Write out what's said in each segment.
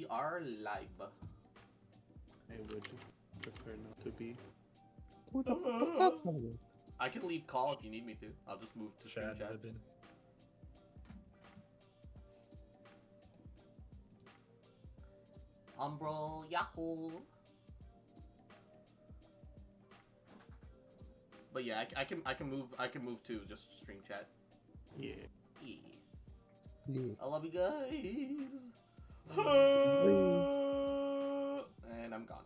are live. I would prefer not to be. Who the fuck was that? I can leave call if you need me to. I'll just move to stream chat. Umbro, Yahoo. But yeah, I can move to just stream chat. Yeah. Yeah. I love you guys. And I'm gone.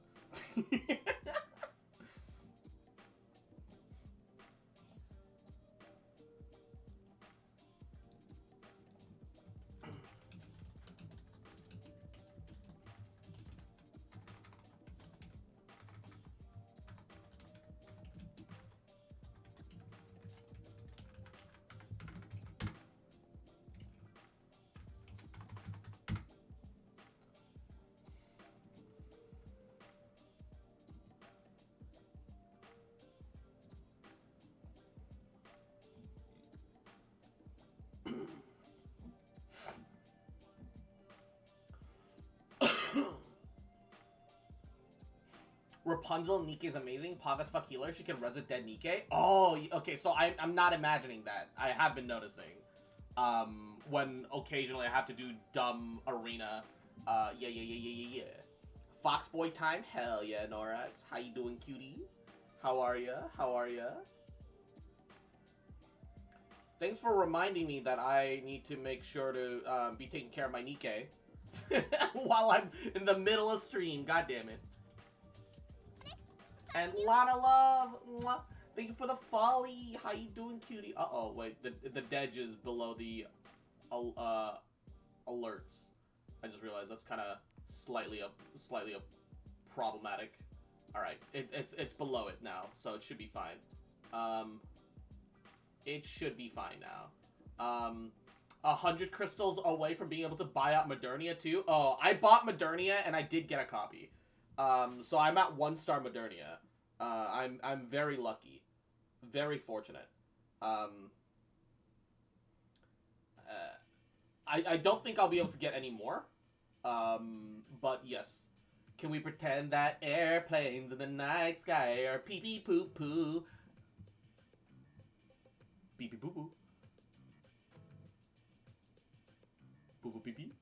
Rapunzel Nikke is amazing. Pog fuck healer. She can res a dead Nikke. Oh, okay. So I'm not imagining that. I have been noticing. When occasionally I have to do dumb arena. Yeah. Foxboy time. Hell yeah, Norax. How you doing, cutie? How are ya? Thanks for reminding me that I need to make sure to be taking care of my Nikke while I'm in the middle of stream. God damn it. And Lana Love, mwah. Thank you for the folly. How you doing, cutie? Uh-oh, wait, the dedge is below the alerts. I just realized that's kind of slightly problematic. All right, it's below it now, so it should be fine. It should be fine now. 100 crystals away from being able to buy out Modernia too. Oh, I bought Modernia and I did get a copy. So I'm at 1-star Modernia. I'm very lucky. Very fortunate. I don't think I'll be able to get any more. But yes. Can we pretend that airplanes in the night sky are PeePeePooPoo? PeePeePooPoo. Poo-poo pee-pee.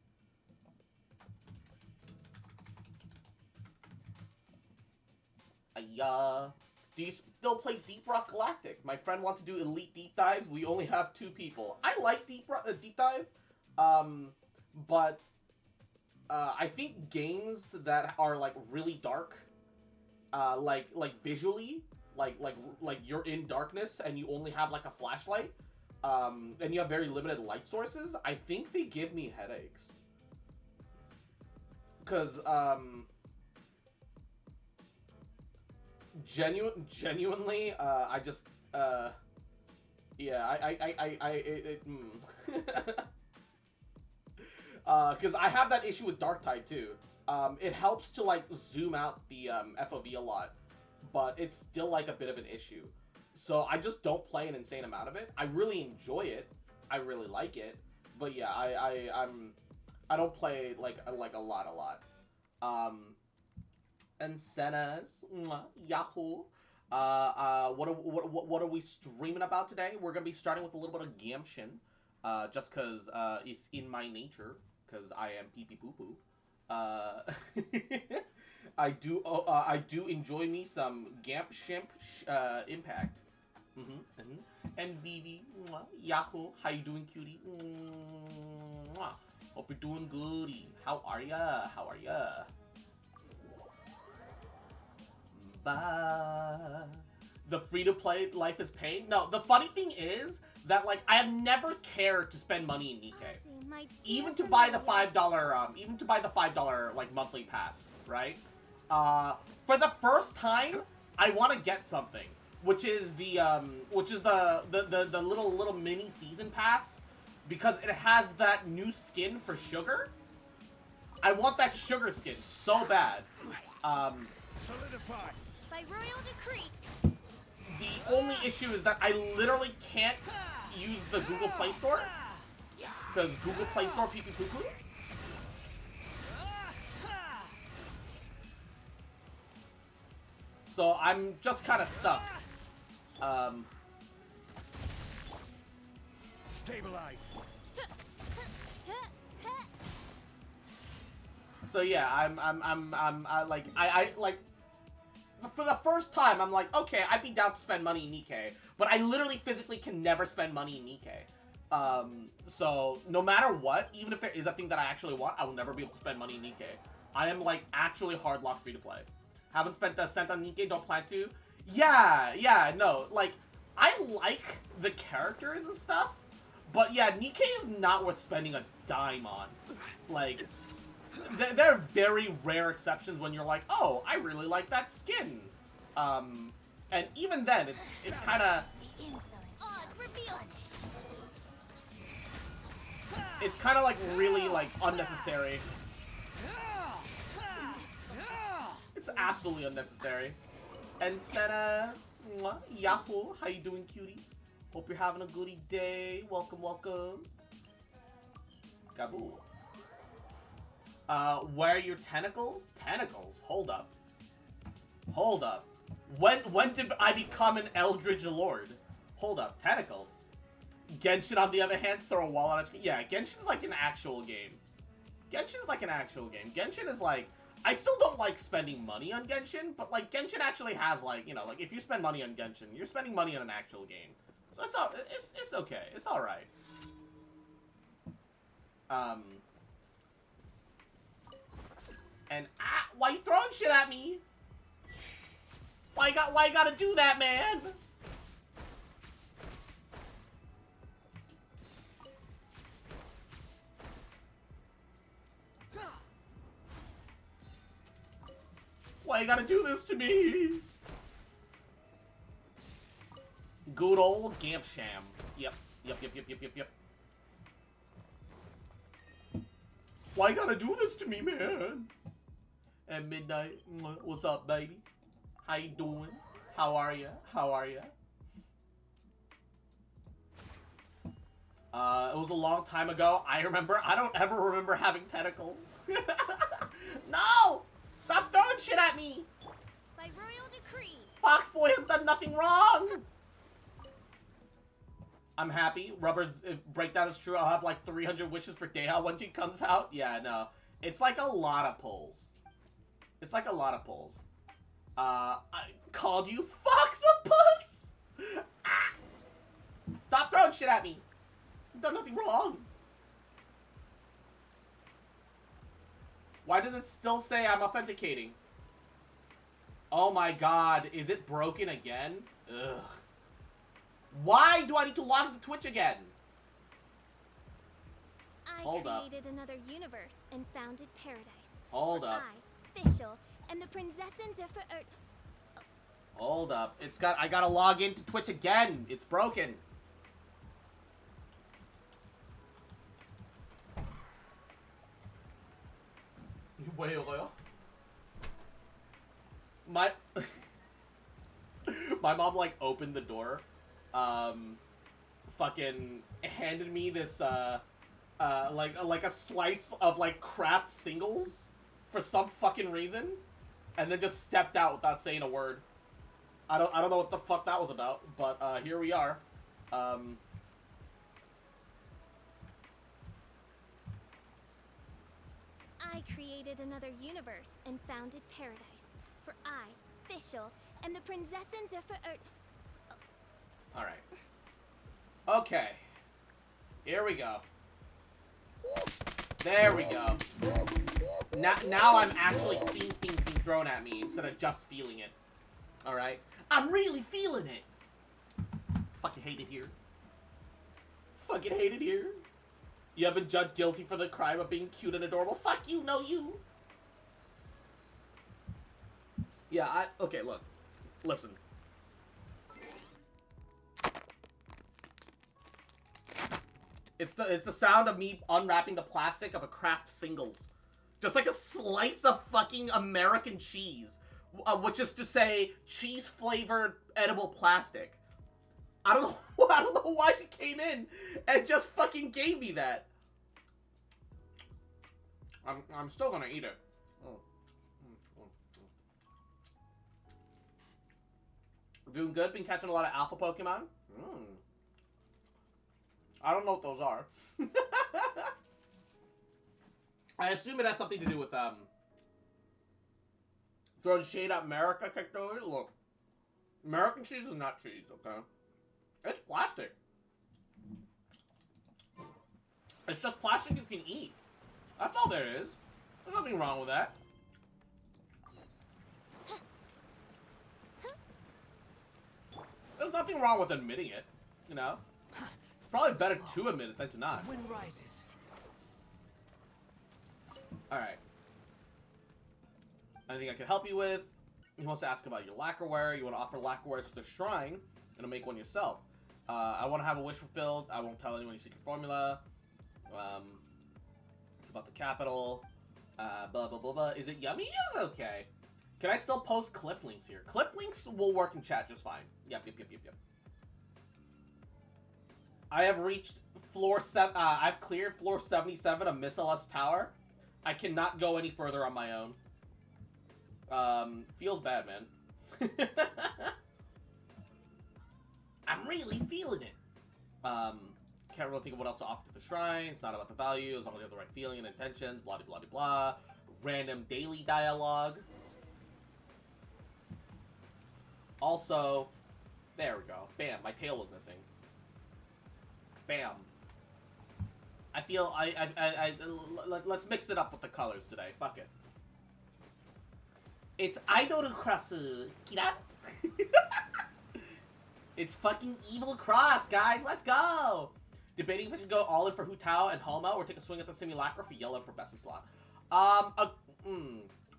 Do you still play Deep Rock Galactic? My friend wants to do elite deep dives. We only have 2 people. I like deep dive, but I think games that are like really dark, like visually, like you're in darkness and you only have like a flashlight, and you have very limited light sources. I think they give me headaches, cause genuinely, I just, yeah, because I have that issue with Darktide too. It helps to like zoom out the FOV a lot, but it's still like a bit of an issue. So I just don't play an insane amount of it. I really enjoy it. I really like it, but yeah, I don't play like a lot. And Senas, Yahoo. What are we streaming about today? We're gonna be starting with a little bit of Genshin, just cause it's in my nature, cause I am PeePeePooPoo. I do enjoy me some Genshin Impact. And Vivi, Yahoo, how you doing, cutie? Hope you're doing goody. How are ya? The free-to-play life is pain? No, the funny thing is that, like, I have never cared to spend money in Nikke. Even to buy the $5, like, monthly pass, right? For the first time, I want to get something, which is the little mini season pass, because it has that new skin for Sugar. I want that Sugar skin so bad. Solidify. By royal decree. The only issue is that I literally can't use the Google Play Store, because Google Play Store PeePeePooPoo. So I'm just kind of stuck. Stabilize. So yeah, I like for the first time I'm like, okay, I'd be down to spend money in Nikkei, but I literally physically can never spend money in Nikkei. So no matter what, even if there is a thing that I actually want, I will never be able to spend money in Nikkei. I am like actually hard locked free to play. Haven't spent a cent on Nikkei, don't plan to. Yeah, no, like I like the characters and stuff, but yeah, Nikkei is not worth spending a dime on. Like, there are very rare exceptions when you're like, oh, I really like that skin. And even then, it's kind of... It's kind of like really like unnecessary. It's absolutely unnecessary. And Senna, Yahoo, how you doing, cutie? Hope you're having a goody day. Welcome, welcome. Gaboo. Where are your tentacles? Tentacles? Hold up. Hold up. When did I become an Eldritch Lord? Hold up. Tentacles. Genshin, on the other hand, throw a wall on a screen. Yeah, Genshin's like an actual game. Genshin's like an actual game. Genshin is like... I still don't like spending money on Genshin, but like Genshin actually has like, you know, like if you spend money on Genshin, you're spending money on an actual game. So it's okay. It's all right. And why you throwing shit at me? Why you gotta do that, man? Why you gotta do this to me? Good old Gampsham. Yep. Why you gotta do this to me, man? At midnight, what's up, baby? How you doing? How are ya? How are ya? It was a long time ago. I don't ever remember having tentacles. No! Stop throwing shit at me! By royal decree. Foxboy has done nothing wrong! I'm happy. Rubber's breakdown is true. I'll have like 300 wishes for Deha when she comes out. Yeah, no. It's like a lot of pulls. It's like a lot of pulls. I called you Foxapus! Ah! Stop throwing shit at me! You've done nothing wrong. Why does it still say I'm authenticating? Oh my god, is it broken again? Ugh. Why do I need to log into Twitch again? Hold up. I created another universe and founded paradise. Hold up. I, Fischl, and the Prinzessin de Ver... Hold up. I gotta log into Twitch again. It's broken. Wait. My mom like opened the door, fucking handed me this like a slice of like Kraft singles for some fucking reason, and then just stepped out without saying a word. I don't know what the fuck that was about, but here we are. I created another universe and founded paradise. For I, Fischl, and the Prinzessin de Ver... Alright. Okay. Here we go. There we go. Now I'm actually seeing things being thrown at me instead of just feeling it. Alright? I'm really feeling it! Fucking hate it here. Fucking hate it here. You have been judged guilty for the crime of being cute and adorable. Fuck you, no you! Yeah, okay, look. Listen. It's the sound of me unwrapping the plastic of a Kraft Singles. Just like a slice of fucking American cheese. Which is to say, cheese-flavored edible plastic. I don't know why she came in and just fucking gave me that. I'm still gonna eat it. Doing good. Been catching a lot of alpha Pokemon. I don't know what those are. I assume it has something to do with throwing shade at America. Look, American cheese is not cheese, okay? It's plastic. It's just plastic you can eat. That's all there is. There's nothing wrong with that. There's nothing wrong with admitting it, you know? It's probably better to admit it than to not. Wind rises. Alright. Anything I can help you with? He wants to ask about your lacquerware. You want to offer lacquerware to the shrine and to make one yourself. I want to have a wish fulfilled. I won't tell anyone your secret formula. It's about the capital. Blah, blah, blah, blah. Is it yummy? Yes, okay. Can I still post clip links here? Clip links will work in chat just fine. Yep. I have reached floor 7. I've cleared floor 77 of Miss LS Tower. I cannot go any further on my own. Feels bad, man. I'm really feeling it. Can't really think of what else to offer to the shrine. It's not about the value, as long as you have the right feeling and intentions, blah, blah, blah, blah. Random daily dialogue. Also, there we go. Bam, my tail was missing. Bam. I feel, let's mix it up with the colors today. Fuck it. It's Idol Cross. Kira? It's fucking Evil Cross, guys. Let's go. Debating if we should go all in for Hu Tao and Homa or take a swing at the Simulacra for yellow for best in slot.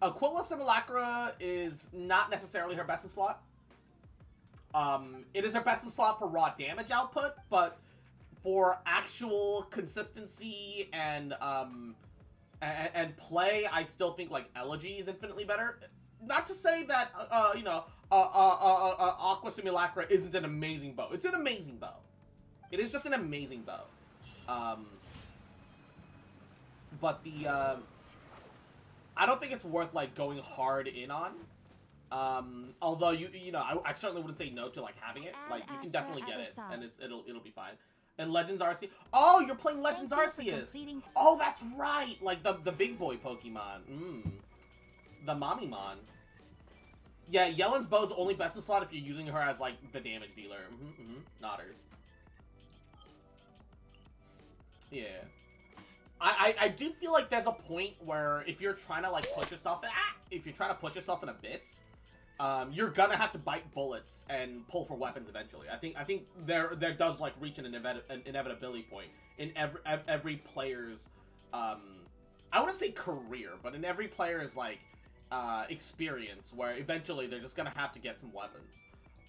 Aquila Simulacra is not necessarily her best in slot. It is her best in slot for raw damage output, but for actual consistency and play, I still think like Elegy is infinitely better. Not to say that you know, Aqua Simulacra isn't an amazing bow. It's an amazing bow. It is just an amazing bow. But the I don't think it's worth like going hard in on. Although you know, I certainly wouldn't say no to like having it. Like you can definitely get it, and it'll be fine. And Legends Arceus. Oh, you're playing Legends Arceus. Oh, that's right. Like the big boy Pokemon. The Mamimon. Yeah, Yelen's bow is only best in slot if you're using her as like the damage dealer. Nodders. Yeah. I do feel like there's a point where if you're trying to like push yourself, if you're trying to push yourself in Abyss, you're gonna have to bite bullets and pull for weapons eventually. I think there does like reach an inevitability point in every player's I wouldn't say career, but in every player's like experience where eventually they're just gonna have to get some weapons.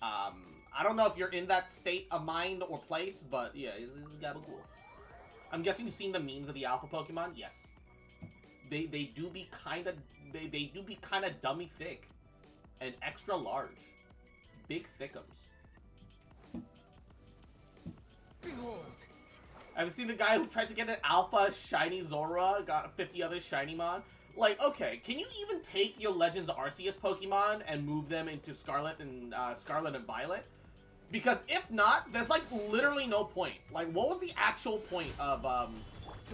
I don't know if you're in that state of mind or place, but yeah, it's gabagool. I'm guessing you've seen the memes of the alpha Pokemon. Yes, they do be kind of dummy thick and extra large, big thickums. Behold. I've seen the guy who tried to get an alpha shiny Zora, got 50 other shiny mon. Like, okay, can you even take your Legends Arceus Pokemon and move them into Scarlet and Violet? Because if not, there's like literally no point. Like, what was the actual point of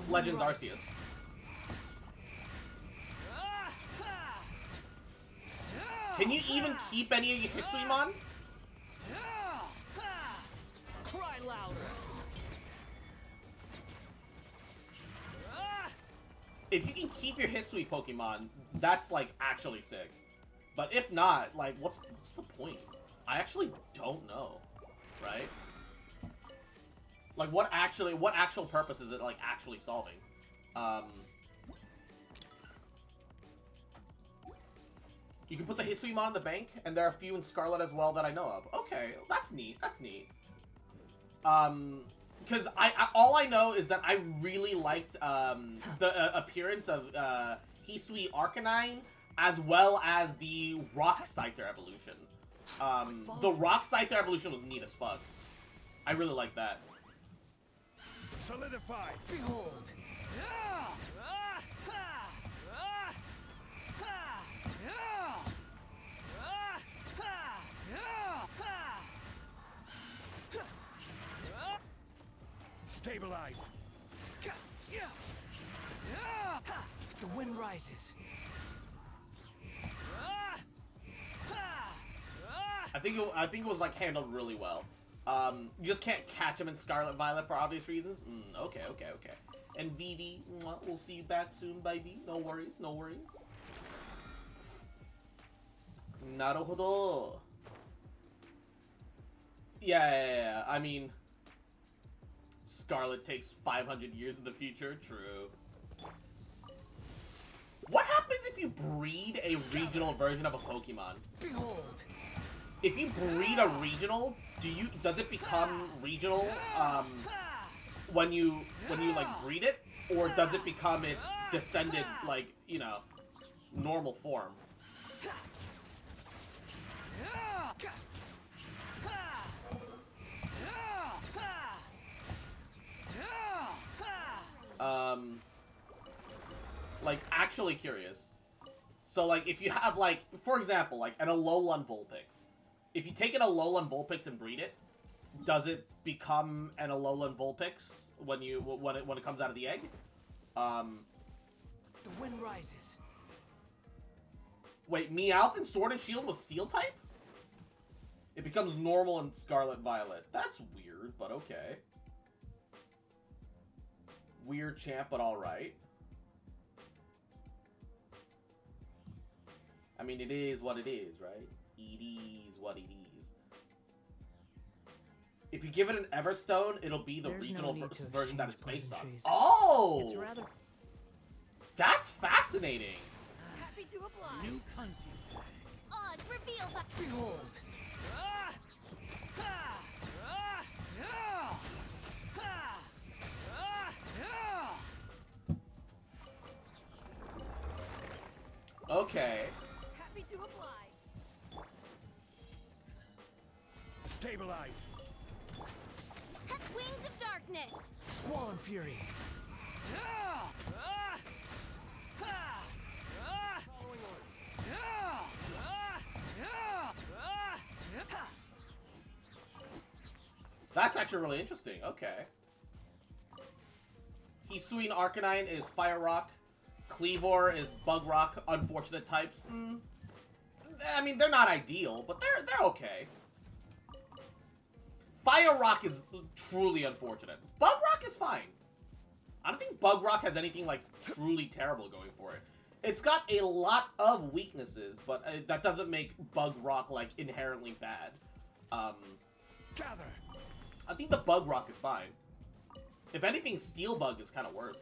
Legends Arceus? Can you even keep any of your Hisuiemon? Cry louder. If you can keep your Hisui Pokemon, that's like actually sick. But if not, like, what's the point? I actually don't know, right? Like, what actual purpose is it like actually solving? You can put the Hisuiemon in the bank, and there are a few in Scarlet as well that I know of. Okay, that's neat. That's neat. Because all I know is that I really liked the appearance of Hisui Arcanine as well as the Rock Scyther evolution. The Rock Scyther evolution was neat as fuck. I really like that. Solidify. Behold. Stabilize. The wind rises. I think it was like handled really well. You just can't catch him in Scarlet Violet for obvious reasons. Okay. And Vivi, we'll see you back soon, baby. No worries. Naruhodo. Yeah. I mean, Scarlet takes 500 years in the future. True. What happens if you breed a regional version of a Pokemon? Behold. If you breed a regional, does it become regional when you like breed it, or does it become its descended, like, you know, normal form? Like, actually curious. So, like, if you have, like, for example, like, an Alolan Vulpix. If you take an Alolan Vulpix and breed it, does it become an Alolan Vulpix when it comes out of the egg? The wind rises. Wait, Meowth in Sword and Shield was Steel type? It becomes normal in Scarlet Violet. That's weird, but okay. Weird champ, but alright. I mean, it is what it is, right? It is what it is. If you give it an Everstone, it'll be the regional version that it's based on. Oh! It's rather... That's fascinating! Happy to oblige. New country. Odds reveal that. Behold. Okay. Happy to oblige. Stabilize. Wings of darkness. Squall and fury. Following That's actually really interesting. Okay. Hisuian Arcanine is Fire Rock. Cleavor is Bug Rock. Unfortunate types. I mean, they're not ideal, but they're okay. Fire Rock is truly unfortunate. Bug Rock is fine. I don't think Bug Rock has anything, like, truly terrible going for it. It's got a lot of weaknesses, but that doesn't make Bug Rock, like, inherently bad. Gather. I think the Bug Rock is fine. If anything, Steel Bug is kind of worse.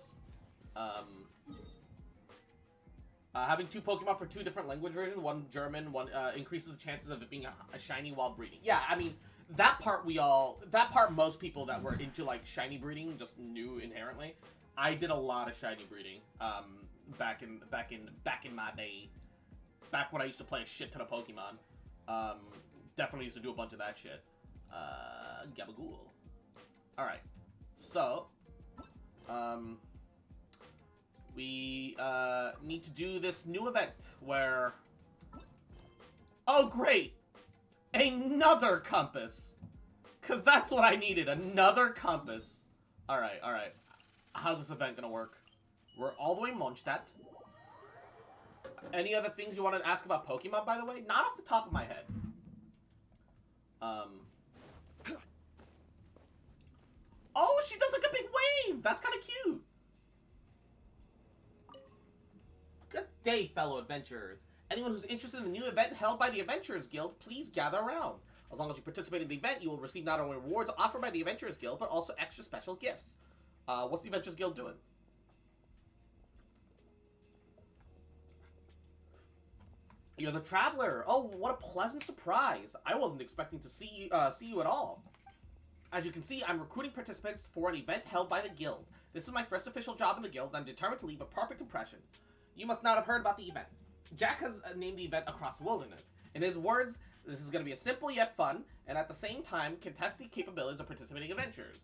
Having two Pokemon for two different language versions, one German, one increases the chances of it being a shiny while breeding. Yeah, I mean, that part most people that were into, like, shiny breeding just knew inherently. I did a lot of shiny breeding back in my day, back when I used to play a shit ton of Pokemon. Definitely used to do a bunch of that shit. Gabagool. All right, so we need to do this new event where... Oh, great! Another compass! Because that's what I needed, another compass. Alright. How's this event gonna work? We're all the way in Mondstadt. Any other things you want to ask about Pokemon, by the way? Not off the top of my head. Oh, she does like a big wave! That's kind of cute! Good day, fellow adventurers. Anyone who's interested in the new event held by the Adventurers Guild, please gather around. As long as you participate in the event, you will receive not only rewards offered by the Adventurers Guild, but also extra special gifts. What's the Adventurers Guild doing? You're the Traveler. Oh, what a pleasant surprise. I wasn't expecting to see you at all. As you can see, I'm recruiting participants for an event held by the Guild. This is my first official job in the Guild, and I'm determined to leave a perfect impression. You must not have heard about the event. Jack has named the event Across the Wilderness. In his words, this is going to be a simple yet fun, and at the same time, contest the capabilities of participating adventurers.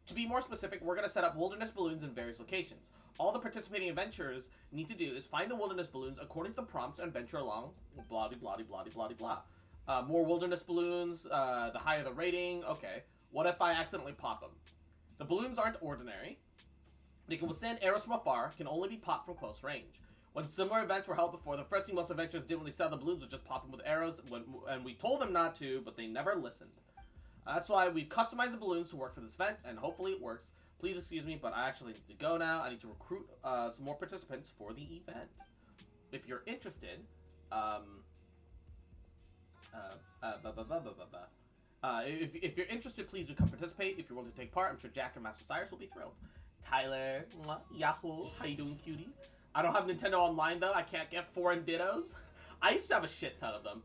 To be more specific, we're going to set up wilderness balloons in various locations. All the participating adventurers need to do is find the wilderness balloons according to the prompts and venture along, blah de blah de blah de blah de blah. More wilderness balloons, the higher the rating. Okay, what if I accidentally pop them? The balloons aren't ordinary. They can withstand arrows from afar, can only be popped from close range. When similar events were held before, the first thing most adventurers did when they saw the balloons was just pop them with arrows, and we told them not to, but they never listened. That's why we customized the balloons to work for this event, and hopefully it works. Please excuse me, but I actually need to go now. I need to recruit some more participants for the event. If you're interested, if you're interested, please do come participate. If you're willing to take part, I'm sure Jack and Master Cyrus will be thrilled. Tyler, Yahoo, how you doing, cutie? I don't have Nintendo Online though. I can't get foreign dittos. I used to have a shit ton of them.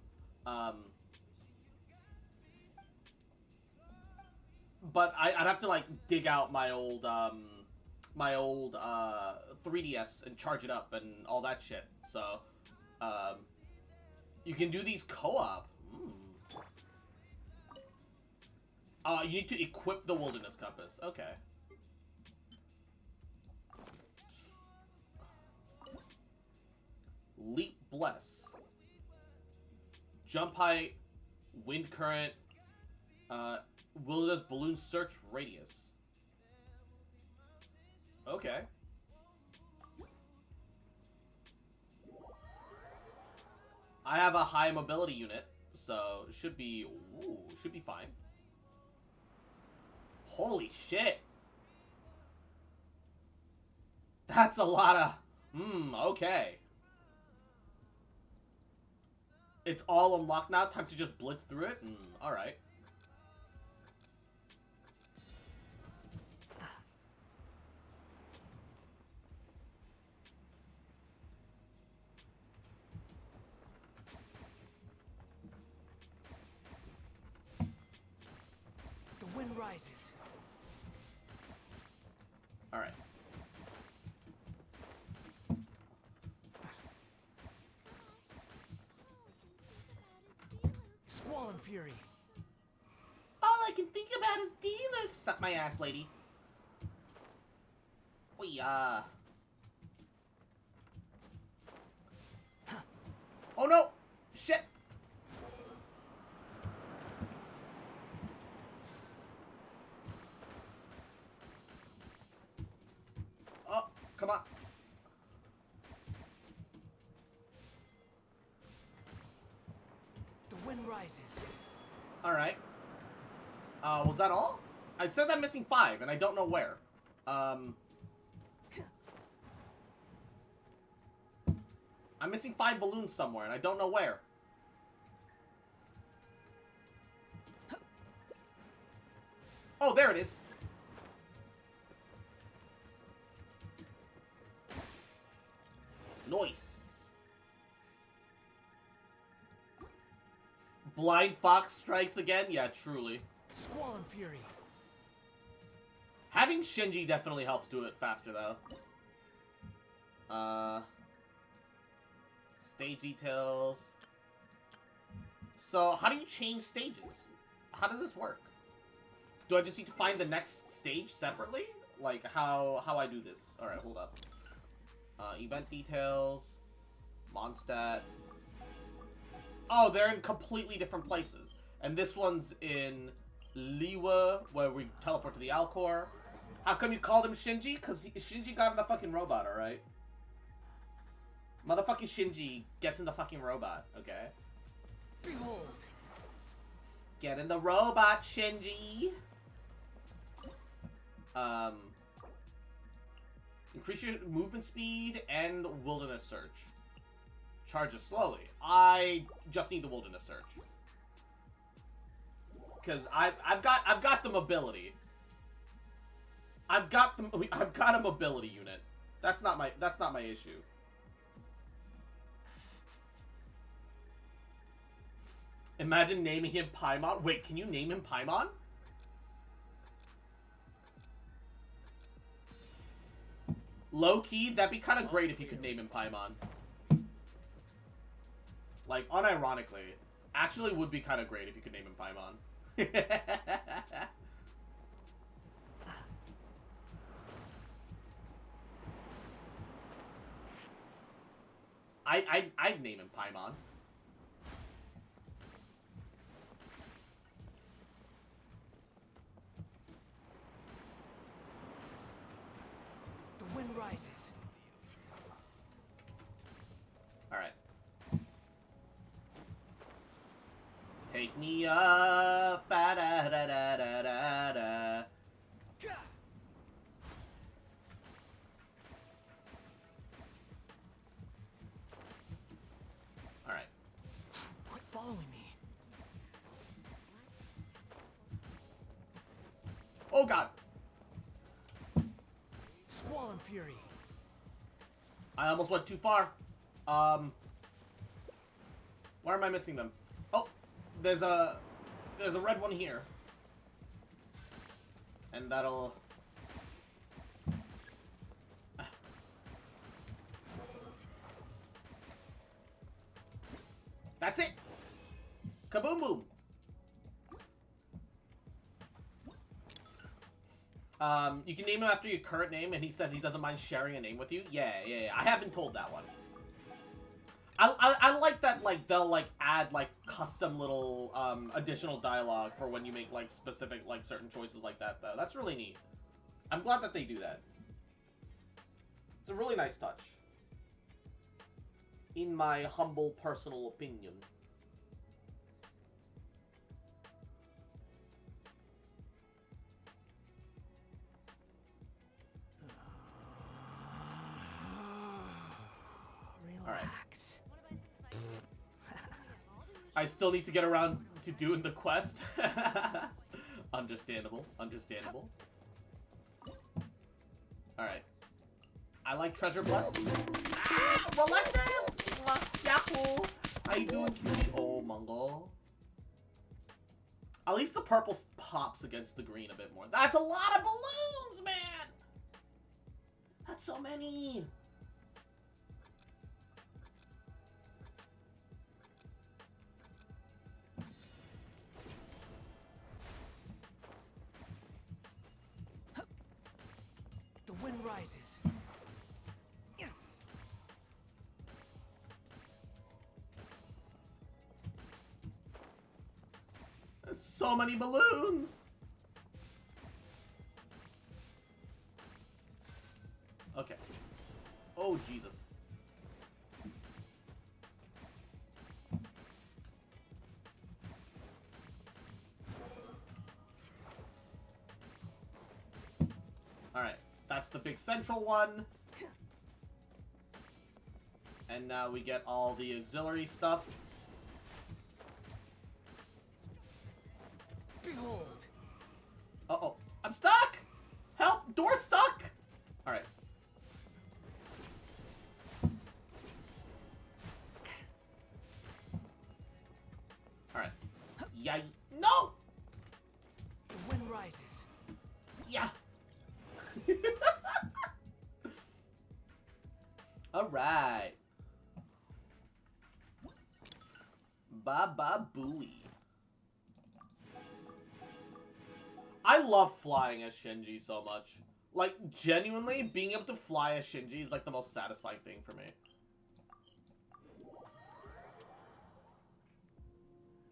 But I'd have to like dig out my old 3DS and charge it up and all that shit. So, you can do these co-op. You need to equip the Wilderness Compass. Okay. Leap Bless. Jump height. Wind current. Wilderness balloon search radius. Okay. I have a high mobility unit, so should be fine. Holy shit. That's a lot of okay. It's all unlocked now. Time to just blitz through it. All right. The wind rises. All right. Squall and fury. All I can think about is D-Lux. Suck my ass, lady. We Oh no! Shit! Oh, come on. The wind rises. Alright. Was that all? It says I'm missing 5, and I don't know where. I'm missing 5 balloons somewhere, and I don't know where. Oh, there it is. Nice. Blind Fox strikes again? Yeah, truly. Squall and fury. Having Shinji definitely helps do it faster, though. Stage details. So, how do you change stages? How does this work? Do I just need to find the next stage separately? Like, how I do this? Alright, hold up. Event details. Mondstadt. Oh, they're in completely different places. And this one's in Liwa, where we teleport to the Alcor. How come you called him Shinji? Because Shinji got in the fucking robot, alright? Motherfucking Shinji gets in the fucking robot, okay? Behold. Get in the robot, Shinji! Increase your movement speed and wilderness search. Charges slowly. I just need the wilderness search. Because I've got the mobility. I've got a mobility unit. That's not my issue. Imagine naming him Paimon. Wait, can you name him Paimon? Low-key, that'd be kind of great if you could name him Paimon. Like, unironically. Actually would be kind of great if you could name him Paimon. I'd name him Paimon. wind rises. Alright. Take me up. Ba da da da da da da. Alright. Quit following me. Oh god! Squall and Fury. I almost went too far. Why am I missing them? Oh, there's a red one here. And that'll... That's it! Kaboom boom! You can name him after your current name, and he says he doesn't mind sharing a name with you. Yeah. I have been told that one. I like that, like, they'll, like, add, like, custom little, additional dialogue for when you make, like, specific, like, certain choices like that, though. That's really neat. I'm glad that they do that. It's a really nice touch. In my humble personal opinion. Relax. I still need to get around to doing the quest. Understandable. Alright. I like Treasure Bless. Ah! Relentless! Yahoo! How you doing, cutie? Oh, Mongol. At least the purple pops against the green a bit more. That's a lot of balloons, man! That's so many! The wind rises. There's so many balloons! Okay. Oh, Jesus. Alright. That's the big central one. And now we get all the auxiliary stuff. Behold. Uh-oh. I'm stuck! Help! Door's stuck! Alright. Alright. Yay. No! The wind rises. Yeah. Alright. Ba-ba booey. I love flying as Shinji so much. Like, genuinely, being able to fly as Shinji is like the most satisfying thing for me.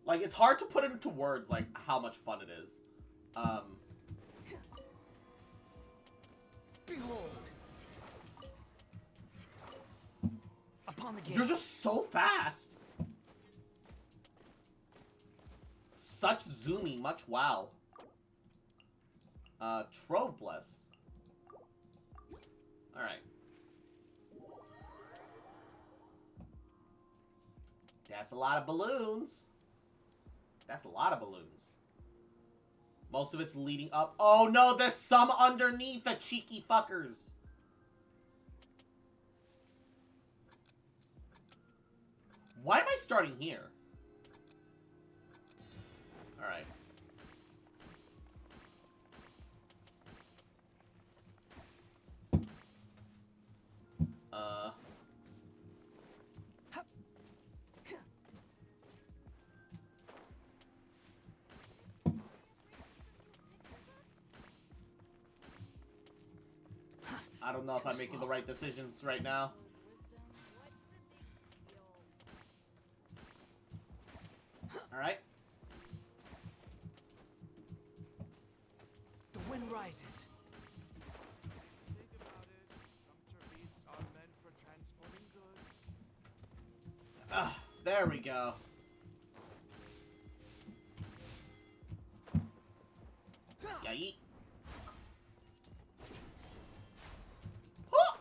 Like, it's hard to put into words, like, how much fun it is. Behold. Upon the gate. You're just so fast. Such zoomy, much wow. Trove Bless. Alright. That's a lot of balloons. That's a lot of balloons. Most of it's leading up. Oh no, there's some underneath, the cheeky fuckers. Why am I starting here? Alright. I don't know if I'm making the right decisions right now. Alright. The wind rises. There we go. Yay. Huh.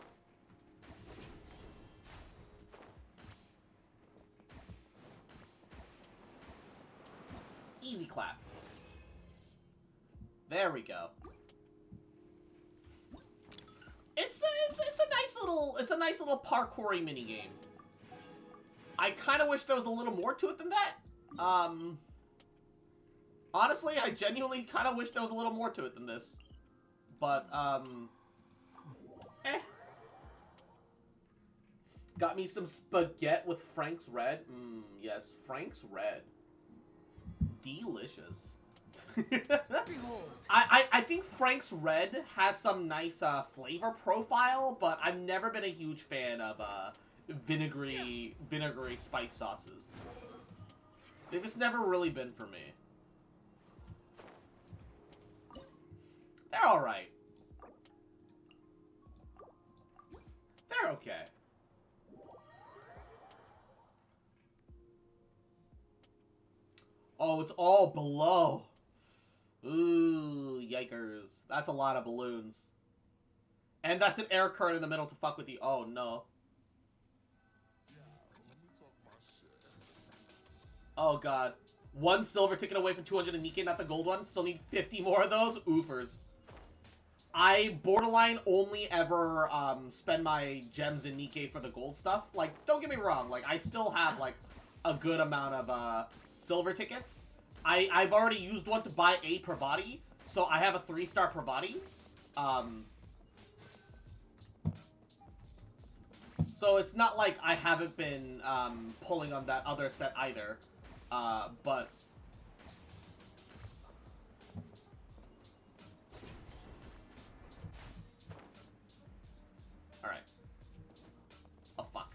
Easy clap. There we go. It's a nice little parkoury mini game. I kind of wish there was a little more to it than that. Honestly, I genuinely kind of wish there was a little more to it than this. But got me some spaghetti with Frank's Red. Yes, Frank's Red. Delicious. I think Frank's Red has some nice flavor profile, but I've never been a huge fan of vinegary spice sauces. They've just never really been for me. They're alright. They're okay. Oh, it's all below. Ooh, yikers. That's a lot of balloons. And that's an air current in the middle to fuck with you. Oh, no. Oh, God. One silver ticket away from 200 in Nikkei, not the gold one. Still need 50 more of those. Oofers. I borderline only ever spend my gems in Nikkei for the gold stuff. Like, don't get me wrong. Like, I still have, like, a good amount of silver tickets. I've already used one to buy a Pravati, so I have a 3-star Pravati. So it's not like I haven't been pulling on that other set either. But... Alright. Oh, fuck.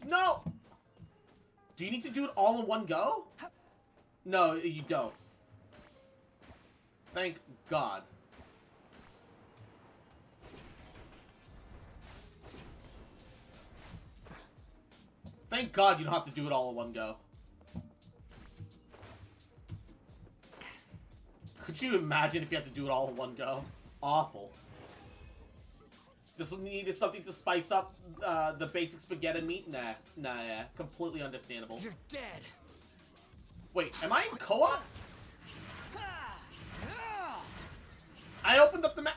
No! Do you need to do it all in one go? No, you don't. Thank God. Thank God you don't have to do it all in one go. Could you imagine if you had to do it all in one go? Awful. Just needed something to spice up the basic spaghetti meat? Nah, completely understandable. You're dead. Wait, am I in co-op? I opened up the map.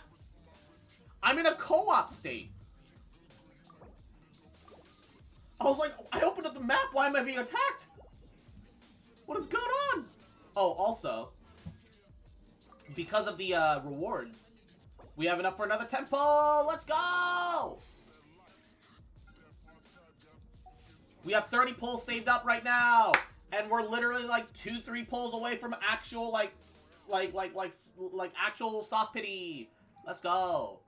I'm in a co-op state. I was like, I opened up the map. Why am I being attacked? What is going on? Oh, also, because of the rewards, we have enough for another temple. Let's go! We have 30 pulls saved up right now, and we're literally like 2-3 pulls away from actual like actual soft pity. Let's go.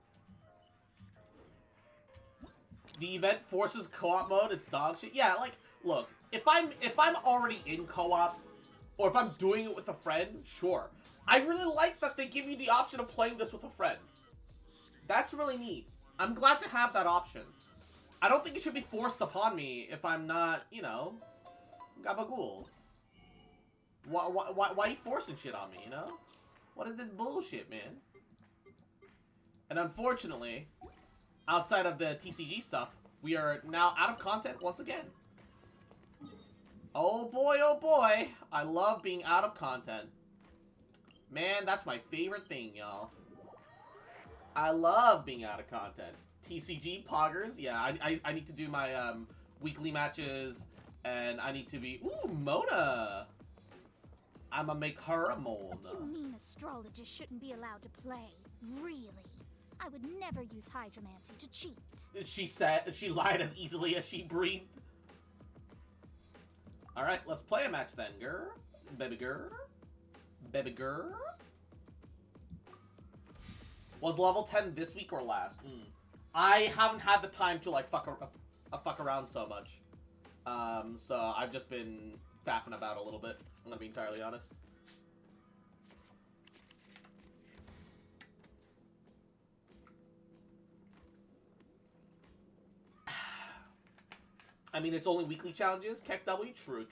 The event forces co-op mode. It's dog shit. Yeah, like, look, if I'm already in co-op, or if I'm doing it with a friend, sure. I really like that they give you the option of playing this with a friend. That's really neat. I'm glad to have that option. I don't think it should be forced upon me if I'm not, you know, gabagool. Why are you forcing shit on me, you know? What is this bullshit, man? And unfortunately, outside of the TCG stuff, we are now out of content once again. Oh boy, I love being out of content. Man, that's my favorite thing, y'all. I love being out of content. TCG, poggers, yeah, I need to do my weekly matches, and I need to be... Ooh, Mona! I'ma make her a Mona. You mean astrologists shouldn't be allowed to play? Really? I would never use hydromancy to cheat. She said she lied as easily as she breathed. Alright, let's play a match then, girl. Baby girl. Baby girl. Was level 10 this week or last? I haven't had the time to, like, fuck around so much. So I've just been faffing about a little bit. I'm gonna be entirely honest. I mean, it's only weekly challenges. Keck W, true.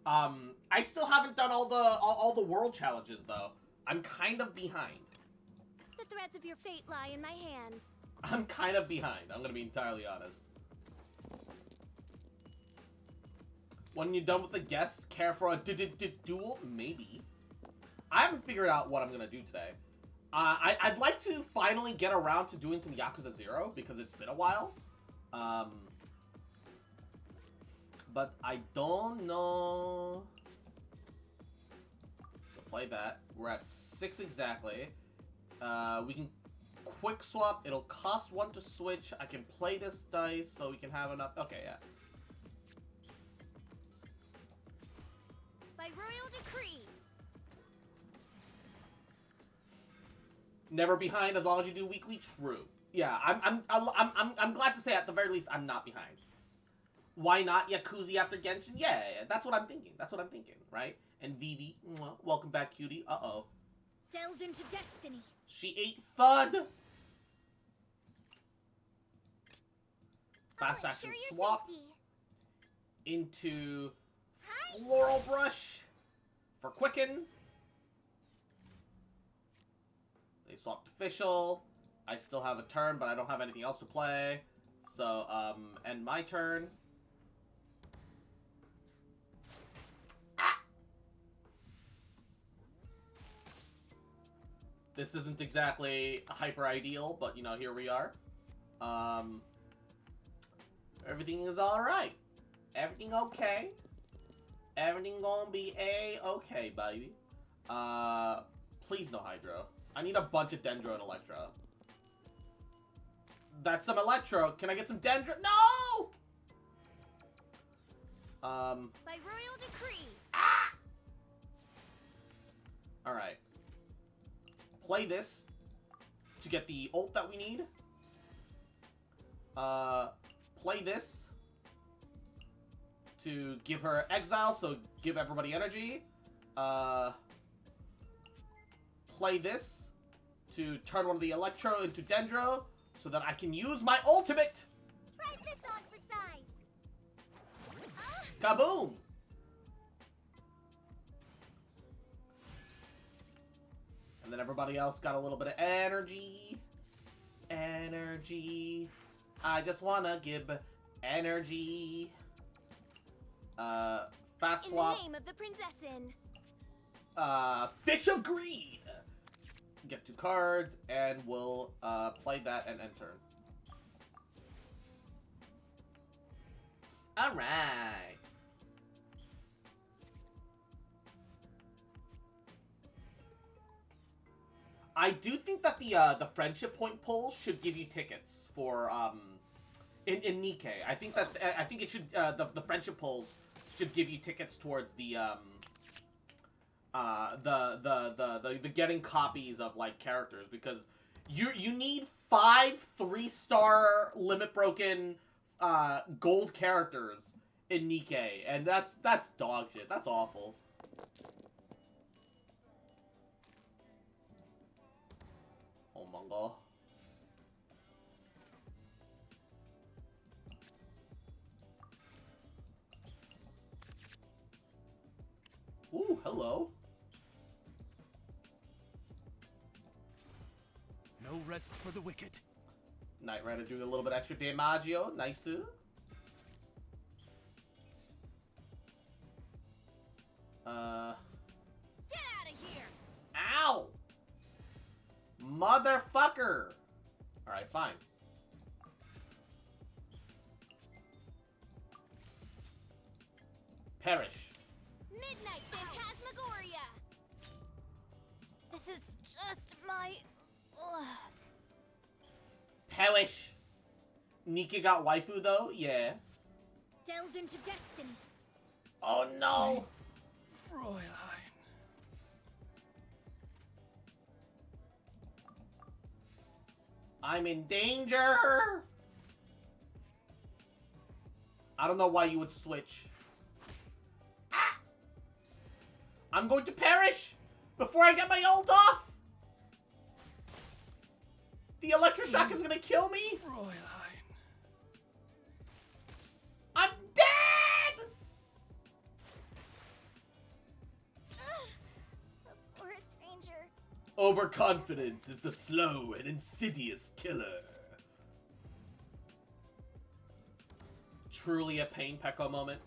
I still haven't done all the world challenges though. I'm kind of behind. The threads of your fate lie in my hands. I'm kind of behind. I'm gonna be entirely honest. When you're done with the guest, care for a duel? Maybe. I haven't figured out what I'm gonna do today. I'd like to finally get around to doing some Yakuza 0 because it's been a while. But I don't know. So play that. We're at 6 exactly. We can quick swap. It'll cost 1 to switch. I can play this dice so we can have enough. Okay, yeah. By royal decree. Never behind as long as you do weekly. True. Yeah, I'm glad to say at the very least I'm not behind. Why not Yakuza after Genshin? Yeah, that's what I'm thinking. That's what I'm thinking, right? And Vivi, welcome back, cutie. Uh-oh. Delve into destiny. She ate FUD. Fast action swap into Floral Brush for Quicken. They swapped official. I still have a turn, but I don't have anything else to play. So, end my turn. This isn't exactly hyper ideal, but you know, here we are. Everything is alright. Everything okay. Everything gonna be A-okay, baby. Please no Hydro. I need a bunch of Dendro and Electro. That's some Electro. Can I get some Dendro? No! By royal decree. Alright. Play this to get the ult that we need. Play this to give her exile, so give everybody energy. Play this to turn one of the Electro into Dendro, so that I can use my ultimate! Try this on for size. Kaboom! And then everybody else got a little bit of energy. Energy. I just wanna give energy. Fast swap. In the name of the princessin. Fish of Greed! Get 2 cards, and we'll play that and enter. Alright. I do think that the friendship point poll should give you tickets for in Nikkei. I think it should the friendship polls should give you tickets towards the getting copies of like characters, because you need 5 3-star limit broken gold characters in Nikkei, and that's dog shit. That's awful. Oh my god. Ooh, hello. No rest for the wicked. Knight Rider doing a little bit extra damaggio. Nice. Get out of here. Ow! Motherfucker! Alright, fine. Perish. Midnight Phantasmagoria. This is just my... Perish. Nika got waifu though? Yeah. Delve into destiny. Oh no! Fräulein. I'm in danger! I don't know why you would switch. Ah! I'm going to perish before I get my ult off! The electroshock is gonna kill me! Fräulein. I'm Overconfidence is the slow and insidious killer. Truly a Pain Pecco moment.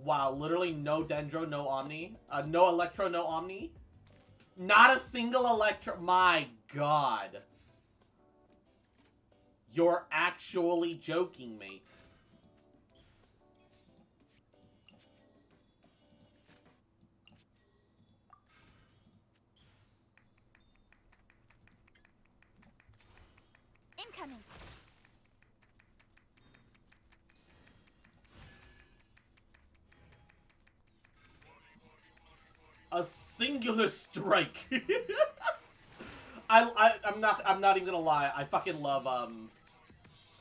Wow, literally no Dendro, no Omni. No Electro, no Omni. Not a single Electro. My god. You're actually joking, mate. Incoming. A singular strike. I'm not even gonna lie. I fucking love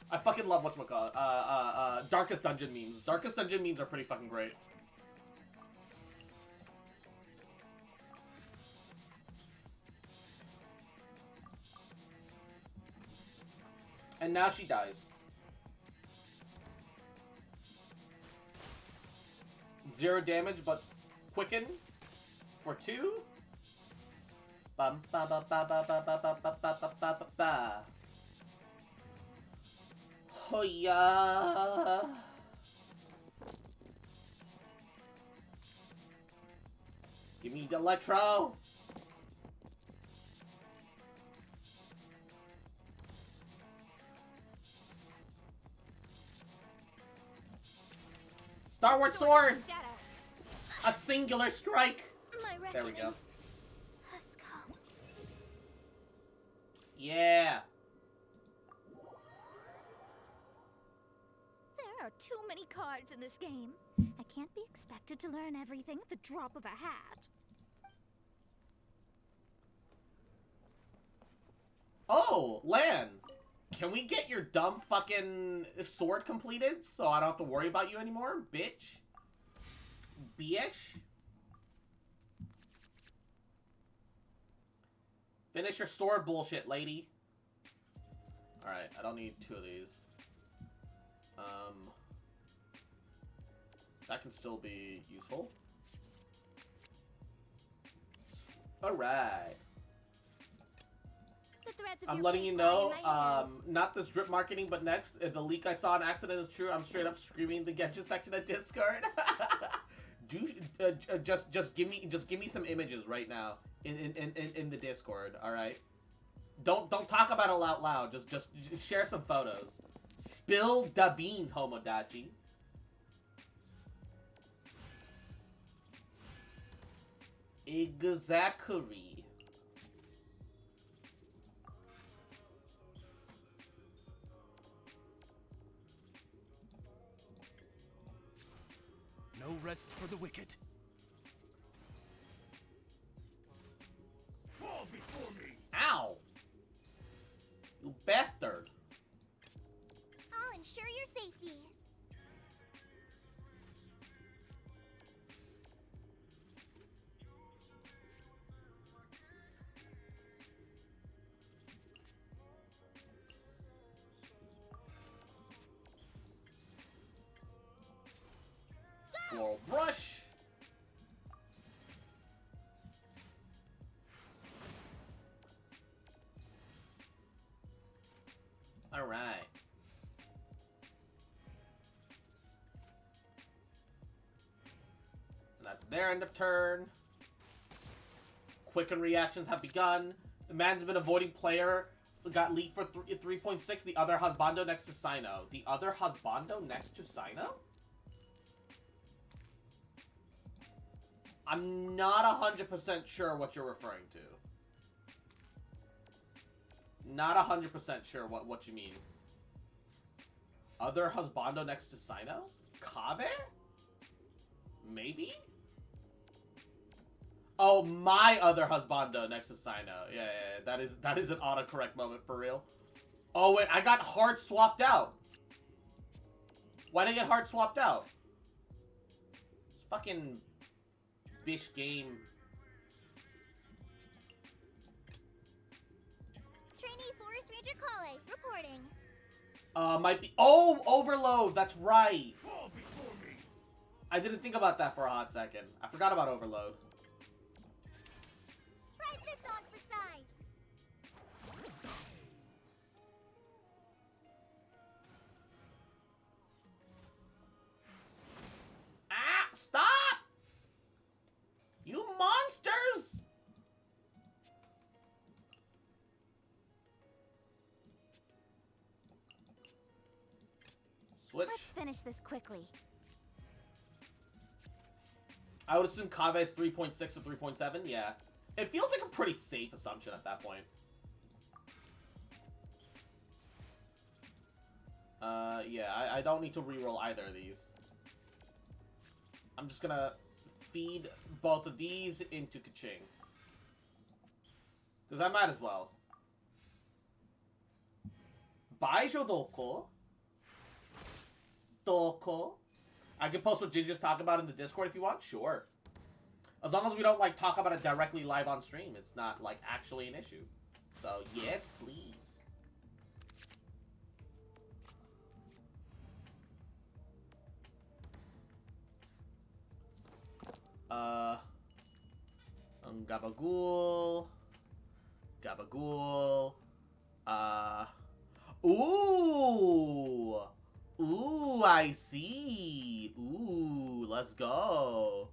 whatchamacallit. Darkest Dungeon memes. Darkest Dungeon memes are pretty fucking great. And now she dies. Zero damage, but quicken for 2. Bum ba ba ba ba ba ba ba ba ba ba ba ba. Hoya. Give me the Electro. Starward Sword! Shadow. A singular strike! My There we go. Let's go. Yeah! There are too many cards in this game. I can't be expected to learn everything at the drop of a hat. Oh, Lan! Can we get your dumb fucking sword completed so I don't have to worry about you anymore, bitch? Bitch? Finish your sword bullshit, lady. Alright, I don't need 2 of these. That can still be useful. Alright. I'm letting you know, not this drip marketing, but next, if the leak I saw on accident is true, I'm straight up screaming the Genshin section of Discord. Just give me some images right now in the Discord, all right? Don't talk about it out loud. Just share some photos. Spill the beans, Homodachi. Exactly. No rest for the wicked. Fall before me. Ow! You bastard. I'll ensure your safety. Floral brush. All right. And that's their end of turn. Quicken reactions have begun. The man's been avoiding player. Got leaked for 3.6. The other husbando next to Sino. The other husbando next to Sino? I'm not 100% sure what you're referring to. Not 100% sure what you mean. Other husbando next to Sino? Kabe? Maybe? Oh, my other husbando next to Sino. Yeah, that is an autocorrect moment for real. Oh wait, I got hard swapped out. Why did I get hard swapped out? It's fucking bish game. Trainee Forest Ranger Kale, reporting. Might be. Oh, Overload. That's right. Fall before me. I didn't think about that for a hot second. I forgot about Overload. Switch. Let's finish this quickly. I would assume Kave is 3.6 or 3.7. Yeah. It feels like a pretty safe assumption at that point. Yeah, I don't need to reroll either of these. I'm just gonna feed both of these into Kaching. Because I might as well. Baijo doko? Doko? I can post what Ginger's talking about in the Discord if you want. Sure. As long as we don't, like, talk about it directly live on stream. It's not, like, actually an issue. So, yes, please. Gabagool. Gabagool. Ooh! Ooh, I see. Ooh, let's go.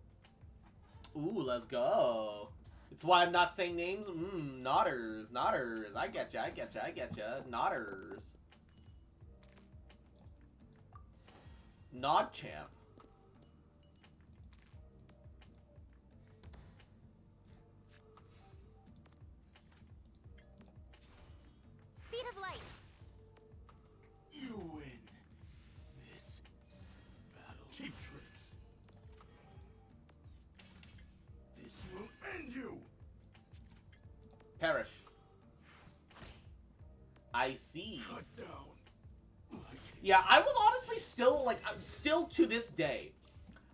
Ooh, let's go. It's why I'm not saying names. Nodders, nodders. I getcha, I getcha, I getcha. Nodders. Nod champ. Speed of light. You win. This battle. Cheap tricks. This will end you. Perish. I see. Cut down. Yeah, I was honestly still, like, I'm still to this day.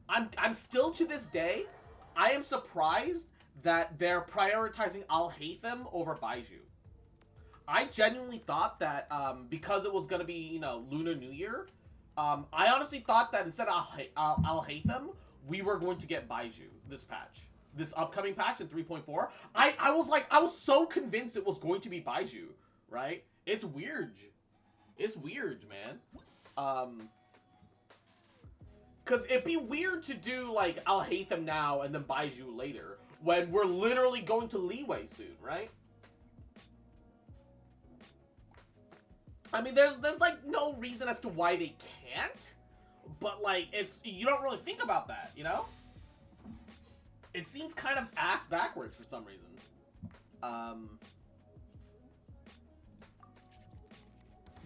I'm still to this day, I am surprised that they're prioritizing Al-Haytham over Baiju. I genuinely thought that, because it was gonna be, you know, Lunar New Year, I honestly thought that instead of Al-Haytham, we were going to get Baiju this patch. This upcoming patch in 3.4. I was so convinced it was going to be Baiju, right? It's weird. It's weird, man. Because it'd be weird to do, like, Al-Haytham now and then Baiju later, when we're literally going to Leeway soon, right? I mean, there's like, no reason as to why they can't, but, like, you don't really think about that, you know? It seems kind of ass backwards for some reason.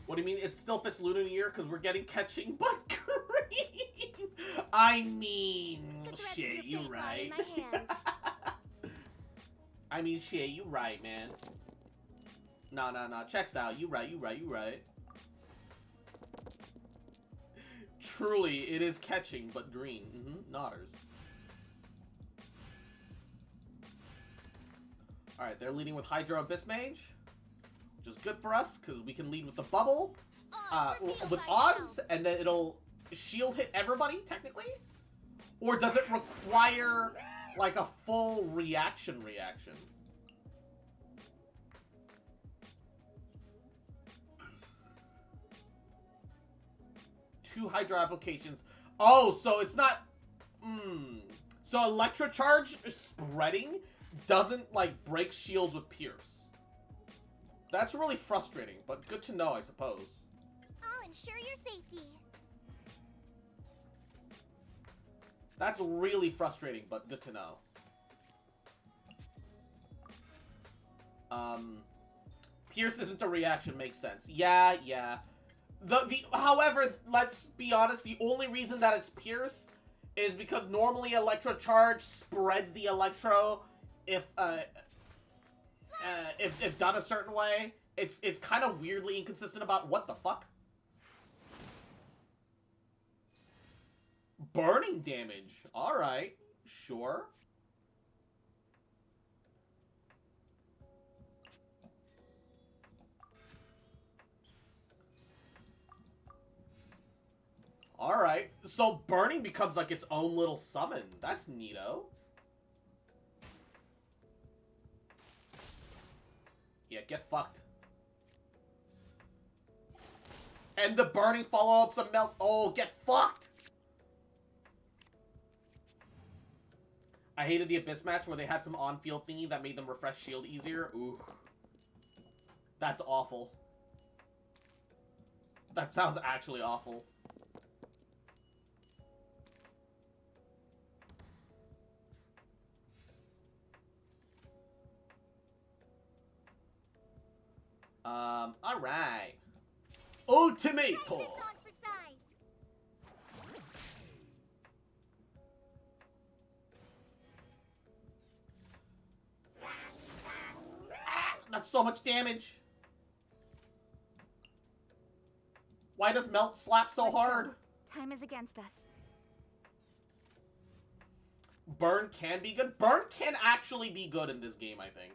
What do you mean? It still fits Lunar New Year because we're getting catching but green. I mean, shit, you right. I mean, shit, you right, man. No. Checks out. You right. Truly, it is catching but green. Nodders. Alright, they're leading with Hydro Abyss Mage. Which is good for us, because we can lead with the bubble, with Oz, and then it'll shield hit everybody, technically? Or does it require, like, a full reaction? 2 Hydro applications. Oh, so it's not... So Electro Charge spreading doesn't, like, break shields with Pierce. That's really frustrating, but good to know, I suppose. I'll ensure your safety. That's really frustrating, but good to know. Pierce isn't a reaction, makes sense. Yeah. However, let's be honest, the only reason that it's Pierce is because normally Electro Charge spreads the Electro if done a certain way. It's kind of weirdly inconsistent about what the fuck. Burning damage. Alright. Sure. Alright. So burning becomes like its own little summon. That's neato. Yeah, get fucked. And the burning follow-ups of melt. Oh, get fucked! I hated the Abyss match where they had some on-field thingy that made them refresh shield easier. Ooh. That's awful. That sounds actually awful. Ultimato! Try this on for size. That's so much damage. Why does Melt slap so Let's hard? go. Time is against us. Burn can be good. Burn can actually be good in this game, I think.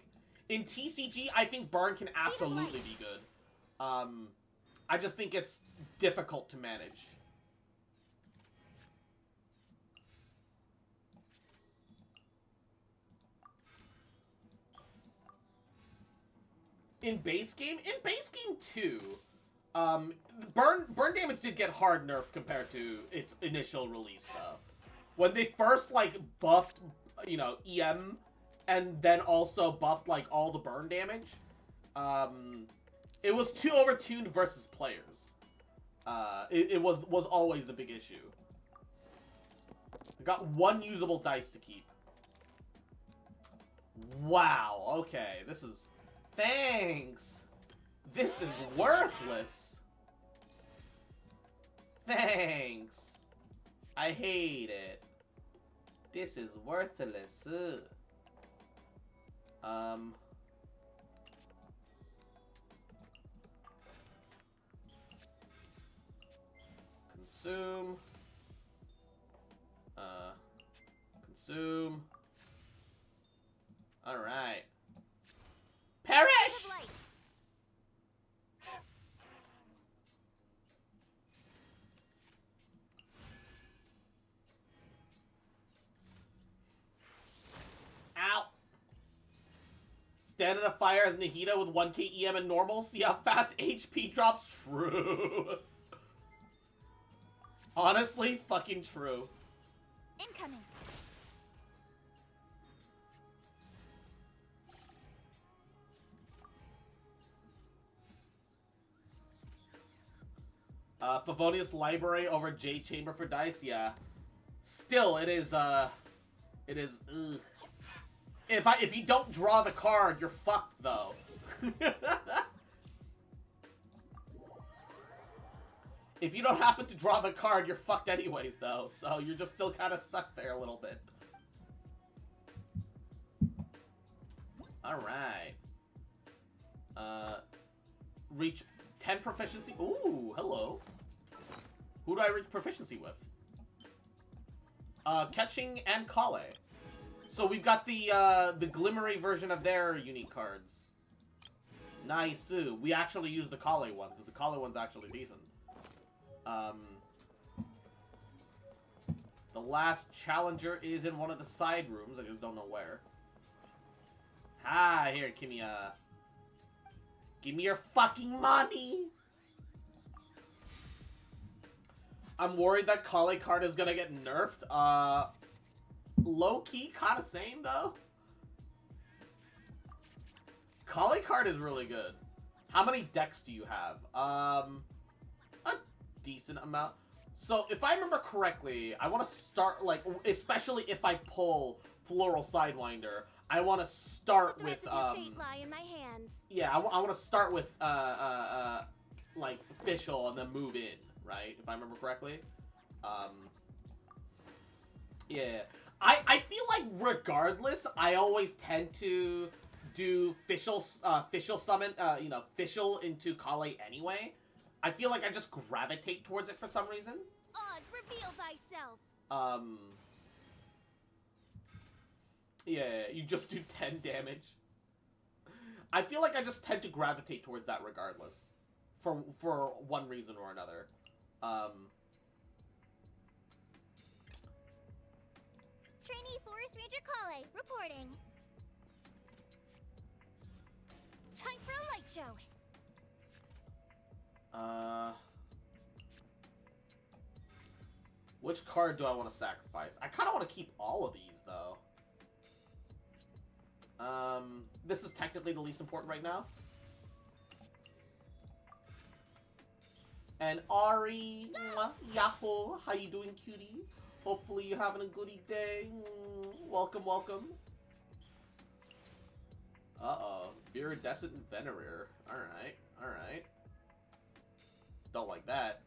In TCG, I think Burn can absolutely be good. I just think it's difficult to manage. In base game too, burn damage did get hard nerfed compared to its initial release stuff. When they first like buffed, you know, EM, and then also buffed like all the burn damage, it was too overtuned versus players. It was always the big issue. I got one usable dice to keep. Wow. Okay, this is. Thanks! This is worthless! Thanks! I hate it. This is worthless. Consume. Consume. Alright. Perish! Ow! Stand in a fire as Nahida with 1k EM and normal. See how fast HP drops? True. Honestly, fucking true. Incoming. Favonius Library over Jade Chamber for dice, yeah. Still, it is, ugh. If you don't draw the card, you're fucked, though. If you don't happen to draw the card, you're fucked anyways, though. So you're just still kind of stuck there a little bit. Alright. Reach 10 proficiency. Ooh, hello. Who do I reach proficiency with? Catching and Kale. So we've got the Glimmery version of their unique cards. Nice. We actually use the Kale one, because the Kale one's actually decent. The last challenger is in one of the side rooms. I just don't know where. Ah, here, give me your fucking money! I'm worried that Kale card is gonna get nerfed. Low-key, kinda same, though. Kale card is really good. How many decks do you have? A decent amount. So, if I remember correctly, I want to start, like, especially if I pull Floral Sidewinder, I want to start with, fate lie in my hands. yeah, I want to start with, like, Official and then move in, right? If I remember correctly. Yeah. I feel like regardless, I always tend to do Official summon, you know, Official into Kale anyway. I feel like I just gravitate towards it for some reason. Oz, reveal thyself. Yeah, you just do 10 damage. I feel like I just tend to gravitate towards that regardless. For one reason or another. Trainee Forest Ranger Kale, reporting. Time for a light show. Which card do I want to sacrifice? I kind of want to keep all of these, though. This is technically the least important right now. And Ari, Yahoo, how you doing, cutie? Hopefully you're having a goody day. Welcome, welcome. Uh-oh. Viridescent Venereer. Alright, alright. Don't like that.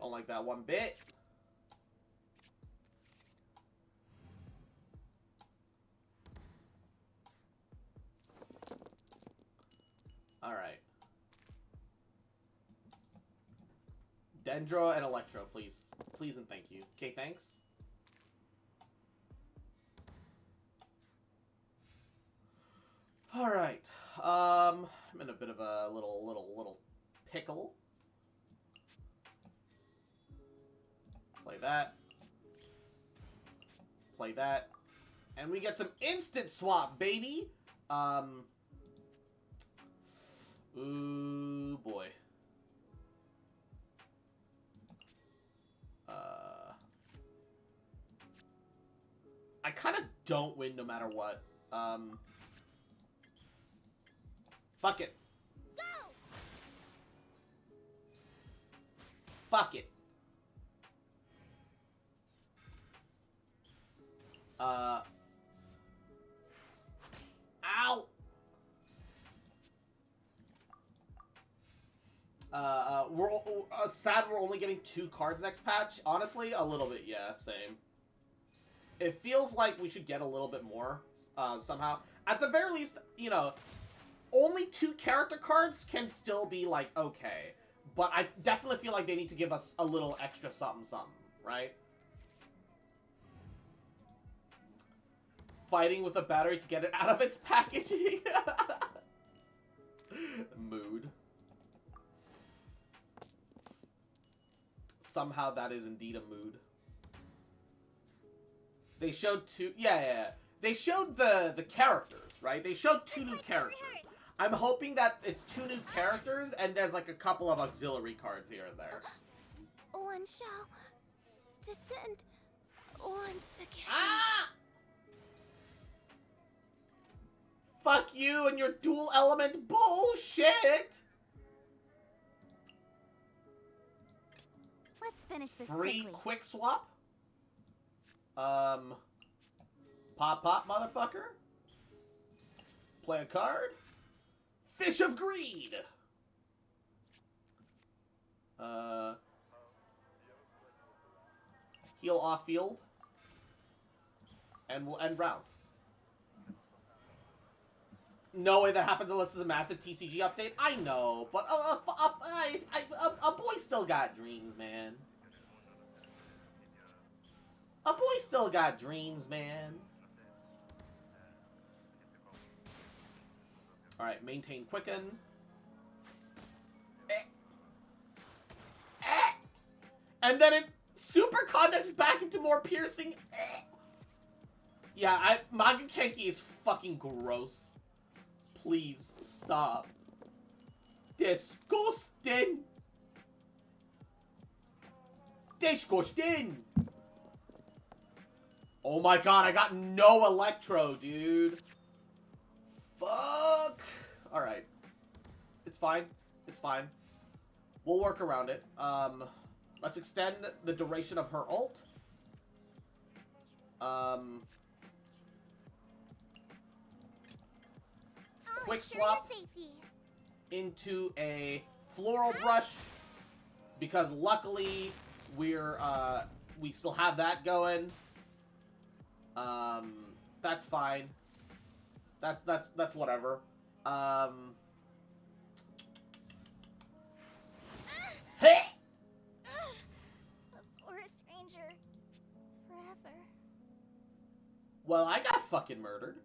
Don't like that one bit. Alright. Dendro and Electro, please. Please and thank you. Okay, thanks. Alright. I'm in a bit of a little pickle. Play that. Play that. And we get some instant swap, baby! Ooh, boy. I kind of don't win no matter what. Fuck it. Go! Fuck it. Ow! We're sad we're only getting 2 cards next patch. Honestly, a little bit, yeah, same. It feels like we should get a little bit more, somehow. At the very least, you know, only 2 character cards can still be, like, okay. But I definitely feel like they need to give us a little extra something, right? Fighting with a battery to get it out of its packaging. Mood. Somehow that is indeed a mood. They showed 2... Yeah. They showed the characters, right? They showed 2 new characters. I'm hoping that it's 2 new characters, and there's like a couple of auxiliary cards here and there. One shall descend once again. Ah! Fuck you and your dual element bullshit! Let's finish this Free quickly. quick swap? Pop, motherfucker. Play a card. Fish of Greed. Heal off field. And we'll end round. No way that happens unless it's a massive TCG update. I know, but a boy still got dreams, man. A boy still got dreams, man. Alright, maintain quicken. And then it super conducts back into more piercing. Yeah, Manga Kenki is fucking gross. Please stop. Disgusting. Disgusting. Oh my god, I got no Electro, dude. Fuck. Alright. It's fine. It's fine. We'll work around it. Let's extend the duration of her ult. Quick swap into a floral brush because luckily we still have that going. That's fine. That's whatever. Hey! A forest ranger forever. Well, I got fucking murdered.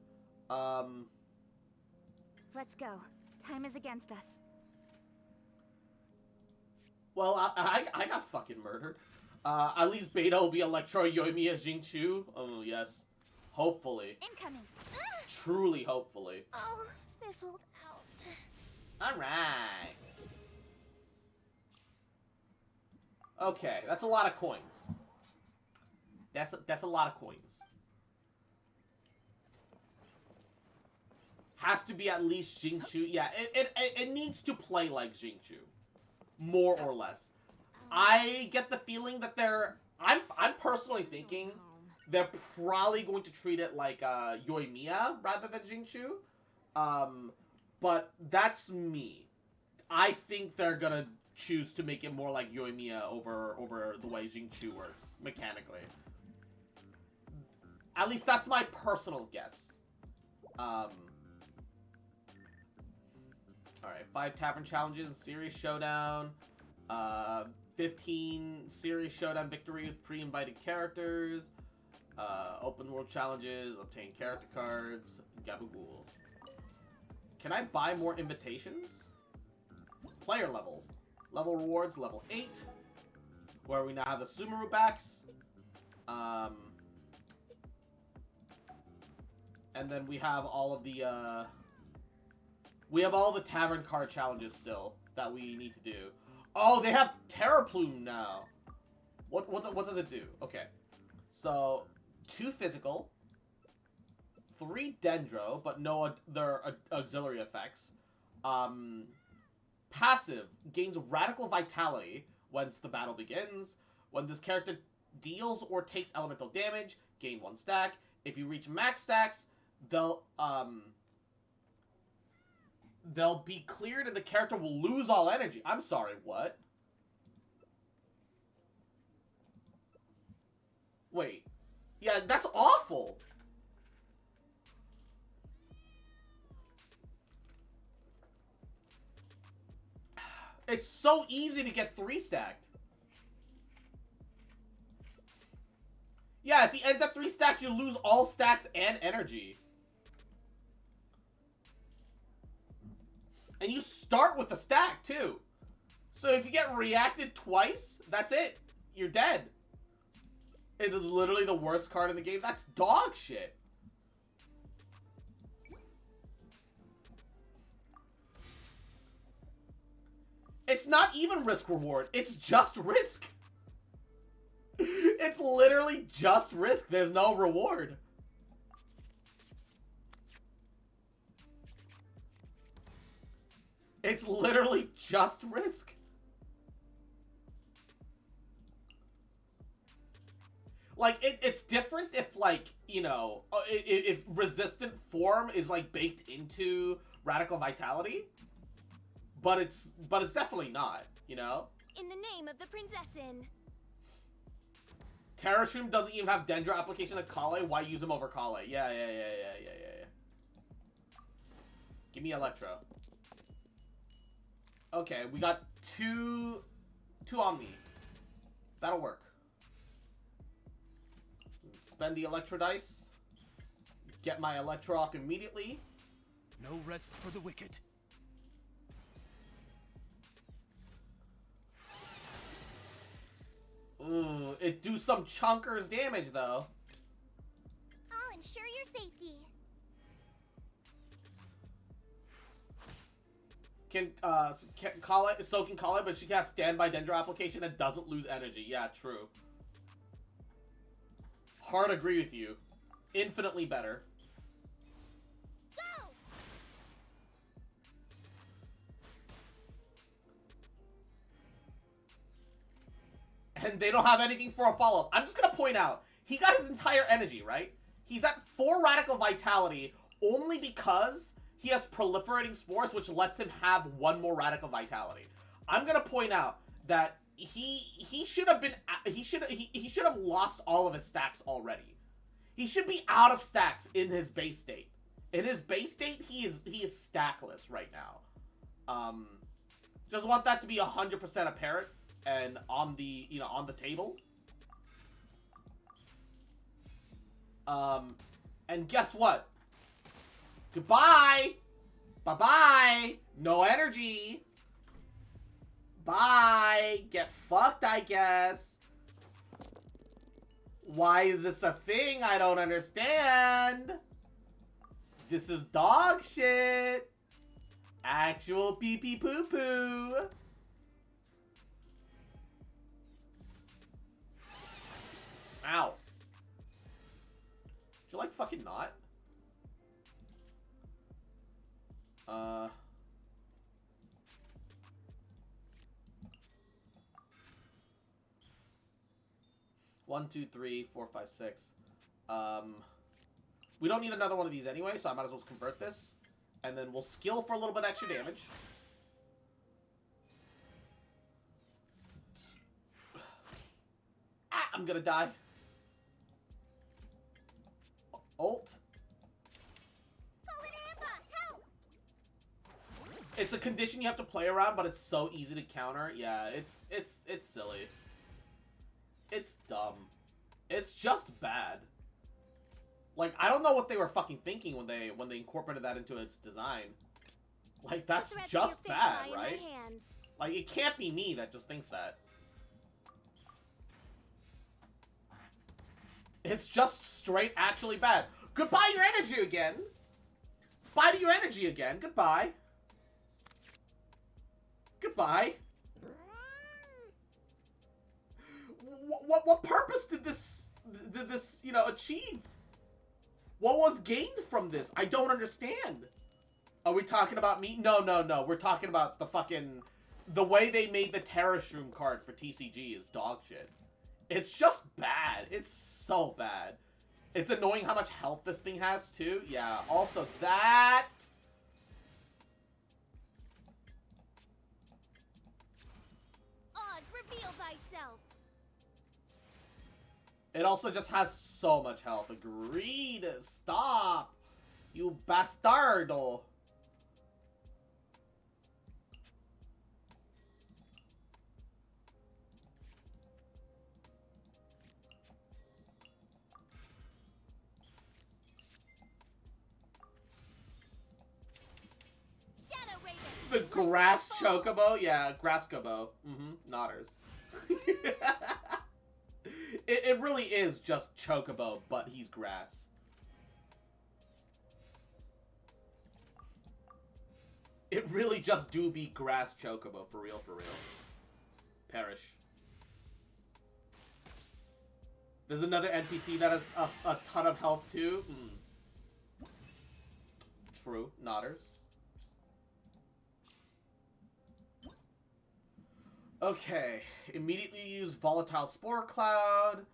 Let's go. Time is against us. Well, I got fucking murdered. At least Beta will be Electro Yoimiya Jingchu. Oh, yes. Hopefully. Incoming. Truly, hopefully. Oh, fizzled out. Alright. Okay, that's a lot of coins. That's a lot of coins. Has to be at least Jingchu. Yeah, it needs to play like Jingchu. More or less. I get the feeling that they're I'm personally thinking they're probably going to treat it like Yoimiya rather than Jingchu. But that's me. I think they're gonna choose to make it more like Yoimiya over the way Jingchu works mechanically. At least that's my personal guess. Alright, 5 tavern challenges, series showdown, 15 series showdown victory with pre-invited characters, open world challenges, obtain character cards, gabagool. Can I buy more invitations? Player level. Level rewards, level 8. Where we now have the Sumeru backs. And then we have all of the, we have all the tavern card challenges still that we need to do. Oh, they have Terra Plume now. What does it do? Okay. So, 2 physical. 3 Dendro, but no other auxiliary effects. Passive. Gains radical vitality once the battle begins. When this character deals or takes elemental damage, gain 1 stack. If you reach max stacks, they'll be cleared and the character will lose all energy. I'm sorry, what? Wait. Yeah, that's awful. It's so easy to get 3 stacked. Yeah, if he ends up 3 stacks, you lose all stacks and energy. And you start with a stack, too. So if you get reacted twice, that's it. You're dead. It is literally the worst card in the game. That's dog shit. It's not even risk reward. It's just risk. It's literally just risk. There's no reward. It's literally just risk. Like, it's different if, like, you know, if resistant form is, like, baked into radical vitality. But it's definitely not, you know? In the name of the Princessin. Terrashroom doesn't even have Dendro application at Kale. Why use him over Kale? Yeah. Give me Electro. Okay, we got two Omni. That'll work. Spend the Electro dice. Get my Electro off immediately. No rest for the wicked. Ooh, it do some chunkers damage though. I'll ensure your safety. Can call it, so can call it, but she casts standby Dendro application and doesn't lose energy. Yeah, true. Hard agree with you. Infinitely better. Go! And they don't have anything for a follow-up. I'm just gonna point out, he got his entire energy, right? He's at 4 radical vitality only because he has proliferating spores, which lets him have 1 more radical vitality. I'm gonna point out that he should have been he should have lost all of his stacks already. He should be out of stacks in his base state. In his base state, he is stackless right now. Just want that to be 100% apparent and on the on the table. And guess what? Goodbye! Bye-bye! No energy! Bye! Get fucked, I guess. Why is this a thing? I don't understand. This is dog shit. Actual PeePeePooPoo. Ow. Did you like fucking not? 1, 2, 3, 4, 5, 6. We don't need another one of these anyway, so I might as well convert this. And then we'll skill for a little bit extra damage. Ah, I'm gonna die. Ult. It's a condition you have to play around, but it's so easy to counter. Yeah, it's silly. It's dumb. It's just bad. Like, I don't know what they were fucking thinking when they incorporated that into its design. Like, that's just bad, right? Like, it can't be me that just thinks that. It's just straight actually bad. Goodbye your energy again. Bye to your energy again. Goodbye. Goodbye. What purpose did this, you know, achieve? What was gained from this? I don't understand. Are we talking about me? No, no, no. We're talking about the fucking... The way they made the Terra Shroom cards for TCG is dog shit. It's just bad. It's so bad. It's annoying how much health this thing has, too. Yeah, also that... Oz, reveal thyself. It also just has so much health. Agreed. Stop. You bastardo. Shadow Raven. The grass chocobo? Yeah, grass cobo. Nodders. It really is just chocobo, but he's grass. It really just do be grass chocobo, for real, for real. Perish. There's another NPC that has a ton of health, too. True. Nodders. Okay. Immediately use Volatile Spore Cloud.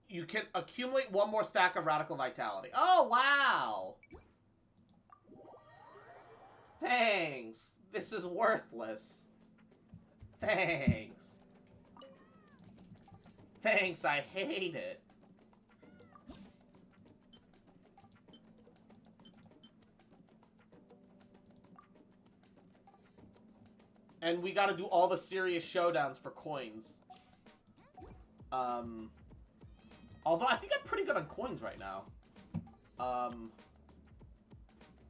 You can accumulate one more stack of Radical Vitality. Oh, wow! Thanks. This is worthless. Thanks. Thanks, I hate it. And we gotta do all the serious showdowns for coins. Although I think I'm pretty good on coins right now.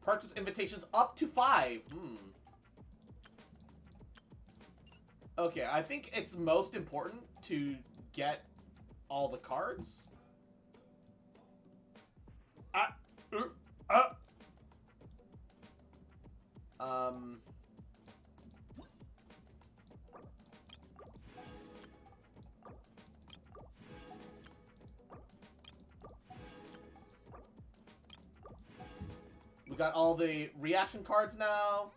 Purchase invitations up to 5. Okay, I think it's most important to get all the cards. We got all the reaction cards now.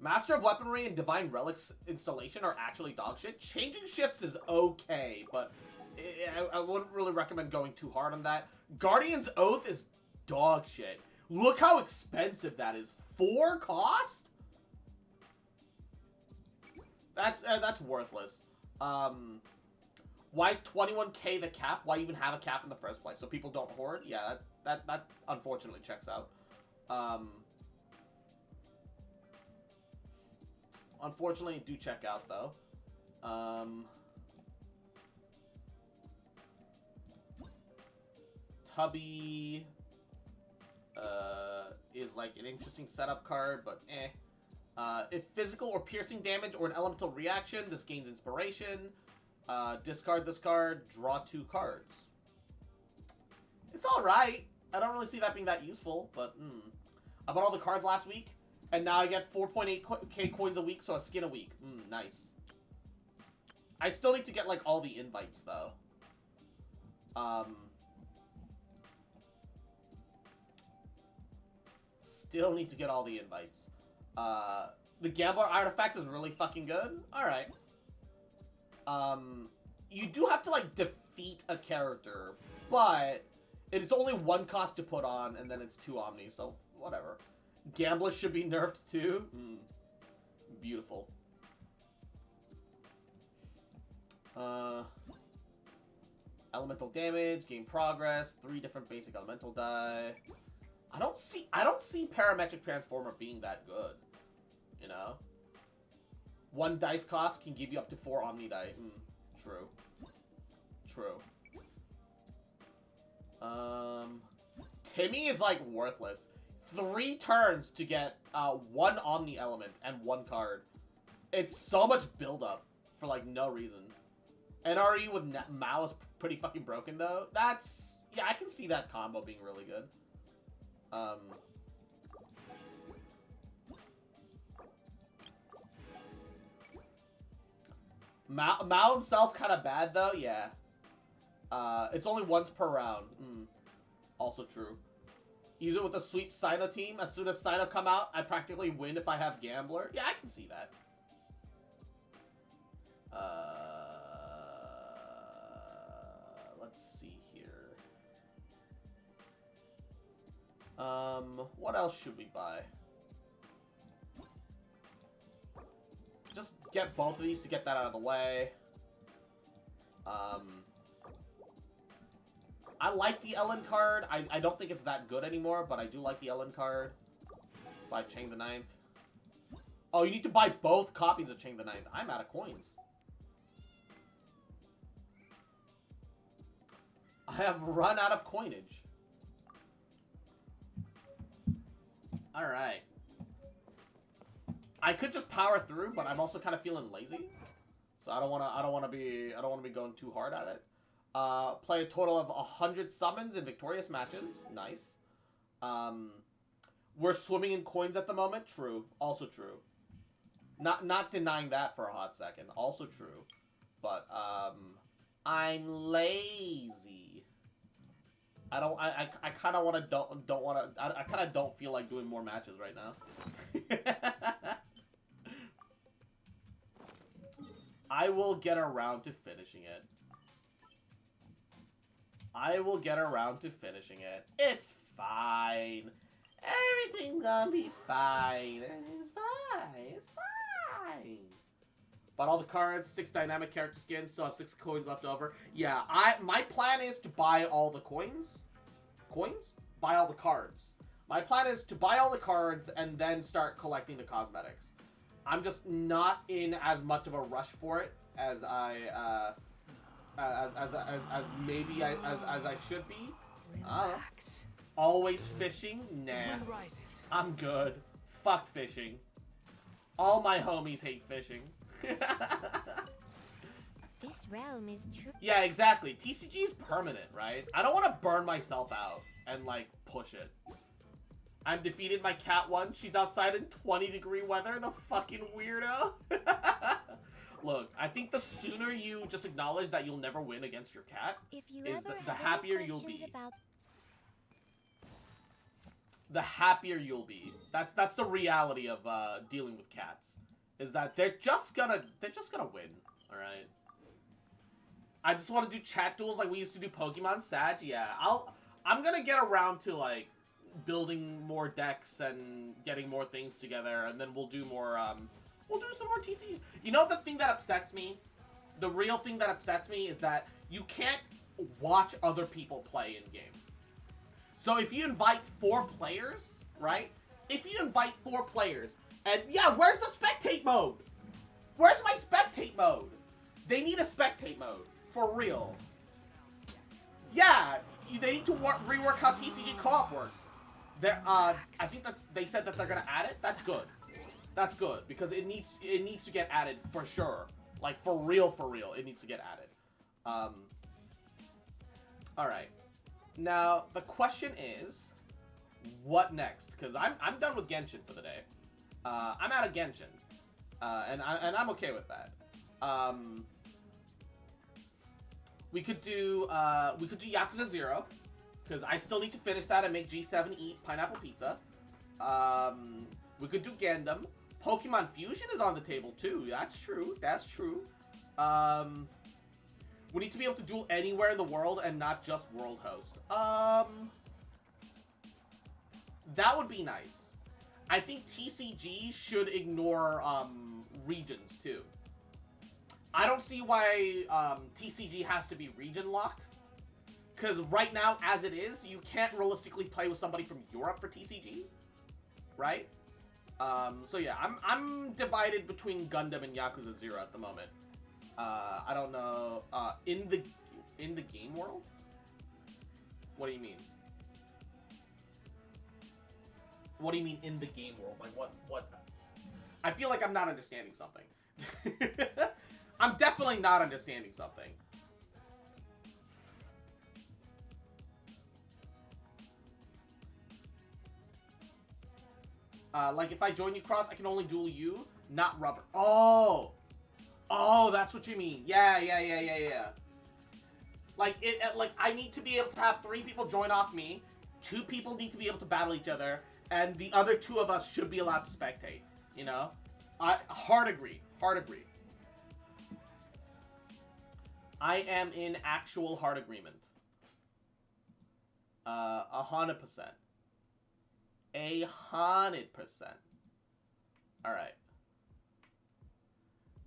Master of Weaponry and Divine Relics installation are actually dog shit. Changing shifts is okay, but I wouldn't really recommend going too hard on that. Guardian's Oath is dog shit. Look how expensive that is. 4 cost? That's worthless. Why is 21k the cap? Why even have a cap in the first place? So people don't hoard? Yeah, that unfortunately checks out. Unfortunately, do check out, though. Tubby is like an interesting setup card, but eh. If physical or piercing damage or an elemental reaction, this gains inspiration. Discard this card, draw 2 cards. It's alright. I don't really see that being that useful, but I bought all the cards last week, and now I get 4.8k coins a week, so a skin a week. Nice. I still need to get, like, all the invites, though. Still need to get all the invites. The Gambler artifact is really fucking good. Alright. You do have to, like, defeat a character, but it is only one cost to put on, and then it's 2 Omni, so whatever. Gambler should be nerfed too. Beautiful. Elemental damage, gain progress, 3 different basic elemental die. I don't see Parametric Transformer being that good. You know? 1 dice cost can give you up to 4 Omni die. True. True. Timmy is like worthless. 3 turns to get 1 Omni element and 1 card. It's so much buildup for like no reason. NRE with Mao is pretty fucking broken though. That's, yeah, I can see that combo being really good. Mao himself kind of bad though, yeah. It's only once per round. Also true. Use it with the sweep Sino team. As soon as Sino come out, I practically win if I have Gambler. Yeah, I can see that. Let's see here. What else should we buy? Just get both of these to get that out of the way. I like the Ellen card. I don't think it's that good anymore, but I do like the Ellen card. Buy Chang the Ninth. Oh, you need to buy both copies of Chang the Ninth. I'm out of coins. I have run out of coinage. Alright. I could just power through, but I'm also kind of feeling lazy. So I don't wanna be going too hard at it. Play a total of 100 summons in victorious matches. Nice. We're swimming in coins at the moment. True. Also true. Not denying that for a hot second. Also true. But I'm lazy. I kind of want to don't want to. I kind of don't feel like doing more matches right now. I will get around to finishing it. I will get around to finishing it. It's fine. Everything's gonna be fine. It's fine. It's fine. Bought all the cards, 6 dynamic character skins, still have 6 coins left over. Yeah, my plan is to buy all the coins. Buy all the cards. My plan is to buy all the cards and then start collecting the cosmetics. I'm just not in as much of a rush for it as I maybe as I should be. Always fishing? Nah. I'm good. Fuck fishing. All my homies hate fishing. This realm is true. Yeah, exactly. TCG is permanent, right? I don't want to burn myself out and like push it. I'm defeated my cat once. She's outside in 20-degree weather. The fucking weirdo. Look, I think the sooner you just acknowledge that you'll never win against your cat, If you is ever the have happier any you'll questions be. about The happier you'll be. That's the reality of dealing with cats. Is that they're just gonna win. All right. I just want to do chat duels like we used to do Pokemon Sag. Yeah, I'm gonna get around to like building more decks and getting more things together, and then we'll do more. We'll do some more TCGs. You know the thing that upsets me? The real thing that upsets me is that you can't watch other people play in game. So if you invite 4 players, right? If you invite 4 players, and yeah, where's the spectate mode? Where's my spectate mode? They need a spectate mode. For real. Yeah, they need to rework how TCG co-op works. I think they said that they're gonna add it. That's good. That's good because it needs to get added for sure. Like for real, it needs to get added. All right. Now the question is, what next? Because I'm done with Genshin for the day. I'm out of Genshin, and I'm okay with that. We could do Yakuza 0, because I still need to finish that and make G7 eat pineapple pizza. We could do Gundam. Pokemon Fusion is on the table too. That's true. That's true. We need to be able to duel anywhere in the world and not just World Host. That would be nice. I think TCG should ignore regions too. I don't see why TCG has to be region locked. Because right now, as it is, you can't realistically play with somebody from Europe for TCG, right? So yeah, I'm divided between Gundam and Yakuza 0 at the moment. I don't know. In the game world? What do you mean? What do you mean in the game world? Like what? I feel like I'm not understanding something. I'm definitely not understanding something. Like if I join you cross, I can only duel you, not rubber. Oh, that's what you mean. Yeah. Like like I need to be able to have 3 people join off me, 2 people need to be able to battle each other, and the other 2 of us should be allowed to spectate. You know, hard agree. I am in actual hard agreement. 100%. 100%. Alright.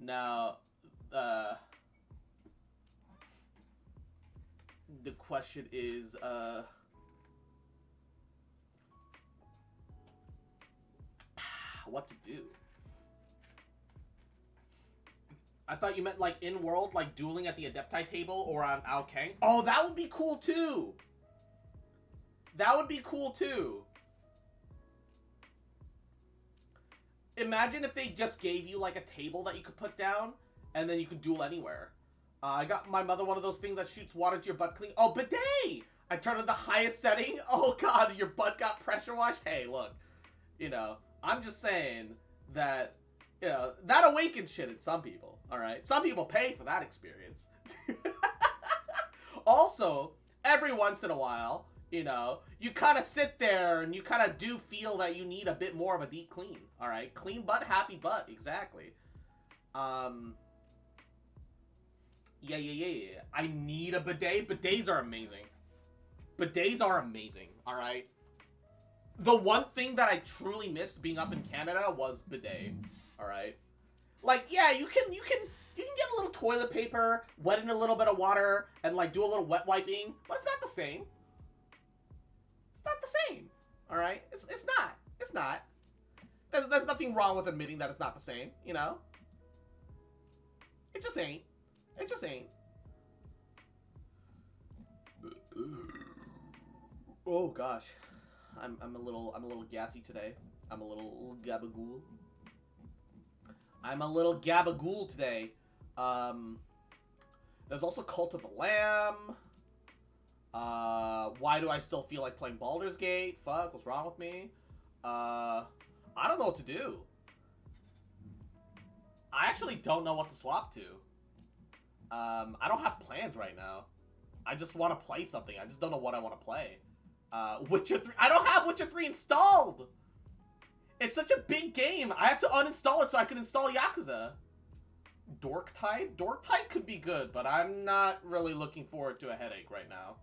Now, the question is, what to do? I thought you meant, like, in-world, like, dueling at the Adepti table or on Aokang. Oh, that would be cool, too! That would be cool, too. Imagine if they just gave you, like, a table that you could put down, and then you could duel anywhere. I got my mother one of those things that shoots water to your butt clean. Oh, bidet! I turned on the highest setting. Oh, God, your butt got pressure washed? Hey, look. You know, I'm just saying that, you know, that awakens shit in some people, alright? Some people pay for that experience. Also, every once in a while, you know, you kind of sit there and you kind of do feel that you need a bit more of a deep clean, alright? Clean butt, happy butt, exactly. Yeah. I need a bidet. Bidets are amazing. Bidets are amazing, alright? The one thing that I truly missed being up in Canada was bidet, alright? Like, yeah, you can get a little toilet paper, wet in a little bit of water, and, like, do a little wet wiping, but it's not the same. It's not the same, alright? It's not. It's not. There's nothing wrong with admitting that it's not the same, you know? It just ain't. It just ain't. Oh gosh, I'm a little gassy today. I'm a little gabagool. I'm a little gabagool today. There's also Cult of the Lamb. Why do I still feel like playing Baldur's Gate? Fuck, what's wrong with me? I don't know what to do. I actually don't know what to swap to. I don't have plans right now. I just want to play something. I just don't know what I want to play. Witcher 3. I don't have Witcher 3 installed! It's such a big game. I have to uninstall it so I can install Yakuza. Dorktide? Dorktide could be good, but I'm not really looking forward to a headache right now.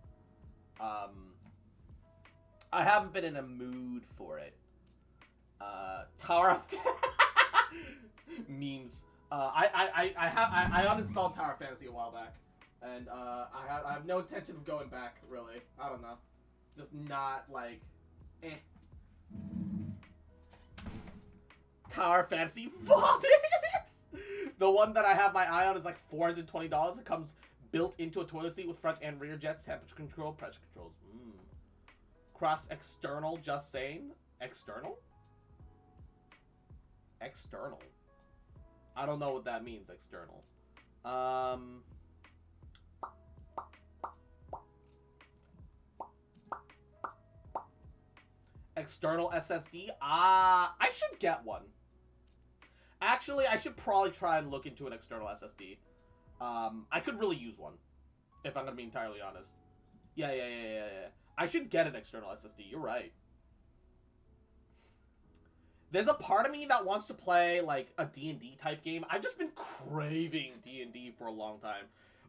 I haven't been in a mood for it. Tower of memes. I uninstalled Tower Fantasy a while back, and I have no intention of going back. Really, I don't know. Just not like, Tower Fantasy vomits. The one that I have my eye on is like $420. It comes built into a toilet seat with front and rear jets, temperature control, pressure controls. Cross external, just saying. External? External. I don't know what that means, external. External SSD? I should get one. Actually, I should probably try and look into an external SSD. I could really use one, if I'm gonna be entirely honest. Yeah. I should get an external SSD, you're right. There's a part of me that wants to play, like, a D&D type game. I've just been craving D&D for a long time.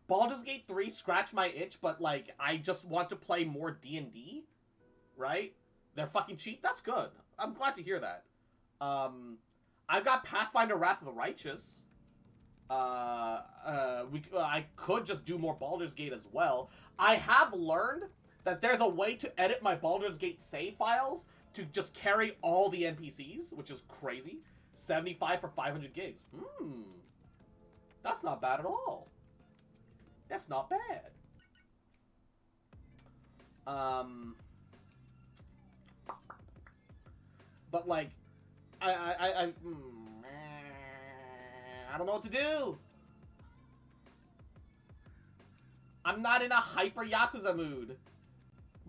Baldur's Gate 3 scratched my itch, but, like, I just want to play more D&D, right? They're fucking cheap? That's good. I'm glad to hear that. I've got Pathfinder Wrath of the Righteous. I could just do more Baldur's Gate as well. I have learned that there's a way to edit my Baldur's Gate save files to just carry all the NPCs, which is crazy. 75 for 500 gigs. That's not bad at all. That's not bad. But like, I don't know what to do. I'm not in a hyper Yakuza mood,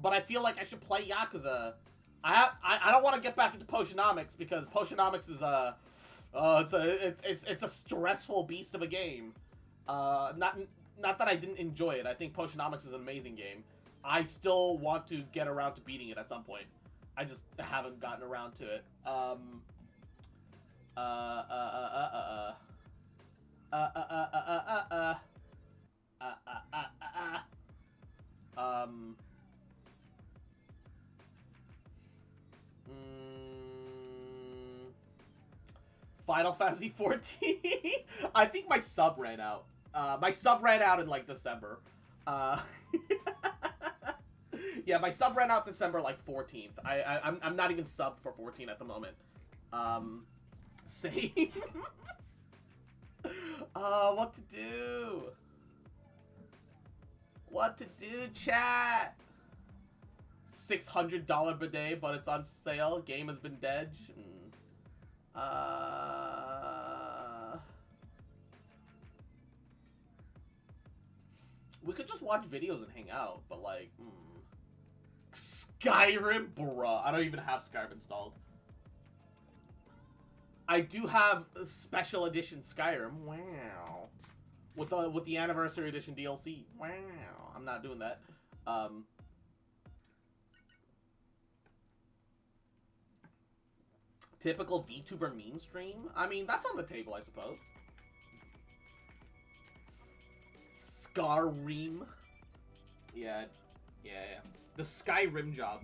but I feel like I should play Yakuza. I don't want to get back into Potionomics because Potionomics is it's a stressful beast of a game. Not that I didn't enjoy it. I think Potionomics is an amazing game. I still want to get around to beating it at some point. I just haven't gotten around to it. Final Fantasy 14. I think my sub ran out. My sub ran out in like December. Yeah, my sub ran out December like 14th. I'm not even subbed for 14 at the moment. Same. What to do? What to do, chat? $600 bidet, but it's on sale. Game has been dead. We could just watch videos and hang out, but like, Skyrim, bruh. I don't even have Skyrim installed. I do have special edition Skyrim. Wow. With the anniversary edition DLC. Wow. I'm not doing that. Typical VTuber meme stream? I mean, that's on the table, I suppose. Skyrim. Yeah. The Skyrim job.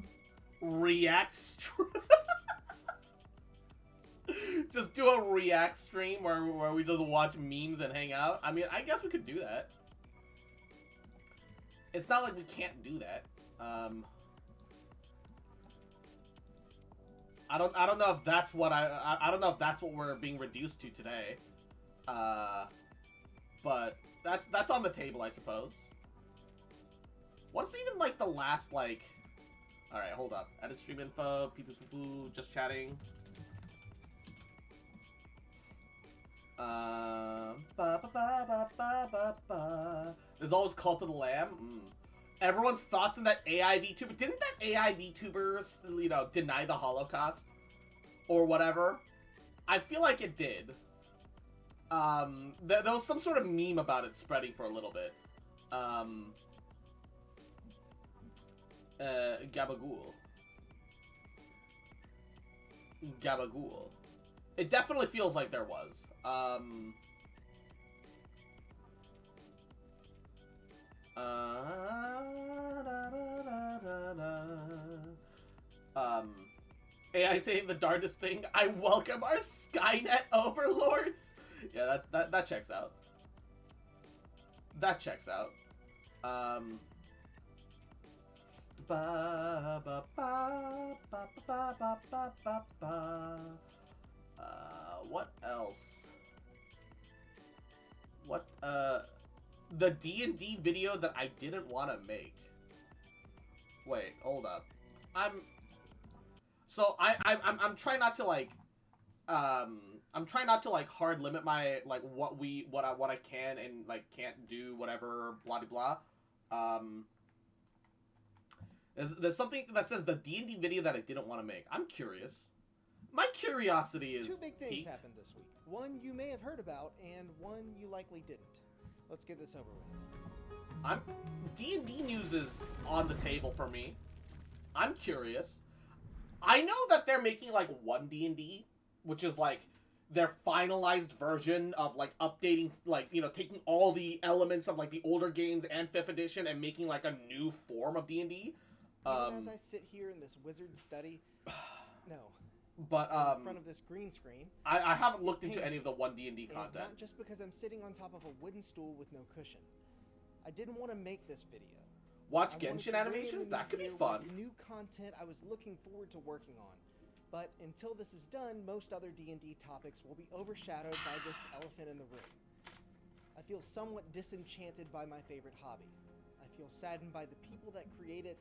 React stream. Just do a React stream where we just watch memes and hang out. I mean, I guess we could do that. It's not like we can't do that. I don't know if that's what I don't know if that's what we're being reduced to today. But that's on the table, I suppose. What's even like the last like? All right, hold up. Edit stream info. PeePeePooPoo. Just chatting. There's always Cult of the Lamb. Everyone's thoughts on that AI VTuber. Didn't that AI VTubers, you know, deny the Holocaust? Or whatever? I feel like it did. There was some sort of meme about it spreading for a little bit. Gabagool. Gabagool. It definitely feels like there was. AI saying the darndest thing. I welcome our Skynet overlords. Yeah, that checks out. That checks out. What else? What, the D&D video that I didn't want to make. Wait, hold up. I'm trying not to like, I'm trying not to like hard limit my, like, what I can and like can't do, whatever, blah blah blah. There's something that says the D&D video that I didn't want to make. I'm curious. My curiosity is Two big things piqued. happened this week. One you may have heard about, and one you likely didn't. Let's get this over with. D&D news is on the table for me. I'm curious. I know that they're making like one D&D which is like their finalized version of like updating, like, you know, taking all the elements of like the older games and 5th edition and making like a new form of D&D. Even as I sit here in this wizard study, no. But in front of this green screen, I haven't looked into any of the 1D&D and content. not just because I'm sitting on top of a wooden stool with no cushion. I didn't want to make this video. Watch I wanted Genshin to animations? bring in the That could be new year fun. with new content I was looking forward to working on. But until this is done, most other D&D topics will be overshadowed by this elephant in the room. I feel somewhat disenchanted by my favorite hobby. I feel saddened by the people that create it,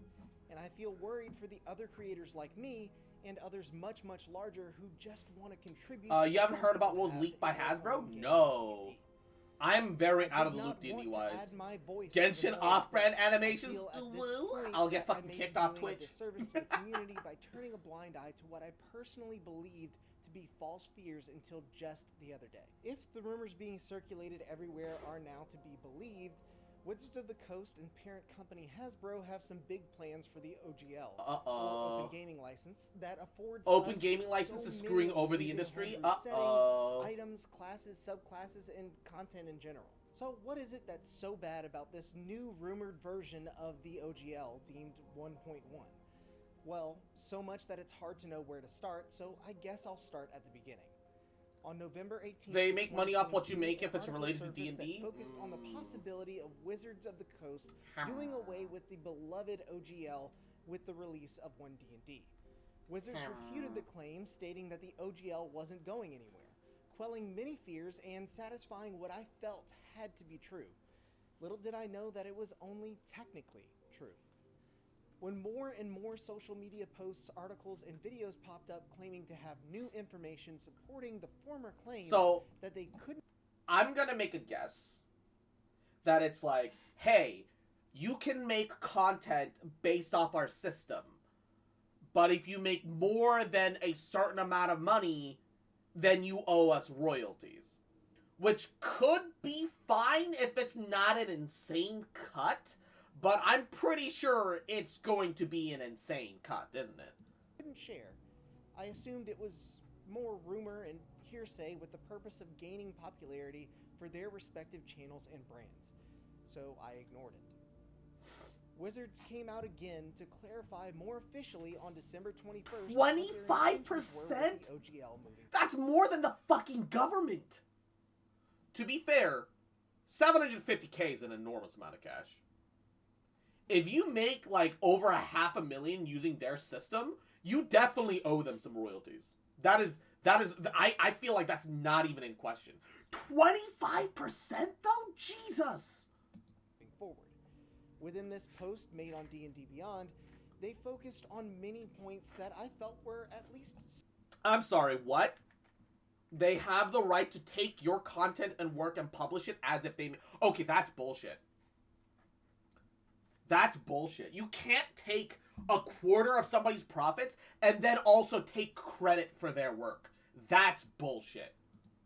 and I feel worried for the other creators like me and others much, much larger who just want to contribute. You haven't heard about what was leaked by Hasbro? No. I'm very out of the loop D&D wise. Genshin off-brand animations? I'll get fucking kicked off Twitch. Disservice to the community by turning a blind eye to what I personally believed to be false fears until just the other day. If the rumors being circulated everywhere are now to be believed, Wizards of the Coast and parent company Hasbro have some big plans for the OGL, or Open Gaming License, that affords Open us Gaming so License is many screwing over the amazing industry? homebrew settings, items, classes, subclasses, and content in general. So what is it that's so bad about this new rumored version of the OGL deemed 1.1? Well, so much that it's hard to know where to start, so I guess I'll start at the beginning. On November 18th, they make money off what you make if it's related to D&D? Focused on the possibility of Wizards of the Coast doing away with the beloved OGL with the release of 1D&D. Wizards refuted the claim, stating that the OGL wasn't going anywhere, quelling many fears and satisfying what I felt had to be true. Little did I know that it was only technically true. When more and more social media posts, articles, and videos popped up claiming to have new information supporting the former claims that they couldn't... I'm gonna make a guess that it's like, hey, you can make content based off our system, but if you make more than a certain amount of money, then you owe us royalties. Which could be fine if it's not an insane cut, but I'm pretty sure it's going to be an insane cut, isn't it? Couldn't share. I assumed it was more rumor and hearsay with the purpose of gaining popularity for their respective channels and brands. So I ignored it. Wizards came out again to clarify more officially on December 21st. 25%? That's more than the fucking government! To be fair, 750K is an enormous amount of cash. If you make like over $500,000 using their system, you definitely owe them some royalties. That is I feel like that's not even in question. 25% though? Jesus! Forward. Within this post made on D&D Beyond, they focused on many points that I felt were at least... I'm sorry, what? They have the right to take your content and work and publish it as if they... Okay, that's bullshit. That's bullshit. You can't take a quarter of somebody's profits and then also take credit for their work. That's bullshit.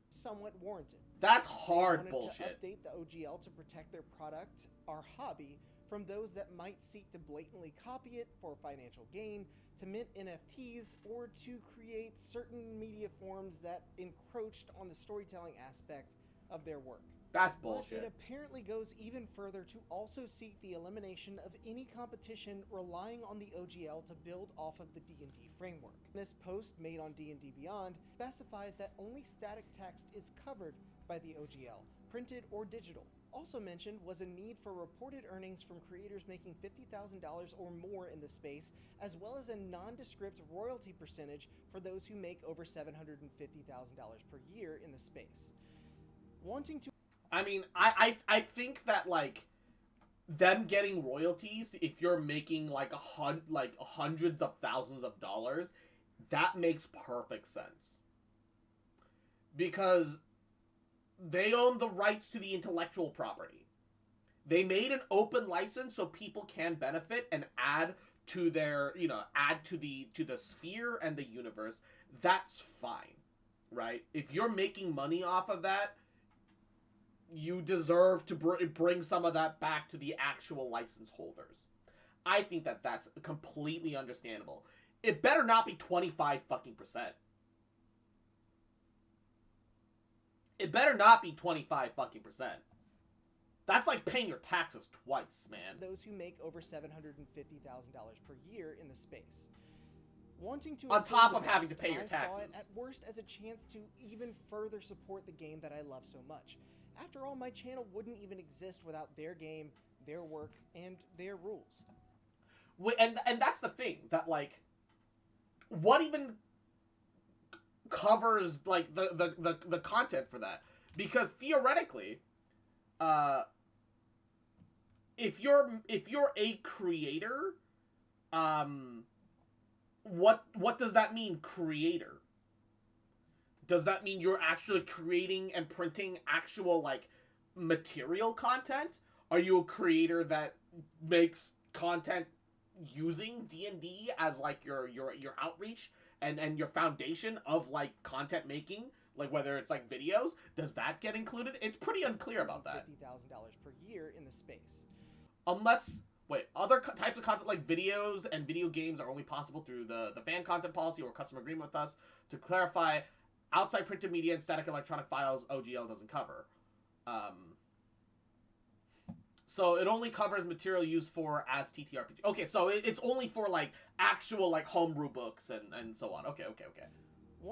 Somewhat warranted. That's hard bullshit. To update the OGL to protect their product, our hobby, from those that might seek to blatantly copy it for financial gain, to mint NFTs, or to create certain media forms that encroached on the storytelling aspect of their work. That's bullshit. But it apparently goes even further to also seek the elimination of any competition relying on the OGL to build off of the D&D framework. This post made on D&D Beyond specifies that only static text is covered by the OGL, printed or digital. Also mentioned was a need for reported earnings from creators making $50,000 or more in the space, as well as a nondescript royalty percentage for those who make over $750,000 per year in the space. Wanting to... I mean, I think that, like, them getting royalties, if you're making, like, hundreds of thousands of dollars, that makes perfect sense. Because they own the rights to the intellectual property. They made an open license so people can benefit and add to their, you know, add to the sphere and the universe. That's fine, right? If you're making money off of that, you deserve to bring some of that back to the actual license holders. I think that that's completely understandable. It better not be 25 fucking %. It better not be 25 fucking percent. That's like paying your taxes twice, man. Those who make over $750,000 per year in the space. Wanting to On assume top the of having to best, pay your I saw it taxes. at worst as a chance to even further support the game that I love so much. After all, my channel wouldn't even exist without their game, their work, and their rules. And that's the thing, that like, what even covers like the content for that? Because theoretically, if you're a creator, what does that mean, creator? Does that mean you're actually creating and printing actual like material content? Are you a creator that makes content using D&D as like your outreach and your foundation of like content making, like whether it's like videos? Does that get included? It's pretty unclear about that. $50,000 per year in the space. Unless, wait, other types of content like videos and video games are only possible through the fan content policy or customer agreement with us. To clarify, outside printed media and static electronic files, OGL doesn't cover. So it only covers material used for as TTRPG. Okay, so it's only for like actual like homebrew books and so on. Okay.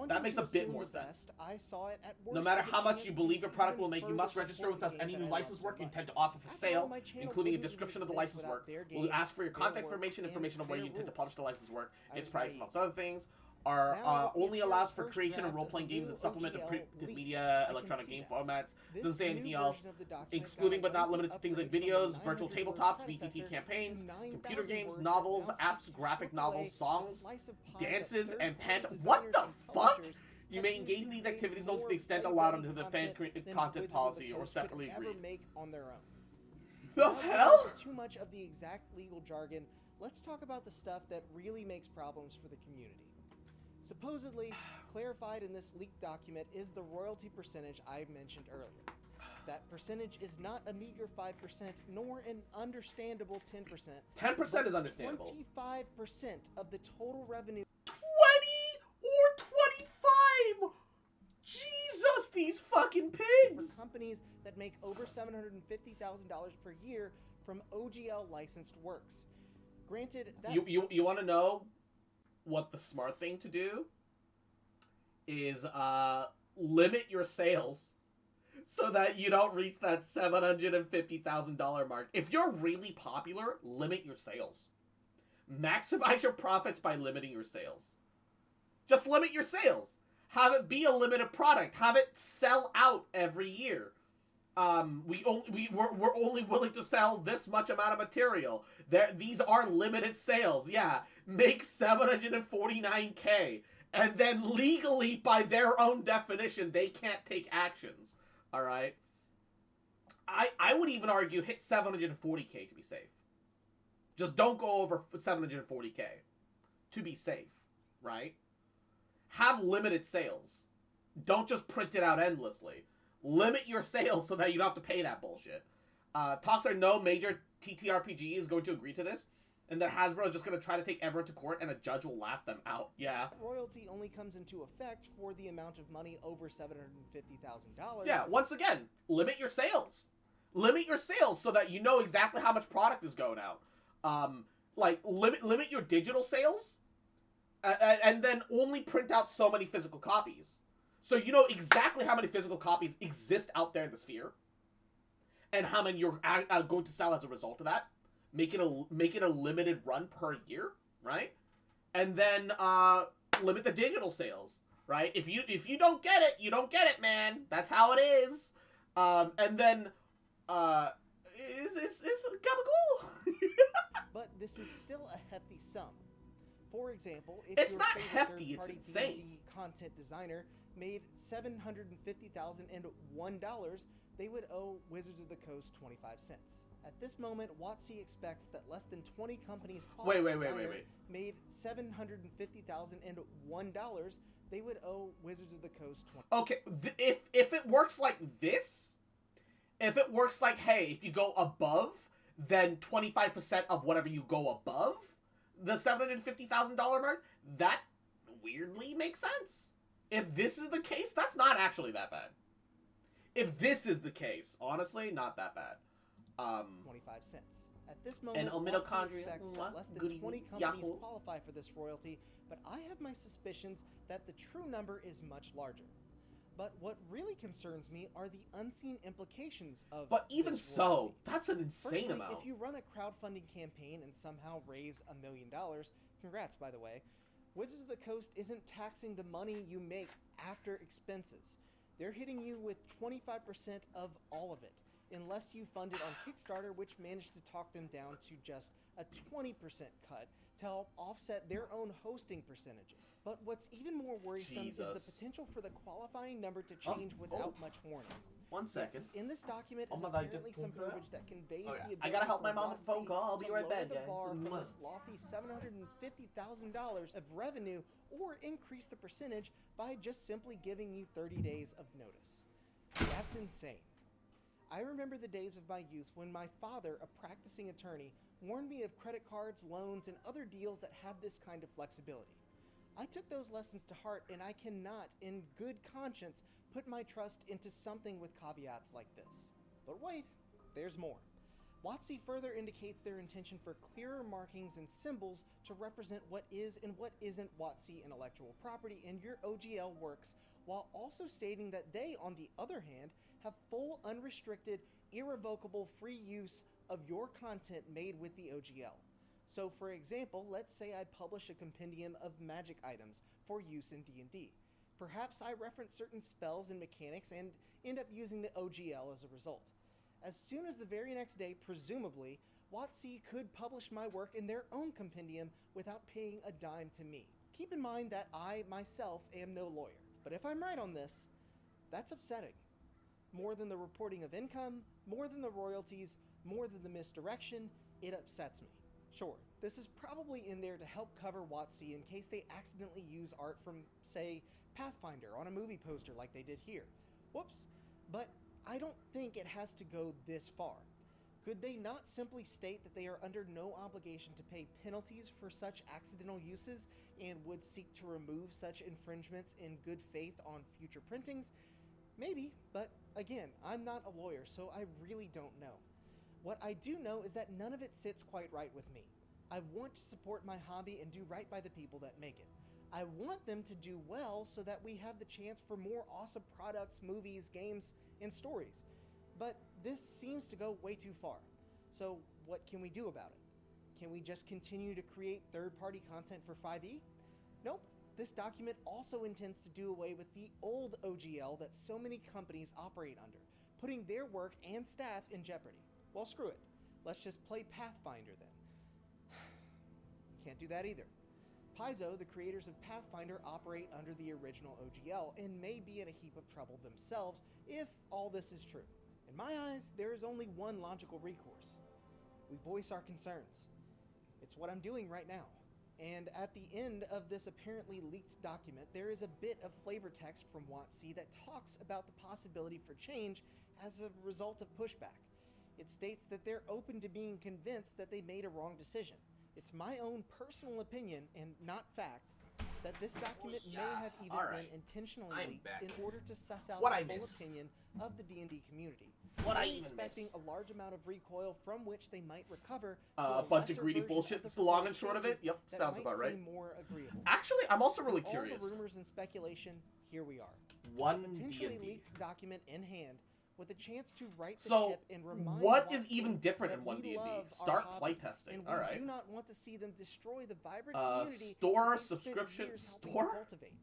That makes a bit more sense. I saw it at worst No matter as a how much chance you to believe your product even will make, you further must register support with us the any game new that I love license so work you much. intend to offer for After all, sale, my channel including a wouldn't description even of the exist license without work. their We'll game, ask for your their contact work, information, and information on where their you intend to rules. publish the license work, I its was price, naive. amongst other things. Are Now, only if you're allows the for first creation of draft role-playing of the games new and supplement the OGL printed leaked, media, I can electronic see game that. formats. This Doesn't say new anything else. version of the document Excluding got a but not lengthy limited to things like upgrade from the videos, virtual 900 word tabletops, predecessor VTT campaigns, to 9,000 computer games, words that novels, now seek apps, to graphic slip novels, away the songs, slice of pie that dances, and third-party What designers the and fuck? publishers You have may used engage to in these create activities only to more the extent allowed under the fan play-ready content Wizards of the policy or Coast separately could ever agreed. make on their own. The Without getting hell? into too much of the exact legal jargon, let's talk about the stuff that really makes problems for the community. Supposedly, clarified in this leaked document is the royalty percentage I mentioned earlier. That percentage is not a meager 5%, nor an understandable 10%. 10% is understandable. 25% of the total revenue 20 or 25! Jesus, these fucking for pigs! companies that make over $750,000 per year from OGL licensed works. Granted, that You want to know what the smart thing to do is? Limit your sales so that you don't reach that $750,000 mark. If you're really popular, limit your sales. Maximize your profits by limiting your sales. Just limit your sales. Have it be a limited product. Have it sell out every year. We're only willing to sell this much amount of material. These are limited sales. Yeah, make $749K, and then legally, by their own definition, they can't take actions. All right. I would even argue hit 740K to be safe. Just don't go over 740K to be safe, right? Have limited sales. Don't just print it out endlessly. Limit your sales so that you don't have to pay that bullshit. Talks are no major TTRPG is going to agree to this, and that Hasbro is just going to try to take everyone to court and a judge will laugh them out. Yeah. royalty only comes into effect for the amount of money over $750,000. Yeah, once again, limit your sales. Limit your sales so that you know exactly how much product is going out. Like, limit your digital sales, and then only print out so many physical copies. So you know exactly how many physical copies exist out there in the sphere, and how many you're going to sell as a result of that. Make it a limited run per year, right? And then limit the digital sales, right? If you don't get it, you don't get it, man. That's how it is. And then it's gabagool. But this is still a hefty sum. For example, if It's your not favorite hefty, it's third-party insane. D&D content designer made $750,001, they would owe Wizards of the Coast 25 cents. At this moment, WotC expects that less than 20 companies Wait. made $750,001, they would owe Wizards of the Coast 20. Okay, if it works like this, if it works like, hey, if you go above, then 25% of whatever you go above the $750,000 mark, that weirdly makes sense. If this is the case, that's not actually that bad. If this is the case, honestly, not that bad. 25 cents. At this moment, And WotC mitochondria, expects that less than goody, 20 companies yahoo. qualify for this royalty, but I have my suspicions that the true number is much larger. But what really concerns me are the unseen implications of But even this so, royalty. that's an insane Firstly, amount. if you run a crowdfunding campaign and somehow raise $1 million, congrats by the way, Wizards of the Coast isn't taxing the money you make after expenses. They're hitting you with 25% of all of it, unless you fund it on Kickstarter, which managed to talk them down to just a 20% cut to help offset their own hosting percentages. But what's even more worrisome is the Jesus. potential for the qualifying number to change without much warning. 1 second. Yes, in this document Oh is my God, apparently just some don't do that. verbiage that conveys Okay. the ability I gotta help my for mom with the phone WotC call. I'll be to right lower back, the guys. bar from Mwah. this lofty $750,000 of revenue or increase the percentage by just simply giving you 30 days of notice. That's insane. I remember the days of my youth when my father, a practicing attorney, warned me of credit cards, loans, and other deals that have this kind of flexibility. I took those lessons to heart, and I cannot, in good conscience, put my trust into something with caveats like this. But wait, there's more. WotC further indicates their intention for clearer markings and symbols to represent what is and what isn't WotC intellectual property in your OGL works, while also stating that they, on the other hand, have full, unrestricted, irrevocable free use of your content made with the OGL. So for example, let's say I publish a compendium of magic items for use in D&D. Perhaps I reference certain spells and mechanics and end up using the OGL as a result. As soon as the very next day, presumably, WotC could publish my work in their own compendium without paying a dime to me. Keep in mind that I, myself, am no lawyer. But if I'm right on this, that's upsetting. More than the reporting of income, more than the royalties, more than the misdirection, it upsets me. Sure, this is probably in there to help cover WotC in case they accidentally use art from, say, Pathfinder on a movie poster like they did here. Whoops. But I don't think it has to go this far. Could they not simply state that they are under no obligation to pay penalties for such accidental uses and would seek to remove such infringements in good faith on future printings? Maybe, but again, I'm not a lawyer, so I really don't know. What I do know is that none of it sits quite right with me. I want to support my hobby and do right by the people that make it. I want them to do well so that we have the chance for more awesome products, movies, games, and stories. But this seems to go way too far. So what can we do about it? Can we just continue to create third-party content for 5e? Nope. This document also intends to do away with the old OGL that so many companies operate under, putting their work and staff in jeopardy. Well, screw it. Let's just play Pathfinder then. Can't do that either. Paizo, the creators of Pathfinder, operate under the original OGL and may be in a heap of trouble themselves if all this is true. In my eyes, there is only one logical recourse. We voice our concerns. It's what I'm doing right now. And at the end of this apparently leaked document, there is a bit of flavor text from WotC that talks about the possibility for change as a result of pushback. It states that they're open to being convinced that they made a wrong decision. It's my own personal opinion, and not fact, that this document may have even been intentionally leaked in order to suss out the full opinion of the D&D community. I'm expecting a large amount of recoil from which they might recover. A bunch of greedy bullshit. That's the long and short of it. Yep, sounds about right. More agreeable. Actually, I'm also really curious. All the rumors and speculation, here we are. One potentially D&D. leaked document in hand, with a chance to right the So, ship and remind what is WotC even different that in one we D&D? love our Start hobby, playtesting. and All we right. do not want to see them destroy the vibrant community Store, they've spent subscription, years helping store? to cultivate.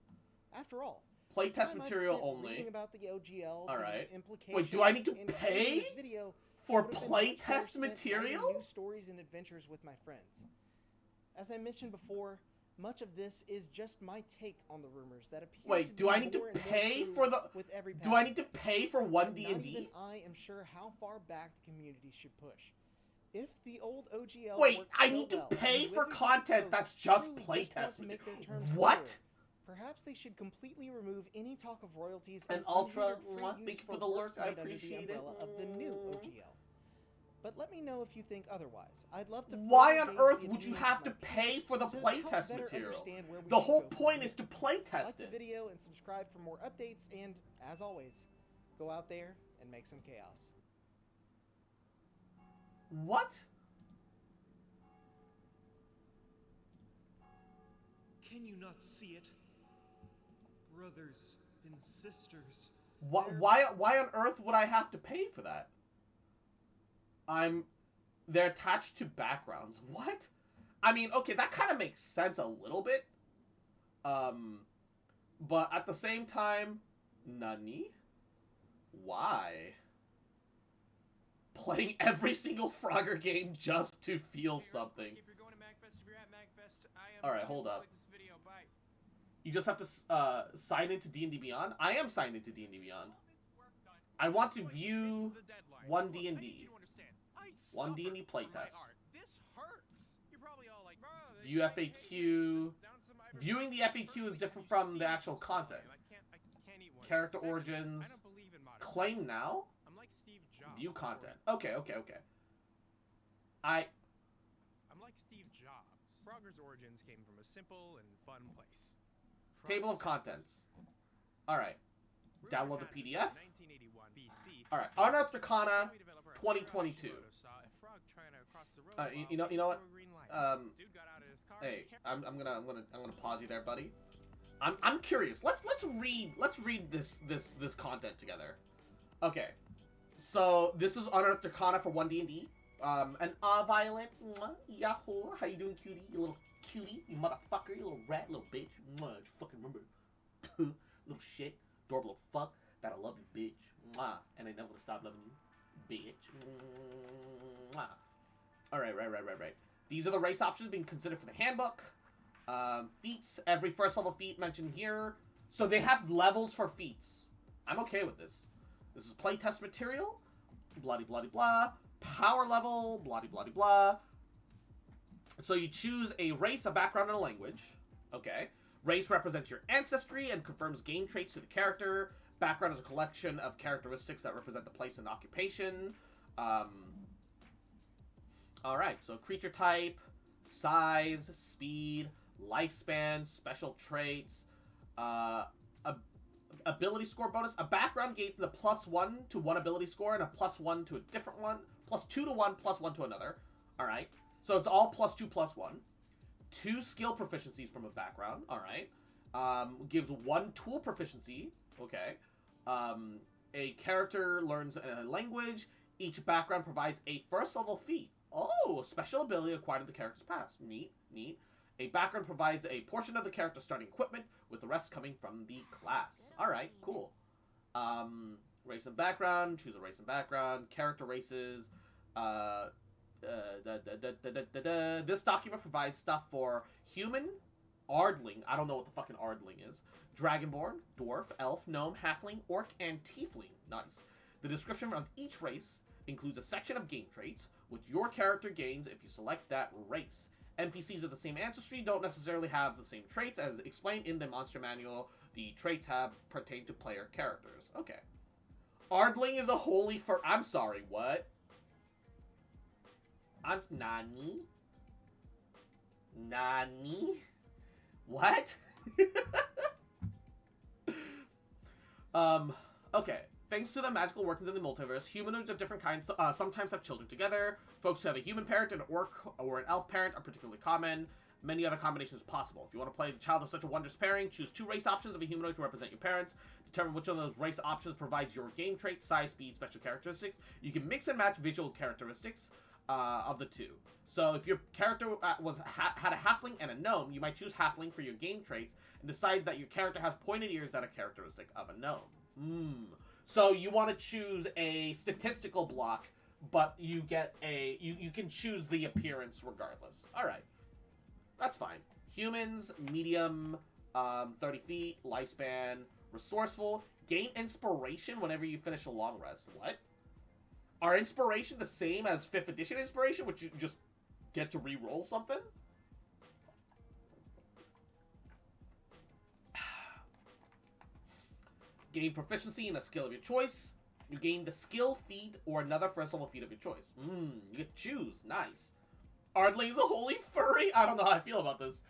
After all, Playtest time I've material spent only. reading about the OGL, All right. the implications, Wait, do I need to and pay creating this video for would have been much better playtest spent writing material? New stories and adventures with my friends. As I mentioned before, much of this is just my take on the rumors that appear Wait, to do be I need to more and more pay true for the? with every Do I passing need to pay for one D Not and even D? I am sure how far back the community should push. If the old OGL Wait, worked I so need to well, pay and for Wizards of the content Coast that's just truly want playtest to make their material. terms What? clearer, perhaps they should completely remove any talk of royalties And and Ultra, unhindered free thank use you for the works lurk, I made under the appreciate it. umbrella of the new OGL. But let me know if you think otherwise. I'd love to. Why further on gauge earth the would you opinions have of to my pay peers for the to help playtest better material? understand where we The should whole go from point here. is to playtest Like the it. video and subscribe for more updates, and as always, Go out there and make some chaos. What? Can you not see it? Brothers and sisters. Why on earth would I have to pay for that? They're attached to backgrounds. What? I mean, okay, that kind of makes sense a little bit. But at the same time, nani? Why? Playing every single Frogger game just to feel something. If you're going to MagFest, if you're at MagFest, Alright, hold up. Like this video. Bye. You just have to sign into D&D Beyond? I am signed into D&D Beyond. I want to view one D&D. One D&D playtest. This hurts. You're probably all like, View FAQ. Viewing the FAQ is different from the actual content. Character origins. Claim now? I'm like Steve Jobs. View content. Okay. I'm like Steve Jobs. Frogger's origins came from a simple and fun place. Table of contents. Alright. Download the PDF. 1981 BC. Alright. Unearthed Arcana 2022. You know what? Hey, I'm gonna pause you there, buddy. I'm curious. Let's read this content together. Okay. So this is Unearthed Arcana for 1D&D. Violet. Yahoo. How you doing, cutie? You little cutie. You motherfucker. You little rat. Little bitch. Just fucking remember. Little shit. Adorable little fuck. That I love you, bitch. And I never gonna stop loving you, bitch. Alright, right. These are the race options being considered for the handbook. Feats. Every first level feat mentioned here. So they have levels for feats. I'm okay with this. This is playtest material. Bloody blah. Power level. Bloody blah. So you choose a race, a background, and a language. Okay. Race represents your ancestry and confirms game traits to the character. Background is a collection of characteristics that represent the place and occupation. Alright, so creature type, size, speed, lifespan, special traits, ability score bonus. A background gains the +1 to one ability score and a +1 to a different one. +2 to one, +1 to another. Alright, so it's all +2, +1. 2 skill proficiencies from a background. Alright. Gives 1 tool proficiency. Okay. A character learns a language. Each background provides a first level feat. Oh, a special ability acquired in the character's past. Neat. A background provides a portion of the character's starting equipment, with the rest coming from the class. Alright, cool. Race and background. Choose a race and background. Character races. This document provides stuff for human, Ardling. I don't know what the fucking Ardling is. Dragonborn, Dwarf, Elf, Gnome, Halfling, Orc, and Tiefling. Nice. The description of each race includes a section of game traits, which your character gains if you select that race. NPCs of the same ancestry don't necessarily have the same traits. As explained in the monster manual, the traits pertain to player characters. Okay. Ardling is a holy fur... I'm sorry, what? Nani? What? Okay. Thanks to the magical workings in the multiverse, humanoids of different kinds sometimes have children together. Folks who have a human parent, an orc, or an elf parent are particularly common. Many other combinations possible. If you want to play the child of such a wondrous pairing, choose 2 race options of a humanoid to represent your parents. Determine which of those race options provides your game traits, size, speed, special characteristics. You can mix and match visual characteristics of the 2. So if your character had a halfling and a gnome, you might choose halfling for your game traits and decide that your character has pointed ears that are characteristic of a gnome. So you want to choose a statistical block, but you get you can choose the appearance regardless. Alright. That's fine. Humans, medium, 30 feet, lifespan, resourceful, gain inspiration whenever you finish a long rest. What? Are inspiration the same as 5th edition inspiration, which you just get to re-roll something? Gain proficiency in a skill of your choice. You gain the skill feat or another first level feat of your choice. You get to choose. Nice. Ardling is a holy furry. I don't know how I feel about this.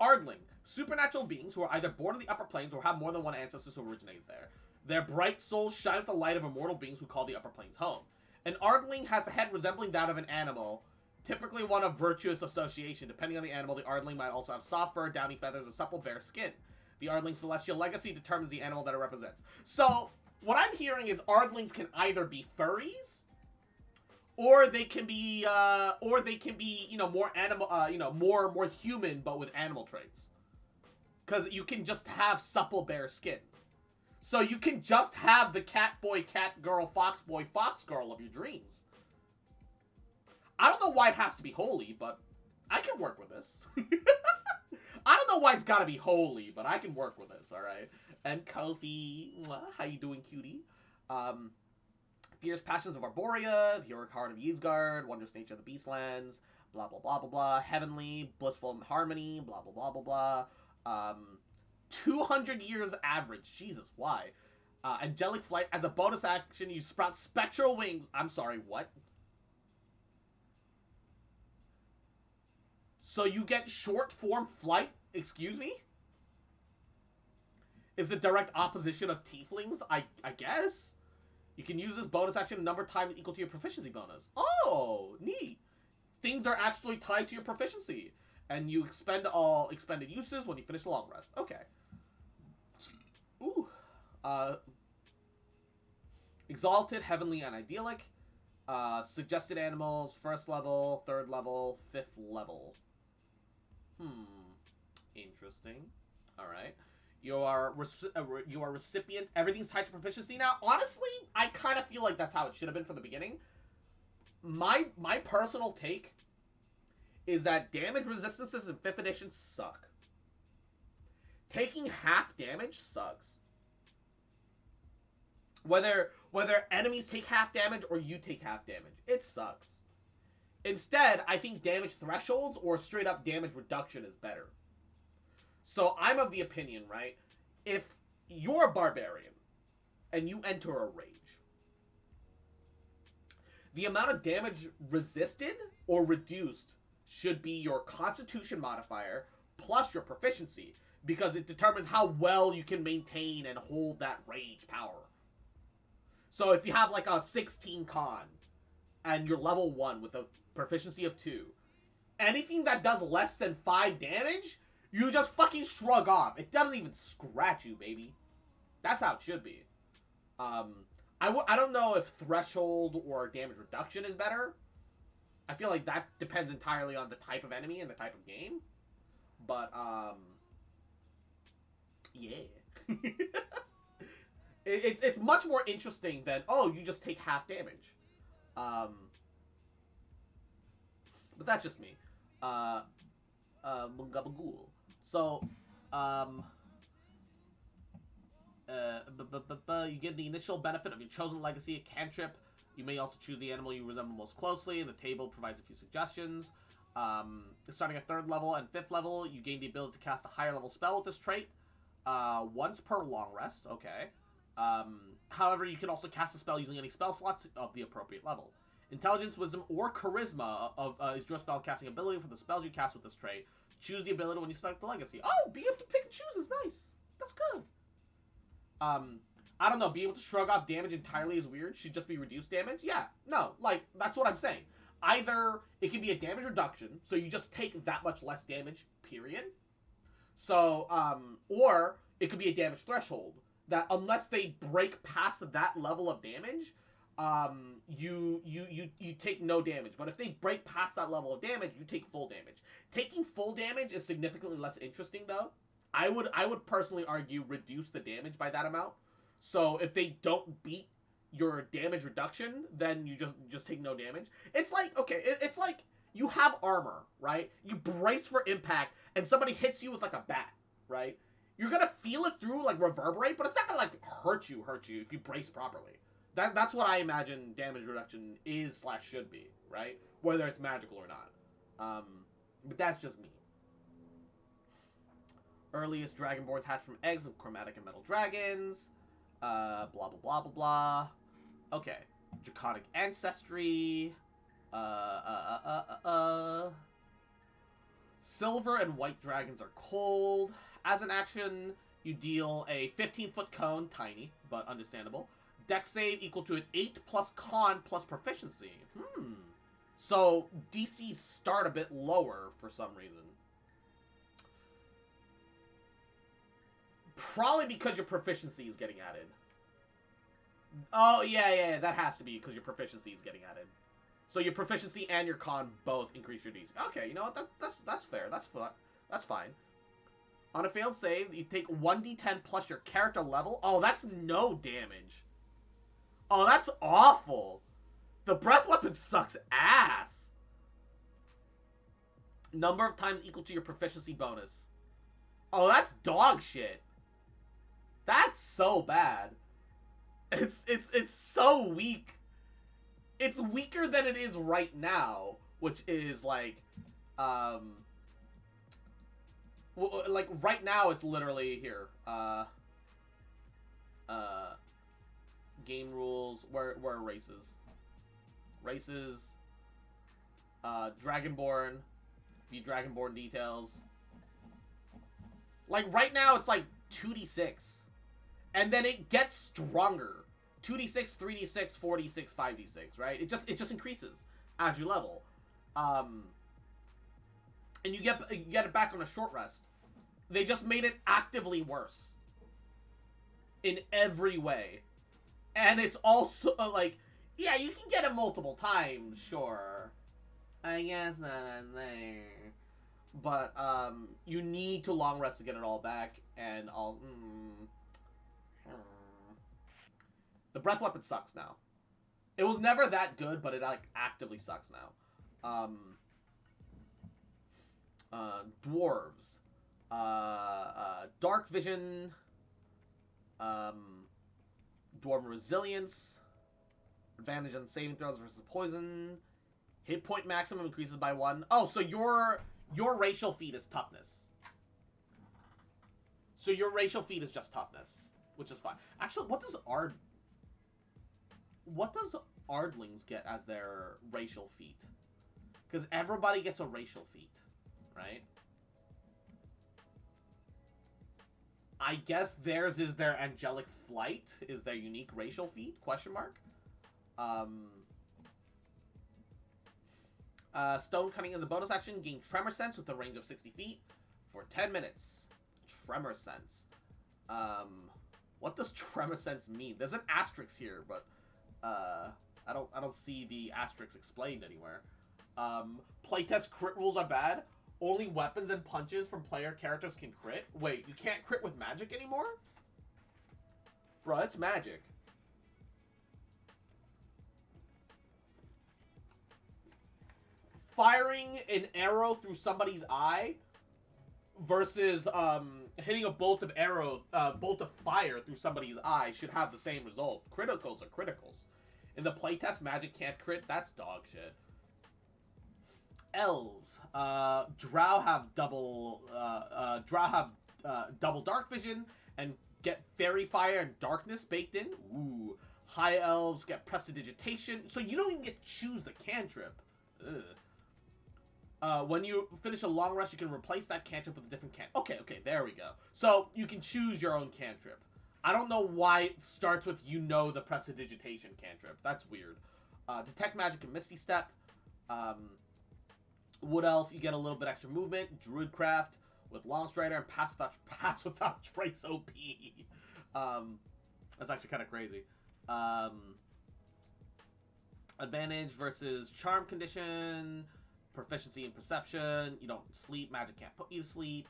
Ardling. Supernatural beings who are either born in the upper planes or have more than one ancestor who originated there. Their bright souls shine with the light of immortal beings who call the upper planes home. An Ardling has a head resembling that of an animal, typically one of virtuous association. Depending on the animal, the Ardling might also have soft fur, downy feathers, and supple bare skin. The Ardling's celestial legacy determines the animal that it represents. So, what I'm hearing is Ardlings can either be furries, or they can be, you know, more animal, you know, more human, but with animal traits. Because you can just have supple bare skin. So you can just have the cat boy, cat girl, fox boy, fox girl of your dreams. I don't know why it has to be holy, but I can work with this. I don't know why it's gotta be holy, but I can work with this, alright? And Kofi, how you doing, cutie? Fierce Passions of Arborea, the Heroic Heart of Ysgard, Wondrous Nature of the Beastlands, blah blah blah blah blah, Heavenly, Blissful Harmony, blah blah blah blah blah. 200 years average, Jesus, why? Angelic Flight, as a bonus action, you sprout spectral wings. I'm sorry, what? So you get short form flight? Excuse me? Is the direct opposition of tieflings? I guess? You can use this bonus action a number of times equal to your proficiency bonus. Oh, neat. Things are actually tied to your proficiency. And you expend all expended uses when you finish the long rest. Okay. Ooh. Exalted, Heavenly, and Idyllic. Suggested animals, 1st level, 3rd level, 5th level. Interesting. Alright. You are recipient. Everything's tied to proficiency now. Honestly, I kind of feel like that's how it should have been from the beginning. My personal take is that damage resistances in 5th edition suck. Taking half damage sucks. Whether enemies take half damage or you take half damage, it sucks. Instead, I think damage thresholds or straight up damage reduction is better. So I'm of the opinion, right? If you're a barbarian and you enter a rage, the amount of damage resisted or reduced should be your constitution modifier plus your proficiency, because it determines how well you can maintain and hold that rage power. So if you have like a 16 con and you're level 1 with a proficiency of 2, anything that does less than 5 damage, you just fucking shrug off. It doesn't even scratch you, baby. That's how it should be. I don't know if threshold or damage reduction is better. I feel like that depends entirely on the type of enemy and the type of game. But, yeah. It's much more interesting than, oh, you just take half damage. But that's just me. Mungabagool. So, you get the initial benefit of your chosen legacy, a cantrip. You may also choose the animal you resemble most closely. The table provides a few suggestions. Starting at 3rd level and 5th level, you gain the ability to cast a higher level spell with this trait. Once per long rest, okay. However, you can also cast a spell using any spell slots of the appropriate level. Intelligence, Wisdom, or Charisma is your spell casting ability for the spells you cast with this trait. Choose the ability when you select the legacy. Oh, being able to pick and choose is nice. That's good. I don't know, being able to shrug off damage entirely is weird. Should just be reduced damage? Yeah, no, like, that's what I'm saying. Either it can be a damage reduction, so you just take that much less damage, period. So, or it could be a damage threshold, that unless they break past that level of damage, you take no damage. But if they break past that level of damage, you take full damage. Taking full damage is significantly less interesting, though. I would personally argue reduce the damage by that amount. So if they don't beat your damage reduction, then you just take no damage. It's like, okay, it's like you have armor, right? You brace for impact, and somebody hits you with like a bat, right? You're gonna feel it through, like, reverberate, but it's not gonna, like, hurt you if you brace properly. That's what I imagine damage reduction is / should be, right? Whether it's magical or not. But that's just me. Earliest dragonborns hatched from eggs of chromatic and metal dragons. Blah, blah, blah, blah, blah. Okay. Draconic ancestry. Silver and white dragons are cold. As an action, You deal a 15-foot cone, tiny, but understandable. Dex save equal to an 8 plus con plus proficiency. So, DCs start a bit lower for some reason. Probably because your proficiency is getting added. Oh, yeah, that has to be because your proficiency is getting added. So your proficiency and your con both increase your DC. Okay, you know what? That's fair. That's fine. On a failed save, you take 1d10 plus your character level. Oh, that's no damage. Oh, that's awful. The breath weapon sucks ass. Number of times equal to your proficiency bonus. Oh, that's dog shit. That's so bad. It's so weak. It's weaker than it is right now, which is like right now it's literally here. Game rules. Where are races? Races. Dragonborn. View Dragonborn details. Like right now it's like 2d6. And then it gets stronger. 2d6, 3d6, 4d6, 5d6, right? It just increases as you level. And you get it back on a short rest. They just made it actively worse. In every way. And it's also like, yeah, you can get it multiple times, sure. I guess not there. But you need to long rest to get it all back, and the breath weapon sucks now. It was never that good, but it like actively sucks now. Dwarves, dark vision, dwarven resilience, advantage on saving throws versus poison, hit point maximum increases by 1. Oh, so your racial feat is toughness. So your racial feat is just toughness, which is fine. Actually, what does Ardlings get as their racial feat? Because everybody gets a racial feat, right? I guess theirs is their angelic flight, is their unique racial feat, question mark. Stone cutting is a bonus action. Gain tremor sense with a range of 60 feet for 10 minutes. Tremor sense. What does tremor sense mean? There's an asterisk here, but I don't see the asterisk explained anywhere. Playtest crit rules are bad. Only weapons and punches from player characters can crit. Wait, you can't crit with magic anymore? Bro, it's magic. Firing an arrow through somebody's eye versus hitting a bolt of fire through somebody's eye should have the same result. Criticals are criticals. In the playtest, magic can't crit. That's dog shit. Elves. Drow have double dark vision and get fairy fire and darkness baked in. Ooh. High elves get prestidigitation. So you don't even get to choose the cantrip. Ugh. When you finish a long rest, you can replace that cantrip with a different cantrip. Okay, there we go. So you can choose your own cantrip. I don't know why it starts with the prestidigitation cantrip. That's weird. Detect magic and Misty Step. Wood Elf, you get a little bit extra movement. Druidcraft with Long Strider and Pass Without Trace OP. That's actually kind of crazy. Advantage versus Charm Condition. Proficiency in Perception. You don't sleep. Magic can't put you to sleep.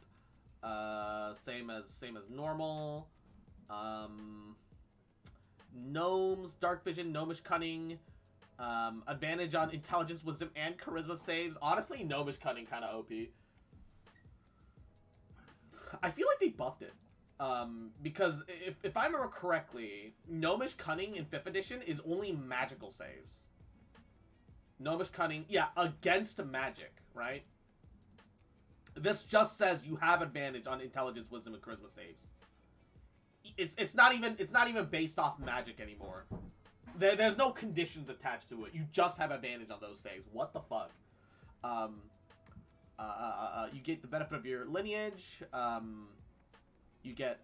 Same as normal. Gnomes, Dark Vision, Gnomish Cunning. Advantage on Intelligence, Wisdom, and Charisma saves. Honestly, Gnomish Cunning kind of OP. I feel like they buffed it. Because if I remember correctly, Gnomish Cunning in 5th edition is only magical saves. Gnomish Cunning, yeah, against magic, right? This just says you have advantage on Intelligence, Wisdom, and Charisma saves. It's not even based off magic anymore. There's no conditions attached to it. You just have advantage on those saves. What the fuck? You get the benefit of your lineage. You get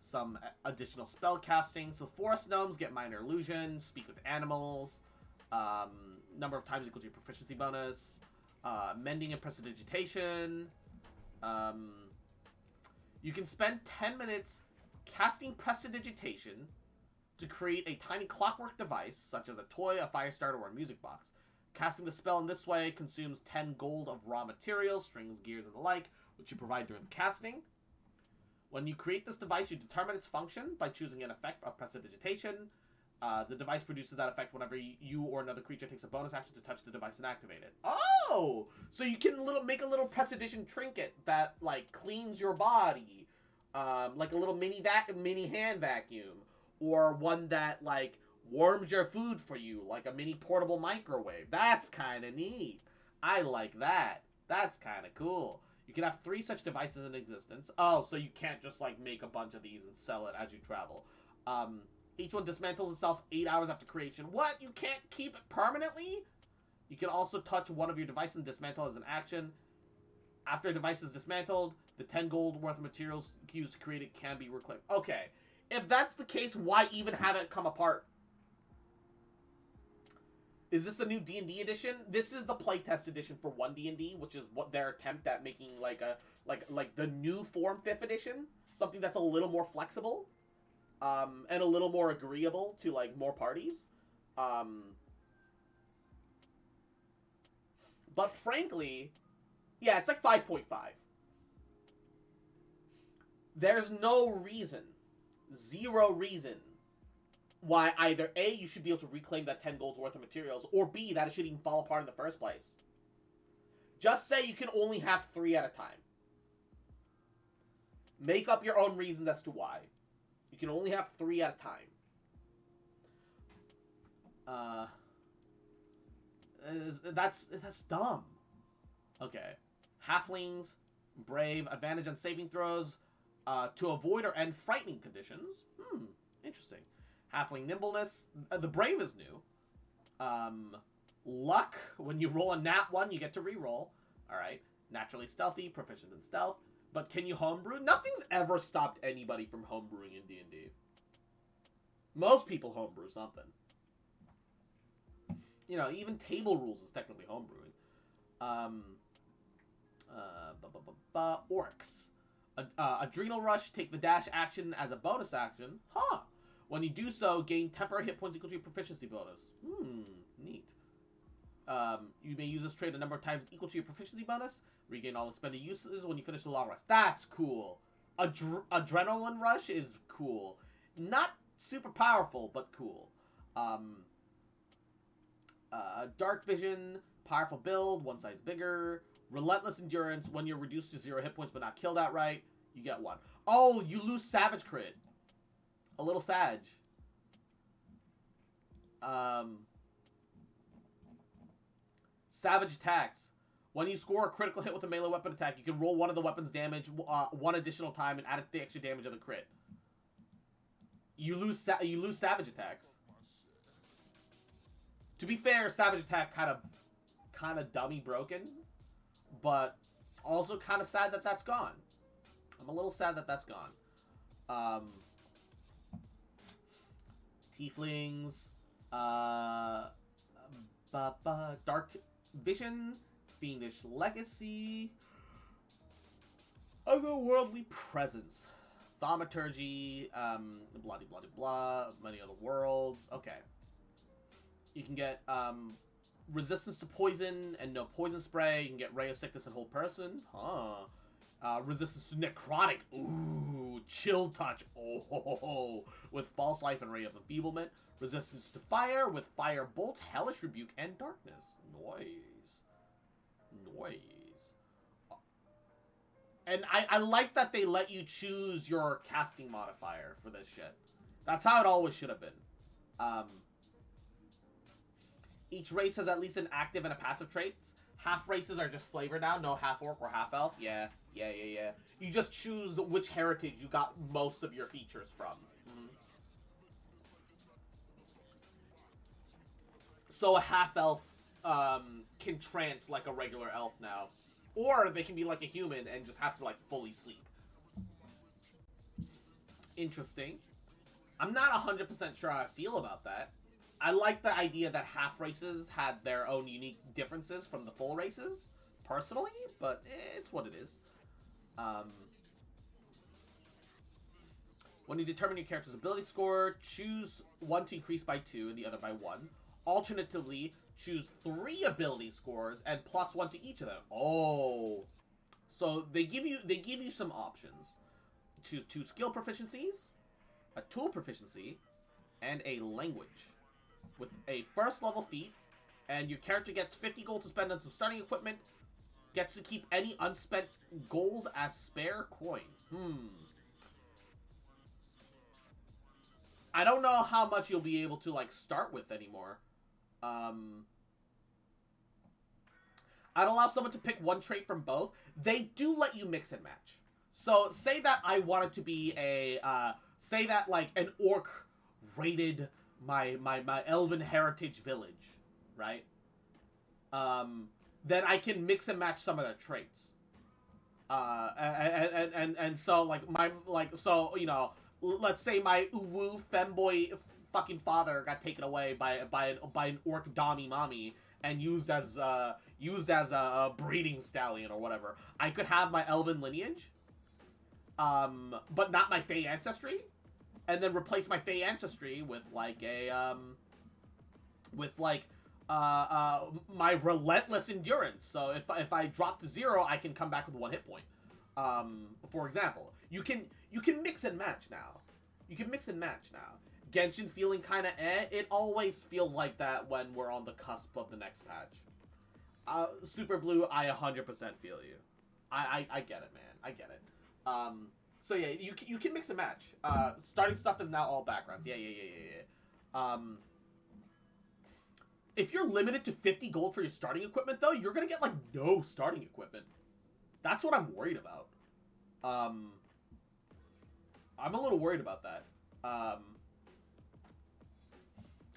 some additional spell casting. So forest gnomes get minor illusion, speak with animals, number of times equal to your proficiency bonus, mending and prestidigitation. You can spend 10 minutes casting prestidigitation to create a tiny clockwork device, such as a toy, a fire starter, or a music box. Casting the spell in this way consumes 10 gold of raw materials, strings, gears, and the like, which you provide during the casting. When you create this device, you determine its function by choosing an effect of prestidigitation. The device produces that effect whenever you or another creature takes a bonus action to touch the device and activate it. Oh! So you can make a little prestidigitation trinket that, like, cleans your body. Like a little mini hand vacuum. Or one that, like, warms your food for you, like a mini portable microwave. That's kind of neat. I like that. That's kind of cool. You can have 3 such devices in existence. Oh, so you can't just, like, make a bunch of these and sell it as you travel. Each one dismantles itself 8 hours after creation. What? You can't keep it permanently? You can also touch one of your devices and dismantle as an action. After a device is dismantled, the 10 gold worth of materials used to create it can be reclaimed. Okay. If that's the case, why even have it come apart? Is this the new D&D edition? This is the playtest edition for 1 D&D, which is what their attempt at making like the new Form 5th edition, something that's a little more flexible, and a little more agreeable to like more parties. But frankly, yeah, it's like 5.5. There's no reason, zero reason, why either A, you should be able to reclaim that 10 gold's worth of materials, or B, that it should even fall apart in the first place. Just say you can only have 3 at a time. Make up your own reasons as to why. You can only have 3 at a time. That's dumb. Okay. Halflings, brave, advantage on saving throws, to avoid or end frightening conditions. Interesting. Halfling nimbleness. The brave is new. Luck. When you roll a nat 1, you get to reroll. Alright. Naturally stealthy, proficient in stealth. But can you homebrew? Nothing's ever stopped anybody from homebrewing in D&D. Most people homebrew something. You know, even table rules is technically homebrewing. Orcs. Adrenal Rush, take the dash action as a bonus action. Huh. When you do so, gain temporary hit points equal to your proficiency bonus. Neat. You may use this trait a number of times equal to your proficiency bonus. Regain all expended uses when you finish the long rest. That's cool. Adrenaline Rush is cool. Not super powerful, but cool. Dark Vision, powerful build, 1 size bigger. Relentless Endurance, when you're reduced to 0 hit points but not killed outright, you get 1. Oh, you lose Savage Crit. A little Sag. Savage Attacks. When you score a critical hit with a melee weapon attack, you can roll one of the weapon's damage 1 additional time and add the extra damage of the crit. You lose Savage Attacks. To be fair, Savage Attack kind of dummy broken, but also kind of sad that that's gone. I'm a little sad that that's gone. Tieflings, Dark Vision, Fiendish Legacy, Otherworldly Presence, Thaumaturgy, bloody blah, many other worlds. Okay. You can get resistance to poison and no poison spray. You can get Ray of Sickness and Hold Person. Resistance to necrotic. Ooh, chill touch. Oh, with false life and ray of enfeeblement. Resistance to fire with fire bolt, hellish rebuke, and darkness. Noise. And I like that they let you choose your casting modifier for this shit. That's how it always should have been. Each race has at least an active and a passive traits. Half races are just flavor now, no half orc or half elf. Yeah. You just choose which heritage you got most of your features from. So a half elf can trance like a regular elf now. Or they can be like a human and just have to like fully sleep. Interesting. I'm not 100% sure how I feel about that. I like the idea that half races had their own unique differences from the full races, personally, but it's what it is. When you determine your character's ability score, choose one to increase by 2 and the other by 1. Alternatively, choose 3 ability scores and +1 to each of them. Oh. So they give you some options. Choose 2 skill proficiencies, a tool proficiency, and a language. With a first level feat, and your character gets 50 gold to spend on some starting equipment, gets to keep any unspent gold as spare coin. I don't know how much you'll be able to, like, start with anymore. I'd allow someone to pick one trait from both. They do let you mix and match. So, say that I wanted to be a, say that, like, an orc raided my elven heritage village, right? Then I can mix and match some of their traits. And so, like, so, you know, let's say my uwu femboy fucking father got taken away by an orc Dami Mami and used as a breeding stallion or whatever. I could have my elven lineage, but not my Fey ancestry, and then replace my Fey ancestry with like a my relentless endurance. So if I drop to 0, I can come back with 1 hit point. For example, you can mix and match now. You can mix and match now. Genshin feeling kind of eh. It always feels like that when we're on the cusp of the next patch. Super Blue, I 100% feel you. I get it, man. I get it. So yeah, you can mix and match. Starting stuff is now all backgrounds. Yeah. If you're limited to 50 gold for your starting equipment, though, you're gonna get, like, no starting equipment. That's what I'm worried about. I'm a little worried about that.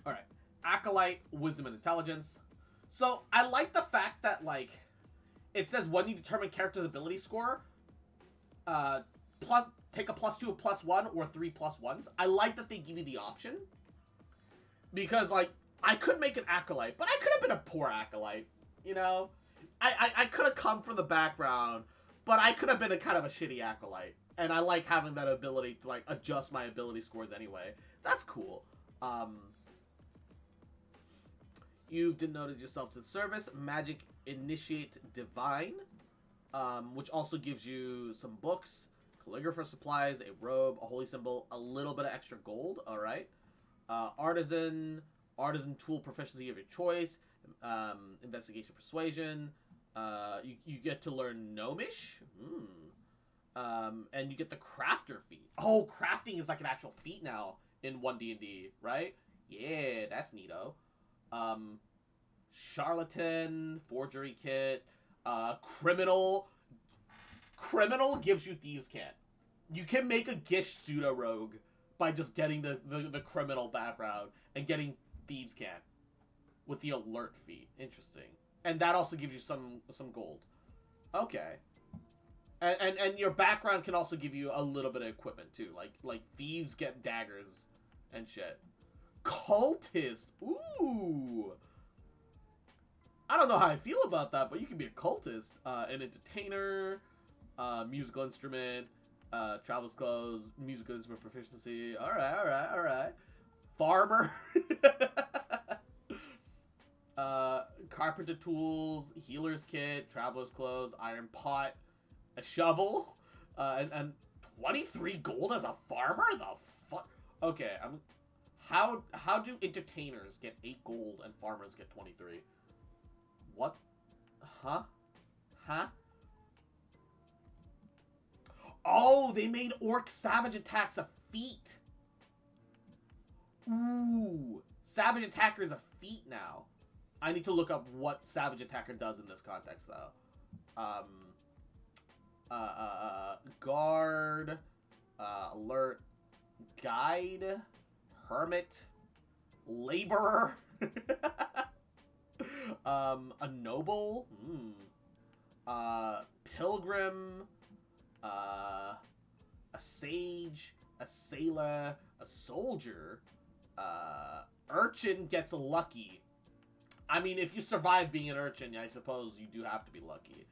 Alright. Acolyte, Wisdom, and Intelligence. So, I like the fact that, like, it says when you determine character's ability score, take a +2, a +1, or 3 +1s. I like that they give you the option. Because, like, I could make an Acolyte, but I could have been a poor Acolyte, you know? I could have come from the background, but I could have been a kind of a shitty Acolyte. And I like having that ability to, like, adjust my ability scores anyway. That's cool. You've denoted yourself to service. Magic Initiate Divine, which also gives you some books, calligrapher supplies, a robe, a holy symbol, a little bit of extra gold. Alright. Artisan tool proficiency of your choice. Investigation Persuasion. You get to learn Gnomish. And you get the Crafter feat. Oh, crafting is like an actual feat now in 1D&D, right? Yeah, that's neato. Charlatan, Forgery Kit, Criminal. Criminal gives you Thieves' Cant. You can make a Gish pseudo-rogue by just getting the criminal background and getting Thieves' Cant with the alert feat. Interesting. And that also gives you some gold. Okay. And your background can also give you a little bit of equipment too. Like thieves get daggers and shit. Cultist. Ooh. I don't know how I feel about that, but you can be a cultist. An entertainer, musical instrument, traveler's clothes, musical instrument proficiency. Alright. Farmer. Carpenter tools, healer's kit, traveler's clothes, iron pot, a shovel, and 23 gold as a farmer? The fuck? Okay, how do entertainers get 8 gold and farmers get 23? What? Huh? Oh, they made orc savage attacks a feat. Ooh, savage attacker is a feat now. I need to look up what Savage Attacker does in this context, though. Guard, Alert, Guide, Hermit, Laborer, a Noble, Pilgrim, a Sage, a sailor, a soldier, urchin gets lucky. I mean, if you survive being an urchin, I suppose you do have to be lucky.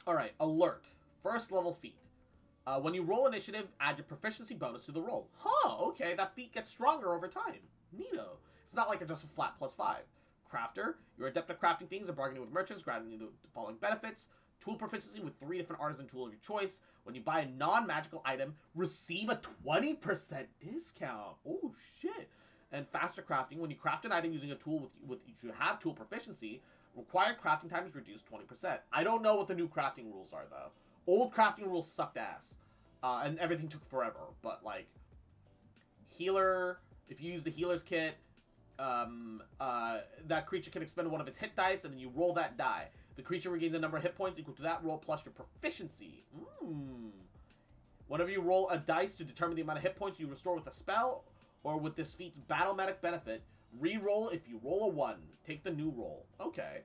Alright, alert. First level feat. When you roll initiative, add your proficiency bonus to the roll. Huh, okay, that feat gets stronger over time. Neato. It's not like it's just a flat +5. Crafter. You're adept at crafting things and bargaining with merchants, granting you the following benefits. Tool proficiency with 3 different artisan tools of your choice. When you buy a non-magical item, receive a 20% discount. Oh, shit. And faster crafting. When you craft an item using a tool with you have tool proficiency, required crafting time is reduced 20%. I don't know what the new crafting rules are, though. Old crafting rules sucked ass. And everything took forever. But, like, healer, if you use the healer's kit, that creature can expend one of its hit dice, and then you roll that die. The creature regains a number of hit points equal to that roll plus your proficiency. Whenever you roll a dice to determine the amount of hit points you restore with a spell, or with this feat's battle medic benefit, re-roll if you roll a 1. Take the new roll. Okay.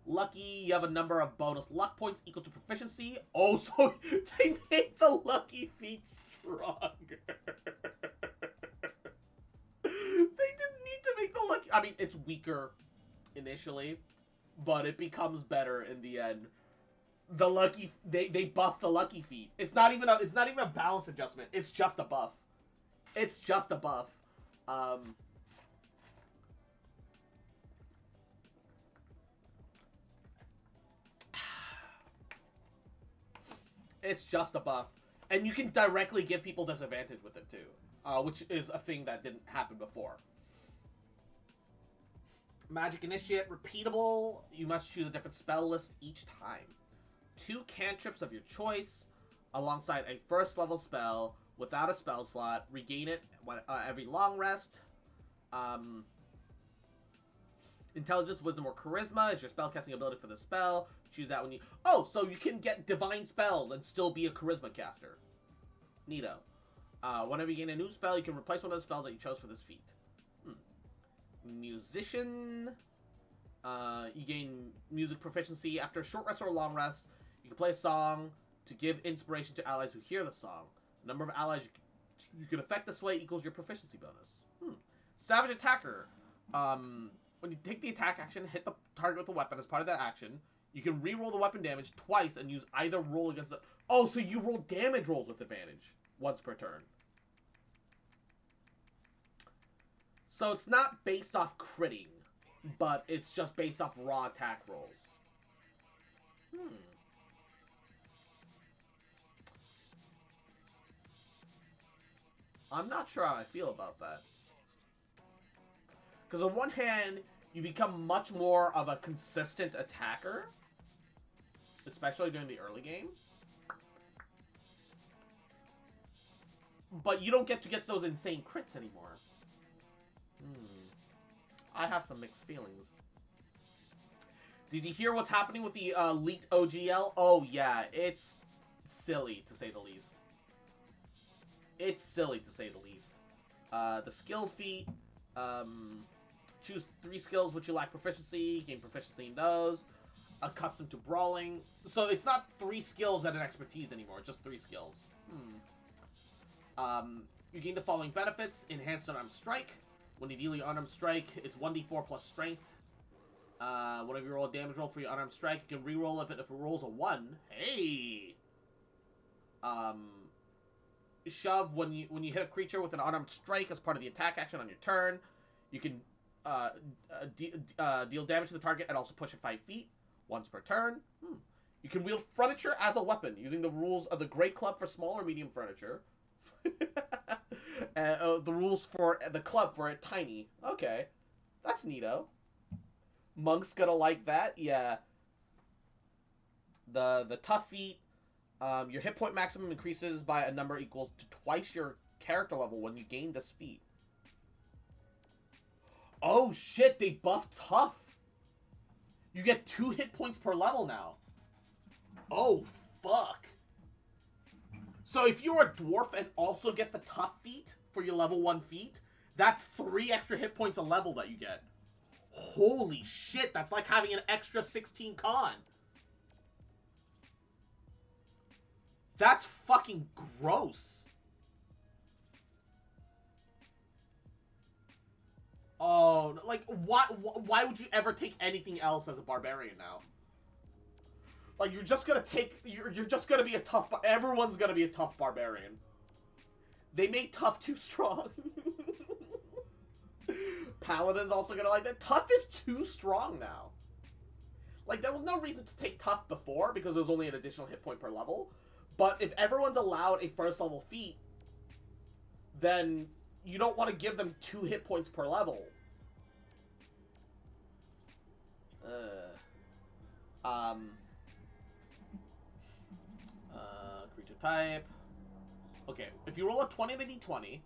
Lucky, you have a number of bonus luck points equal to proficiency. Oh, so they made the lucky feat stronger. They didn't need to make the lucky... I mean, it's weaker initially, but it becomes better in the end. The lucky... They buffed the lucky feat. It's not even a balance adjustment. It's just a buff. It's just a buff. It's just a buff. And you can directly give people disadvantage with it, too. Which is a thing that didn't happen before. Magic Initiate, repeatable. You must choose a different spell list each time. 2 cantrips of your choice, alongside a first level spell, without a spell slot. Regain it every long rest. Intelligence, Wisdom, or Charisma is your spellcasting ability for the spell. Choose that when you... Oh, so you can get divine spells and still be a Charisma caster. Neato. Whenever you gain a new spell, you can replace one of the spells that you chose for this feat. Musician. You gain music proficiency. After a short rest or a long rest, you can play a song to give inspiration to allies who hear the song. The number of allies you can affect this way equals your proficiency bonus. Savage Attacker. When you take the attack action, hit the target with a weapon as part of that action. You can re-roll the weapon damage twice and use either roll against the... Oh, so you roll damage rolls with advantage once per turn. So it's not based off critting, but it's just based off raw attack rolls. I'm not sure how I feel about that. Because on one hand, you become much more of a consistent attacker, especially during the early game. But you don't get to get those insane crits anymore. I have some mixed feelings. Did you hear what's happening with the leaked OGL? Oh yeah, it's silly to say the least. It's silly to say the least. The skill feat, choose 3 skills which you lack proficiency, gain proficiency in those. Accustomed to brawling. So it's not 3 skills and an expertise anymore, just 3 skills. You gain the following benefits. Enhanced unarmed strike. When you deal your unarmed strike, it's 1d4 plus strength. Whenever you roll a damage roll for your unarmed strike, you can re-roll if it rolls a 1. Hey! Shove, when you hit a creature with an unarmed strike as part of the attack action on your turn, you can deal damage to the target and also push it 5 feet once per turn. You can wield furniture as a weapon using the rules of the Great Club for small or medium furniture. The rules for the club for it tiny. Okay, that's neato. Monk's gonna like that. Yeah. The tough feat. Your hit point maximum increases by a number equals to twice your character level when you gain this feat. Oh shit, they buffed tough. You get 2 hit points per level now. Oh fuck. So if you're a dwarf and also get the tough feat for your level 1 feat, that's 3 extra hit points a level that you get. Holy shit, that's like having an extra 16 con. That's fucking gross. Oh, like, why would you ever take anything else as a barbarian now? Like, you're just gonna take, you're just gonna be a tough, everyone's gonna be a tough barbarian. They made tough too strong. Paladin's also gonna like that. Tough is too strong now. Like, there was no reason to take tough before because there was only an additional hit point per level. But if everyone's allowed a first level feat, then you don't want to give them 2 hit points per level. Creature type. Okay, if you roll a 20 on the d20,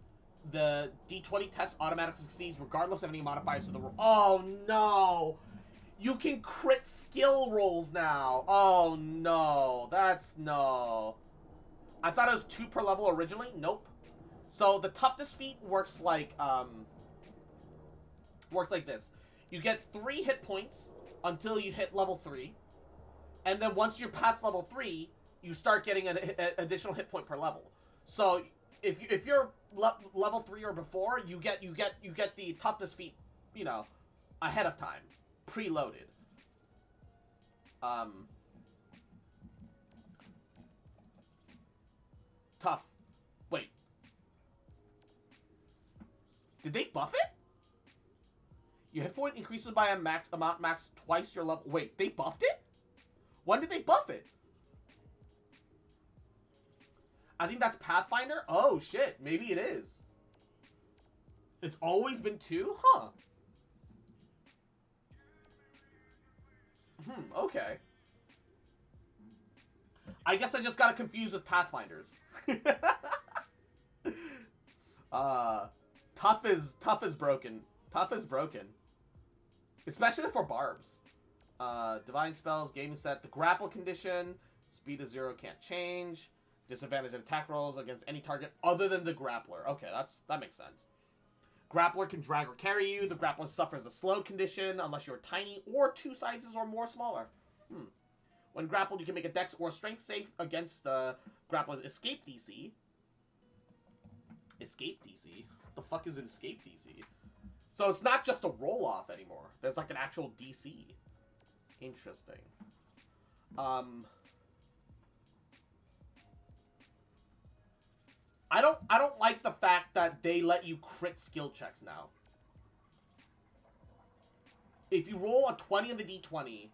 the d20 test automatically succeeds regardless of any modifiers to the roll. Oh no! You can crit skill rolls now. Oh no, that's no. I thought it was 2 per level originally. Nope. So the toughness feat works like this. You get 3 hit points until you hit level 3, and then once you're past level 3, you start getting an additional hit point per level. So if you're level 3 or before, you get the toughness feat, you know, ahead of time, preloaded. Tough. Wait. Did they buff it? Your hit point increases by a max twice your level. Wait, they buffed it? When did they buff it? I think that's Pathfinder. Oh shit, maybe it is. It's always been 2? Huh. Okay. I guess I just got confused with Pathfinders. Tough is broken. Tough is broken. Especially for barbs. Divine spells, game set, the grapple condition, speed is 0, can't change. Disadvantage in attack rolls against any target other than the grappler. Okay, that makes sense. Grappler can drag or carry you. The grappler suffers a slow condition unless you're tiny or 2 sizes or more smaller. When grappled, you can make a dex or strength save against the grappler's escape DC. Escape DC? What the fuck is an escape DC? So it's not just a roll-off anymore. There's like an actual DC. Interesting. I don't like the fact that they let you crit skill checks now. If you roll a 20 on the d20,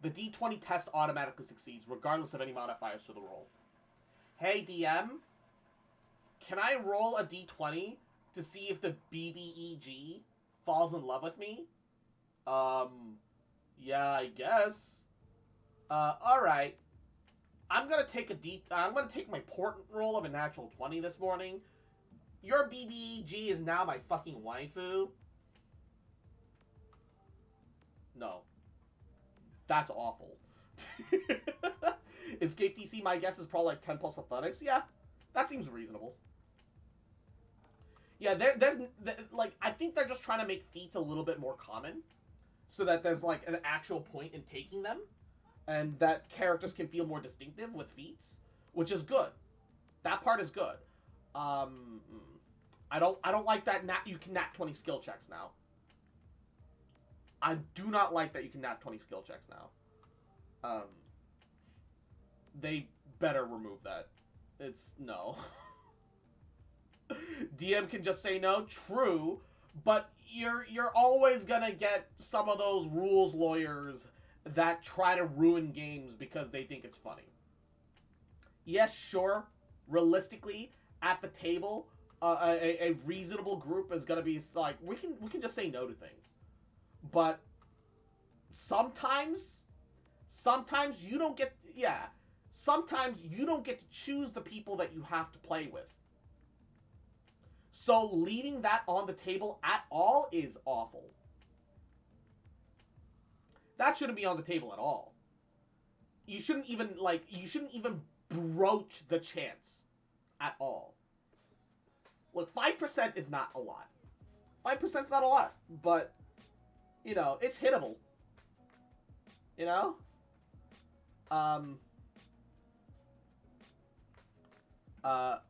the d20 test automatically succeeds, regardless of any modifiers to the roll. Hey, DM, can I roll a d20 to see if the BBEG falls in love with me? Yeah, I guess. Alright. I'm gonna take my portent roll of a natural 20 this morning. Your BBEG is now my fucking waifu. No. That's awful. Escape DC, my guess, is probably like 10 plus athletics. Yeah, that seems reasonable. Yeah, there's like, I think they're just trying to make feats a little bit more common, so that there's like an actual point in taking them, and that characters can feel more distinctive with feats, which is good. That part is good. I don't like that you can nat 20 skill checks now. I do not like that you can nat 20 skill checks now. They better remove that. It's no. DM can just say no, true, but you're always gonna get some of those rules lawyers that try to ruin games because they think it's funny. Yes, sure, realistically, at the table, a reasonable group is gonna be like, we can just say no to things. But sometimes you don't get, sometimes you don't get to choose the people that you have to play with. So leaving that on the table at all is awful. That shouldn't be on the table at all. You shouldn't even broach the chance at all. Look, 5% is not a lot. 5% is not a lot, but you know, it's hittable. You know?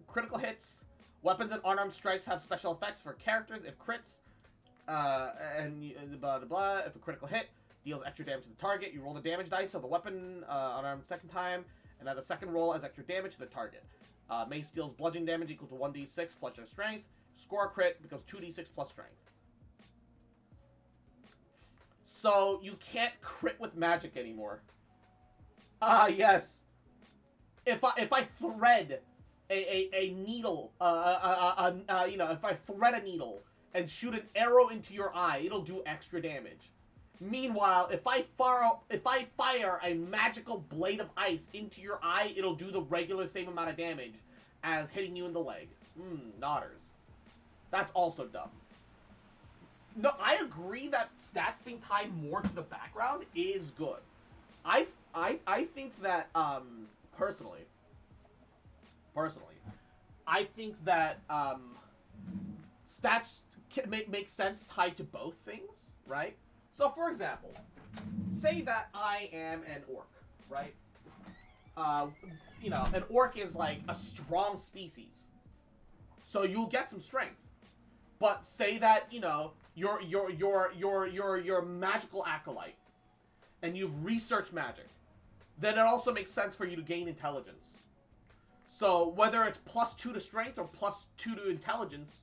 Critical hits. Weapons and unarmed strikes have special effects for characters. If crits, and blah, blah, blah. If a critical hit deals extra damage to the target, you roll the damage dice of the weapon unarmed second time, and add the second roll as extra damage to the target. Mace deals bludgeoning damage equal to 1d6 plus your strength. Score a crit becomes 2d6 plus strength. So you can't crit with magic anymore. Ah, yes. If I thread a needle, you know, if I thread a needle and shoot an arrow into your eye, it'll do extra damage. Meanwhile, if I fire a magical blade of ice into your eye, it'll do the regular same amount of damage as hitting you in the leg. Nodders. That's also dumb. No, I agree that stats being tied more to the background is good. I think that personally, I think that stats can make sense tied to both things, right? So, for example, say that I am an orc, right? You know, an orc is like a strong species, so you'll get some strength. But say that, you know, you're magical acolyte, and you've researched magic, then it also makes sense for you to gain intelligence. So whether it's +2 to strength or +2 to intelligence,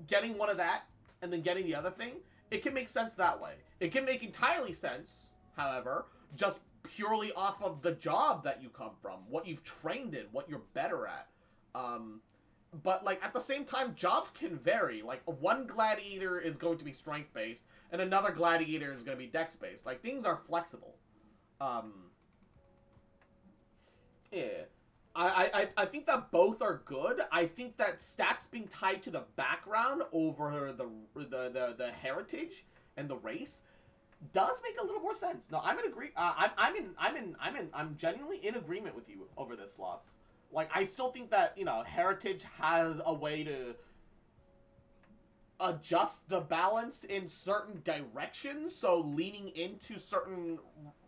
getting one of that and then getting the other thing, it can make sense that way. It can make entirely sense, however, just purely off of the job that you come from, what you've trained in, what you're better at. But, like, at the same time, jobs can vary. Like, one gladiator is going to be strength-based, and another gladiator is going to be dex-based. Like, things are flexible. Yeah. I think that both are good. I think that stats being tied to the background over the heritage and the race does make a little more sense. No, I'm genuinely in agreement with you over this, Sloths. Like, I still think that, you know, heritage has a way to adjust the balance in certain directions, so leaning into certain,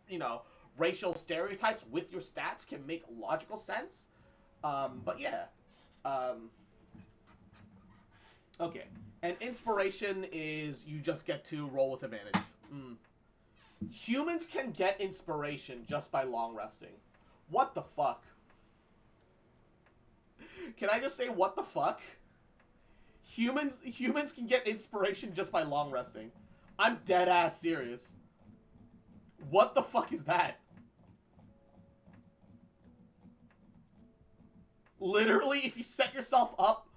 you know, racial stereotypes with your stats can make logical sense. But yeah. Okay. And inspiration is you just get to roll with advantage. Humans can get inspiration just by long resting. What the fuck? Can I just say what the fuck? Humans can get inspiration just by long resting. I'm dead ass serious. What the fuck is that? Literally, if you set yourself up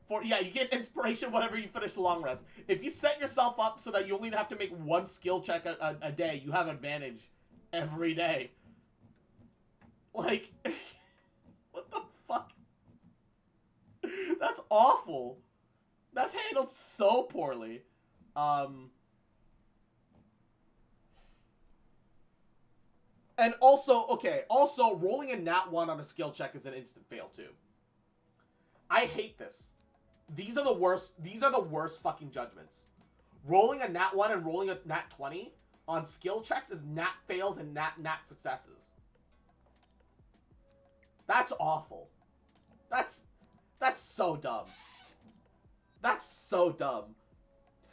for... Yeah, you get inspiration whenever you finish the long rest. If you set yourself up so that you only have to make one skill check a day, you have advantage every day. Like... What the fuck? That's awful. That's handled so poorly. And also, okay, also, rolling a nat 1 on a skill check is an instant fail, too. I hate this. These are the worst fucking judgments. Rolling a nat 1 and rolling a nat 20 on skill checks is nat fails and nat successes. That's awful. That's so dumb. That's so dumb.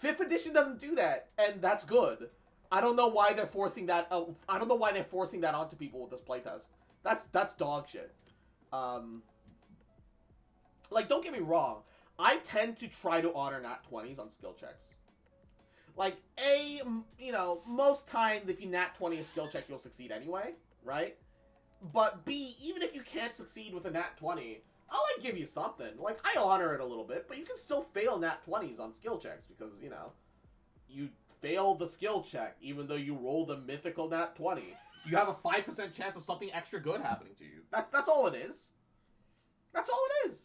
5th edition doesn't do that, and that's good. I don't know why they're forcing that. I don't know why they're forcing that onto people with this playtest. That's dog shit. Like, don't get me wrong. I tend to try to honor nat 20s on skill checks. Like, you know, most times if you nat 20 a skill check, you'll succeed anyway, right? But B, even if you can't succeed with a nat 20, I'll, like, give you something. Like, I honor it a little bit, but you can still fail nat 20s on skill checks because, you know, you fail the skill check even though you roll the mythical nat 20. You have a 5% chance of something extra good happening to you. That's all it is. That's all it is.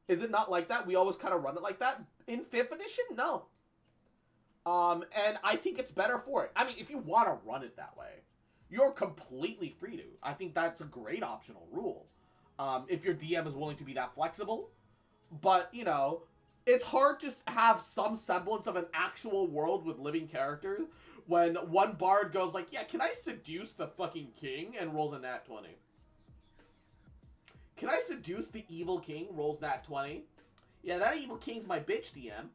Is it not like that? We always kind of run it like that? In 5th edition? No. And I think it's better for it. I mean, if you want to run it that way, you're completely free to. I think that's a great optional rule. If your DM is willing to be that flexible. But, you know, it's hard to have some semblance of an actual world with living characters when one bard goes like, yeah, can I seduce the fucking king? And rolls a nat 20. Can I seduce the evil king? Rolls nat 20. Yeah, that evil king's my bitch, DM.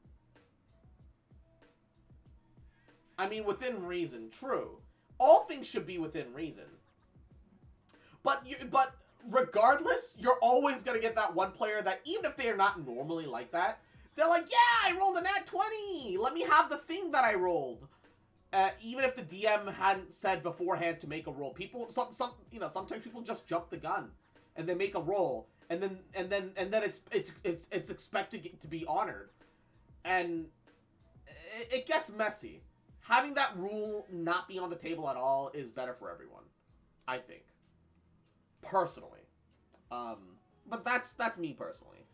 I mean, within reason. True. All things should be within reason. But regardless, you're always going to get that one player that, even if they are not normally like that, they're like, yeah, I rolled a nat 20. Let me have the thing that I rolled. Even if the DM hadn't said beforehand to make a roll. People, sometimes people just jump the gun and they make a roll, and then it's expected to be honored, and it gets messy. Having that rule not be on the table at all is better for everyone, I think. Personally, but that's me personally.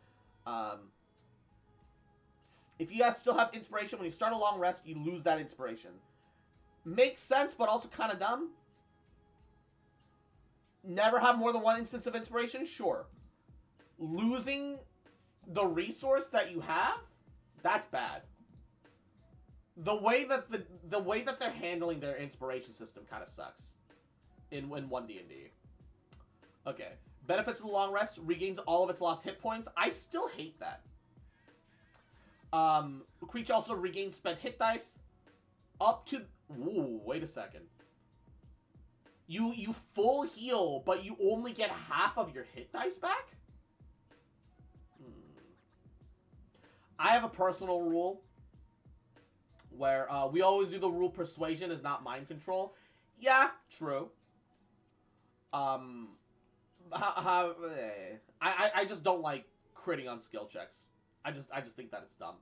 If you guys still have inspiration when you start a long rest, you lose that inspiration. Makes sense, but also kind of dumb. Never have more than one instance of inspiration? Sure. Losing the resource that you have? That's bad. The way that they're handling their inspiration system kind of sucks in 1D&D. Okay. Benefits of the long rest, regains all of its lost hit points. I still hate that. Creature also regains spent hit dice up to... Ooh, wait a second. You full heal, but you only get half of your hit dice back? I have a personal rule where we always do the rule persuasion is not mind control. Yeah, true. I just don't like critting on skill checks. I just think that it's dumb.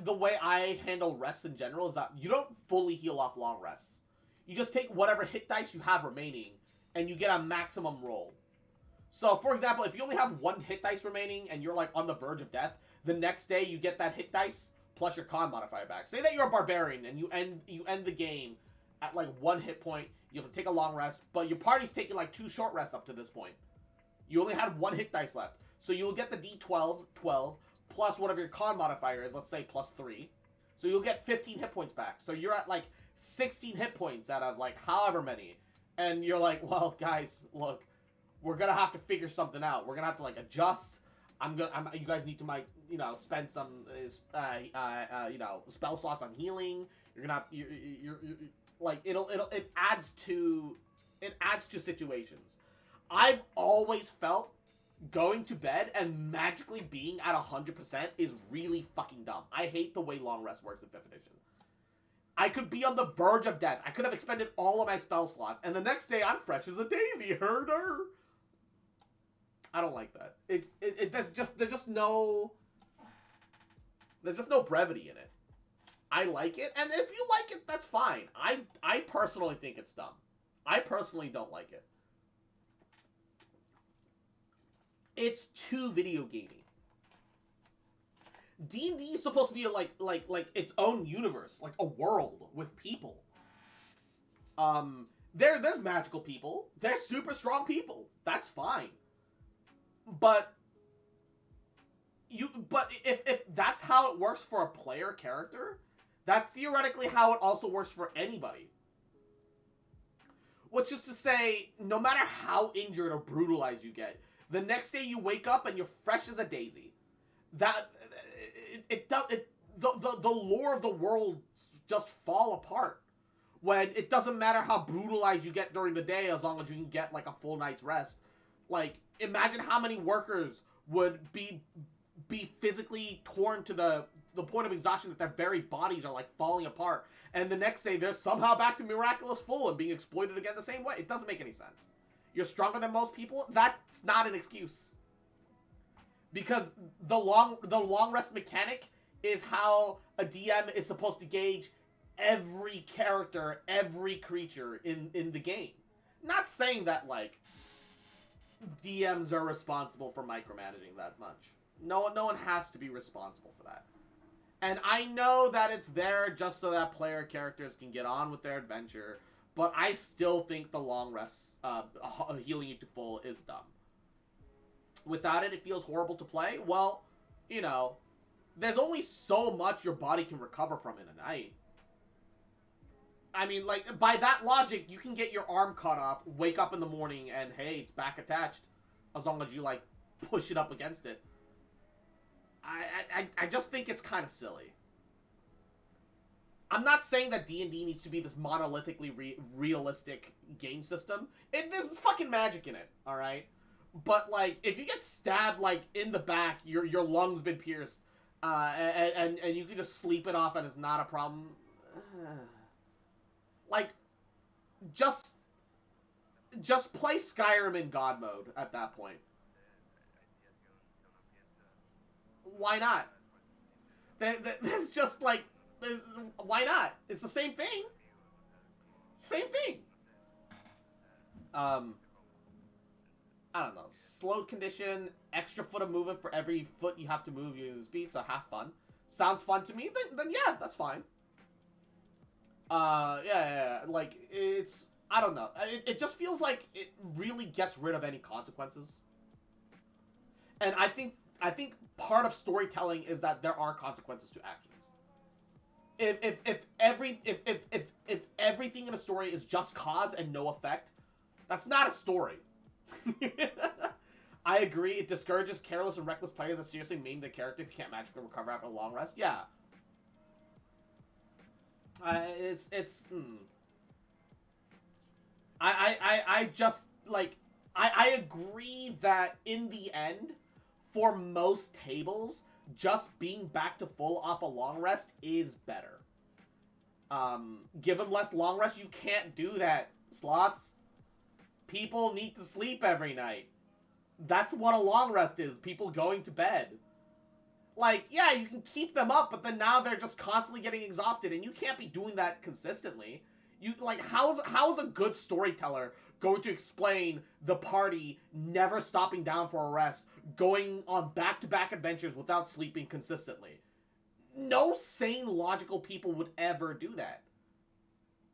The way I handle rests in general is that you don't fully heal off long rests. You just take whatever hit dice you have remaining, and you get a maximum roll. So, for example, if you only have one hit dice remaining, and you're, like, on the verge of death, the next day you get that hit dice plus your con modifier back. Say that you're a barbarian, and you end the game at, like, 1 hit point. You have to take a long rest, but your party's taken, like, 2 short rests up to this point. You only had 1 hit dice left. So you'll get the D12, 12, plus whatever your con modifier is, let's say plus 3. So you'll get 15 hit points back. So you're at, like, 16 hit points out of, like, however many. And you're like, well, guys, look, we're gonna have to figure something out. We're gonna have to, like, adjust. You guys need to, like, spend some, spell slots on healing. You're gonna have, you're like, it adds to situations. I've always felt going to bed and magically being at 100% is really fucking dumb. I hate the way long rest works in 5th edition. I could be on the verge of death. I could have expended all of my spell slots, and the next day I'm fresh as a daisy, herder. I don't like that. There's just no brevity in it. I like it, and if you like it, that's fine. I personally think it's dumb. I personally don't like it. It's too video gamey. D&D is supposed to be like its own universe, like a world with people. There's magical people. There's super strong people. That's fine. But if that's how it works for a player character, that's theoretically how it also works for anybody. Which is to say, no matter how injured or brutalized you get, the next day you wake up and you're fresh as a daisy. The lore of the world just fall apart when it doesn't matter how brutalized you get during the day as long as you can get like a full night's rest. Like, imagine how many workers would be physically torn to the point of exhaustion that their very bodies are like falling apart, and the next day they're somehow back to miraculous full and being exploited again the same way. It doesn't make any sense. You're stronger than most people? That's not an excuse. Because the long rest mechanic is how a DM is supposed to gauge every character, every creature in the game. Not saying that, like, DMs are responsible for micromanaging that much. No one has to be responsible for that. And I know that it's there just so that player characters can get on with their adventure, but I still think the long rest, healing you to full, is dumb. Without it, it feels horrible to play. Well, there's only so much your body can recover from in a night. I mean, like, by that logic, you can get your arm cut off, wake up in the morning, and hey, it's back attached. As long as you, like, push it up against it. I just think it's kind of silly. I'm not saying that D&D needs to be this monolithically realistic game system. There's fucking magic in it, alright? But, like, if you get stabbed, like, in the back, your lung's been pierced, and you can just sleep it off and it's not a problem. Like, just play Skyrim in God mode at that point. Why not? There's just, like, why not? It's the same thing. Same thing. I don't know. Slowed condition, extra foot of movement for every foot you have to move using speed, so have fun. Sounds fun to me, then yeah, that's fine. Yeah, like, it's, I don't know. It just feels like it really gets rid of any consequences. And I think part of storytelling is that there are consequences to actions. If everything in a story is just cause and no effect, that's not a story. I agree, it discourages careless and reckless players that seriously maim their character if you can't magically recover after a long rest. Yeah. I just, like, I agree that in the end, for most tables, just being back to full off a long rest is better. Give them less long rest. You can't do that, Slots. People need to sleep every night. That's what a long rest is. People going to bed. Like, yeah, you can keep them up, but then now they're just constantly getting exhausted, and you can't be doing that consistently. You, like, how is a good storyteller going to explain the party never stopping down for a rest, going on back-to-back adventures without sleeping consistently? No sane, logical people would ever do that.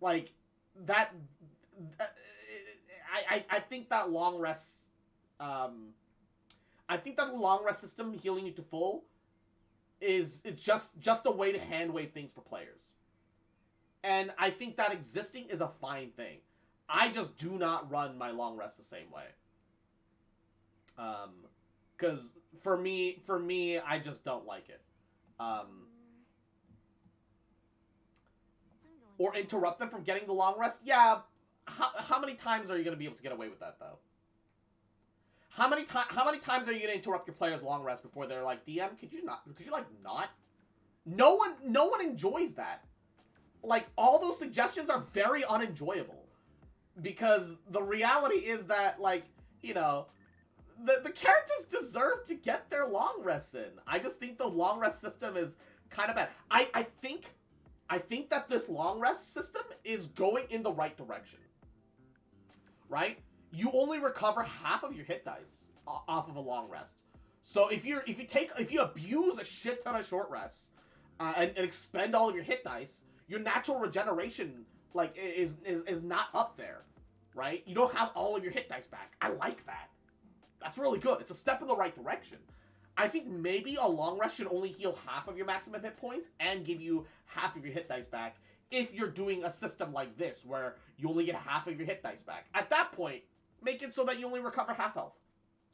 Like, that... I think that long rest... I think that the long rest system, healing you to full, it's just a way to hand-wave things for players. And I think that existing is a fine thing. I just do not run my long rest the same way. Because for me, I just don't like it. Or interrupt them from getting the long rest? Yeah, how many times are you going to be able to get away with that, though? How many times are you going to interrupt your players' long rest before they're like, DM, could you not? No one enjoys that. Like, all those suggestions are very unenjoyable. Because the reality is that, like, you know, the characters deserve to get their long rests in. I just think the long rest system is kind of bad. I think that this long rest system is going in the right direction. Right? You only recover half of your hit dice off of a long rest. So if you abuse a shit ton of short rests and expend all of your hit dice, your natural regeneration, like, is not up there, right? You don't have all of your hit dice back. I like that. That's really good. It's a step in the right direction. I think maybe a long rest should only heal half of your maximum hit points and give you half of your hit dice back if you're doing a system like this where you only get half of your hit dice back. At that point, make it so that you only recover half health,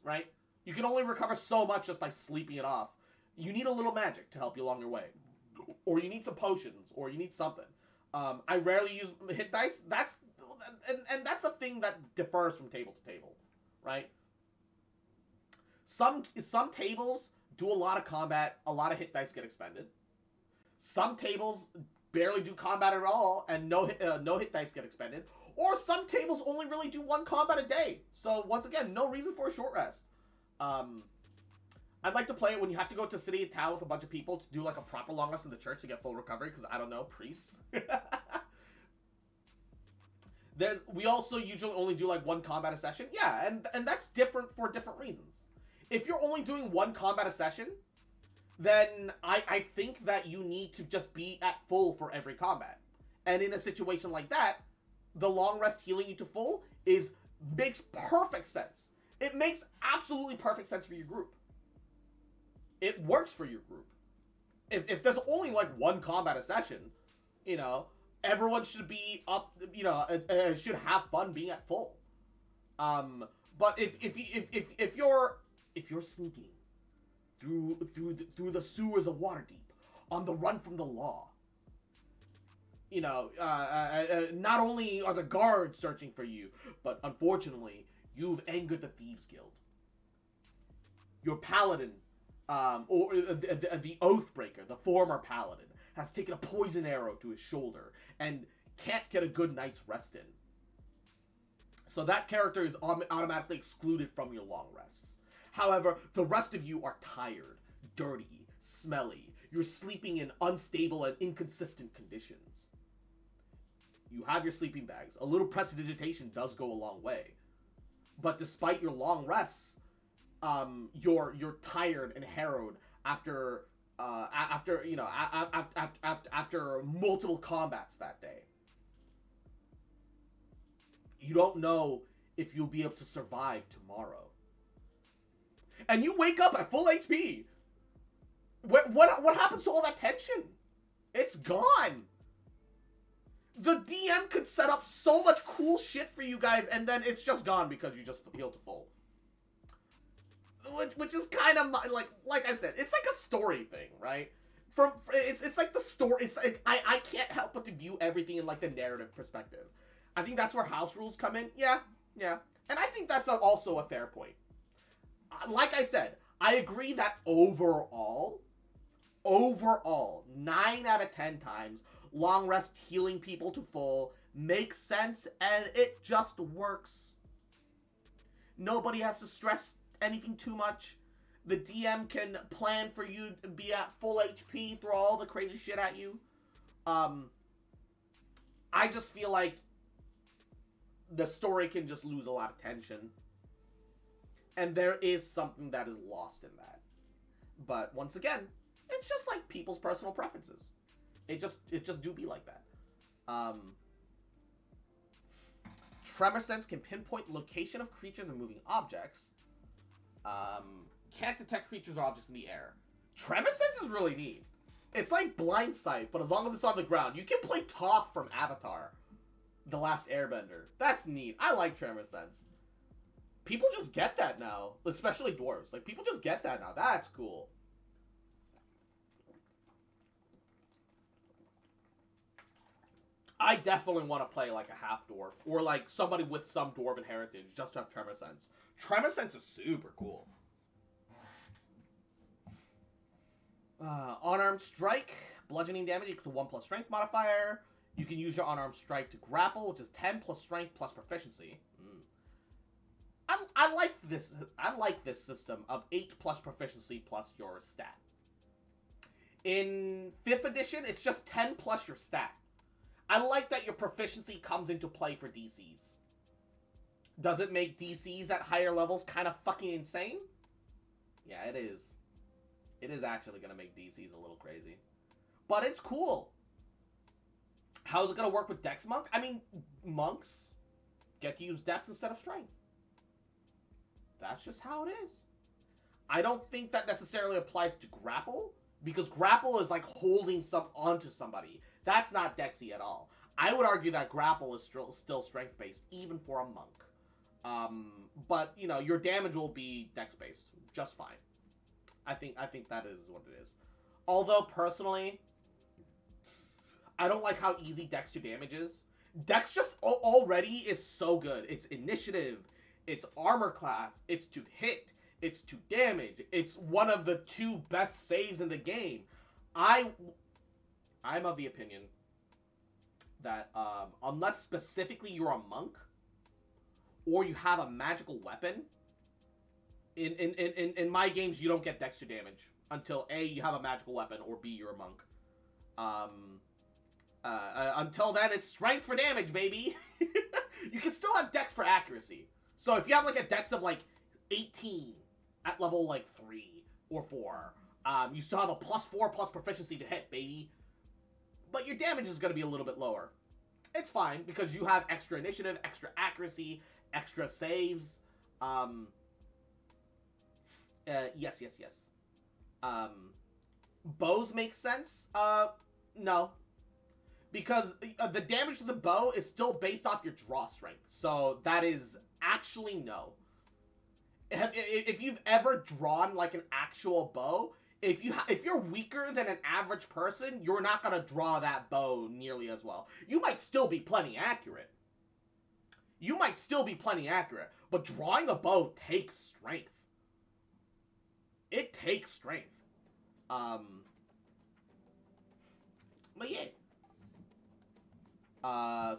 right? You can only recover so much just by sleeping it off. You need a little magic to help you along your way. Or you need some potions, or you need something. I rarely use hit dice. That's a thing that differs from table to table, right? Some tables do a lot of combat, a lot of hit dice get expended. Some tables barely do combat at all, and no hit dice get expended. Or some tables only really do one combat a day. So once again, no reason for a short rest. I'd like to play it when you have to go to city and town with a bunch of people to do like a proper long rest in the church to get full recovery, because I don't know, priests. We also usually only do like one combat a session. Yeah, and that's different for different reasons. If you're only doing one combat a session, then I think that you need to just be at full for every combat. And in a situation like that, the long rest healing you to full makes perfect sense. It makes absolutely perfect sense for your group. It works for your group. If there's only like one combat a session, you know, everyone should be up, should have fun being at full. But if you're sneaking through the sewers of Waterdeep on the run from the law, not only are the guards searching for you, but unfortunately, you've angered the Thieves Guild. Your paladin, or the Oathbreaker, the former paladin, has taken a poison arrow to his shoulder and can't get a good night's rest in. So that character is automatically excluded from your long rests. However, the rest of you are tired, dirty, smelly. You're sleeping in unstable and inconsistent conditions. You have your sleeping bags. A little prestidigitation does go a long way. But despite your long rests, you're tired and harrowed after multiple combats that day. You don't know if you'll be able to survive tomorrow. And you wake up at full HP. What happens to all that tension? It's gone. The DM could set up so much cool shit for you guys, and then it's just gone because you just heal to full. Which is kind of like I said, it's like a story thing, right? It's like the story. It's like I can't help but to view everything in like the narrative perspective. I think that's where house rules come in. Yeah, and I think that's also a fair point. Like I said, I agree that overall, 9 out of 10 times, long rest healing people to full makes sense, and it just works. Nobody has to stress anything too much. The DM can plan for you to be at full HP, throw all the crazy shit at you. I just feel like the story can just lose a lot of tension. And there is something that is lost in that. But once again, it's just like people's personal preferences. It just do be like that. Tremor Sense can pinpoint location of creatures and moving objects. Can't detect creatures or objects in the air. Tremor Sense is really neat. It's like Blind Sight, but as long as it's on the ground. You can play Toph from Avatar, The Last Airbender. That's neat. I like Tremor Sense. People just get that now, especially dwarves. Like, people just get that now. That's cool. I definitely want to play like a half dwarf or like somebody with some dwarven heritage just to have Tremor Sense. Tremor Sense is super cool. Unarmed Strike, bludgeoning damage equals to 1+ strength modifier. You can use your Unarmed Strike to grapple, which is 10 plus strength plus proficiency. I like this. I like this system of 8 plus proficiency plus your stat. In 5th edition, it's just 10 plus your stat. I like that your proficiency comes into play for DCs. Does it make DCs at higher levels kind of fucking insane? Yeah, it is. It is actually going to make DCs a little crazy. But it's cool. How's it going to work with Dex Monk? I mean, monks get to use Dex instead of Strength. That's just how it is. I don't think that necessarily applies to Grapple, because Grapple is like holding onto somebody. That's not Dexy at all. I would argue that Grapple is still Strength-based, even for a monk. But, you know, your damage will be Dex-based, just fine. I think that is what it is. Although, personally, I don't like how easy Dex to damage is. Dex just already is so good. It's initiative, it's armor class, it's to hit, it's to damage. It's one of the 2 best saves in the game. I'm of the opinion that unless specifically you're a monk or you have a magical weapon, in my games you don't get Dex to damage until A, you have a magical weapon, or B, you're a monk. Until then, it's strength for damage, baby. You can still have Dex for accuracy. So if you have like a Dex of like 18 at level like 3 or 4, you still have a +4 plus proficiency to hit, baby. But your damage is going to be a little bit lower. It's fine, because you have extra initiative, extra accuracy, extra saves. Yes. Bows make sense? No. Because the damage to the bow is still based off your draw strength. So that is actually no. If you've ever drawn like an actual bow, if you're weaker than an average person, you're not gonna draw that bow nearly as well. You might still be plenty accurate. But drawing a bow takes strength. It takes strength. But yeah.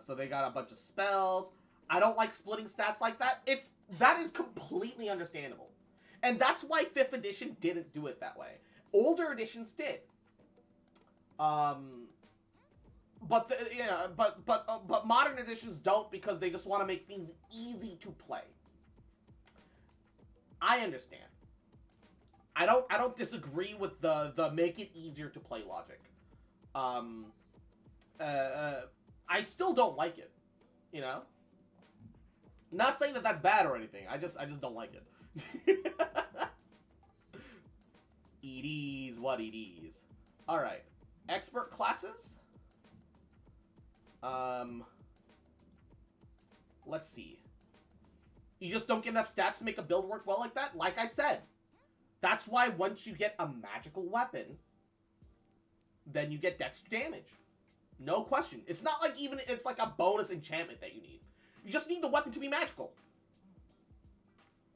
So they got a bunch of spells. I don't like splitting stats like that. That is completely understandable. And that's why 5th edition didn't do it that way. Older editions did. But modern editions don't, because they just want to make things easy to play. I understand. I don't disagree with the make it easier to play logic. I still don't like it, you know? Not saying that that's bad or anything. I just don't like it. It is what it is. Alright. Expert classes? Let's see. You just don't get enough stats to make a build work well like that? Like I said. That's why once you get a magical weapon, then you get extra damage. No question. It's not like it's like a bonus enchantment that you need. You just need the weapon to be magical.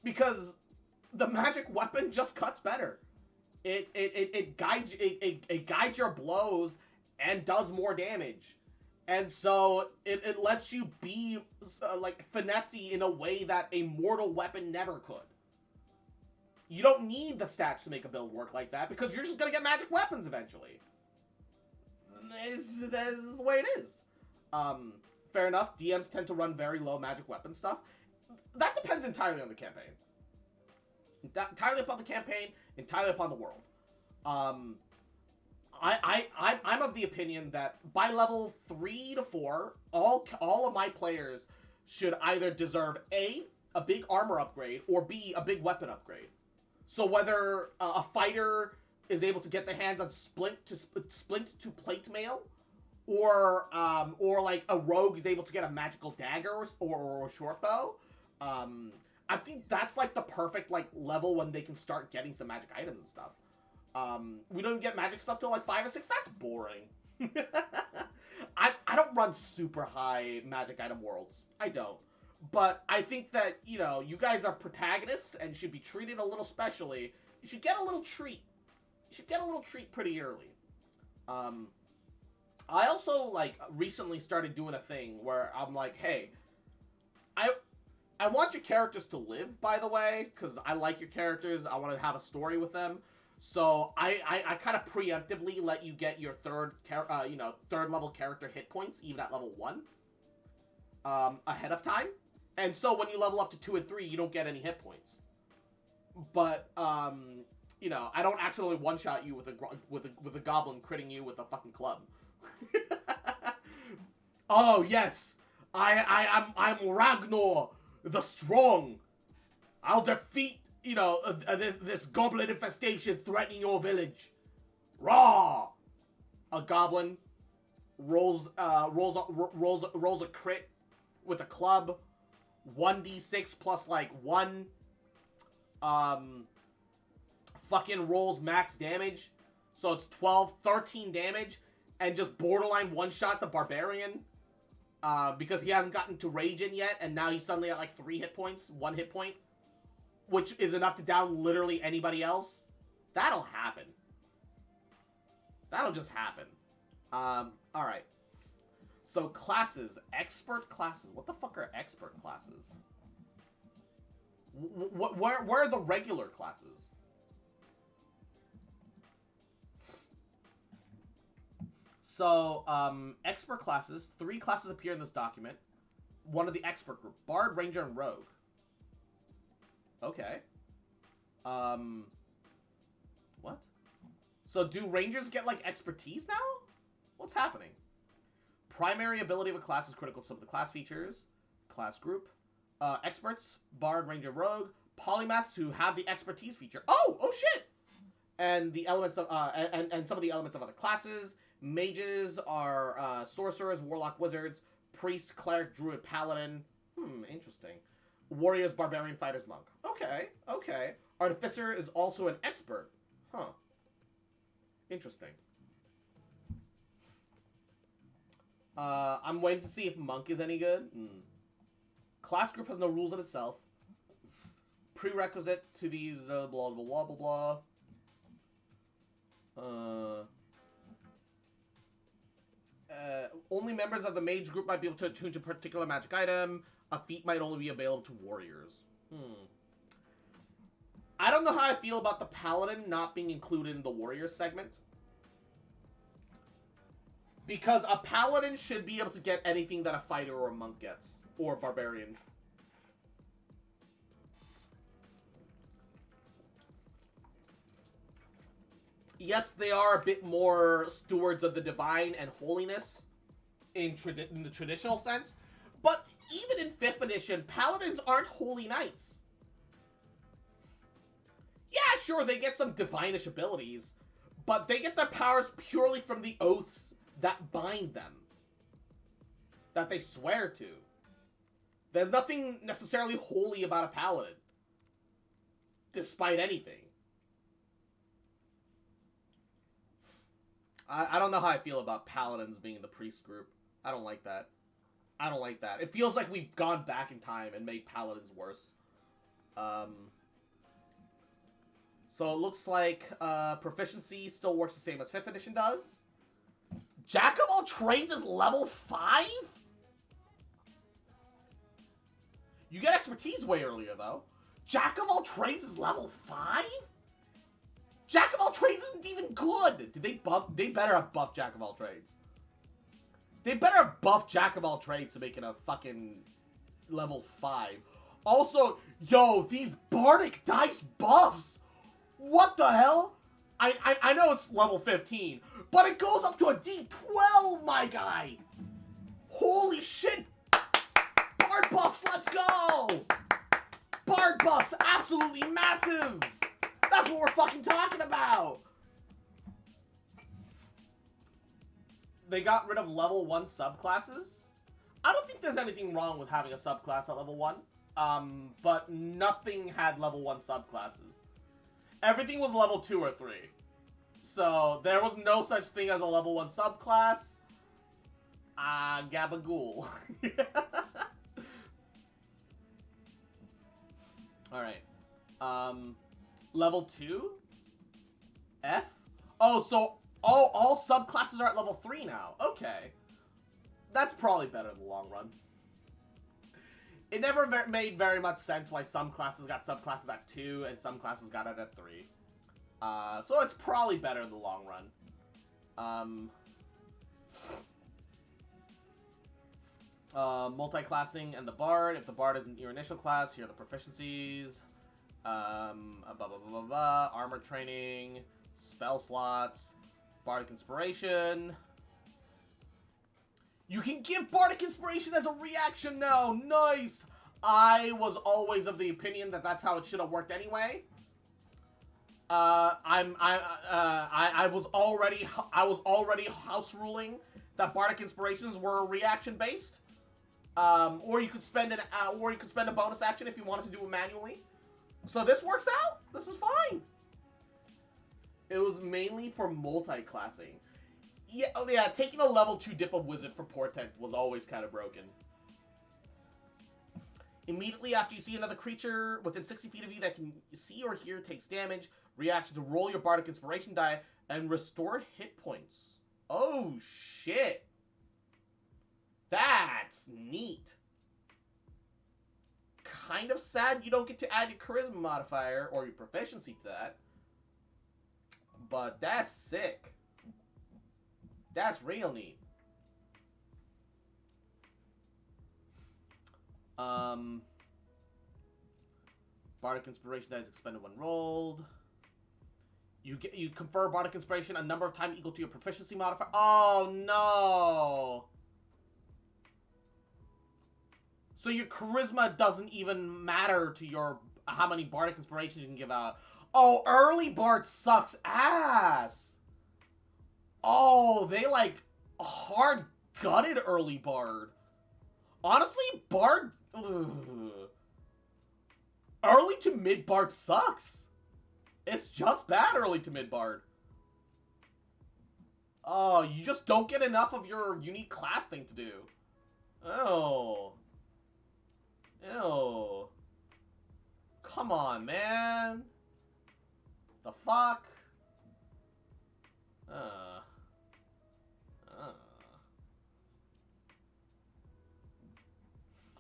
Because the magic weapon just cuts better. It guides your blows and does more damage. And so it lets you be like finessey in a way that a mortal weapon never could. You don't need the stats to make a build work like that, because you're just gonna get magic weapons eventually. This is the way it is. Fair enough, DMs tend to run very low magic weapon stuff. That depends entirely on the campaign. Entirely upon the campaign, entirely upon the world. I'm of the opinion that by level 3 to 4, all of my players should either deserve A, a big armor upgrade, or B, a big weapon upgrade. So whether a fighter is able to get their hands on splint to plate mail, or like a rogue is able to get a magical dagger or a short bow. I think that's like the perfect like level when they can start getting some magic items and stuff. We don't get magic stuff till like 5 or 6. That's boring. I don't run super high magic item worlds. I don't. But I think that, you know, you guys are protagonists and should be treated a little specially. You should get a little treat. You should get a little treat pretty early. I also, like, recently started doing a thing where I'm like, hey, I want your characters to live, by the way, because I like your characters. I want to have a story with them. So I kind of preemptively let you get your third level character hit points, even at level 1, ahead of time. And so when you level up to 2 and 3, you don't get any hit points. But, you know, I don't accidentally one-shot you with a goblin critting you with a fucking club. Oh, yes! I'm Ragnar, the strong. I'll defeat, you know, this goblin infestation threatening your village. Raw! A goblin rolls a crit with a club. 1d6 plus like 1 fucking rolls max damage. So it's 13 damage, and just borderline one-shots a barbarian. Because he hasn't gotten to rage in yet, and now he's suddenly at like 3 hit points, 1 hit point. Which is enough to down literally anybody else. That'll happen. That'll just happen. Alright. So classes. Expert classes. What the fuck are expert classes? Where are the regular classes? So, expert classes. 3 classes appear in this document. One of the expert group. Bard, Ranger, and Rogue. Okay. What? So do Rangers get, like, expertise now? What's happening? Primary ability of a class is critical to some of the class features. Class group. Experts. Bard, Ranger, Rogue. Polymaths who have the expertise feature. Oh shit! And the elements of, and some of the elements of other classes. Mages are sorcerers, warlock, wizards, priest, cleric, druid, paladin. Interesting. Warriors, barbarian, fighters, monk. Okay, okay. Artificer is also an expert. Huh. Interesting. I'm waiting to see if monk is any good. Class group has no rules in itself. Prerequisite to these blah blah blah blah blah. Only members of the mage group might be able to attune to a particular magic item. A feat might only be available to warriors. I don't know how I feel about the paladin not being included in the warriors segment. Because a paladin should be able to get anything that a fighter or a monk gets. Or a barbarian. Yes, they are a bit more stewards of the divine and holiness in the traditional sense. But even in 5th edition, paladins aren't holy knights. Yeah, sure, they get some divinish abilities. But they get their powers purely from the oaths that bind them. That they swear to. There's nothing necessarily holy about a paladin. Despite anything. I don't know how I feel about paladins being in the priest group. I don't like that. I don't like that. It feels like we've gone back in time and made paladins worse. So it looks like proficiency still works the same as 5th edition does. Jack of all trades is level 5? You get expertise way earlier, though. Jack of all trades is level 5? Jack of all trades isn't even good! Did they buff? They better have buffed Jack of all trades. They better have buffed Jack of all trades to make it a fucking level 5. Also, yo, these bardic dice buffs! What the hell? I know it's level 15, but it goes up to a D12, my guy! Holy shit! Bard buffs, let's go! Bard buffs, absolutely massive! That's what we're fucking talking about! They got rid of level 1 subclasses. I don't think there's anything wrong with having a subclass at level 1. But nothing had level 1 subclasses. Everything was level 2 or 3. So, there was no such thing as a level 1 subclass. Gabagool. Alright. Level 2? F? Oh, so all subclasses are at level 3 now. Okay. That's probably better in the long run. It never made very much sense why some classes got subclasses at 2 and some classes got it at 3. So it's probably better in the long run. Multi-classing and the Bard. If the Bard isn't your initial class, here are the proficiencies. Blah, blah, blah, blah, blah. Armor training. Spell slots. Bardic Inspiration. You can give Bardic Inspiration as a reaction now. Nice. I was always of the opinion that that's how it should have worked anyway. I was already house ruling that Bardic Inspirations were reaction based. Or you could spend a bonus action if you wanted to do it manually. So this works out. This is fine. It was mainly for multi-classing. Yeah, oh yeah, taking a level 2 dip of Wizard for Portent was always kind of broken. Immediately after you see another creature within 60 feet of you that can see or hear takes damage, reaction to roll your Bardic Inspiration die and restore hit points. Oh, shit. That's neat. Kind of sad you don't get to add your Charisma modifier or your proficiency to that. But that's sick. That's real neat. Bardic Inspiration that is expended when rolled. You confer Bardic Inspiration a number of times equal to your proficiency modifier. Oh no! So your charisma doesn't even matter to your how many Bardic Inspirations you can give out. Oh, early Bard sucks ass. Oh, they like hard gutted early Bard. Honestly, Bard. Ugh. Early to mid Bard sucks. It's just bad early to mid Bard. Oh, you just don't get enough of your unique class thing to do. Oh. Ew. Come on, man. The fuck?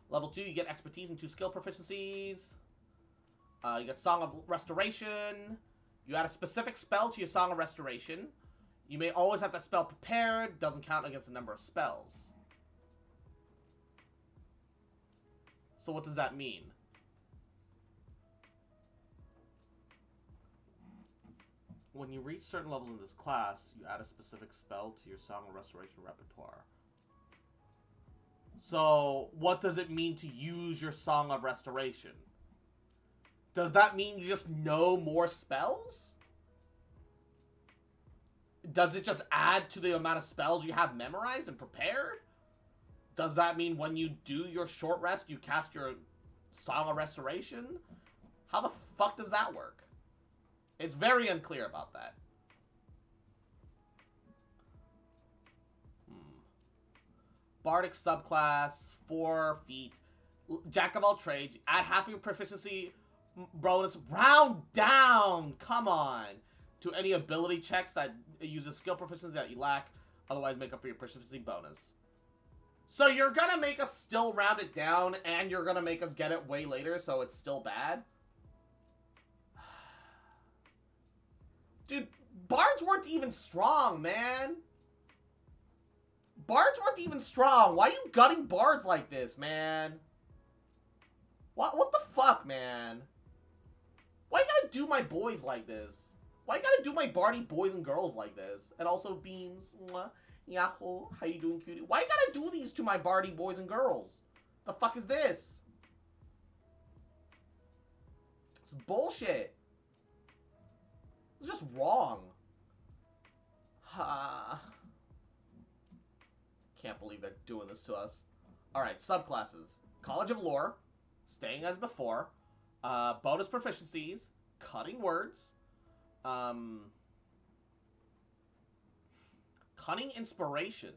Level 2, you get expertise and 2 skill proficiencies. You get Song of Restoration. You add a specific spell to your Song of Restoration. You may always have that spell prepared. Doesn't count against the number of spells. So what does that mean? When you reach certain levels in this class, you add a specific spell to your Song of Restoration repertoire. So, what does it mean to use your Song of Restoration? Does that mean you just know more spells? Does it just add to the amount of spells you have memorized and prepared? Does that mean when you do your short rest, you cast your Song of Restoration? How the fuck does that work? It's very unclear about that. Bardic subclass, 4 feet. Jack of all trades. Add half of your proficiency bonus. Round down! Come on! To any ability checks that uses skill proficiency that you lack. Otherwise, make up for your proficiency bonus. So you're gonna make us still round it down, and you're gonna make us get it way later, so it's still bad? Dude, bards weren't even strong, man. Bards weren't even strong. Why are you gutting bards like this, man? What the fuck, man? Why you gotta do my boys like this? Why you gotta do my bardy boys and girls like this? And also Beans. Mwah. Yahoo. How you doing, cutie? Why you gotta do these to my bardy boys and girls? The fuck is this? It's bullshit. It's just wrong. Can't believe they're doing this to us. Alright, subclasses. College of Lore. Staying as before. Bonus proficiencies. Cutting words. Cunning Inspiration.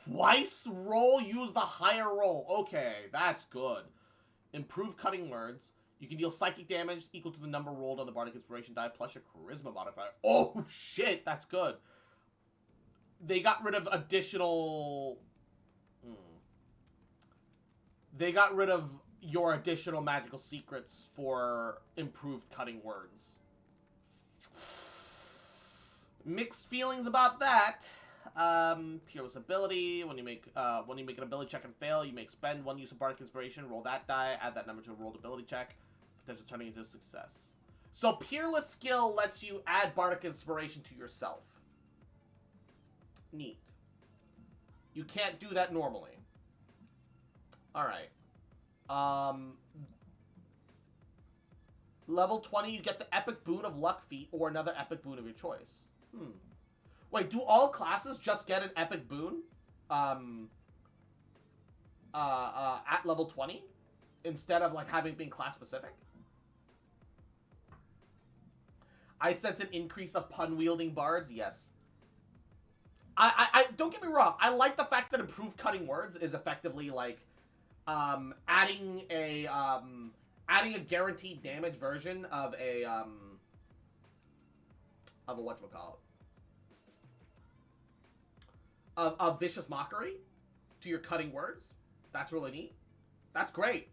Twice roll, use the higher roll. Okay, that's good. Improve Cutting Words. You can deal psychic damage equal to the number rolled on the Bardic Inspiration die plus your Charisma modifier. Oh, shit, that's good. They got rid of additional... They got rid of your additional magical secrets for improved Cutting Words. Mixed feelings about that. Peerless ability. When you make an ability check and fail, you may expend 1 use of Bardic Inspiration. Roll that die. Add that number to a rolled ability check. Potential turning into a success. So Peerless skill lets you add Bardic Inspiration to yourself. Neat. You can't do that normally. Alright. Level 20, you get the Epic Boon of Luck Feat or another Epic Boon of your choice. Wait, do all classes just get an Epic Boon? At level 20? Instead of, like, having been class-specific? I sense an increase of pun-wielding bards? Yes. I don't get me wrong. I like the fact that improved Cutting Words is effectively, like, adding a guaranteed damage version of a whatchamacallit. Of Vicious Mockery to your Cutting Words. That's really neat. That's great.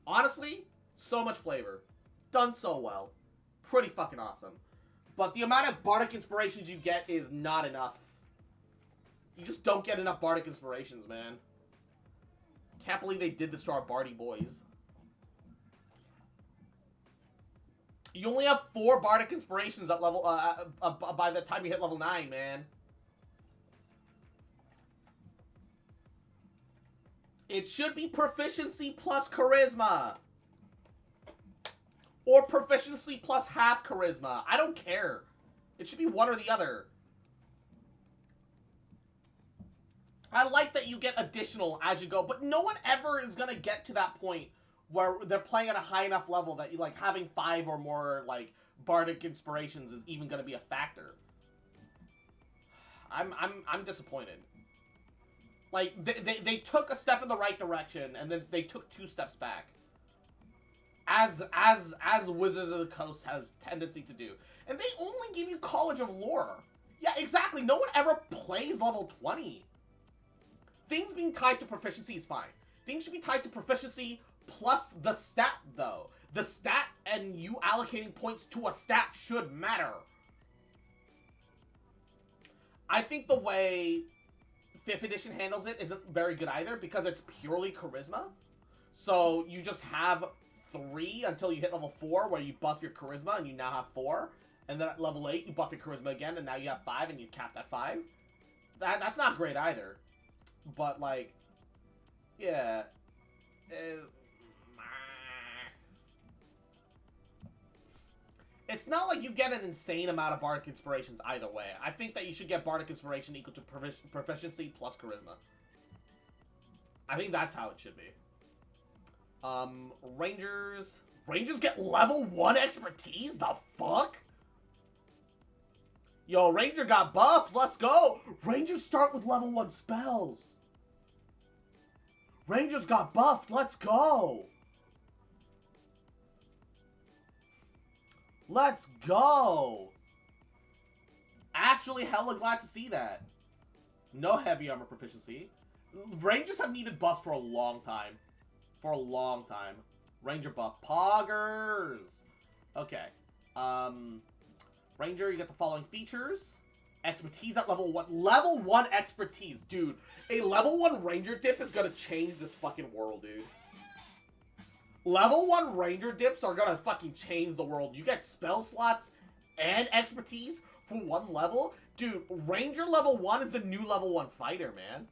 Honestly, so much flavor. Done so well. Pretty fucking awesome. But the amount of Bardic Inspirations you get is not enough. You just don't get enough Bardic Inspirations, man. Can't believe they did this to our Bardy boys. You only have 4 Bardic Inspirations at level, by the time you hit level 9, man. It should be proficiency plus charisma. Or proficiency plus half charisma. I don't care. It should be one or the other. I like that you get additional as you go, but no one ever is gonna get to that point where they're playing at a high enough level that you like having 5 or more like bardic inspirations is even gonna be a factor. I'm disappointed. Like they took a step in the right direction and then they took 2 steps back. As Wizards of the Coast has tendency to do. And they only give you College of Lore. Yeah, exactly. No one ever plays level 20. Things being tied to proficiency is fine. Things should be tied to proficiency plus the stat, though. The stat and you allocating points to a stat should matter. I think the way 5th edition handles it isn't very good either because it's purely charisma. So you just have 3 until you hit level 4 where you buff your charisma and you now have 4. And then at level 8 you buff your charisma again and now you have 5 and you capped at 5. That's not great either. But like, yeah. It's not like you get an insane amount of Bardic Inspirations either way. I think that you should get Bardic Inspiration equal to proficiency plus charisma. I think that's how it should be. Rangers... Rangers get level 1 expertise? The fuck? Yo, Ranger got buffed. Let's go. Rangers start with level 1 spells. Rangers got buffed. Let's go. Let's go. Actually hella glad to see that. No heavy armor proficiency. Rangers have needed buffs for a long time. For a long time. Ranger buff. Poggers. Okay. Ranger, you get the following features. Expertise at level 1. Level 1 expertise. Dude, a level 1 Ranger dip is gonna change this fucking world, dude. Level 1 Ranger dips are gonna fucking change the world. You get spell slots and expertise for 1 level. Dude, Ranger level 1 is the new level 1 fighter, man.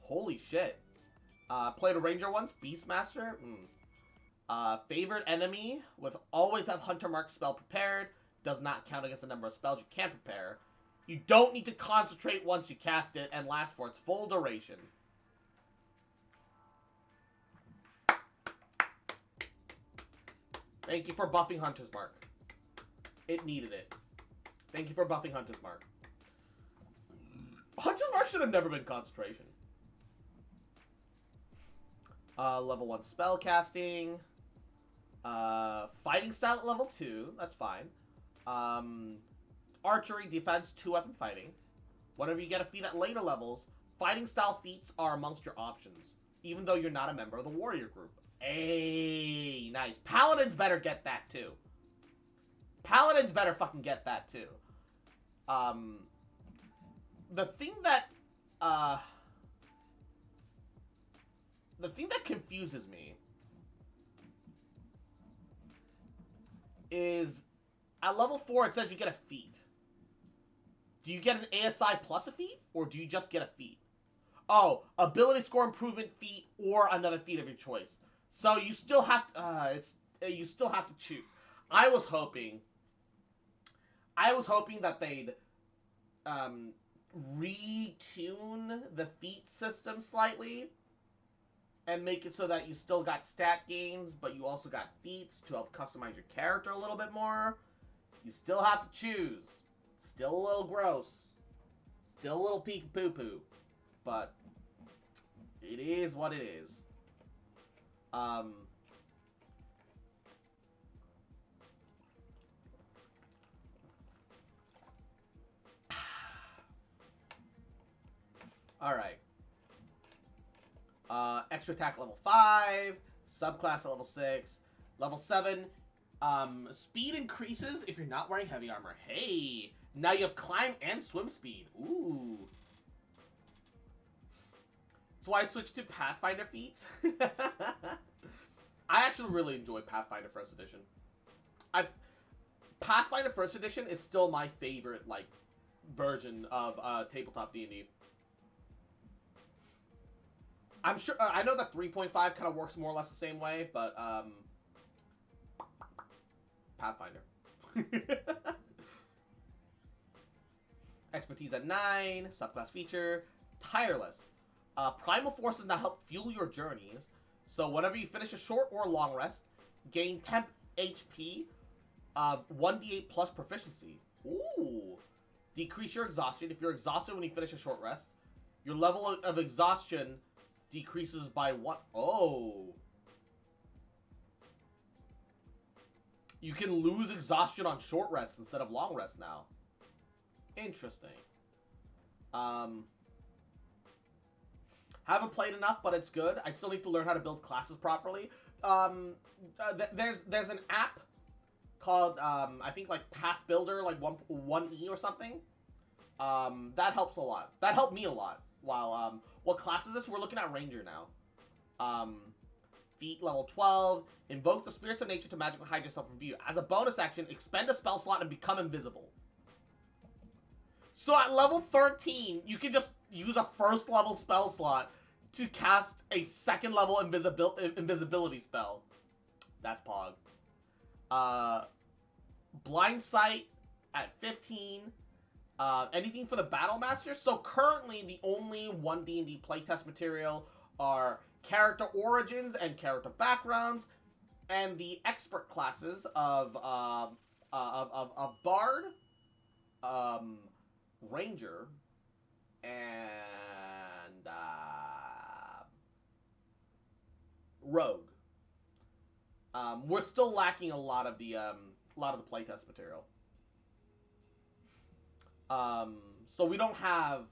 Holy shit. Played a Ranger once. Beastmaster. Favorite enemy with always have Hunter Mark spell prepared. Does not count against the number of spells you can prepare. You don't need to concentrate once you cast it and lasts for its full duration. Thank you for buffing Hunter's Mark. It needed it. Thank you for buffing Hunter's Mark. Hunter's Mark should have never been concentration. Level 1 spell casting. Fighting style at level 2. That's fine. Archery, defense, 2-weapon fighting. Whenever you get a feat at later levels, fighting style feats are amongst your options, even though you're not a member of the warrior group. Hey, nice. Paladins better get that too. Paladins better fucking get that too. The thing that confuses me is at level 4 it says you get a feat. Do you get an ASI plus a feat, or do you just get a feat? Oh, ability score improvement feat or another feat of your choice. So you still have to, you still have to choose. I was hoping that they'd retune the feat system slightly and make it so that you still got stat gains, but you also got feats to help customize your character a little bit more. You still have to choose. Still a little gross. Still a little PeePeePooPoo. But it is what it is. Alright. Extra attack level 5. Subclass level 6. Level 7. Speed increases if you're not wearing heavy armor. Hey! Now you have climb and swim speed. Ooh. That's why I switched to Pathfinder feats. I actually really enjoy Pathfinder First Edition. Pathfinder First Edition is still my favorite, like, version of tabletop D&D. I'm sure, I know that 3.5 kind of works more or less the same way, but, Pathfinder. Expertise at 9, subclass feature, tireless. Primal forces now help fuel your journeys, so whenever you finish a short or long rest, gain temp HP, 1d8 plus proficiency. Ooh. Decrease your exhaustion. If you're exhausted when you finish a short rest, your level of exhaustion decreases by 1. Oh. You can lose exhaustion on short rests instead of long rest now. Interesting. Haven't played enough, but it's good. I still need to learn how to build classes properly. There's an app called, I think, like, Path Builder, like 1E or something. That helps a lot. That helped me a lot. While, what class is this? We're looking at Ranger now. Feat level 12. Invoke the spirits of nature to magically hide yourself from view. As a bonus action, expend a spell slot and become invisible. So at level 13, you can just use a first level spell slot to cast a second level invisibility spell. That's pog. Blind Sight at 15. Anything for the Battle Master. So currently, the only 1D&D playtest material are character origins and character backgrounds, and the expert classes of Bard, Ranger, and Rogue. We're still lacking a lot of the playtest material. So we don't have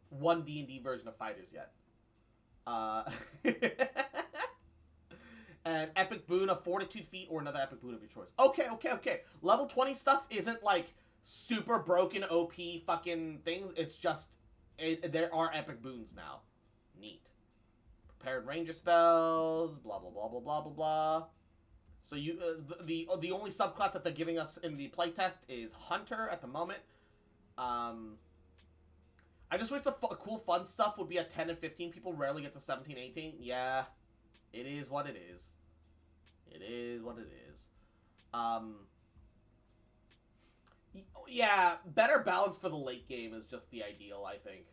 one D&D version of fighters yet. An epic boon of Fortitude feat or another epic boon of your choice. Okay. Level 20 stuff isn't like super broken OP fucking things. It's just there are epic boons now. Neat. Prepared ranger spells. Blah blah blah blah blah blah blah. So you the only subclass that they're giving us in the playtest is Hunter at the moment. I just wish the cool fun stuff would be at 10 and 15. People rarely get to 17, 18. Yeah, it is what it is. It is what it is. Yeah, better balance for the late game is just the ideal, I think.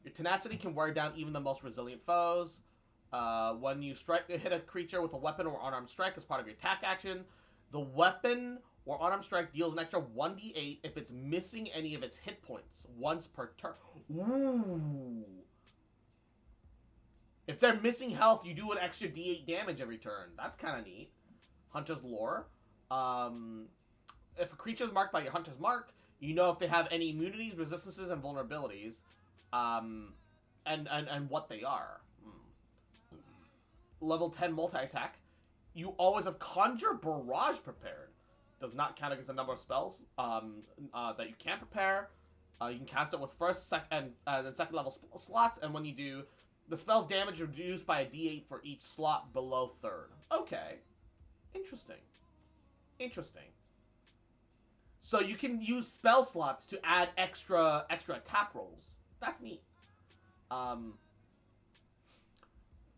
Your tenacity can wear down even the most resilient foes. When you hit a creature with a weapon or unarmed strike as part of your attack action, the weapon or unarmed strike deals an extra 1d8 if it's missing any of its hit points once per turn. Ooh. If they're missing health, you do an extra d8 damage every turn. That's kind of neat. Hunter's Lore. If a creature is marked by your Hunter's Mark, you know if they have any immunities, resistances, and vulnerabilities, and what they are. Level 10 multi-attack. You always have Conjure Barrage prepared. Does not count against the number of spells that you can prepare. You can cast it with first, second, and second level slots, and when you do, the spell's damage reduced by a d8 for each slot below third. Okay. Interesting. So you can use spell slots to add extra attack rolls. That's neat.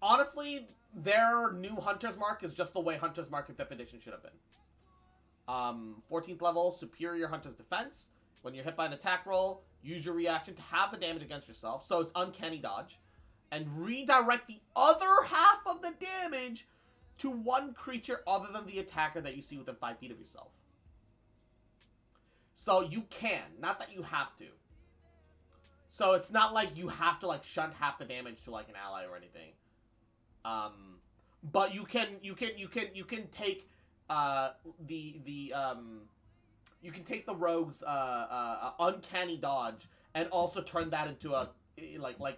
Honestly, their new Hunter's Mark is just the way Hunter's Mark in 5th edition should have been. 14th level, Superior Hunter's Defense. When you're hit by an attack roll, use your reaction to have the damage against yourself, so it's Uncanny Dodge, and redirect the other half of the damage to one creature other than the attacker that you see within 5 feet of yourself. So you can, not that you have to. So it's not like you have to like shunt half the damage to like an ally or anything. But you can take you can take the rogue's uncanny dodge and also turn that into a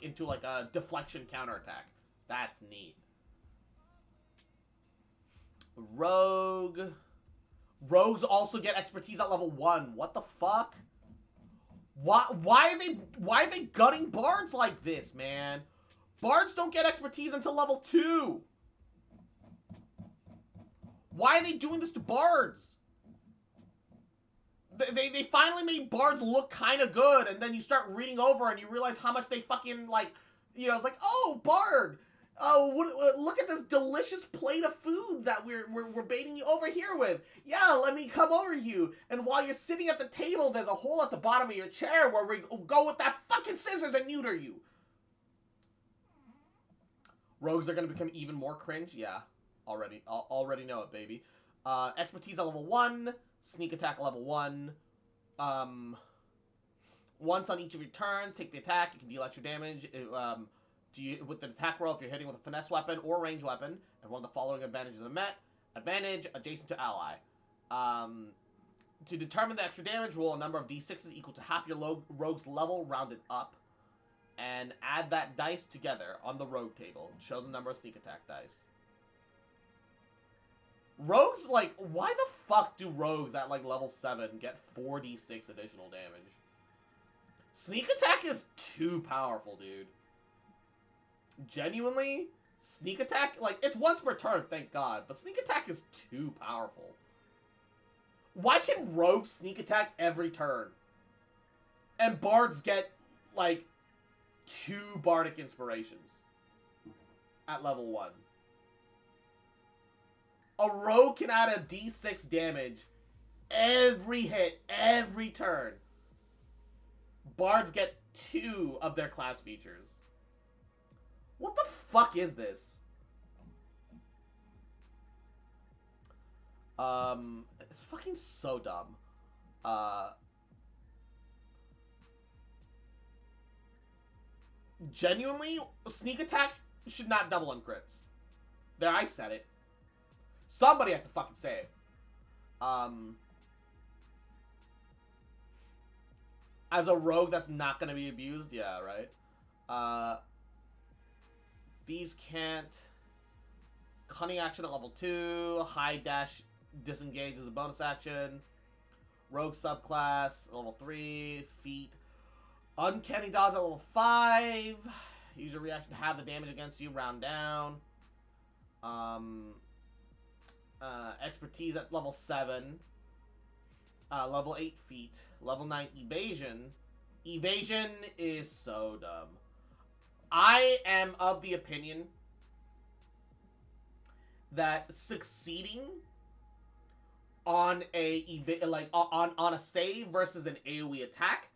into a deflection counterattack. That's neat. Rogues also get expertise at level 1. What the fuck? Why are they gutting bards like this, man? Bards don't get expertise until level 2. Why are they doing this to bards? they finally made bards look kind of good, and then you start reading over and you realize how much they fucking, like, you know, it's like, oh, bard, oh, look at this delicious plate of food that we're baiting you over here with. Yeah, let me come over you. And while you're sitting at the table, there's a hole at the bottom of your chair where we go with that fucking scissors and neuter you. Rogues are gonna become even more cringe. Yeah, already know it, baby. Expertise at level 1, sneak attack at level 1. Once on each of your turns, take the attack. You can deal extra damage. With the attack roll, if you're hitting with a finesse weapon or range weapon, and one of the following advantages are met. Advantage adjacent to ally. To determine the extra damage, roll a number of d6s equal to half your rogue's level rounded up. And add that dice together on the rogue table. It shows the number of sneak attack dice. Rogues, like, why the fuck do rogues at, like, level 7 get 4d6 additional damage? Sneak attack is too powerful, dude. Genuinely, sneak attack, like, it's once per turn, thank God, but sneak attack is too powerful. Why can rogues sneak attack every turn? And bards get, like, 2 bardic inspirations at level 1. A rogue can add a d6 damage every hit, every turn. Bards get 2 of their class features. What the fuck is this? It's fucking so dumb. Genuinely, sneak attack should not double on crits. There, I said it. Somebody had to fucking say it. As a rogue that's not gonna be abused, yeah, right? Thieves can't. Cunning action at level 2. High dash disengage is a bonus action. Rogue subclass, level 3. Feet. Uncanny dodge at level 5. Use your reaction to have the damage against you, round down. Expertise at level 7. Level 8 feet. Level 9 evasion. Evasion is so dumb. I am of the opinion that succeeding on a on a save versus an AoE attack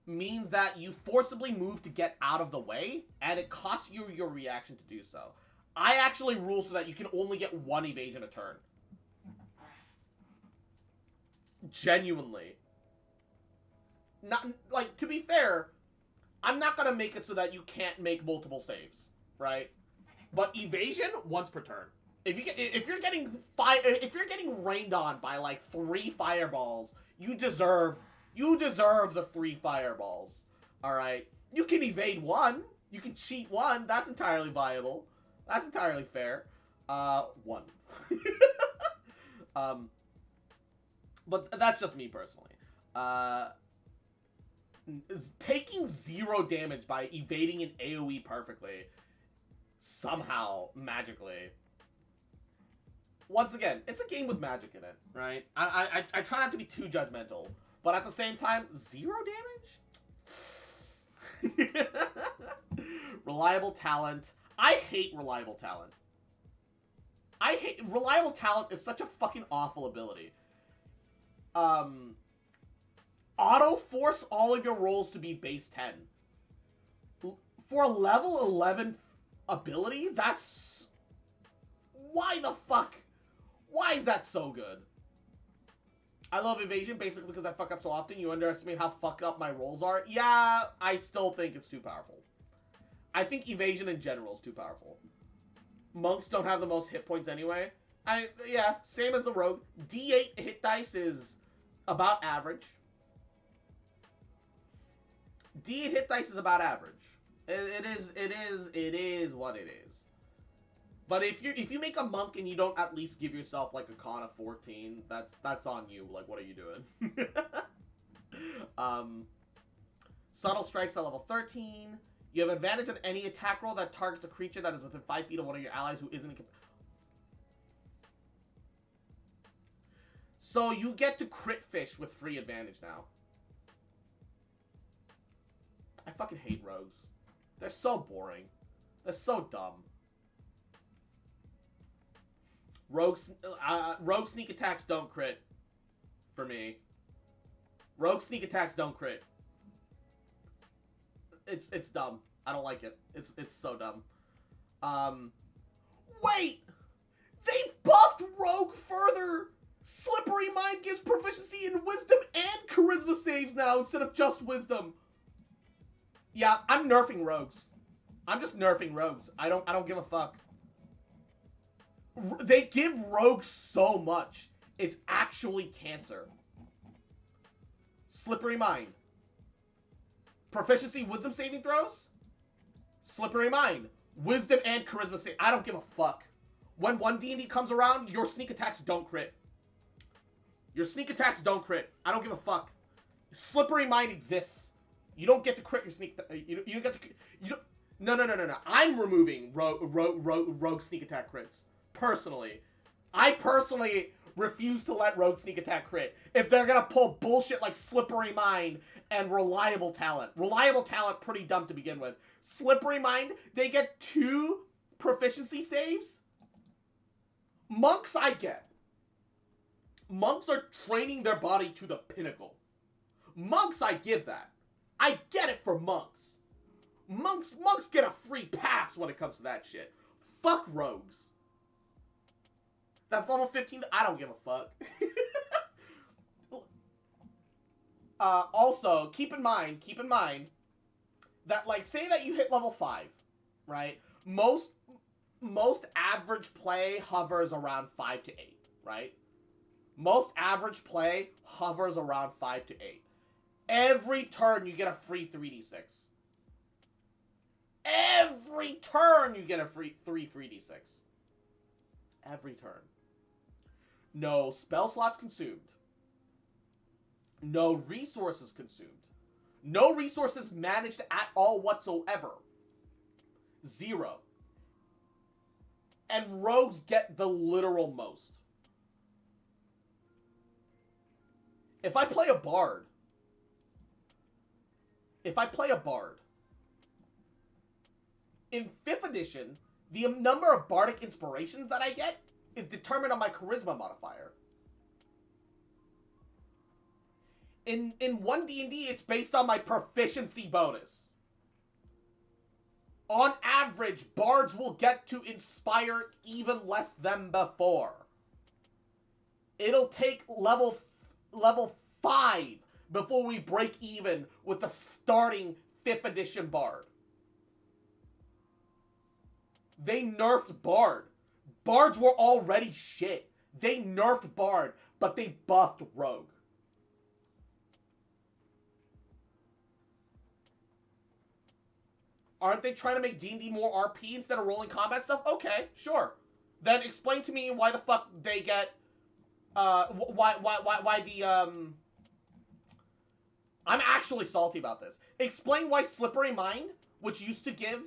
means that you forcibly move to get out of the way, and it costs you your reaction to do so. I actually rule so that you can only get 1 evasion a turn. Genuinely. Not, like, to be fair, I'm not gonna make it so that you can't make multiple saves, right? But evasion, once per turn. If you're getting rained on by like 3 fireballs, you deserve the 3 fireballs. All right, you can evade 1, you can cheat 1. That's entirely viable. That's entirely fair. 1. But that's just me personally. Taking 0 damage by evading an AoE perfectly, somehow, magically. Once again, it's a game with magic in it, right? I try not to be too judgmental, but at the same time, 0 damage? Reliable talent. I hate reliable talent. Reliable talent is such a fucking awful ability. Auto force all of your rolls to be base 10. For a level 11 ability, that's... Why the fuck? Why is that so good? I love evasion basically because I fuck up so often. You underestimate how fucked up my rolls are. Yeah, I still think it's too powerful. I think evasion in general is too powerful. Monks don't have the most hit points anyway. Yeah, same as the rogue. D8 hit dice is about average. D8 hit dice is about average. It is what it is. But if you make a monk and you don't at least give yourself like a con of 14, that's on you. Like, what are you doing? Subtle strikes at level 13. You have advantage on any attack roll that targets a creature that is within 5 feet of one of your allies who isn't. So you get to crit fish with free advantage now. I fucking hate rogues. They're so boring. They're so dumb. Rogue sneak attacks don't crit. For me. Rogue sneak attacks don't crit. It's dumb. I don't like it. It's so dumb. Wait! They buffed Rogue further! Slippery Mind gives proficiency in Wisdom and Charisma saves now instead of just Wisdom. Yeah, I'm nerfing Rogues. I'm just nerfing Rogues. I don't give a fuck. They give Rogues so much. It's actually cancer. Slippery Mind. Proficiency Wisdom saving throws? Slippery Mind. Wisdom and Charisma save. I don't give a fuck. When one D&D comes around, your sneak attacks don't crit. Your sneak attacks don't crit. I don't give a fuck. Slippery Mind exists. You don't get to crit your sneak. You don't get to. You don't. No. I'm removing rogue sneak attack crits personally. I personally refuse to let rogue sneak attack crit if they're gonna pull bullshit like Slippery Mind and Reliable Talent. Reliable Talent, pretty dumb to begin with. Slippery Mind, they get 2 proficiency saves. Monks, I get. Monks are training their body to the pinnacle. Monks, I give that. I get it for monks. Monks get a free pass when it comes to that shit. Fuck rogues. That's level 15. I don't give a fuck. Also, keep in mind that, like, say that you hit level 5, right? Most average play hovers around 5 to 8, right? Most average play hovers around 5 to 8. Every turn you get a free 3d6. Every turn you get a free 3d6. Every turn. No spell slots consumed. No resources consumed. No resources managed at all whatsoever. 0. And rogues get the literal most. If I play a bard, in 5th edition, the number of bardic inspirations that I get is determined on my charisma modifier. In 1D&D, it's based on my proficiency bonus. On average, bards will get to inspire even less than before. It'll take level 5 before we break even with the starting 5th edition bard. They nerfed bard. Bards were already shit. They nerfed bard, but they buffed rogue. Aren't they trying to make D&D more RP instead of rolling combat stuff? Okay, sure. Then explain to me why the fuck they get, why the, I'm actually salty about this. Explain why Slippery Mind, which used to give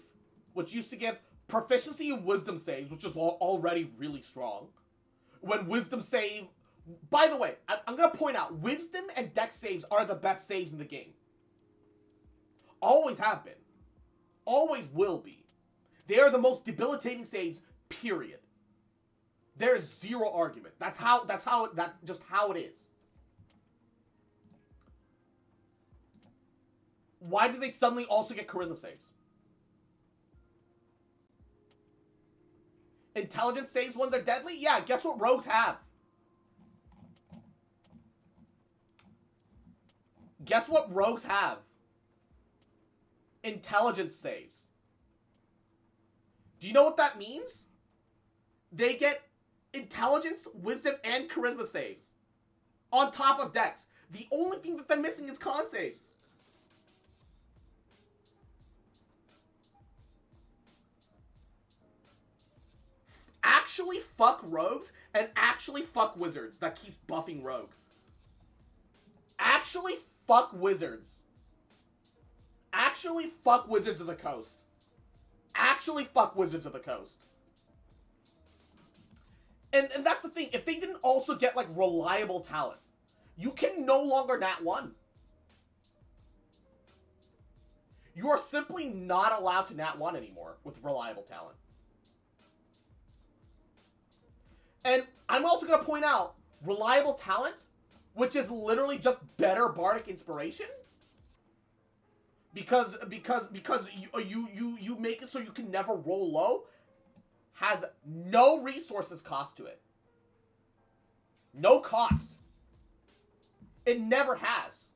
proficiency in wisdom saves, which is already really strong. When wisdom save, by the way, I'm gonna point out, wisdom and dex saves are the best saves in the game. Always have been. Always will be. They are the most debilitating saves, period. There's zero argument. That's just how it is. Why do they suddenly also get charisma saves? Intelligence saves when they're deadly? Yeah, guess what rogues have? Guess what rogues have? Intelligence saves. Do you know what that means? They get intelligence, wisdom, and charisma saves. On top of dex. The only thing that they're missing is con saves. Actually fuck rogues and actually fuck wizards that keeps buffing rogue. Actually fuck wizards. Actually fuck Wizards of the Coast. Actually fuck Wizards of the Coast. And that's the thing. If they didn't also get, like, reliable talent, you can no longer nat 1. You are simply not allowed to nat 1 anymore with reliable talent. And I'm also going to point out, reliable talent, which is literally just better bardic inspiration, because you make it so you can never roll low, has no resources cost to it. No cost. It never has.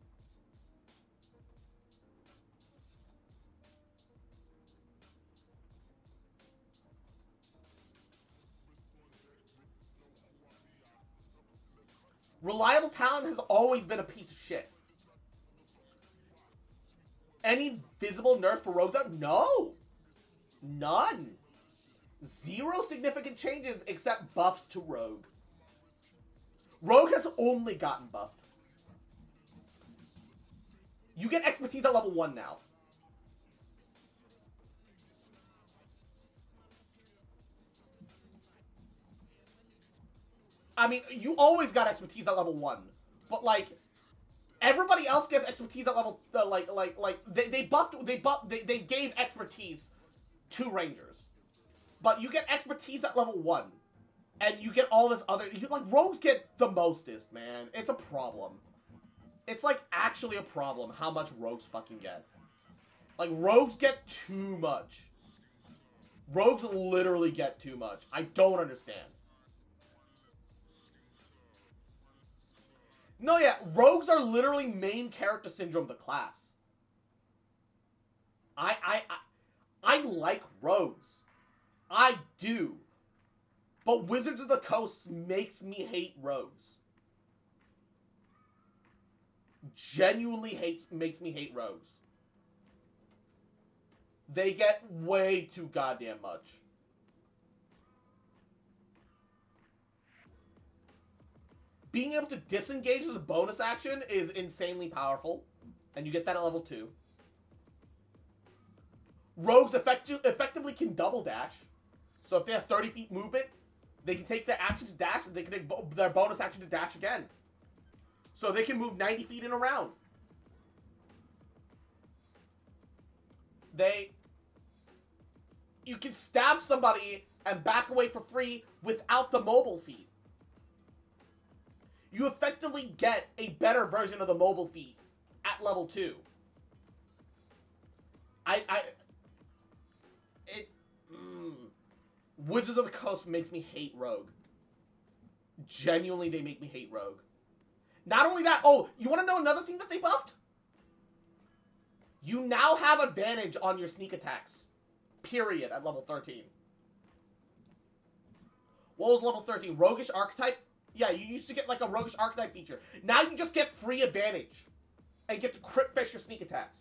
Reliable talent has always been a piece of shit. Any visible nerf for Rogue? No. None. 0 significant changes except buffs to Rogue. Rogue has only gotten buffed. You get expertise at level 1 now. I mean, you always got expertise at level 1. But, like, everybody else gets expertise at level, they gave expertise to Rangers. But you get expertise at level 1. And you get all this other, rogues get the mostest, man. It's a problem. It's, like, actually a problem how much rogues fucking get. Like, rogues get too much. Rogues literally get too much. I don't understand. No, yeah, rogues are literally main character syndrome of the class. I like rogues. I do. But Wizards of the Coast makes me hate rogues. Genuinely makes me hate rogues. They get way too goddamn much. Being able to disengage as a bonus action is insanely powerful. And you get that at level 2. Rogues effectively can double dash. So if they have 30 feet movement, they can take their action to dash, and they can take their bonus action to dash again. So they can move 90 feet in a round. You can stab somebody and back away for free without the mobile feat. You effectively get a better version of the mobile feat at level 2. Wizards of the Coast makes me hate Rogue. Genuinely, they make me hate Rogue. Not only that, oh, you want to know another thing that they buffed? You now have advantage on your sneak attacks. Period, at level 13. What was level 13? Roguish Archetype? Yeah, you used to get like a Roguish Archetype feature. Now you just get free advantage. And get to crit fish your sneak attacks.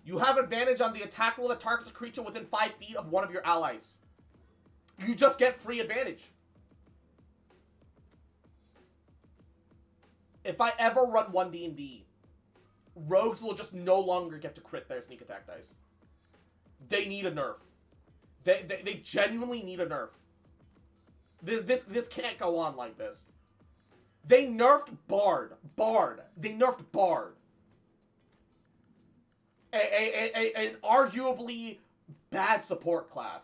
You have advantage on the attack roll that targets a creature within 5 feet of one of your allies. You just get free advantage. If I ever run 1D&D, rogues will just no longer get to crit their sneak attack dice. They need a nerf. They genuinely need a nerf. This can't go on like this. They nerfed Bard. They nerfed Bard. An arguably bad support class.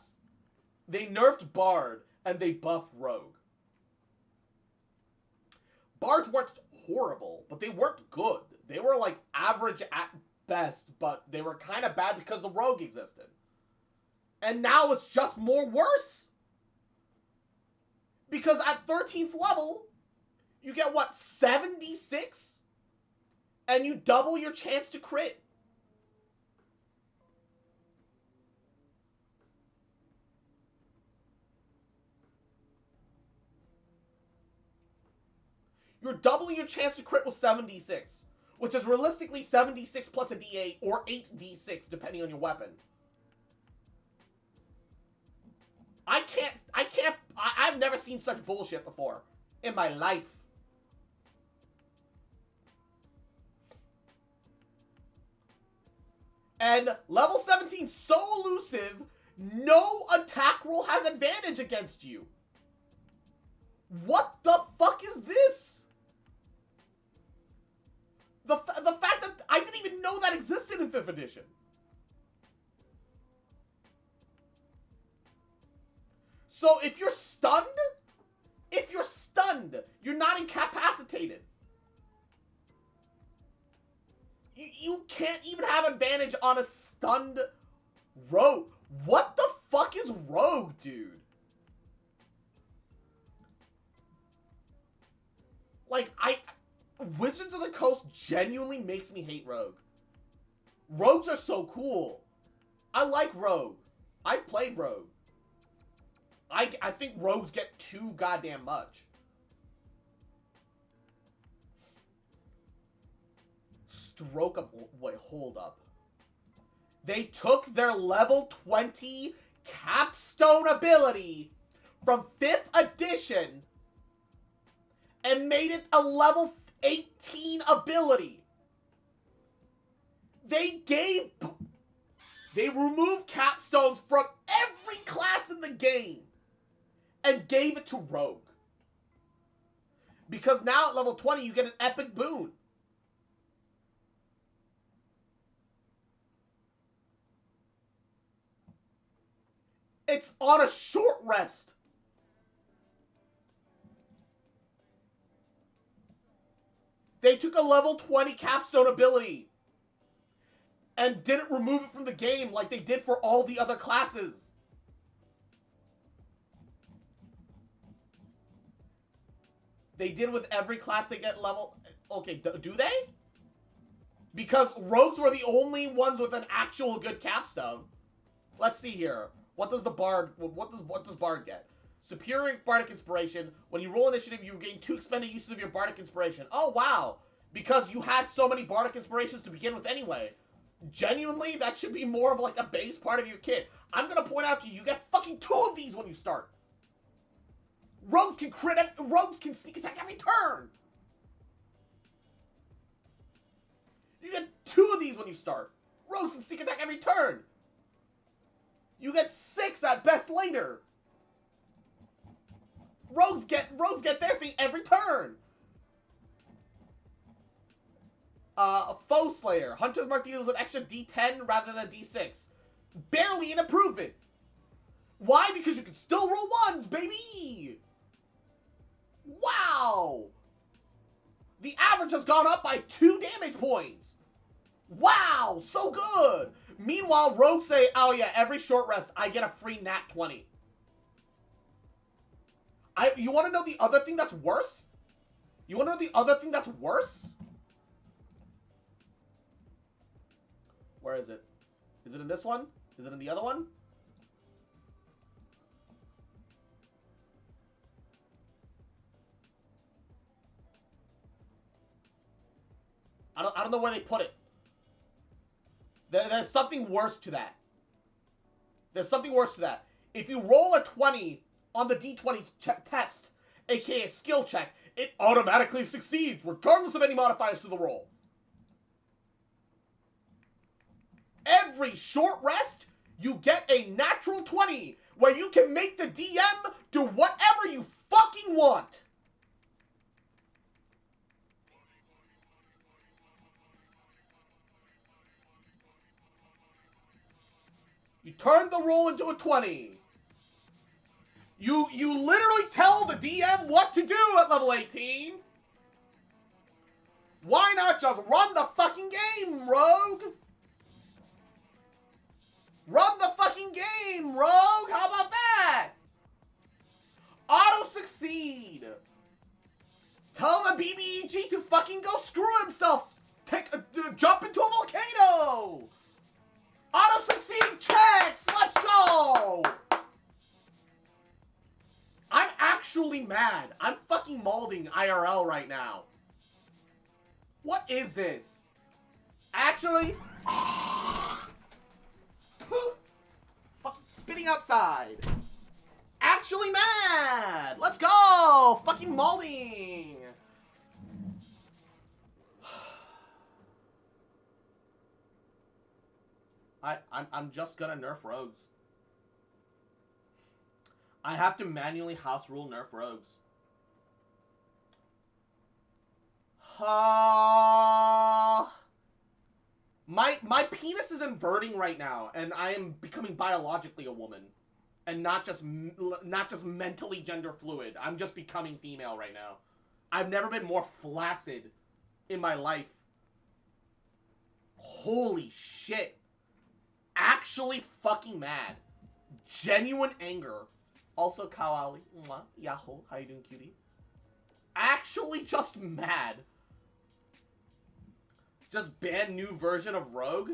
They nerfed Bard, and they buffed Rogue. Bards weren't horrible, but they weren't good. They were, like, average at best, but they were kind of bad because the Rogue existed. And now it's just more worse. Because at 13th level, you get, what, 76? And you double your chance to crit. You're doubling your chance to crit with 76, which is realistically 76 plus a d8 or 8d6 depending on your weapon. I've never seen such bullshit before in my life. And level 17, so elusive, no attack roll has advantage against you. What the fuck is this? The fact that I didn't even know that existed in 5th edition. So if you're stunned, you're not incapacitated. You can't even have advantage on a stunned rogue. What the fuck is rogue, dude? Like, Wizards of the Coast genuinely makes me hate rogue. Rogues are so cool. I like rogue. I've played rogue. I think rogues get too goddamn much. Stroke up. Wait, hold up. They took their level 20 capstone ability from 5th edition and made it a level 18 ability. They removed capstones from every class in the game and gave it to rogue. Because now at level 20 you get an epic boon. It's on a short rest. They took a level 20 capstone ability and didn't remove it from the game like they did for all the other classes. They did with every class they get level... Okay, do they? Because rogues were the only ones with an actual good capstone. Let's see here. What does Bard get? Superior Bardic Inspiration. When you roll initiative, you gain 2 expended uses of your Bardic Inspiration. Oh, wow. Because you had so many Bardic Inspirations to begin with anyway. Genuinely, that should be more of like a base part of your kit. I'm going to point out to you, you get fucking 2 of these when you start. Rogues can sneak attack every turn. You get 2 of these when you start. Rogues can sneak attack every turn. You get 6 at best later. Rogues get their thing every turn. Foe Slayer. Hunter's Mark deals an extra D10 rather than a D6. Barely an improvement. Why? Because you can still roll 1s, baby! Wow! The average has gone up by 2 damage points. Wow! So good! Meanwhile, rogues say, oh yeah, every short rest, I get a free nat 20. You want to know the other thing that's worse? You want to know the other thing that's worse? Where is it? Is it in this one? Is it in the other one? I don't know where they put it. There's something worse to that. There's something worse to that. If you roll a 20 on the D20 test, aka skill check, it automatically succeeds, regardless of any modifiers to the roll. Every short rest, you get a natural 20, where you can make the DM do whatever you fucking want. You turn the roll into a 20. You literally tell the DM what to do at level 18. Why not just run the fucking game, rogue? Run the fucking game, rogue! How about that? Auto succeed. Tell the BBEG to fucking go screw himself. Jump into a volcano. Auto succeed checks. Let's go. I'm actually mad. I'm fucking malding IRL right now. What is this? Actually, fucking spitting outside. Actually mad. Let's go. Fucking malding. I'm just gonna nerf rogues. I have to manually house rule nerf rogues. My penis is inverting right now, and I am becoming biologically a woman, and not just mentally gender fluid. I'm just becoming female right now. I've never been more flaccid in my life. Holy shit. Actually fucking mad. Genuine anger. Also, Kawali. Mwah. Yahoo. How you doing, cutie? Actually just mad. Just ban new version of Rogue?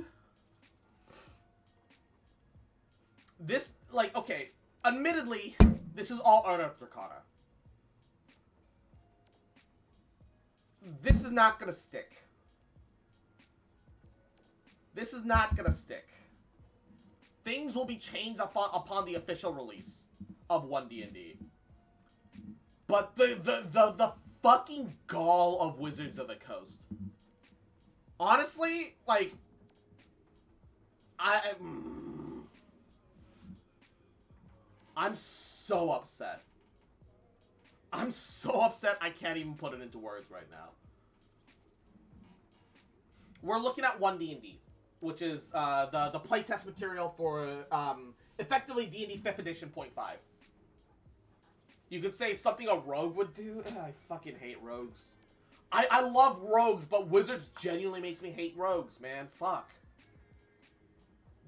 This, like, okay. Admittedly, this is all Unearthed Arcana. This is not gonna stick. This is not gonna stick. Things will be changed upon the official release of 1D&D. But the fucking gall of Wizards of the Coast. Honestly, like, I'm so upset. I'm so upset I can't even put it into words right now. We're looking at 1D&D, which is the playtest material for effectively D&D 5th edition 0.5. You could say something a rogue would do. Ugh, I fucking hate rogues. I love rogues, but Wizards genuinely makes me hate rogues, man. Fuck.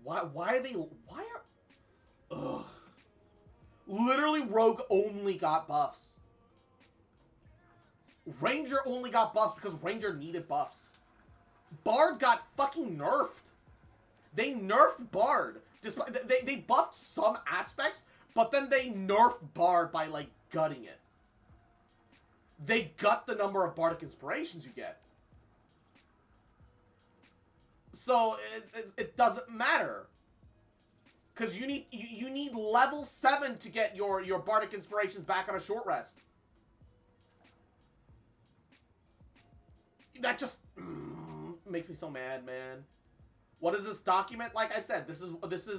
Why are they... Why are... Ugh. Literally, Rogue only got buffs. Ranger only got buffs because Ranger needed buffs. Bard got fucking nerfed. They nerfed Bard. They buffed some aspects, but then they nerfed Bard by, like, gutting it. They gut the number of Bardic Inspirations you get. So, it doesn't matter. Because you need level 7 to get your Bardic Inspirations back on a short rest. That just makes me so mad, man. What is this document? Like I said, this is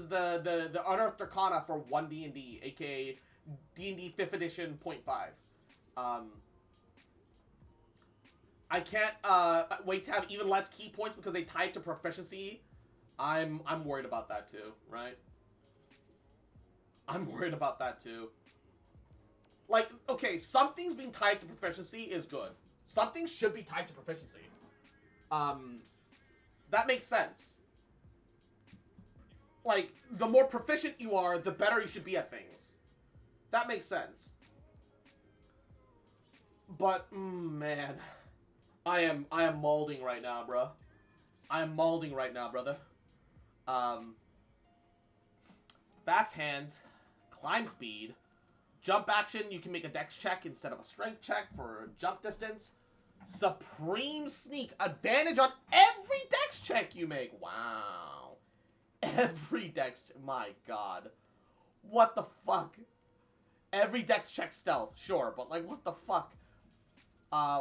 the Unearthed Arcana for 1D&D, aka D&D 5th edition 0.5. I can't wait to have even less key points because they tie it to proficiency. I'm worried about that too, right? I'm worried about that too. Like, okay, something's being tied to proficiency is good. Something should be tied to proficiency. That makes sense. Like, the more proficient you are, the better you should be at things. That makes sense. But, man, I am mauling right now, bro. I am mauling right now, brother. Fast hands, climb speed, jump action. You can make a dex check instead of a strength check for jump distance. Supreme sneak, advantage on every dex check you make. Wow. Every dex check. My god. What the fuck? Every dex check stealth. Sure, but like, what the fuck?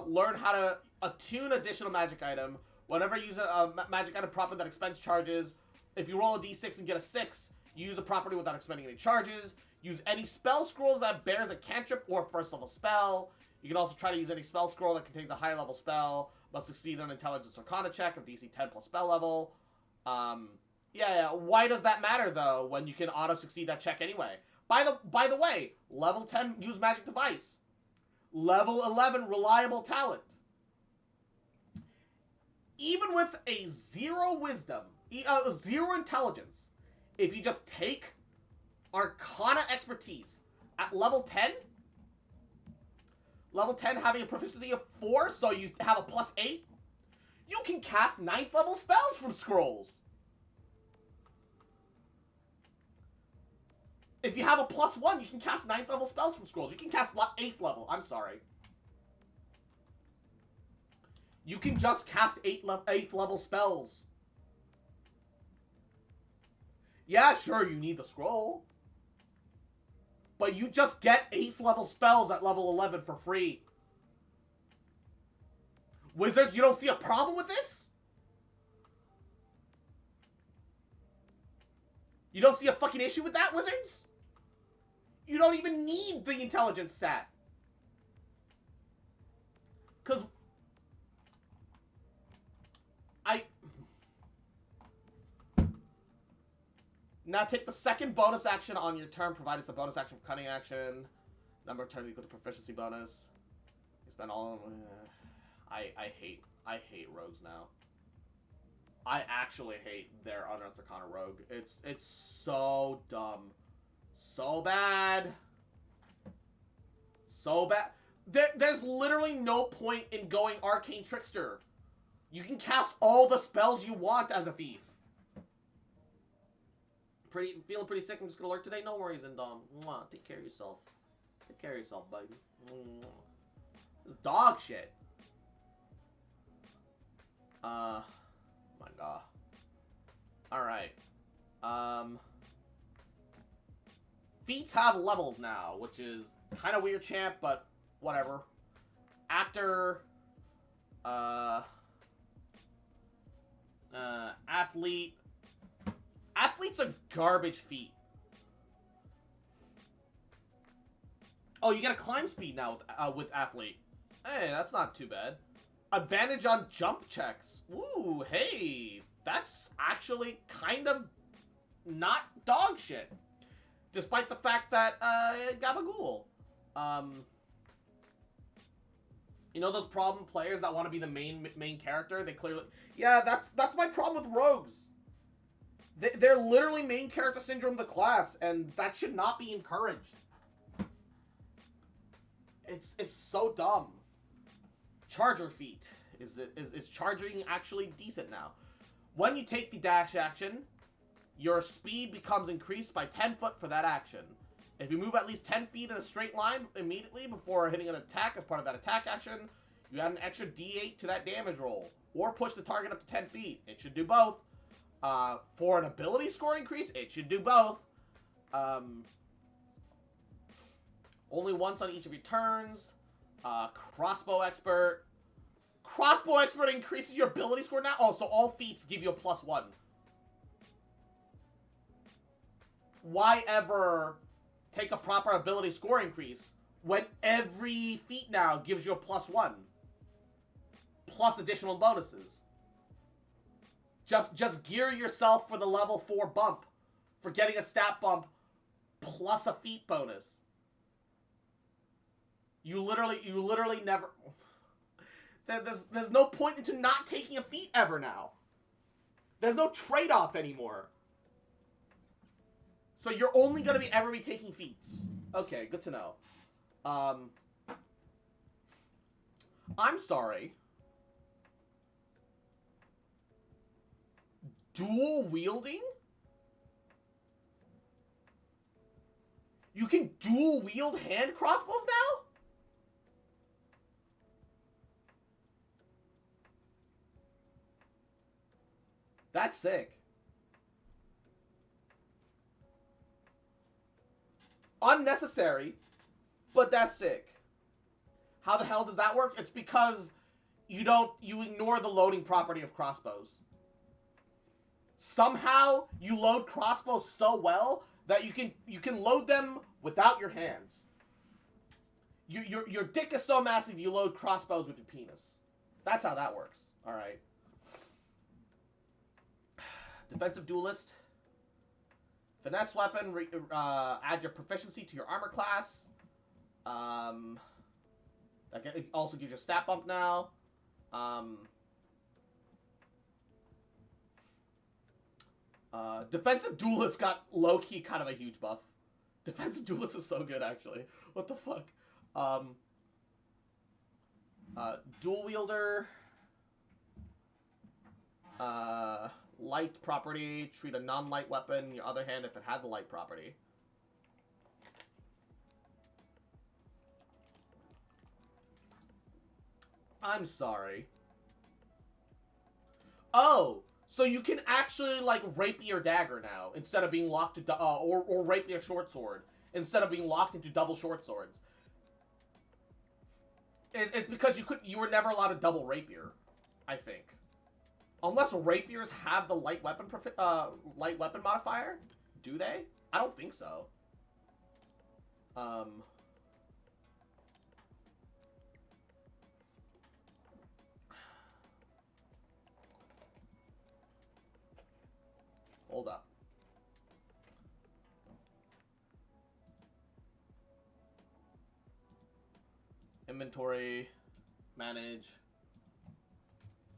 Learn how to attune additional magic item. Whenever you use a magic item property that expends charges, if you roll a d6 and get a 6, you use the property without expending any charges. Use any spell scrolls that bears a cantrip or first level spell. You can also try to use any spell scroll that contains a high level spell, must succeed on Intelligence Arcana check of DC 10 plus spell level. Yeah, why does that matter though when you can auto succeed that check anyway? By the way, level 10 use magic device. Level 11 reliable talent. Even with a 0 wisdom, 0 intelligence, if you just take Arcana expertise at level 10, level 10 having a proficiency of 4, so you have a plus 8, you can cast 9th level spells from scrolls. If you have a plus 1, you can cast 9th level spells from scrolls. You can cast 8th level. I'm sorry. You can just cast 8th level spells. Yeah, sure, you need the scroll. But you just get 8th level spells at level 11 for free. Wizards, you don't see a problem with this? You don't see a fucking issue with that, Wizards? You don't even need the intelligence stat. Because now take the second bonus action on your turn, provided it's a bonus action for cunning action. Number of turns equal to proficiency bonus. You spend all. I hate rogues now. I actually hate their Unearthed Arcana rogue. It's so dumb, so bad, so bad. There's literally no point in going Arcane Trickster. You can cast all the spells you want as a thief. Feeling pretty sick. I'm just gonna lurk today. No worries, and take care of yourself. Take care of yourself, baby. This is dog shit. My god. Alright. Feats have levels now, which is kind of weird, champ, but whatever. Actor. Athlete. Athlete's a garbage feat. Oh, you get a climb speed now with athlete. Hey, that's not too bad. Advantage on jump checks. Ooh, hey, that's actually kind of not dog shit. Despite the fact that Gabagool. You know those problem players that want to be the main character? They clearly, yeah, that's my problem with rogues. They're literally main character syndrome of the class, and that should not be encouraged. It's so dumb. Charger feat. Is charging actually decent now? When you take the dash action, your speed becomes increased by 10 foot for that action. If you move at least 10 feet in a straight line immediately before hitting an attack as part of that attack action, you add an extra D8 to that damage roll. Or push the target up to 10 feet. It should do both. For an ability score increase, it should do both. Only once on each of your turns. Crossbow expert. Crossbow expert increases your ability score now? Oh, so all feats give you a +1. Why ever take a proper ability score increase when every feat now gives you a +1? Plus additional bonuses. Just gear yourself for the level 4 bump. For getting a stat bump plus a feat bonus. You literally never... There's no point into not taking a feat ever now. There's no trade-off anymore. So you're only going to ever be taking feats. Okay, good to know. I'm sorry. Dual wielding? You can dual wield hand crossbows now? That's sick. Unnecessary, but that's sick. How the hell does that work? It's because you ignore the loading property of crossbows. Somehow you load crossbows so well that you can load them without your hands. Your dick is so massive you load crossbows with your penis. That's how that works. All right. Defensive duelist. Finesse weapon. Add your proficiency to your armor class. That also gives you a stat bump now. Defensive duelist got low-key kind of a huge buff. Defensive duelist is so good, actually. What the fuck? Dual wielder. Light property. Treat a non-light weapon in your other hand if it had the light property. I'm sorry. Oh! So you can actually, like, rapier dagger now, instead of being locked to, or rapier short sword, instead of being locked into double short swords. It's because you were never allowed a double rapier, I think. Unless rapiers have the light weapon modifier, Do they? I don't think so. Hold up. Inventory, manage,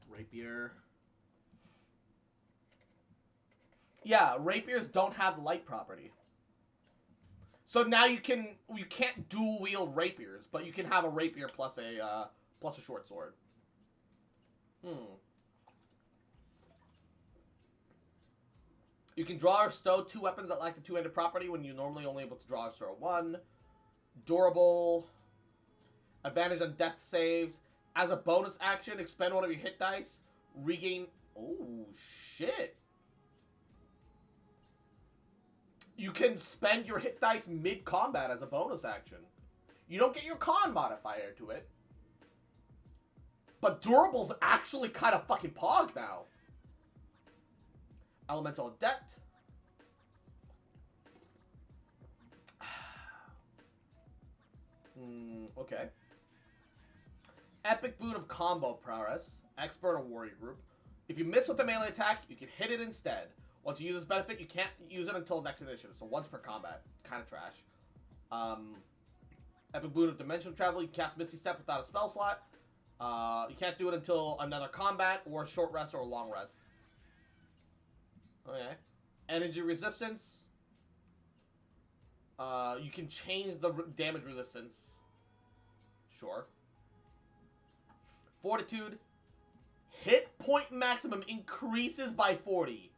rapier. Yeah, rapiers don't have light property. So now you can't dual wield rapiers, but you can have a rapier plus a short sword. You can draw or stow 2 weapons that lack the two-handed property when you're normally only able to draw or stow 1. Durable. Advantage on death saves. As a bonus action, expend one of your hit dice. Regain... Oh, shit. You can spend your hit dice mid-combat as a bonus action. You don't get your con modifier to it. But Durable's actually kind of fucking pog now. Elemental Adept. Okay. Epic Boon of Combo Prowess. Expert or Warrior Group. If you miss with a melee attack, you can hit it instead. Once you use this benefit, you can't use it until next initiative. So once per combat. Kind of trash. Epic Boon of Dimensional Travel. You can cast Misty Step without a spell slot. You can't do it until another combat or a short rest or a long rest. Okay. Energy resistance. You can change the damage resistance. Sure. Fortitude. Hit point maximum increases by 40.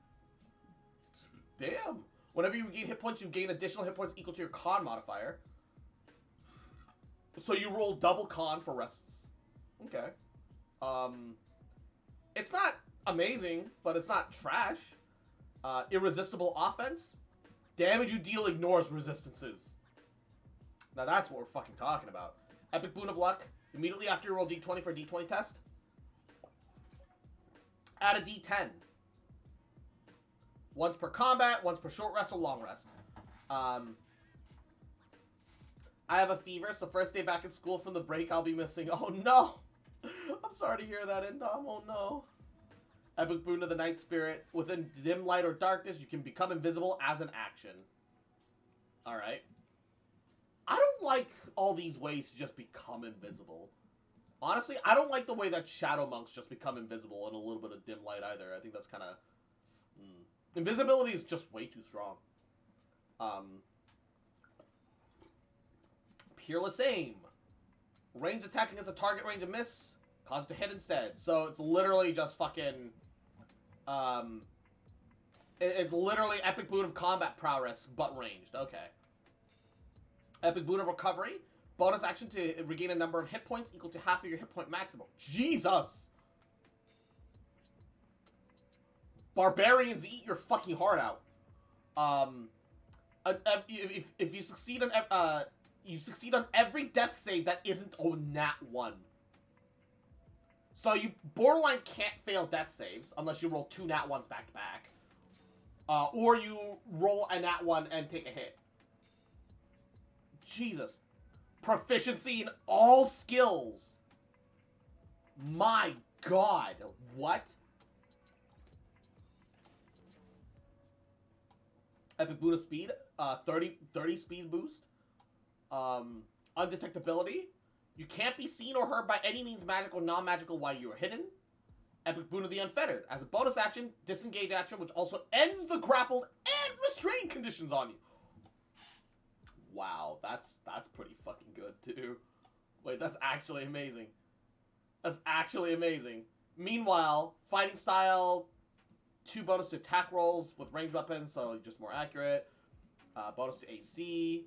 Damn. Whenever you gain hit points, you gain additional hit points equal to your con modifier. So you roll double con for rests. Okay. It's not amazing, but it's not trash. Irresistible offense. Damage you deal ignores resistances. Now that's what we're fucking talking about. Epic Boon of Luck. Immediately after you roll d20 for a d20 test, add a d10. Once per combat, once per short rest or long rest. I have a fever, so first day back in school from the break I'll be missing. Oh no! I'm sorry to hear that, Indom. Oh no. Epic Boon of the Night Spirit. Within dim light or darkness, you can become invisible as an action. Alright. I don't like all these ways to just become invisible. Honestly, I don't like the way that Shadow Monks just become invisible in a little bit of dim light either. I think that's kind of... Invisibility is just way too strong. Peerless Aim. Range attack against a target, range of miss. Cause it to hit instead. So it's literally just fucking... It's literally Epic Boon of Combat Prowess, but ranged. Okay. Epic Boon of Recovery. Bonus action to regain a number of hit points equal to half of your hit point maximum. Jesus! Barbarians eat your fucking heart out. If you succeed on every death save that isn't a nat 1. So you borderline can't fail death saves unless you roll 2 nat 1s back to back. Or you roll a nat 1 and take a hit. Jesus. Proficiency in all skills. My god. What? Epic Boon of Speed. 30 speed boost. Undetectability. You can't be seen or heard by any means magical or non-magical while you are hidden. Epic Boon of the Unfettered. As a bonus action, disengage action, which also ends the grappled and restrained conditions on you. Wow, that's pretty fucking good, too. Wait, that's actually amazing. That's actually amazing. Meanwhile, fighting style, 2 bonus to attack rolls with ranged weapons, so just more accurate. Bonus to AC.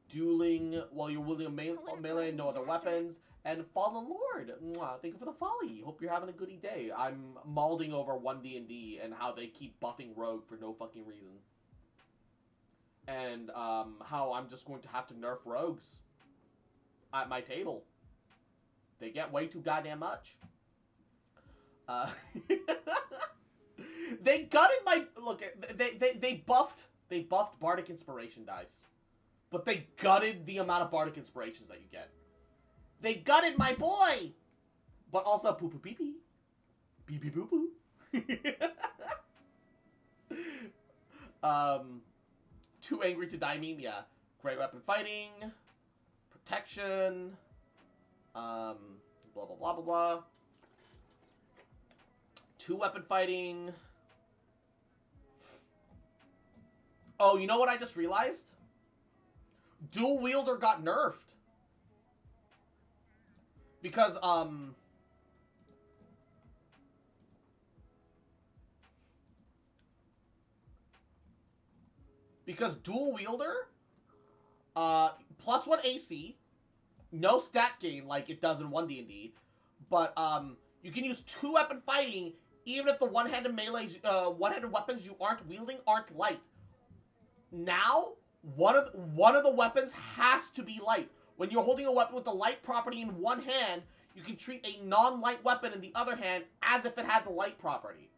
Dueling while you're wielding a melee and no other weapons. And Fallen Lord. Mwah, thank you for the folly. Hope you're having a goody day. I'm mauling over 1D&D and how they keep buffing Rogue for no fucking reason. And how I'm just going to have to nerf Rogues at my table. They get way too goddamn much. They gutted my look. They buffed Bardic Inspiration dice, but they gutted the amount of Bardic Inspirations that you get. They gutted my boy, but also poo poo pee pee, pee pee poo poo. Too angry to die meme. Yeah, great weapon fighting, protection. Blah blah blah blah blah. 2 weapon fighting. Oh, you know what I just realized? Dual wielder got nerfed. Because, dual wielder, +1 AC, no stat gain like it does in 1D&D, but, you can use 2 weapon fighting even if the one-handed melees, one-handed weapons you aren't wielding aren't light. Now, one of the weapons has to be light. When you're holding a weapon with the light property in one hand, you can treat a non-light weapon in the other hand as if it had the light property.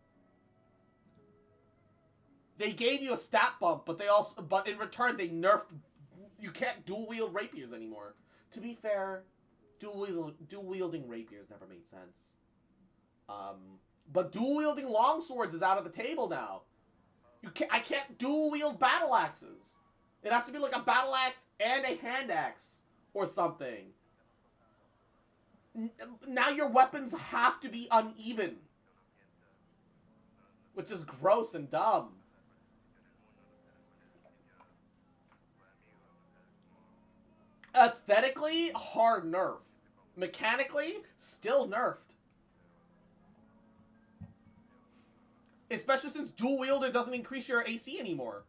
They gave you a stat bump, but in return they nerfed. You can't dual wield rapiers anymore. To be fair, dual wielding rapiers never made sense. But dual wielding longswords is out of the table now. I can't dual wield battle axes. It has to be like a battle axe and a hand axe or something. Now your weapons have to be uneven, which is gross and dumb. Aesthetically, hard nerf. Mechanically, still nerfed. Especially since dual wielder doesn't increase your AC anymore.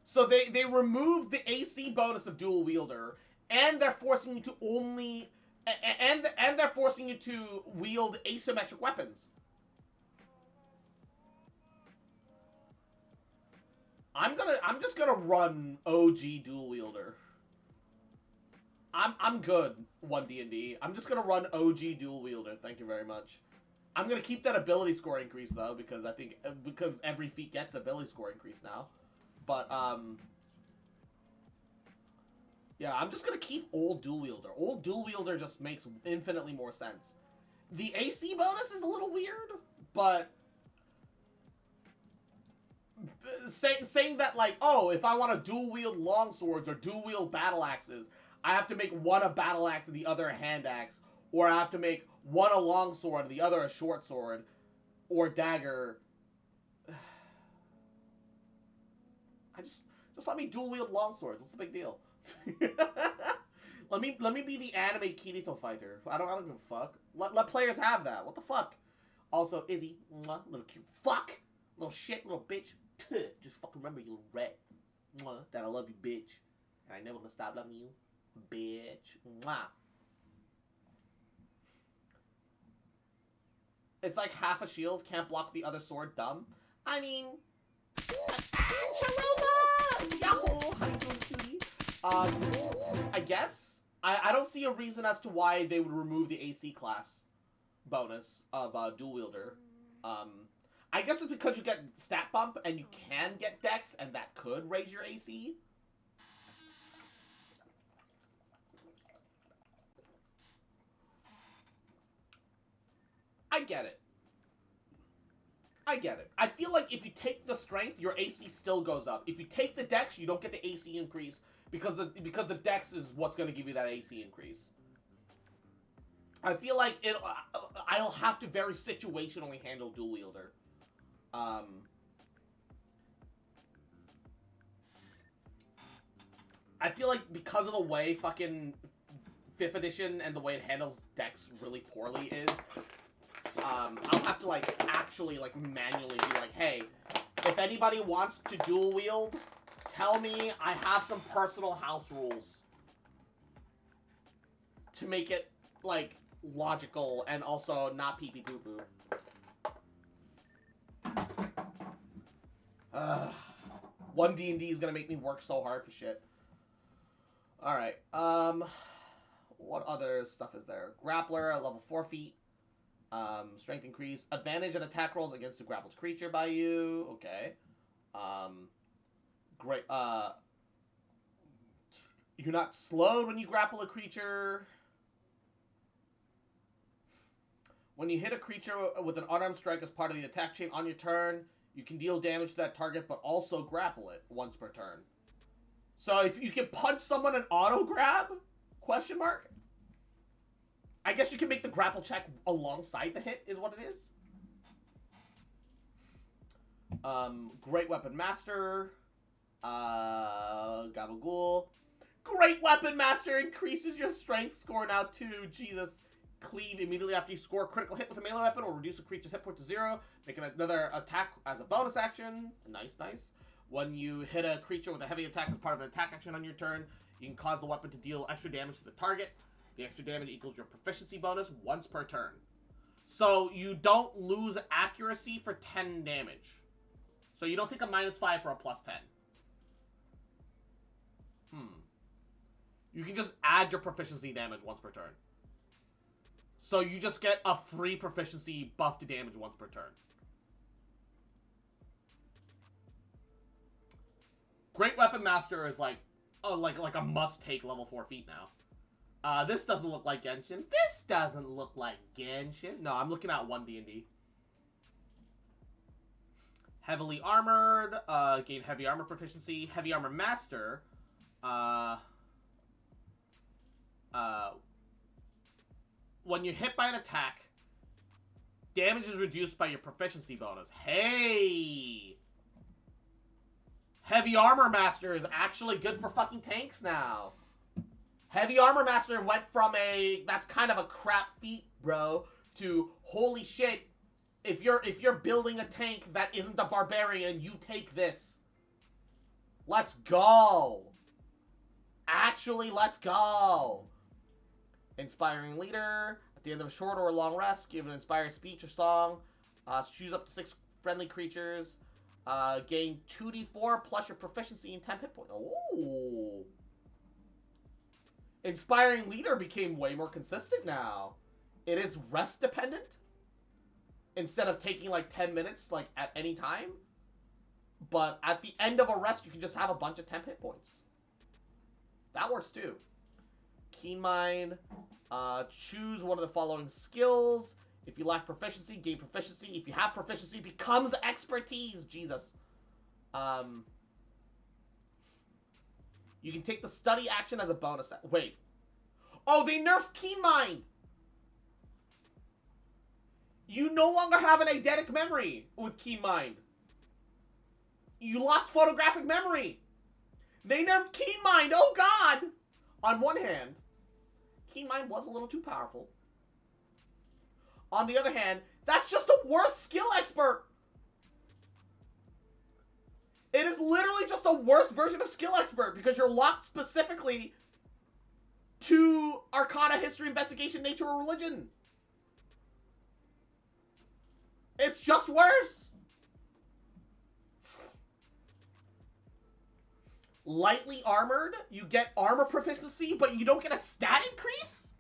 So they removed the AC bonus of dual wielder, and they're forcing you to only and they're forcing you to wield asymmetric weapons. I'm just gonna run OG dual wielder. I'm good 1D&D. I'm just gonna run OG dual wielder. Thank you very much. I'm gonna keep that ability score increase though, because because every feat gets ability score increase now. But yeah, I'm just gonna keep old dual wielder. Old dual wielder just makes infinitely more sense. The AC bonus is a little weird, but saying that like, oh, if I want to dual wield long swords or dual wield battle axes, I have to make one a battle axe and the other a hand axe, or I have to make one a long sword and the other a short sword, or dagger. Just let me dual wield long swords. What's the big deal? let me be the anime Kirito fighter. I don't give a fuck. Let players have that. What the fuck? Also, Izzy, mwah, little cute fuck, little shit, little bitch. Just fucking remember, you little rat. Mwah, that I love you, bitch, and I never gonna stop loving you, bitch. Mwah. It's like half a shield can't block the other sword. Dumb. I mean, Charova! Yahoo! How you doing, cutie? I guess I don't see a reason as to why they would remove the AC class bonus of dual wielder. I guess it's because you get stat bump and you can get dex, and that could raise your AC. I get it. I feel like if you take the strength, your AC still goes up. If you take the dex, you don't get the AC increase because the dex is what's going to give you that AC increase. I feel like I'll have to very situationally handle dual wielder. I feel like because of the way fucking 5th edition and the way it handles dex really poorly is, I'll have to like actually like manually be like, hey, if anybody wants to dual wield, tell me. I have some personal house rules to make it like logical and also not PeePeePooPoo. 1D&D is gonna make me work so hard for shit. Alright, what other stuff is there? Grappler, level 4 feet. Strength increase. Advantage and attack rolls against a grappled creature by you. Okay. Great. You're not slowed when you grapple a creature. When you hit a creature with an unarmed strike as part of the attack chain on your turn, you can deal damage to that target, but also grapple it once per turn. So if you can punch someone and auto grab? Question mark. I guess you can make the grapple check alongside the hit, is what it is. Great Weapon Master. Gabagool. Great Weapon Master increases your strength score now to, Jesus, cleave immediately after you score a critical hit with a melee weapon or reduce a creature's hit point to 0. Making another attack as a bonus action. Nice, nice. When you hit a creature with a heavy attack as part of an attack action on your turn, you can cause the weapon to deal extra damage to the target. The extra damage equals your proficiency bonus once per turn. So you don't lose accuracy for 10 damage. So you don't take a -5 for a +10. You can just add your proficiency damage once per turn. So you just get a free proficiency buff to damage once per turn. Great Weapon Master is like a must-take level 4 feat now. This doesn't look like Genshin. This doesn't look like Genshin. No, I'm looking at 1 D&D. Heavily Armored. Gain Heavy Armor proficiency. Heavy Armor Master. When you're hit by an attack, damage is reduced by your proficiency bonus. Hey! Heavy Armor Master is actually good for fucking tanks now. Heavy Armor Master went from a, that's kind of a crap feat, bro, to, holy shit, if you're building a tank that isn't a barbarian, you take this. Let's go. Actually, let's go. Inspiring Leader. At the end of a short or a long rest, give an inspired speech or song. Choose up to 6 friendly creatures. Gain 2d4 plus your proficiency in 10 hit points. Ooh. Inspiring Leader became way more consistent now. It is rest dependent. Instead of taking like 10 minutes like at any time. But at the end of a rest, you can just have a bunch of 10 hit points. That works too. Keen Mind. Choose one of the following skills. If you lack proficiency, gain proficiency. If you have proficiency, becomes expertise. Jesus. You can take the study action as a bonus. Wait. Oh, they nerfed Keen Mind. You no longer have an eidetic memory with Keen Mind. You lost photographic memory. They nerfed Keen Mind. Oh, God. On one hand, Keen Mind was a little too powerful. On the other hand, that's just a worse skill expert. It is literally just a worse version of skill expert because you're locked specifically to Arcana, History, Investigation, Nature, or Religion. It's just worse. Lightly Armored, you get armor proficiency, but you don't get a stat increase?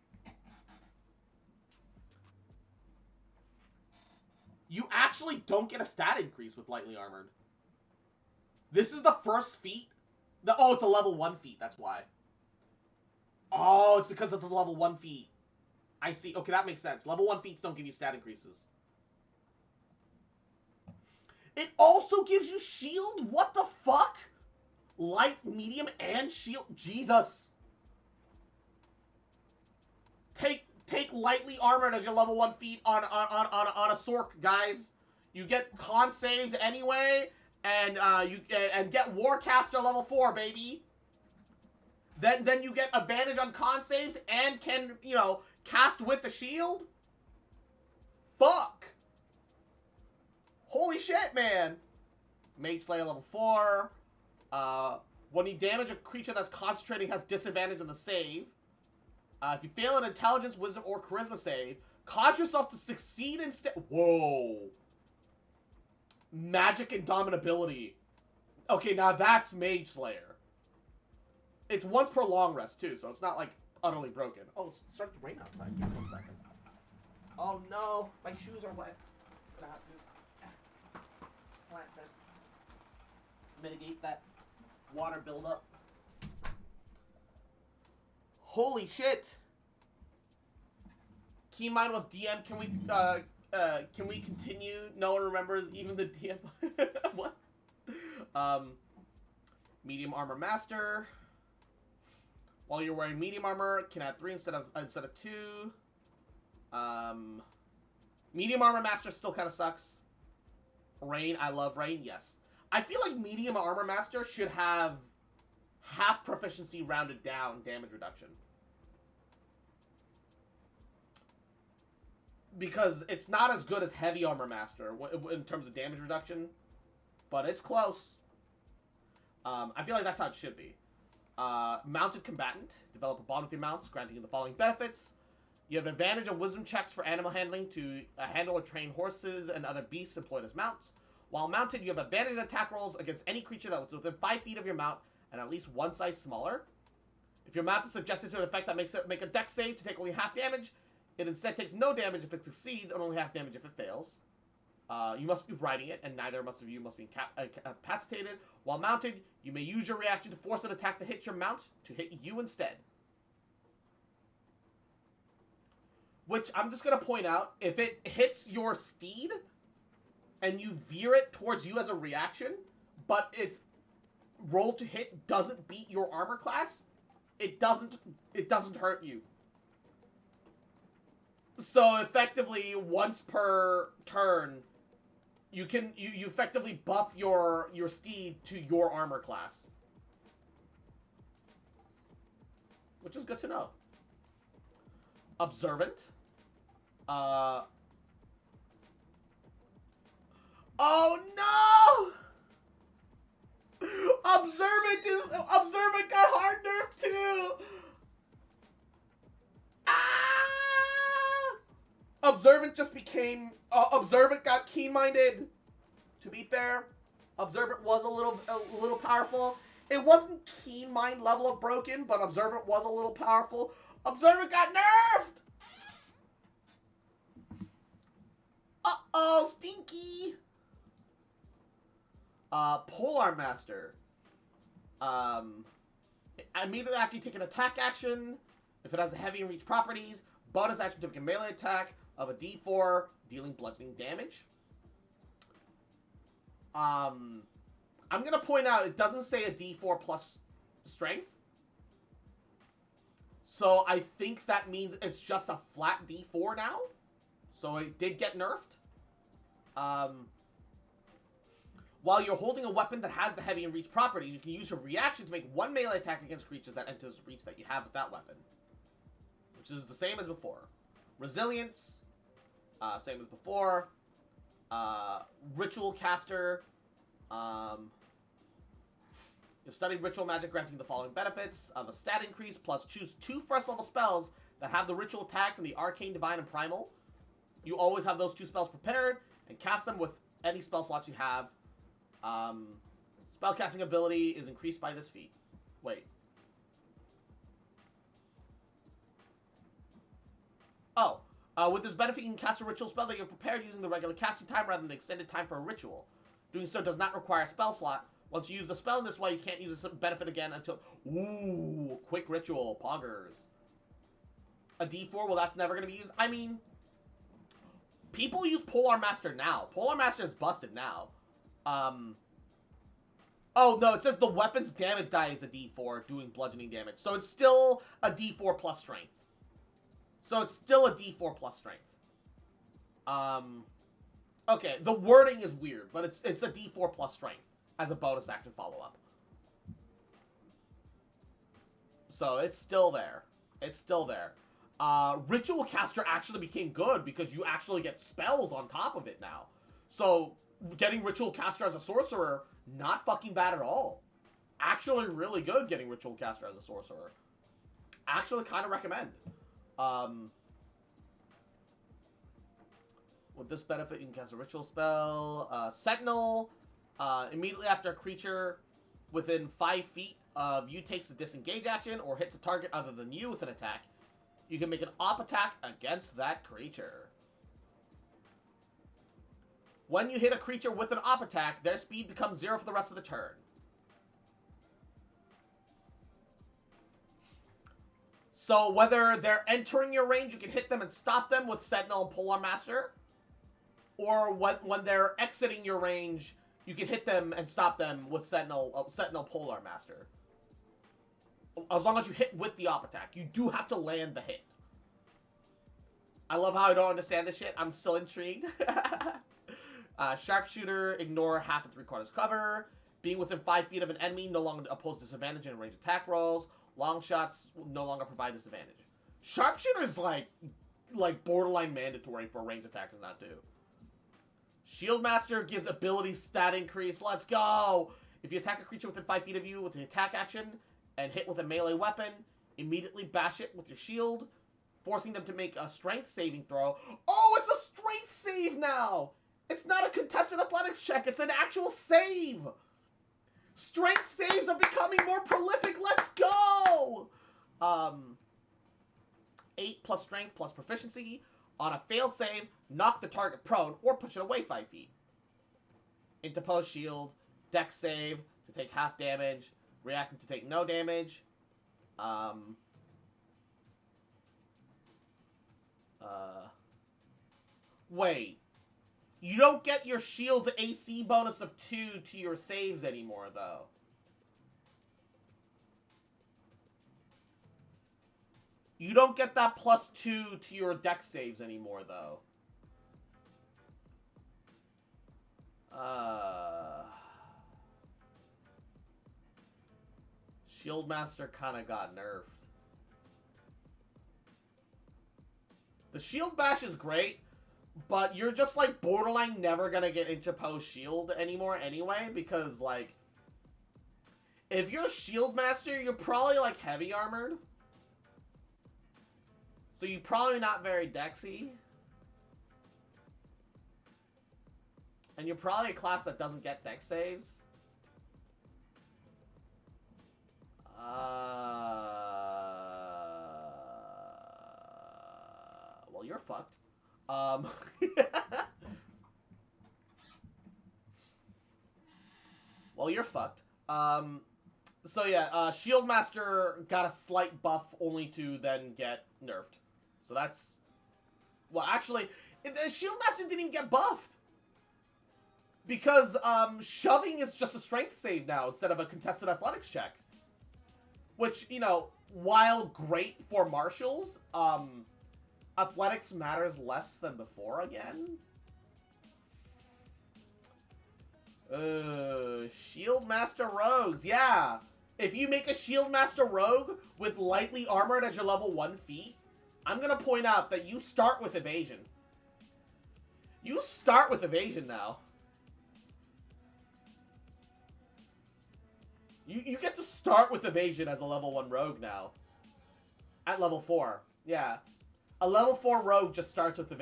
You actually don't get a stat increase with Lightly Armored. This is the first feat. Oh, it's a level 1 feat, that's why. Oh, it's because it's a level 1 feat. I see. Okay, that makes sense. Level 1 feats don't give you stat increases. It also gives you shield? What the fuck? Light, medium, and shield. Jesus. Take lightly armored as your level 1 feat on a Sork, guys. You get con saves anyway, and get Warcaster level 4, baby. Then you get advantage on con saves and can, you know, cast with the shield. Fuck. Holy shit, man. Mage Slayer level 4. When you damage a creature that's concentrating, has disadvantage on the save. If you fail an intelligence, wisdom, or charisma save, cause yourself to succeed instead. Whoa. Magic Indomitability. Okay, now that's Mage Slayer. It's once per long rest, too, so it's not, like, utterly broken. Oh, it started to rain outside. Give me 1 second. Oh no, my shoes are wet. I'm gonna have to slant this. Mitigate that water buildup. Holy shit! Keymind was DM. Can we continue? No one remembers even the DM. What? Medium armor master. While you're wearing medium armor, can add 3 instead of 2. Medium armor master still kind of sucks. Rain, I love Rain. Yes, I feel like medium armor master should have half proficiency rounded down damage reduction. Because it's not as good as heavy armor master in terms of damage reduction, but it's close. I feel like that's how it should be. Mounted combatant. Develop a bond with your mounts, granting you the following benefits. You have advantage on wisdom checks for animal handling to handle or train horses and other beasts employed as mounts. While mounted, you have advantage on attack rolls against any creature that was within 5 feet of your mount and at least 1 size smaller. If your mount is subjected to an effect that makes it make a dex save to take only half damage, it instead takes no damage if it succeeds and only half damage if it fails. You must be riding it, and neither of you must be incapacitated. While mounted, you may use your reaction to force an attack that hits your mount to hit you instead. Which, I'm just going to point out, if it hits your steed, and you veer it towards you as a reaction, but its roll to hit doesn't beat your armor class, it doesn't hurt you. So, effectively, once per turn, you effectively buff your steed to your armor class. Which is good to know. Observant. Oh no! Observant got hard nerfed too! Ah! Observant just became... Observant got keen-minded. To be fair, Observant was a little powerful. It wasn't keen-mind level of broken, but Observant was a little powerful. Observant got nerfed! Uh-oh, stinky! Polearm Master. Immediately after you take an attack action, if it has a heavy and reach properties, bonus action to make a melee attack of a d4, dealing bludgeoning damage. I'm gonna point out, it doesn't say a d4 plus strength. So I think that means it's just a flat d4 now. So it did get nerfed. While you're holding a weapon that has the heavy and reach properties, you can use your reaction to make 1 melee attack against creatures that enters reach that you have with that weapon. Which is the same as before. Resilience, same as before. Ritual Caster. You've studied Ritual Magic, granting the following benefits of a stat increase, plus choose 2 first level spells that have the ritual tag from the Arcane, Divine, and Primal. You always have those 2 spells prepared, and cast them with any spell slots you have. Spellcasting ability is increased by this feat. Wait. Oh. With this benefit, you can cast a ritual spell that you're prepared using the regular casting time rather than the extended time for a ritual. Doing so does not require a spell slot. Once you use the spell in this way, you can't use this benefit again until... Ooh, quick ritual. Poggers. A d4, well, that's never going to be used. I mean... People use Polearm Master now. Polearm Master is busted now. Oh, no, it says the weapon's damage die is a d4, doing bludgeoning damage. So it's still a d4 plus strength. So it's still a d4 plus strength. Okay, the wording is weird, but it's a d4 plus strength as a bonus action follow-up. So it's still there. It's still there. Ritual Caster actually became good because you actually get spells on top of it now. So, getting Ritual Caster as a sorcerer, not fucking bad at all. Actually really good getting Ritual Caster as a sorcerer. Actually kind of recommend. With this benefit, you can cast a ritual spell. Sentinel, immediately after a creature within 5 feet of you takes a disengage action or hits a target other than you with an attack, you can make an op attack against that creature. When you hit a creature with an op attack, their speed becomes 0 for the rest of the turn. So whether they're entering your range, you can hit them and stop them with Sentinel and Polearm Master. Or when they're exiting your range, you can hit them and stop them with Sentinel Polearm Master. As long as you hit with the op attack. You do have to land the hit. I love how I don't understand this shit. I'm still intrigued. Sharpshooter, ignore half and 3/4 cover. Being within 5 feet of an enemy no longer oppose disadvantage in range attack rolls. Long shots no longer provide disadvantage. Sharpshooter is like borderline mandatory for range attackers not to. Shield Master gives ability stat increase. Let's go! If you attack a creature within 5 feet of you with the attack action and hit with a melee weapon, immediately bash it with your shield, forcing them to make a strength saving throw. Oh, it's a strength save now! It's not a contested athletics check, it's an actual save! Strength saves are becoming more prolific, let's go! 8 plus strength plus proficiency. On a failed save, knock the target prone or push it away 5 feet. Interpose shield, dex save to take half damage, reacting to take no damage. Wait. You don't get your shield's AC bonus of 2 to your saves anymore, though. You don't get that +2 to your dex saves anymore, though. Shield Master kind of got nerfed. The Shield Bash is great, but you're just, like, borderline never gonna get interposed shield anymore anyway, because, like, if you're Shield Master, you're probably, like, heavy armored. So you're probably not very dexy. And you're probably a class that doesn't get dex saves. Well, you're fucked. Well, you're fucked. So yeah, Shield Master got a slight buff only to then get nerfed. So that's... Well, actually, the Shield Master didn't even get buffed. Because, shoving is just a strength save now instead of a contested athletics check. Which, you know, while great for martials, athletics matters less than before again. Shield Master Rogues, yeah. If you make a Shield Master Rogue with lightly armored as your level 1 feat, I'm gonna point out that you start with evasion. You start with evasion now. You get to start with evasion as a level 1 rogue now. At level 4, yeah. A level 4 rogue just starts with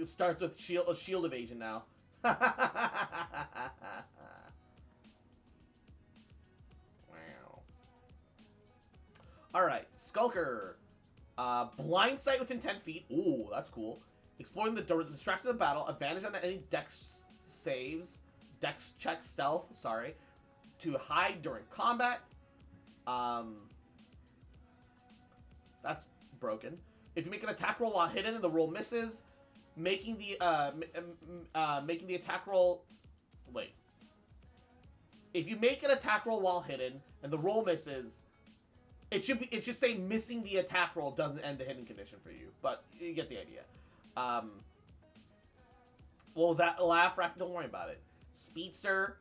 starts with shield evasion now. Wow. Alright, Skulker. Blind sight within 10 feet. Ooh, that's cool. Exploring the distraction of the battle. Advantage on any dex saves. Dex check stealth, sorry. To hide during combat. That's broken. If you make an attack roll while hidden and the roll misses, making the attack roll... Wait. If you make an attack roll while hidden and the roll misses, it should say missing the attack roll doesn't end the hidden condition for you, but you get the idea. What was that? Laugh rack? Don't worry about it. Speedster.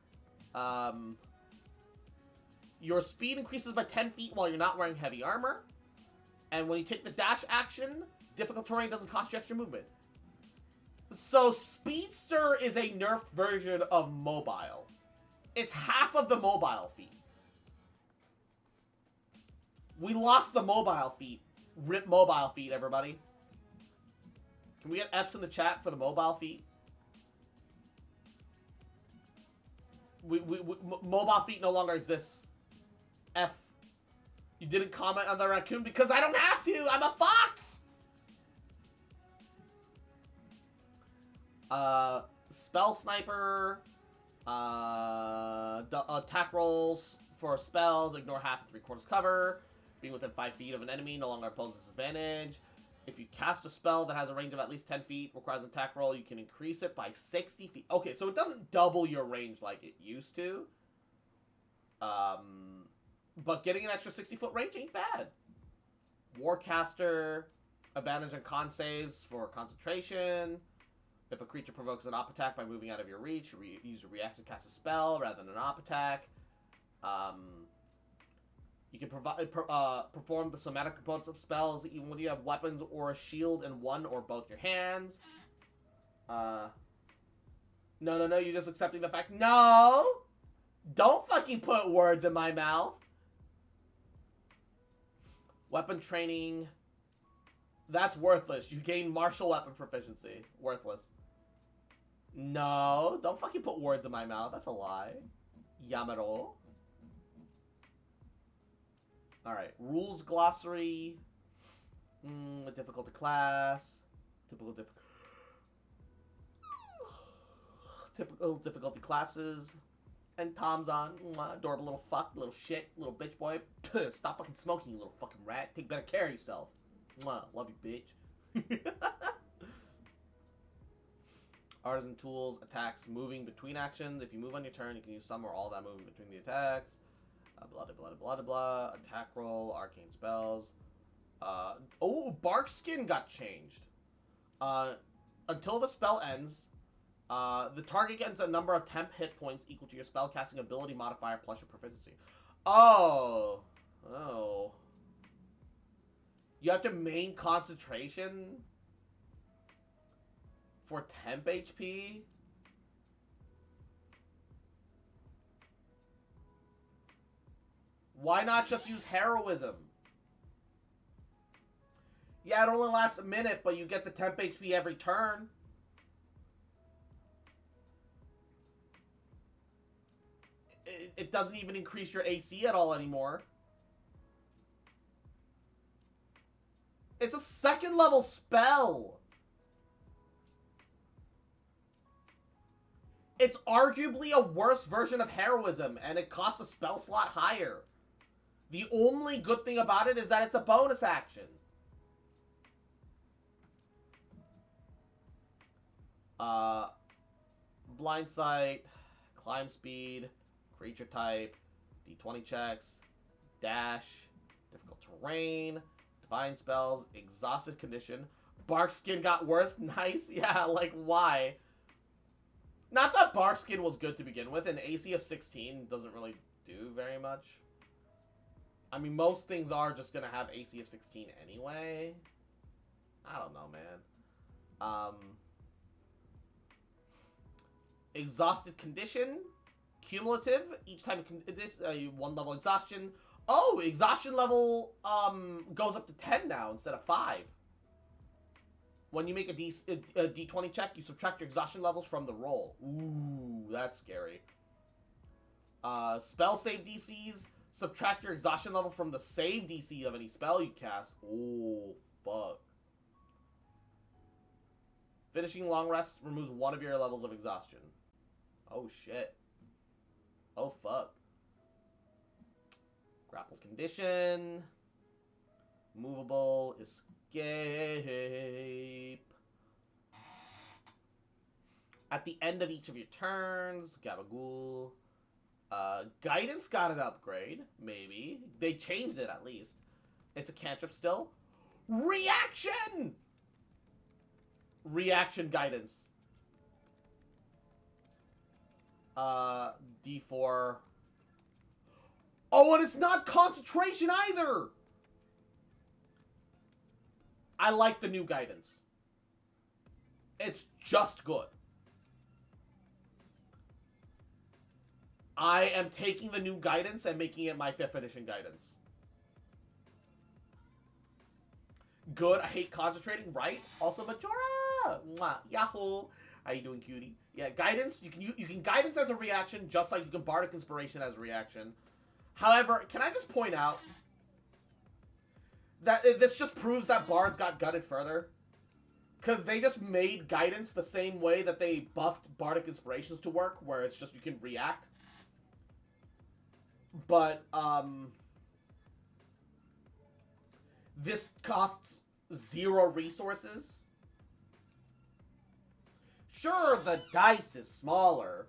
Your speed increases by 10 feet while you're not wearing heavy armor. And when you take the dash action, difficult terrain doesn't cost you extra movement. So Speedster is a nerfed version of mobile. It's half of the mobile feat. We lost the mobile feat. Rip mobile feat, everybody. Can we get F's in the chat for the mobile feat? Mobile feat no longer exists. F. You didn't comment on the raccoon because I don't have to! I'm a fox! Spell Sniper. Attack rolls for spells. Ignore half and 3/4 cover. Being within 5 feet of an enemy no longer poses disadvantage. If you cast a spell that has a range of at least 10 feet, requires an attack roll, you can increase it by 60 feet. Okay, so it doesn't double your range like it used to. But getting an extra 60-foot range ain't bad. Warcaster, advantage on con saves for concentration. If a creature provokes an op attack by moving out of your reach, use a reaction to cast a spell rather than an op attack. You can perform the somatic components of spells even when you have weapons or a shield in one or both your hands. No, you're just accepting the fact. No! Don't fucking put words in my mouth. Weapon training. That's worthless. You gain martial weapon proficiency. Worthless. No, don't fucking put words in my mouth. That's a lie. Yamaro. Alright, rules glossary. Difficulty class. Typical difficulty classes. And Tom's on. Adorable little fuck, little shit, little bitch boy. Stop fucking smoking, you little fucking rat. Take better care of yourself. Love you, bitch. Artisan tools, attacks, moving between actions. If you move on your turn, you can use some or all that movement between the attacks. Blah. Attack roll, arcane spells. Oh, Bark Skin got changed. Until the spell ends, the target gets a number of temp hit points equal to your spellcasting ability modifier plus your proficiency. Oh. You have to main concentration for temp HP? Why not just use heroism? Yeah, it only lasts a minute, but you get the temp HP every turn. It doesn't even increase your AC at all anymore. It's a 2nd level spell. It's arguably a worse version of heroism, and it costs a spell slot higher. The only good thing about it is that it's a bonus action. Blind sight, climb speed, creature type, d20 checks, dash, difficult terrain, divine spells, exhausted condition. Bark skin got worse. Nice. Yeah, like why? Not that Bark skin was good to begin with, and AC of 16 doesn't really do very much. I mean, most things are just gonna have AC of 16 anyway. I don't know, man. Exhausted condition, cumulative. Each time this 1 level exhaustion. Oh, exhaustion level goes up to 10 now instead of 5. When you make a D20 check, you subtract your exhaustion levels from the roll. Ooh, that's scary. Spell save DCs. Subtract your exhaustion level from the save DC of any spell you cast. Oh, fuck. Finishing long rest removes 1 of your levels of exhaustion. Oh, shit. Oh, fuck. Grapple condition. Movable. Escape. At the end of each of your turns, Gabagool. Guidance got an upgrade, maybe. They changed it, at least. It's a cantrip still. Reaction! Reaction guidance. D4. Oh, and it's not concentration either! I like the new guidance. It's just good. I am taking the new guidance and making it my 5th edition guidance. Good. I hate concentrating, right? Also, Majora! Mwah. Yahoo! How you doing, cutie? Yeah, guidance. You can guidance as a reaction, just like you can bardic inspiration as a reaction. However, can I just point out that this just proves that bards got gutted further? Because they just made guidance the same way that they buffed Bardic Inspirations to work, where it's just you can react. But, this costs 0 resources. Sure, the dice is smaller,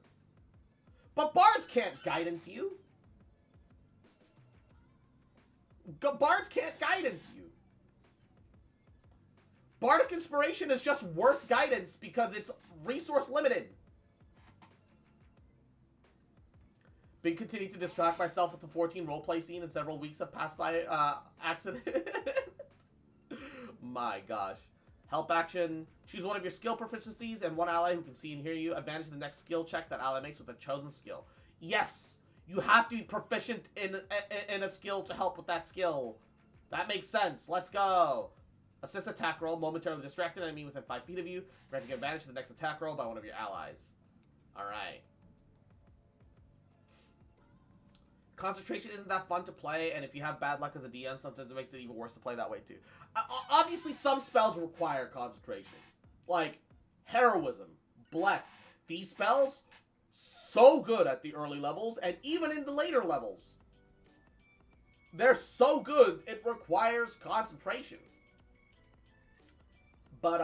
but bards can't guidance you. Bards can't guidance you. Bardic Inspiration is just worse guidance because it's resource limited. Been continuing to distract myself with the 14 roleplay scene and several weeks have passed by accident. My gosh. Help action. Choose one of your skill proficiencies and one ally who can see and hear you. Advantage to the next skill check that ally makes with a chosen skill. Yes! You have to be proficient in a skill to help with that skill. That makes sense. Let's go. Assist attack roll. Momentarily distract an enemy within 5 feet of you. Granting advantage to the next attack roll by one of your allies. Alright. Concentration isn't that fun to play, and if you have bad luck as a DM, sometimes it makes it even worse to play that way too. Obviously, some spells require concentration. Like, Heroism, Bless. These spells, so good at the early levels, and even in the later levels. They're so good, it requires concentration. But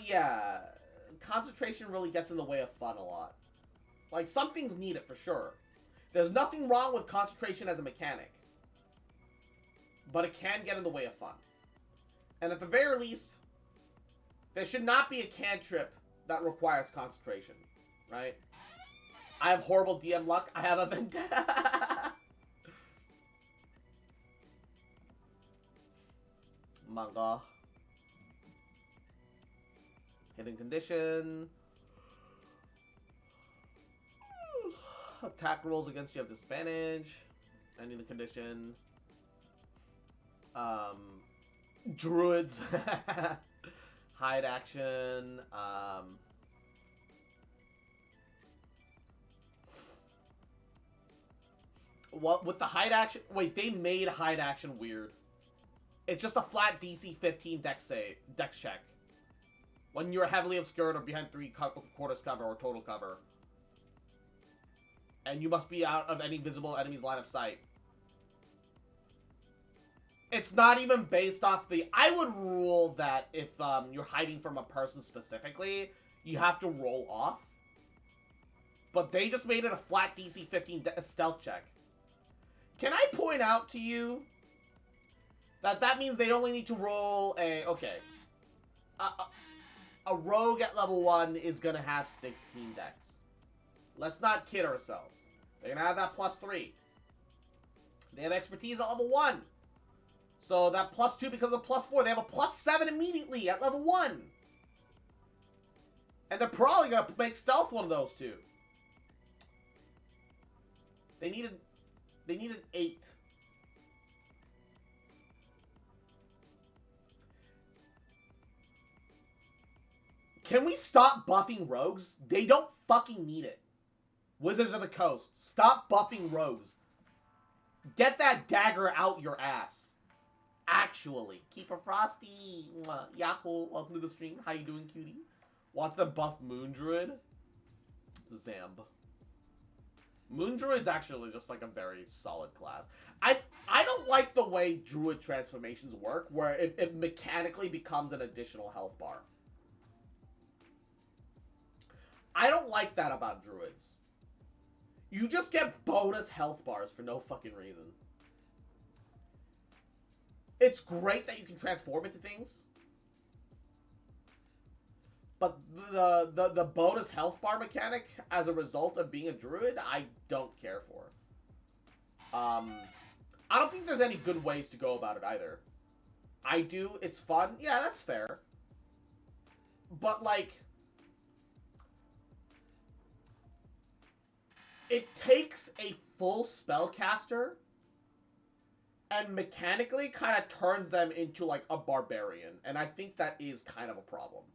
yeah, concentration really gets in the way of fun a lot. Like, some things need it for sure. There's nothing wrong with concentration as a mechanic. But it can get in the way of fun. And at the very least, there should not be a cantrip that requires concentration. Right? I have horrible DM luck. I have a vendetta. Manga. Hidden condition. Attack rolls against you have disadvantage. Ending the condition. Druids. Hide action. What with the hide action? Wait, they made hide action weird. It's just a flat DC 15 dex check. When you're heavily obscured or behind 3/4 cover or total cover. And you must be out of any visible enemy's line of sight. It's not even based off the... I would rule that if you're hiding from a person specifically, you have to roll off. But they just made it a flat DC 15 stealth check. Can I point out to you that that means they only need to roll a... Okay. A rogue at level 1 is going to have 16 dex. Let's not kid ourselves. They're going to have that +3. They have expertise at level 1. So that +2 becomes a +4. They have a +7 immediately at level 1. And they're probably going to make stealth one of those two. They needed 8. Can we stop buffing rogues? They don't fucking need it. Wizards of the Coast, stop buffing rogues. Get that dagger out your ass. Actually. Keeper Frosty. Mwah. Yahoo. Welcome to the stream. How you doing, cutie? Watch them buff Moon Druid. Zamb. Moon Druid's actually just like a very solid class. I don't like the way Druid transformations work, where it mechanically becomes an additional health bar. I don't like that about Druids. You just get bonus health bars for no fucking reason. It's great that you can transform into things. But the bonus health bar mechanic as a result of being a druid, I don't care for. I don't think there's any good ways to go about it either. I do, it's fun. Yeah, that's fair. But like... It takes a full spellcaster and mechanically kind of turns them into like a barbarian. And I think that is kind of a problem.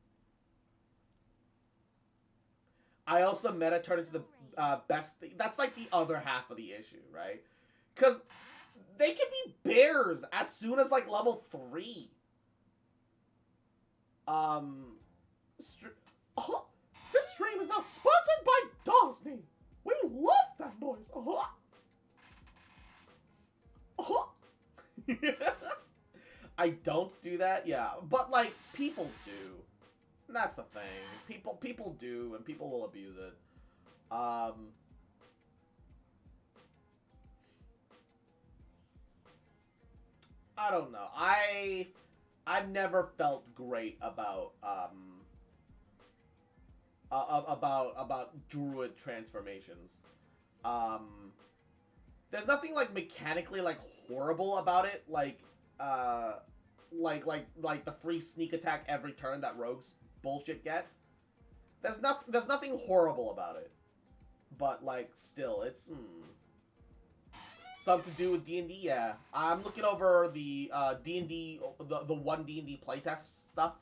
I also meta turn into the best thing. That's like the other half of the issue, right? Because They can be bears as soon as like level 3. This stream is now sponsored by Disney. We love that noise. I don't do that, yeah, but like people do. And that's the thing. People do, and people will abuse it. I don't know. I've never felt great about druid transformations. There's nothing like mechanically like horrible about it, like the free sneak attack every turn that rogues bullshit get. There's nothing horrible about it, but like still, it's something to do with D&D. Yeah, I'm looking over the D&D the one D&D playtest stuff.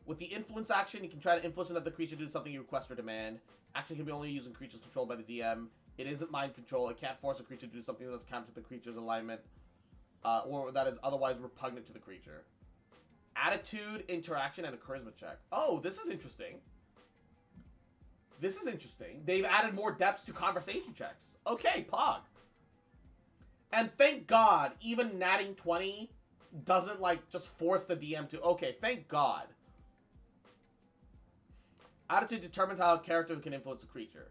With the influence action, you can try to influence another creature to do something you request or demand. Action can be only used in creatures controlled by the DM. It isn't mind control. It can't force a creature to do something that's counter to the creature's alignment, or that is otherwise repugnant to the creature. Attitude, interaction, and a charisma check. Oh, this is interesting. This is interesting. They've added more depths to conversation checks. Okay, Pog. And thank God, even natting 20 doesn't, like, just force the DM to... Okay, thank God. Attitude determines how a character can influence a creature.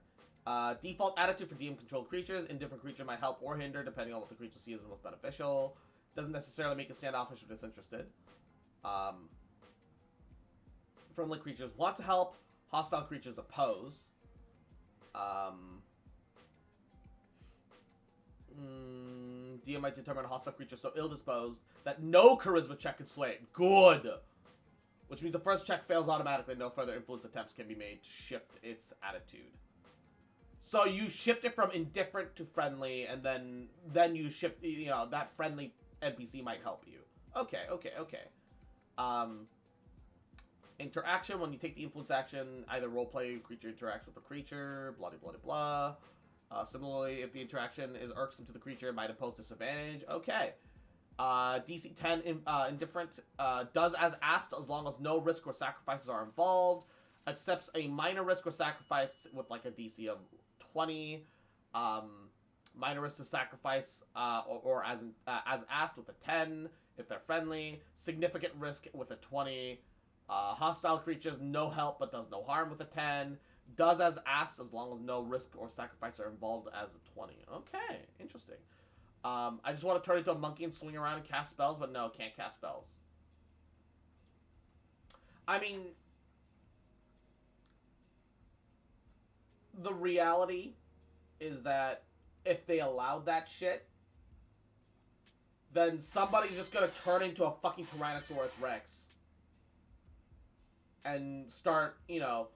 Default attitude for DM-controlled creatures. Indifferent creature might help or hinder, depending on what the creature sees as most beneficial. Doesn't necessarily make it standoffish or disinterested. Friendly creatures want to help. Hostile creatures oppose. DM might determine a hostile creature so ill-disposed that no charisma check can sway it. Good! Which means the first check fails automatically. No further influence attempts can be made to shift its attitude. So you shift it from indifferent to friendly, and then you shift, you know, that friendly NPC might help you. Okay. Interaction, when you take the influence action, either roleplay creature interacts with the creature, blah, blah, blah, blah. Similarly, if the interaction is irksome to the creature, it might impose disadvantage. Okay. DC 10, indifferent, does as asked as long as no risk or sacrifices are involved. Accepts a minor risk or sacrifice with like a DC of 20. Minor risk to sacrifice, or as asked with a 10 if they're friendly. Significant risk with a 20. Hostile creatures, no help but does no harm with a 10. Does as asked as long as no risk or sacrifice are involved as a 20. Okay, interesting. I just want to turn into a monkey and swing around and cast spells, but no, can't cast spells. I mean, the reality is that if they allowed that shit, then somebody's just gonna turn into a fucking Tyrannosaurus Rex. And start, you know,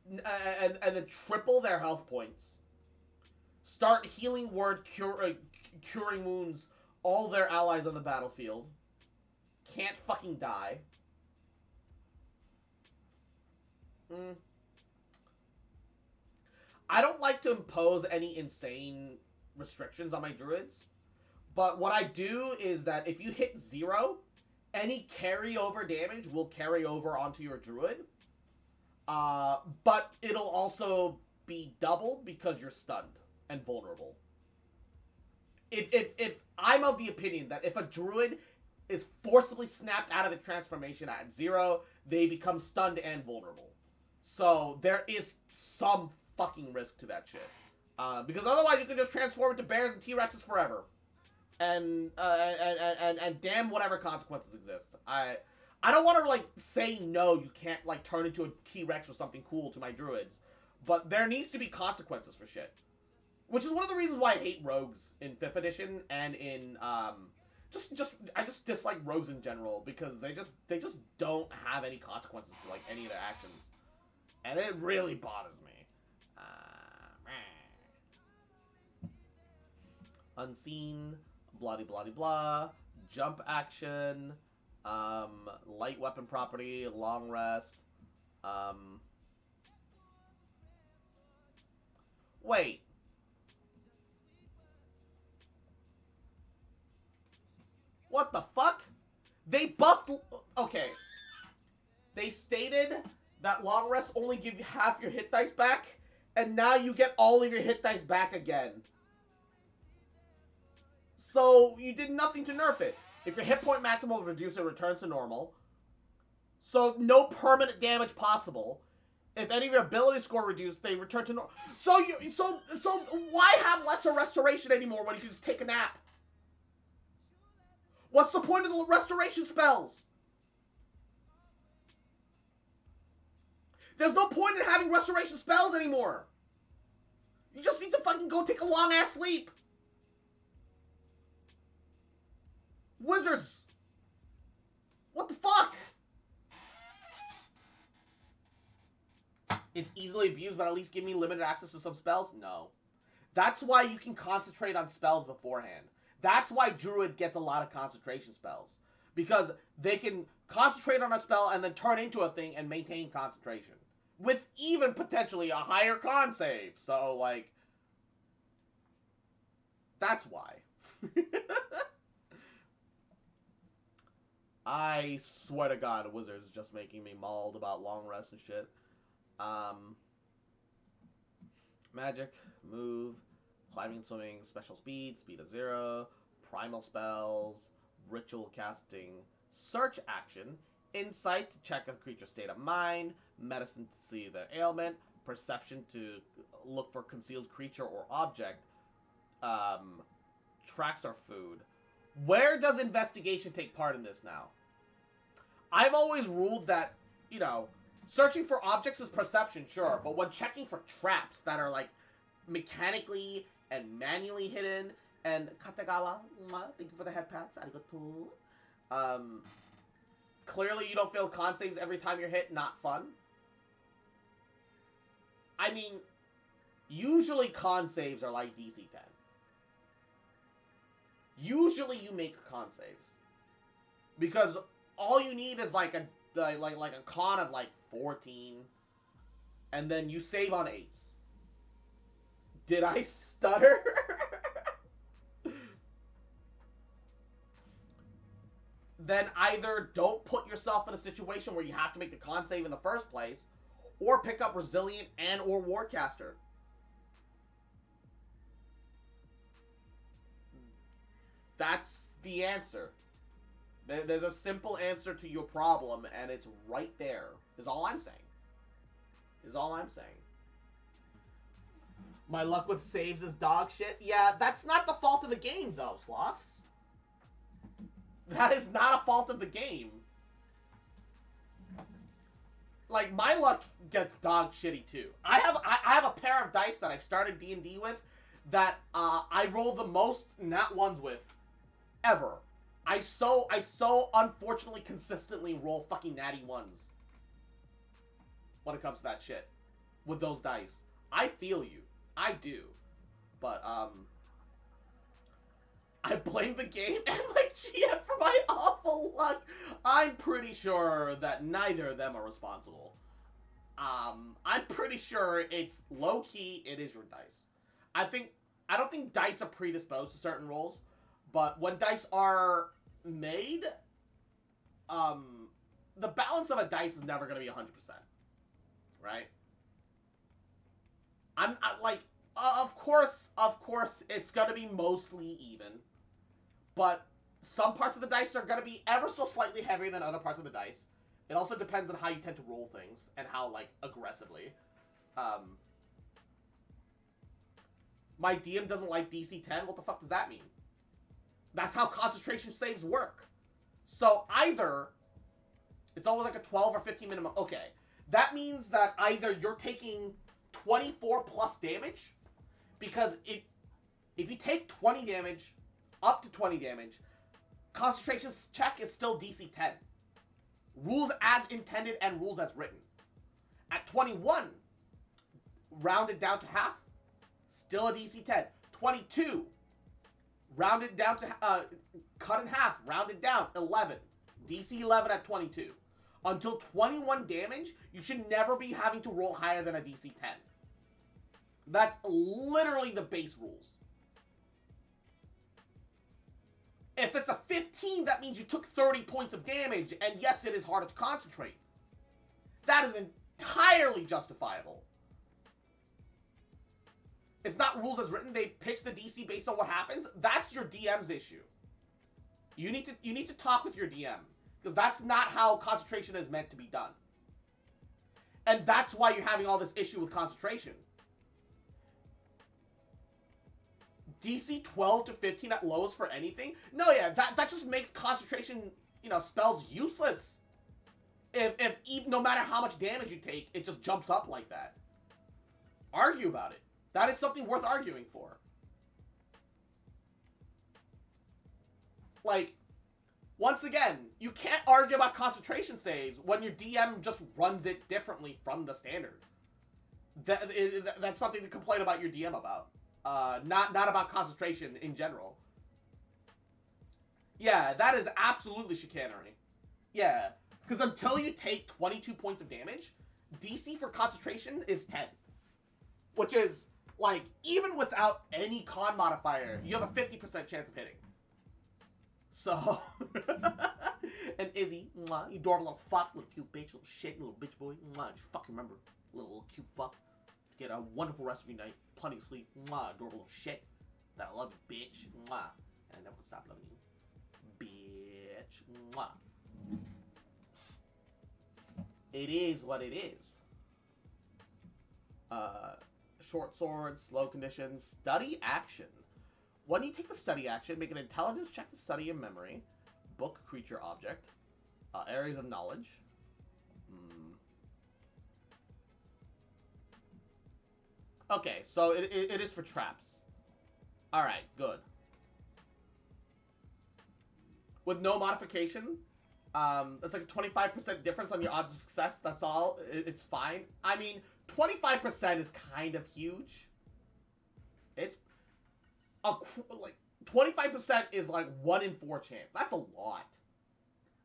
and then triple their health points. Start healing word, curing wounds all their allies on the battlefield. Can't fucking die. I don't like to impose any insane restrictions on my druids. But what I do is that if you hit 0, any carryover damage will carry over onto your druid. But it'll also be doubled because you're stunned and vulnerable. If I'm of the opinion that if a druid is forcibly snapped out of the transformation at 0, they become stunned and vulnerable. So there is some fucking risk to that shit. Because otherwise you can just transform into bears and T-Rexes forever. And damn whatever consequences exist. I don't want to, like, say no, you can't, like, turn into a T-Rex or something cool to my druids. But there needs to be consequences for shit. Which is one of the reasons why I hate rogues in 5th edition and in, I just dislike rogues in general because they just don't have any consequences to, like, any of their actions. And it really bothers me. Unseen, blah, jump action, light weapon property, long rest, wait, What the fuck? They buffed... Okay. They stated that long rests only give you half your hit dice back, and now you get all of your hit dice back again. So, you did nothing to nerf it. If your hit point maximum is reduced, it returns to normal. So, no permanent damage possible. If any of your ability score reduced, they return to normal. So why have lesser restoration anymore when you can just take a nap? What's the point of the restoration spells? There's no point in having restoration spells anymore. You just need to fucking go take a long-ass sleep. Wizards. What the fuck? It's easily abused, but at least give me limited access to some spells? No. That's why you can concentrate on spells beforehand. That's why Druid gets a lot of concentration spells. Because they can concentrate on a spell and then turn into a thing and maintain concentration. With even potentially a higher con save. So, like... That's why. I swear to God, Wizards is just making me mauled about long rest and shit. Magic, move, climbing and swimming, special speed, speed of 0, primal spells, ritual casting, search action, insight to check a creature's state of mind, medicine to see their ailment, perception to look for concealed creature or object, tracks or food. Where does investigation take part in this now? I've always ruled that, you know, searching for objects is perception, sure, but when checking for traps that are, like, mechanically and manually hidden, and Katagawa, thank you for the head pats, arigato. Clearly you don't fail con saves every time you're hit, not fun. I mean, usually con saves are like DC 10. Usually you make con saves. Because all you need is like a con of like 14, and then you save on 8s. Did I stutter? Then either don't put yourself in a situation where you have to make the con save in the first place, or pick up Resilient and or Warcaster. That's the answer. There's a simple answer to your problem, and it's right there. Is all I'm saying. Is all I'm saying. My luck with saves is dog shit. Yeah, that's not the fault of the game, though, Sloths. That is not a fault of the game. Like, my luck gets dog shitty, too. I have a pair of dice that I started D&D with that I roll the most nat ones with ever. I so unfortunately consistently roll fucking natty ones when it comes to that shit with those dice. I feel you. I do. But, I blame the game and my GM for my awful luck. I'm pretty sure that neither of them are responsible. I'm pretty sure it's low-key, it is your dice. I don't think dice are predisposed to certain rolls, but when dice are made, the balance of a dice is never going to be 100%. Right? Of course, it's going to be mostly even. But some parts of the dice are going to be ever so slightly heavier than other parts of the dice. It also depends on how you tend to roll things and how, like, aggressively. My DM doesn't like DC 10. What the fuck does that mean? That's how concentration saves work. So either it's always like a 12 or 15 minimum. Okay. That means that either you're taking 24 plus damage, because if you take 20 damage, up to 20 damage, concentration check is still DC 10. Rules as intended and rules as written. At 21, rounded down to half, still a DC 10. 22, rounded down to, cut in half, rounded down, 11. DC 11 at 22. Until 21 damage, you should never be having to roll higher than a DC 10. That's literally the base rules. If it's a 15, that means you took 30 points of damage, and yes, it is harder to concentrate. That is entirely justifiable. It's not rules as written. They pitch the DC based on what happens. That's your DM's issue. You need to talk with your DM, because that's not how concentration is meant to be done. And that's why you're having all this issue with concentration. DC 12 to 15 at lowest for anything? No, yeah, that just makes concentration, spells useless. If no matter how much damage you take, it just jumps up like that. Argue about it. That is something worth arguing for. Like, once again, you can't argue about concentration saves when your DM just runs it differently from the standard. That's something to complain about your DM about. Not about concentration in general. Yeah, that is absolutely chicanery. Yeah, because until you take 22 points of damage, DC for concentration is 10. Which is, like, even without any con modifier, you have a 50% chance of hitting. So, and Izzy, mwah, you adorable little fuck, little cute bitch, little shit, little bitch boy, mwah, just fucking remember, little cute fuck. Get a wonderful rest of your night, plenty of sleep, mwah, adorable little shit. That I love you, bitch, mwah, and I never gonna stop loving you, bitch, mwah. It is what it is. Short sword, slow conditions, study action. When you take the study action, make an intelligence check to study a memory, book creature object, areas of knowledge. Okay, so it is for traps. Alright, good. With no modification, it's like a 25% difference on your odds of success. That's all. It's fine. I mean, 25% is kind of huge. It's... like 25% is like 1 in 4 chance. That's a lot.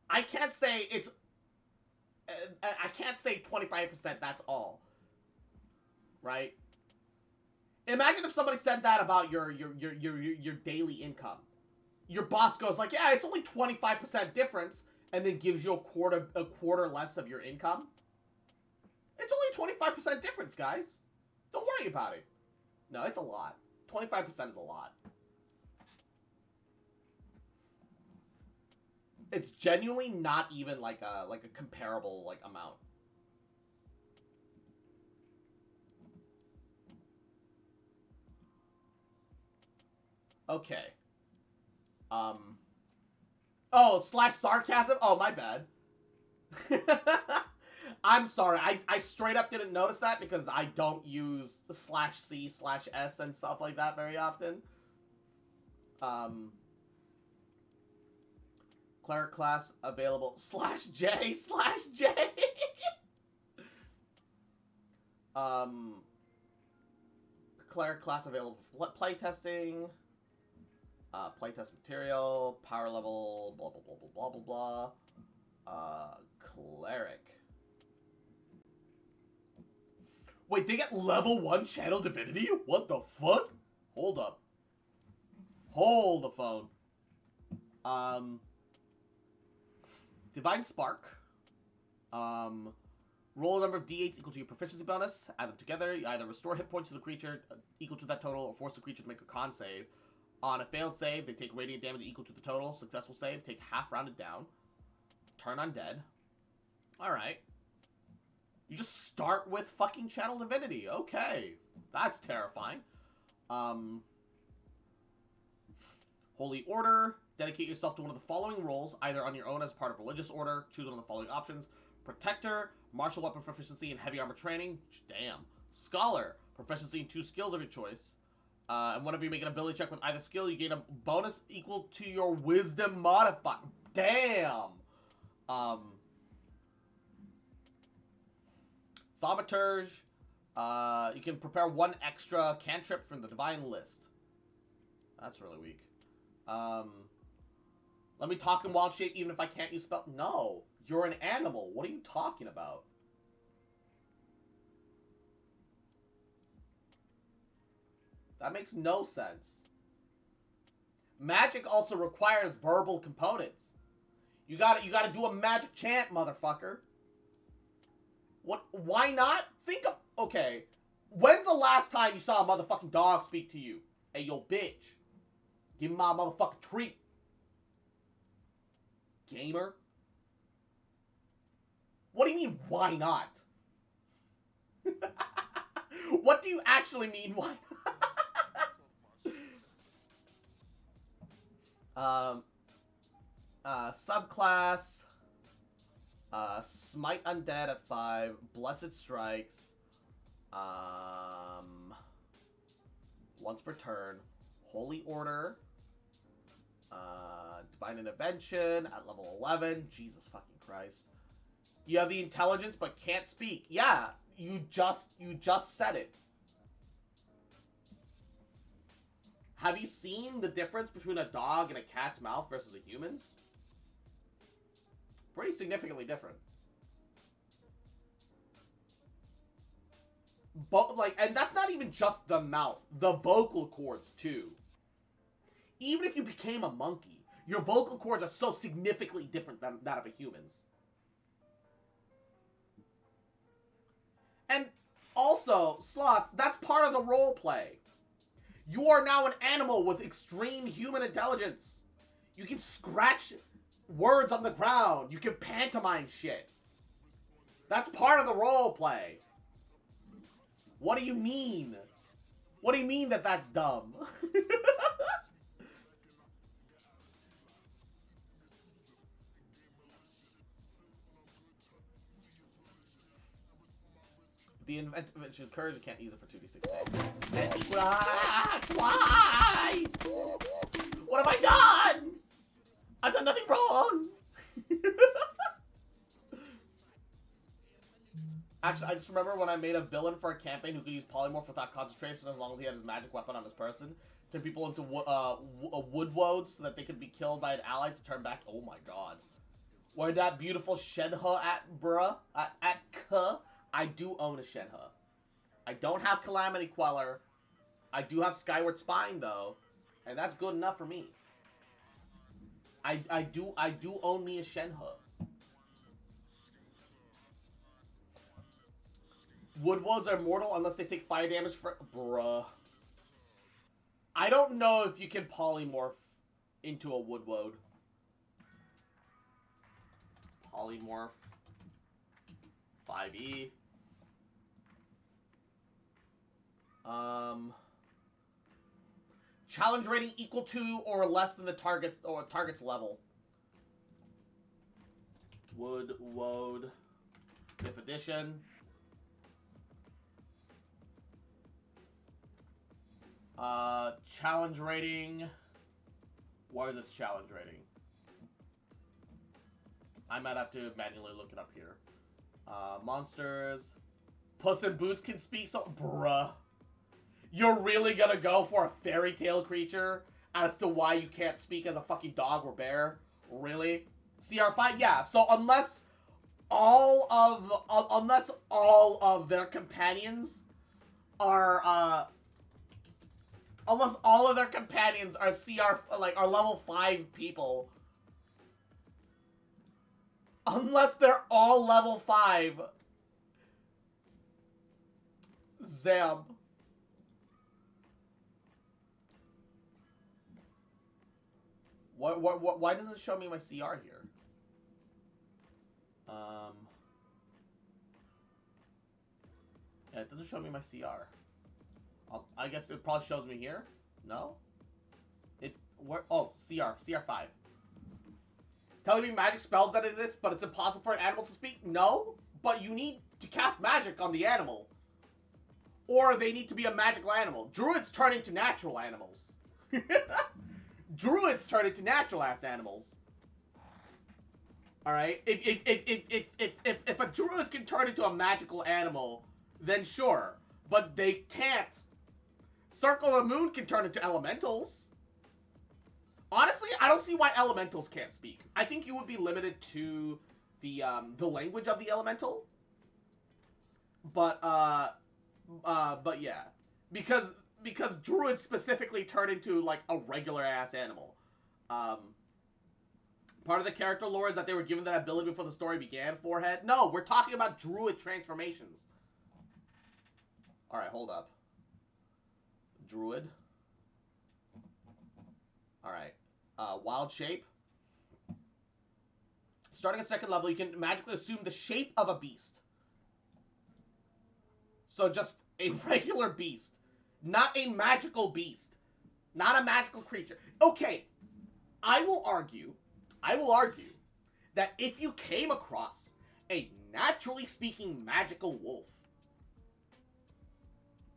I can't say it's. I can't say 25%. That's all. Right? Imagine if somebody said that about your daily income. Your boss goes like, "Yeah, it's only 25% difference," and then gives you a quarter less of your income. It's only 25% difference, guys. Don't worry about it. No, it's a lot. 25% is a lot. It's genuinely not even like a comparable like amount. Okay. Oh, / sarcasm? Oh, my bad. I'm sorry. I straight up didn't notice that because I don't use /C/S and stuff like that very often. Cleric class available /J/J. Cleric class available for playtesting. Playtest material, power level, blah blah blah blah blah blah blah. Cleric. Wait, they get level 1 channel divinity? What the fuck? Hold up. Hold the phone. Divine Spark. Roll a number of d8s equal to your proficiency bonus. Add them together. You either restore hit points to the creature equal to that total, or force the creature to make a con save. On a failed save, they take radiant damage equal to the total. Successful save, take half rounded down. Turn undead. Alright. You just start with fucking Channel Divinity. Okay. That's terrifying. Holy Order. Dedicate yourself to one of the following roles, either on your own as part of religious order. Choose one of the following options. Protector, martial weapon proficiency, and heavy armor training. Damn. Scholar, proficiency in 2 skills of your choice. And whenever you make an ability check with either skill, you gain a bonus equal to your wisdom modifier. Damn! Thaumaturge. You can prepare 1 extra cantrip from the divine list. That's really weak. Let me talk in wild shape even if I can't use spell. No, you're an animal. What are you talking about? That makes no sense. Magic also requires verbal components. You gotta do a magic chant, motherfucker. What? Why not? Think of... Okay. When's the last time you saw a motherfucking dog speak to you? Hey, yo, bitch. Give me my motherfucking treat. Gamer? What do you mean, why not? What do you actually mean, why not? Subclass. Smite Undead at 5. Blessed Strikes. Once per turn. Holy Order. Divine Intervention at level 11. Jesus fucking Christ. You have the intelligence but can't speak. Yeah, you just said it. Have you seen the difference between a dog and a cat's mouth versus a human's? Pretty significantly different. But like, and that's not even just the mouth, the vocal cords too. Even if you became a monkey, your vocal cords are so significantly different than that of a human's. And also, Sloths, that's part of the role play. You are now an animal with extreme human intelligence. You can scratch words on the ground. You can pantomime shit. That's part of the role play. What do you mean? What do you mean that that's dumb? The invention of courage, you can't use it for 2d6 days. Why? What have I done? I've done nothing wrong. Actually, I just remember when I made a villain for a campaign who could use polymorph without concentration as long as he had his magic weapon on his person. Turn people into wood woads so that they could be killed by an ally to turn back. Oh my god. Where that beautiful Shenhe at, bruh? At K? I do own a Shenhe. I don't have Calamity Queller. I do have Skyward Spine, though. And that's good enough for me. I do own me a Shenhe. Woodwoads are mortal unless they take fire damage for... Bruh. I don't know if you can polymorph into a Woodwoad. Polymorph. 5e. Challenge rating equal to or less than the target's level. Wood, 5th edition. Challenge rating. What is its challenge rating? I might have to manually look it up here. Monsters. Puss in Boots can speak so... Bruh. You're really gonna go for a fairy tale creature as to why you can't speak as a fucking dog or bear? Really? CR5? Yeah, so unless all of their companions are, unless all of their companions are are level 5 people. Unless they're all level 5. Zam. Why doesn't it show me my CR here? Yeah, it doesn't show me my CR. I guess it probably shows me here. No? Oh, CR5. Telling me magic spells that exist, but it's impossible for an animal to speak? No, but you need to cast magic on the animal. Or they need to be a magical animal. Druids turn into natural animals. Druids turn into natural-ass animals. Alright? If a druid can turn into a magical animal, then sure. But they can't. Circle of the Moon can turn into elementals. Honestly, I don't see why elementals can't speak. I think you would be limited to the language of the elemental. But yeah. Because because druids specifically turn into, like, a regular-ass animal. Part of the character lore is that they were given that ability before the story began, forehead. No, we're talking about druid transformations. Alright, hold up. Druid. Alright. Wild shape. Starting at second level, you can magically assume the shape of a beast. So just a regular beast. Not a magical beast. Not a magical creature. Okay. I will argue that if you came across a naturally speaking magical wolf,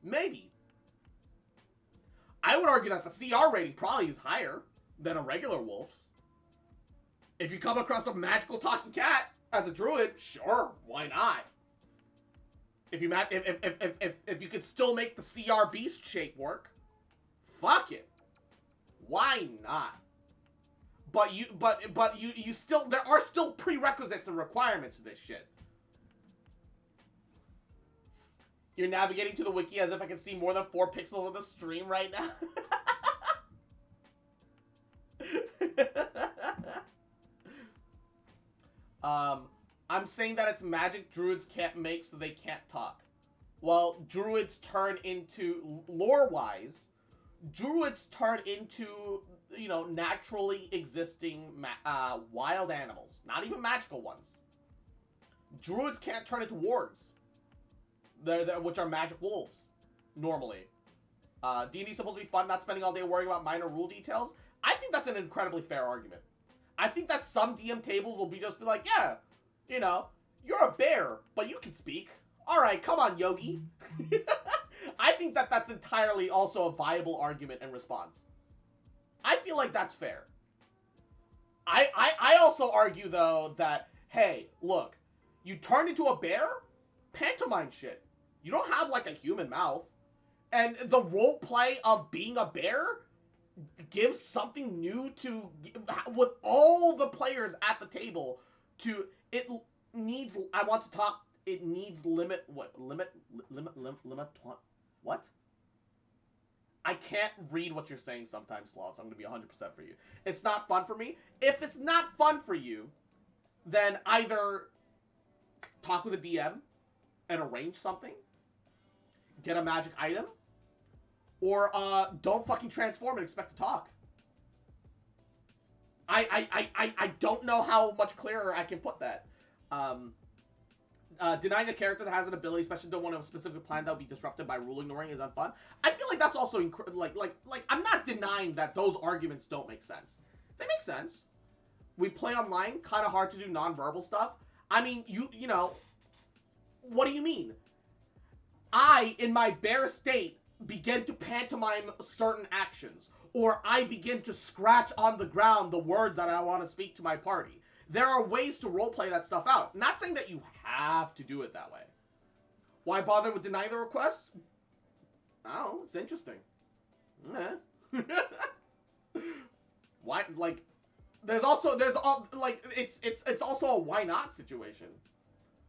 maybe. I would argue that the CR rating probably is higher than a regular wolf's. If you come across a magical talking cat as a druid, sure, why not? If you could still make the CR beast shape work, fuck it. Why not? But you still, there are still prerequisites and requirements to this shit. You're navigating to the wiki as if I can see more than 4 pixels of the stream right now. I'm saying that it's magic druids can't make, so they can't talk. Well, druids turn into, lore-wise, druids turn into, you know, naturally existing wild animals. Not even magical ones. Druids can't turn into wargs. Which are magic wolves, normally. D&D's supposed to be fun, not spending all day worrying about minor rule details. I think that's an incredibly fair argument. I think that some DM tables will be like, yeah, you know, you're a bear, but you can speak. Alright, come on, Yogi. I think that that's entirely also a viable argument and response. I feel like that's fair. I also argue, though, that, hey, look, you turn into a bear? Pantomime shit. You don't have, like, a human mouth. And the roleplay of being a bear gives something new to, with all the players at the table, to, it needs, I want to talk, it needs limit, what? What? I can't read what you're saying sometimes, Sloths. I'm going to be 100% for you. It's not fun for me. If it's not fun for you, then either talk with a DM and arrange something, get a magic item, or don't fucking transform and expect to talk. I don't know how much clearer I can put that. Denying a character that has an ability, especially don't want a specific plan that will be disrupted by rule ignoring, is unfun. I feel like that's also like I'm not denying that those arguments don't make sense. They make sense. We play online, kind of hard to do non-verbal stuff. I mean, you know, what do you mean? I, in my bare state, begin to pantomime certain actions, or I begin to scratch on the ground the words that I want to speak to my party. There are ways to roleplay that stuff out. Not saying that you have to do it that way. Why bother with denying the request? I don't know, it's interesting. Why, like, there's also it's also a why not situation.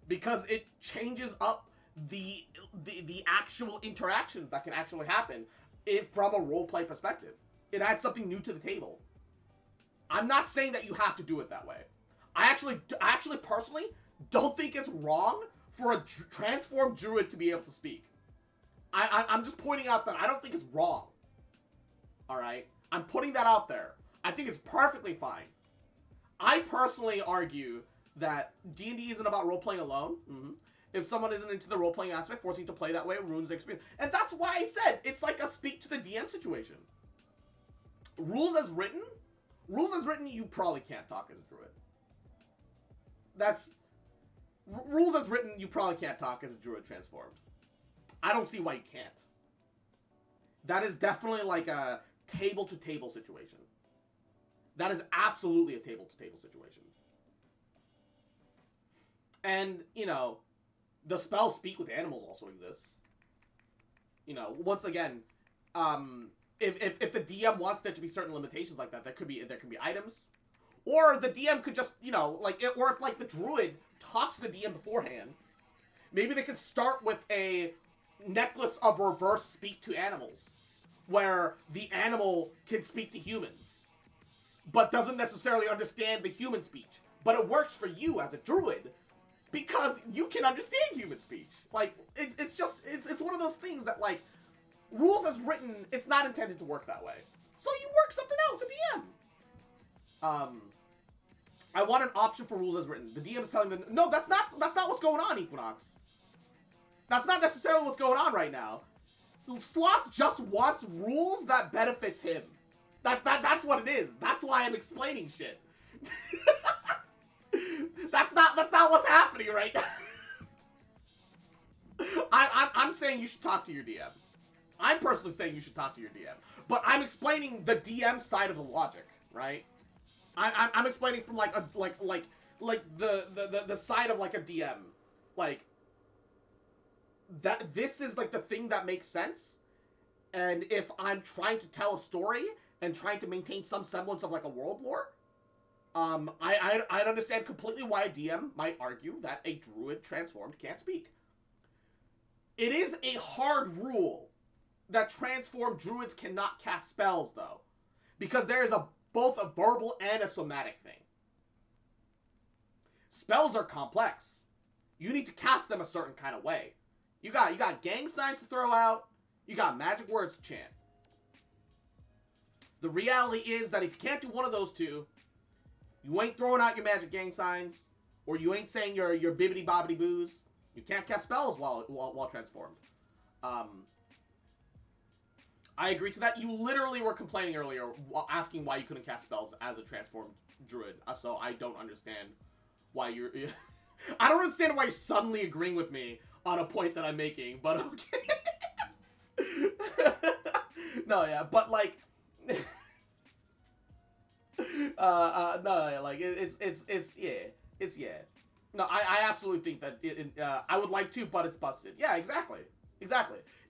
Because it changes up the actual interactions that can actually happen from a roleplay perspective. It adds something new to the table. I'm not saying that you have to do it that way. I actually personally don't think it's wrong for a transformed druid to be able to speak. I'm just pointing out that I don't think it's wrong. Alright? I'm putting that out there. I think it's perfectly fine. I personally argue that D&D isn't about role-playing alone. If someone isn't into the role-playing aspect, forcing to play that way ruins the experience. And that's why I said it's like a speak to the DM situation. Rules as written, you probably can't talk as a druid. Rules as written, you probably can't talk as a druid transformed. I don't see why you can't. That is definitely like a table-to-table situation. That is absolutely a table-to-table situation. And, you know, the spell Speak with Animals also exists. You know, once again, if the DM wants there to be certain limitations like that, there can be items. Or the DM could just, you know, or if, like, the druid talks to the DM beforehand, maybe they could start with a necklace of reverse Speak to Animals. where the animal can speak to humans, but doesn't necessarily understand the human speech. But it works for you as a druid, because you can understand human speech. Like, it's one of those things that, like, rules as written, it's not intended to work that way. So you work something out with the DM. I want an option for rules as written. The DM is telling them, no, that's not what's going on, Equinox. That's not necessarily what's going on right now. Sloth just wants rules that benefits him. That's what it is. That's why I'm explaining shit. That's not what's happening right now. I'm saying you should talk to your DM. I'm personally saying you should talk to your DM. But I'm explaining the DM side of the logic, right? I'm explaining from like the side of like a DM. Like, that this is like the thing that makes sense. And if I'm trying to tell a story and trying to maintain some semblance of like a world lore, I understand completely why a DM might argue that a druid transformed can't speak. It is a hard rule that transformed druids cannot cast spells, though, because there is both a verbal and a somatic thing. Spells are complex. You need to cast them a certain kind of way. You got gang signs to throw out. You got magic words to chant. The reality is that if you can't do one of those two, you ain't throwing out your magic gang signs, or you ain't saying your bibbity bobbity boos. You can't cast spells while transformed. I agree to that. You literally were complaining earlier, asking why you couldn't cast spells as a transformed druid. So I don't understand why you're... I don't understand why you're suddenly agreeing with me on a point that I'm making, but okay. No, yeah, but like... no, like, it's yeah. No, I absolutely think that I would like to, but it's busted. Yeah, exactly.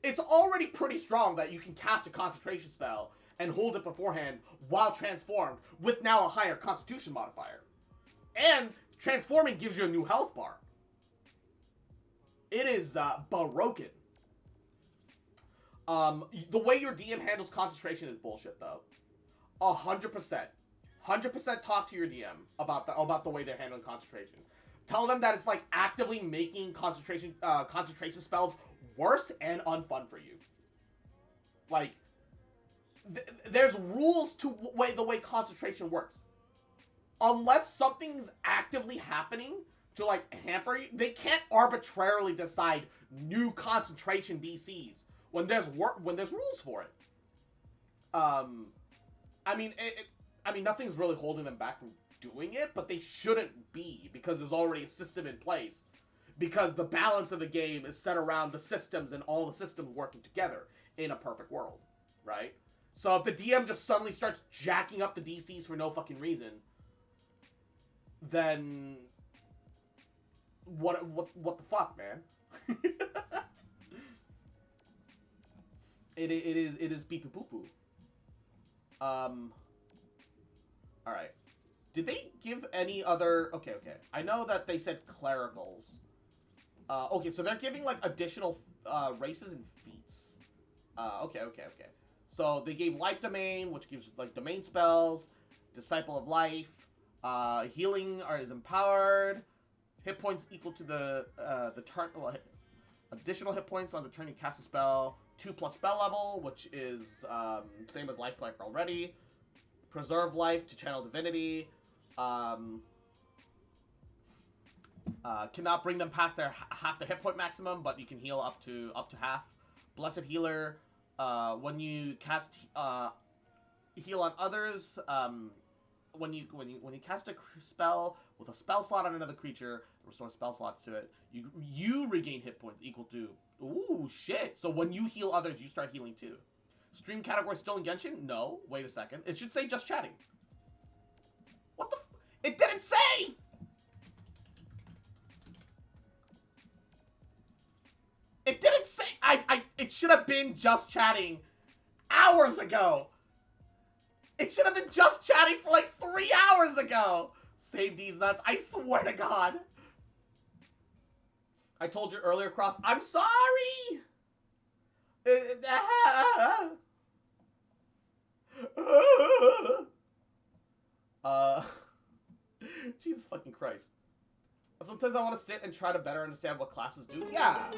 It's already pretty strong that you can cast a concentration spell and hold it beforehand while transformed with now a higher constitution modifier. And transforming gives you a new health bar. It is broken. The way your DM handles concentration is bullshit, though. 100%. 100% talk to your DM about the way they're handling concentration. Tell them that it's like actively making concentration spells worse and unfun for you. Like, there's rules to the way concentration works. Unless something's actively happening to like hamper you, they can't arbitrarily decide new concentration DCs when there's rules for it. I mean, nothing's really holding them back from doing it, but they shouldn't be, because there's already a system in place. Because the balance of the game is set around the systems and all the systems working together in a perfect world, right? So if the DM just suddenly starts jacking up the DCs for no fucking reason, then what the fuck, man? It is PeePeePooPoo. Alright. Did they give any other... Okay. I know that they said clericals. Okay, so they're giving, like, additional races and feats. Okay. So they gave Life Domain, which gives, like, domain spells. Disciple of Life. Healing is empowered. Hit points equal to the turn... Well, additional hit points on the turn you cast a spell. 2+ spell level, which is same as Life Cleric already. Preserve life to channel divinity. Cannot bring them past their half their hit point maximum, but you can heal up to half. Blessed Healer. When you cast heal on others, when you cast a spell with a spell slot on another creature, restore spell slots to it. You regain hit points equal to... Ooh, shit. So when you heal others, you start healing too. Stream category still in Genshin? No. Wait a second. It should say just chatting. What the It didn't say! It didn't say... It should have been just chatting hours ago. It should have been just chatting for like 3 hours ago. Save these nuts. I swear to God. I told you earlier, Cross. I'm sorry. Christ. Sometimes I want to sit and try to better understand what classes do. Yeah,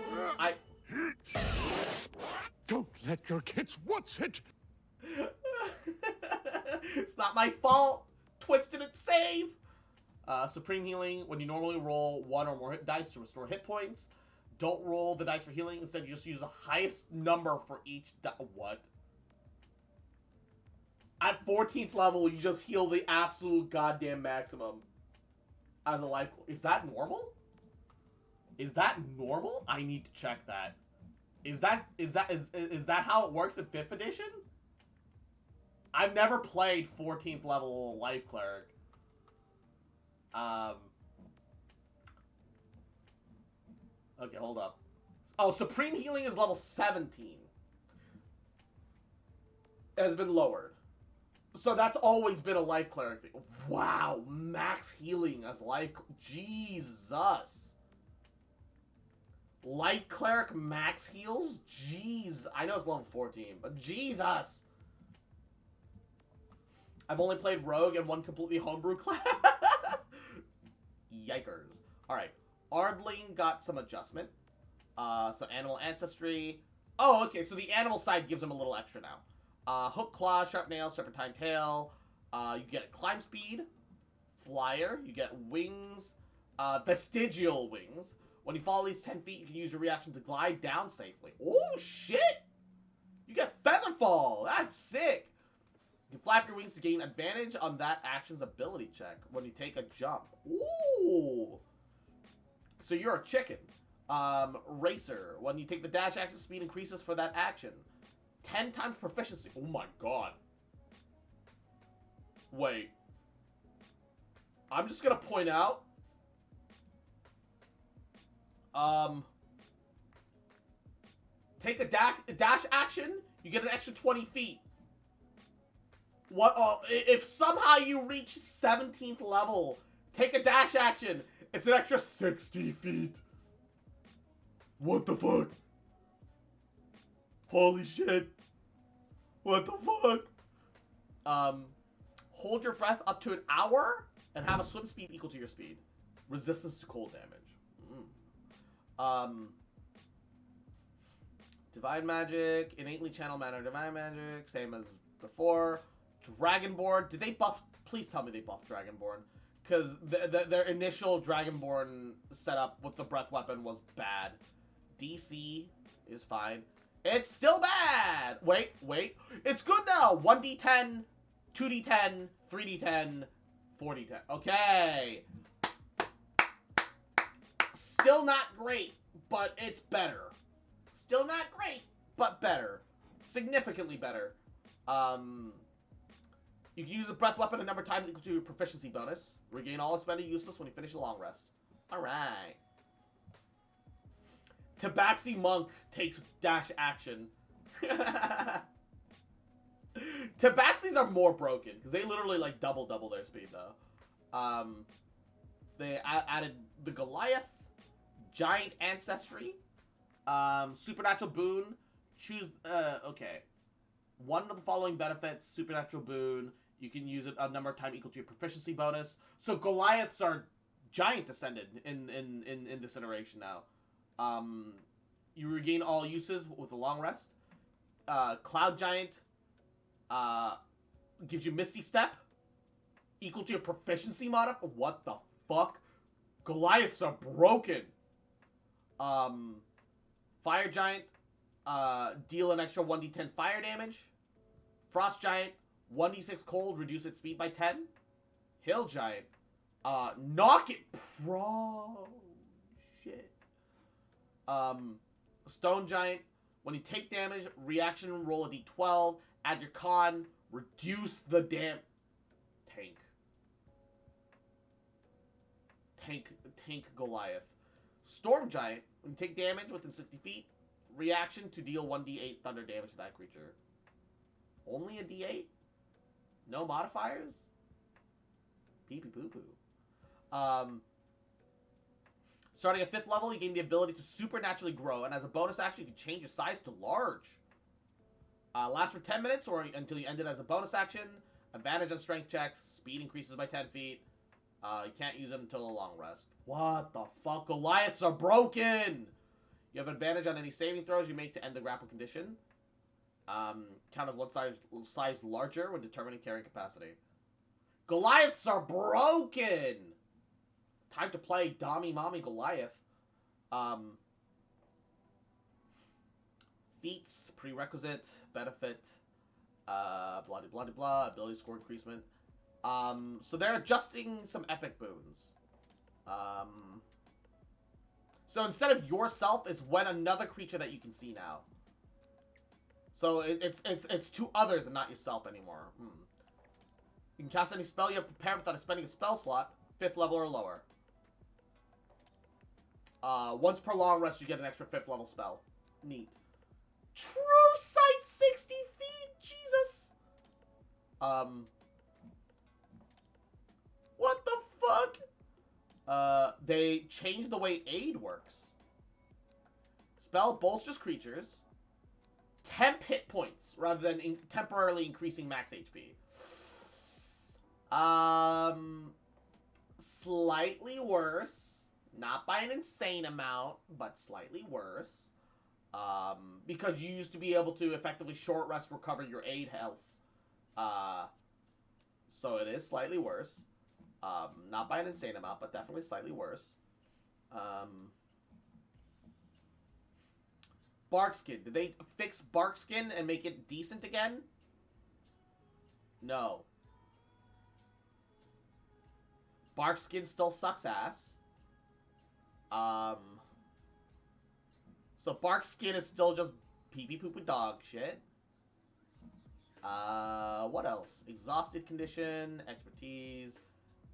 Don't let your kids watch it! It's not my fault. Twitch didn't save. Supreme Healing, when you normally roll 1 or more dice to restore hit points. Don't roll the dice for healing. Instead, you just use the highest number for each what? At 14th level, you just heal the absolute goddamn maximum. As a life... Is that normal? Is that normal? I need to check that. Is that how it works in 5th edition? I've never played 14th level Life Cleric. Okay, hold up. Oh, Supreme Healing is level 17. It has been lowered. So that's always been a Life Cleric thing. Wow, max healing as Life... Jesus. Life Cleric max heals? Jeez. I know it's level 14, but Jesus. I've only played Rogue and one completely homebrew class. Yikers. Alright. Ardling got some adjustment. So Animal Ancestry. Oh, okay, so the animal side gives him a little extra now. Hook Claw, Sharp Nail, Serpentine Tail. You get Climb Speed. Flyer. You get Wings. Vestigial Wings. When you fall at least 10 feet, you can use your reaction to glide down safely. Oh, shit! You get Featherfall! That's sick! You can flap your wings to gain advantage on that action's ability check when you take a jump. Ooh! So you're a chicken. Racer. When you take the dash action, speed increases for that action. 10 times proficiency. Oh my god. Wait. I'm just gonna point out. Take a dash action, you get an extra 20 feet. What? If somehow you reach 17th level, take a dash action, it's an extra 60 feet. What the fuck? Holy shit. What the fuck? Hold your breath up to an hour and have a swim speed equal to your speed. Resistance to cold damage. Divine Magic, innately channel mana Divine Magic, same as before. Dragonborn, did they buff? Please tell me they buffed Dragonborn, because their initial Dragonborn setup with the breath weapon was bad. DC is fine. It's still bad. Wait, it's good now. 1d10, 2d10, 3d10, 4d10. Okay. Still not great, but it's better. Still not great, but better. Significantly better. You can use a breath weapon a number of times equal to your proficiency bonus. Regain all expended useless when you finish a long rest. Alright. Tabaxi Monk takes dash action. Tabaxis are more broken, because they literally like double their speed though. They added the Goliath, Giant Ancestry, Supernatural Boon, choose, okay. One of the following benefits, Supernatural Boon, you can use it a number of times equal to your proficiency bonus. So Goliaths are giant descended in this iteration now. You regain all uses with a long rest. Cloud Giant gives you Misty Step, equal to your proficiency mod. What the fuck? Goliaths are broken. Fire Giant, deal an extra 1d10 fire damage. Frost Giant, 1d6 cold, reduce its speed by 10. Hill Giant, knock it pro shit. Stone Giant, when you take damage, reaction roll a d12, add your con, reduce the tank Goliath. Storm Giant, when you take damage within 60 feet, reaction to deal 1d8 thunder damage to that creature. Only a d8? No modifiers? PeePeePooPoo. Starting at 5th level, you gain the ability to supernaturally grow, and as a bonus action, you can change your size to large. Lasts for 10 minutes, or until you end it as a bonus action. Advantage on strength checks. Speed increases by 10 feet. You can't use it until a long rest. What the fuck? Goliaths are broken! You have advantage on any saving throws you make to end the grapple condition. Count as one size larger when determining carrying capacity. Goliaths are broken! Time to play Dommy Mommy Goliath. Feats, prerequisite, benefit, blah blah blah blah, ability score increasement. So they're adjusting some epic boons. So instead of yourself, it's when another creature that you can see now. So it's two others and not yourself anymore. You can cast any spell you have prepared without spending a spell slot, 5th level or lower. Once per long rest, you get an extra 5th level spell. Neat. True sight 60 feet! Jesus! What the fuck? They changed the way aid works. Spell bolsters creatures. Temp hit points, rather than temporarily increasing max HP. Slightly worse. Not by an insane amount, but slightly worse. Because you used to be able to effectively short rest recover your aid health. So it is slightly worse. Not by an insane amount, but definitely slightly worse. Barkskin. Did they fix Barkskin and make it decent again? No. Barkskin still sucks ass. So Barkskin is still just PeePeePooPoo dog shit. What else? Exhausted condition, expertise,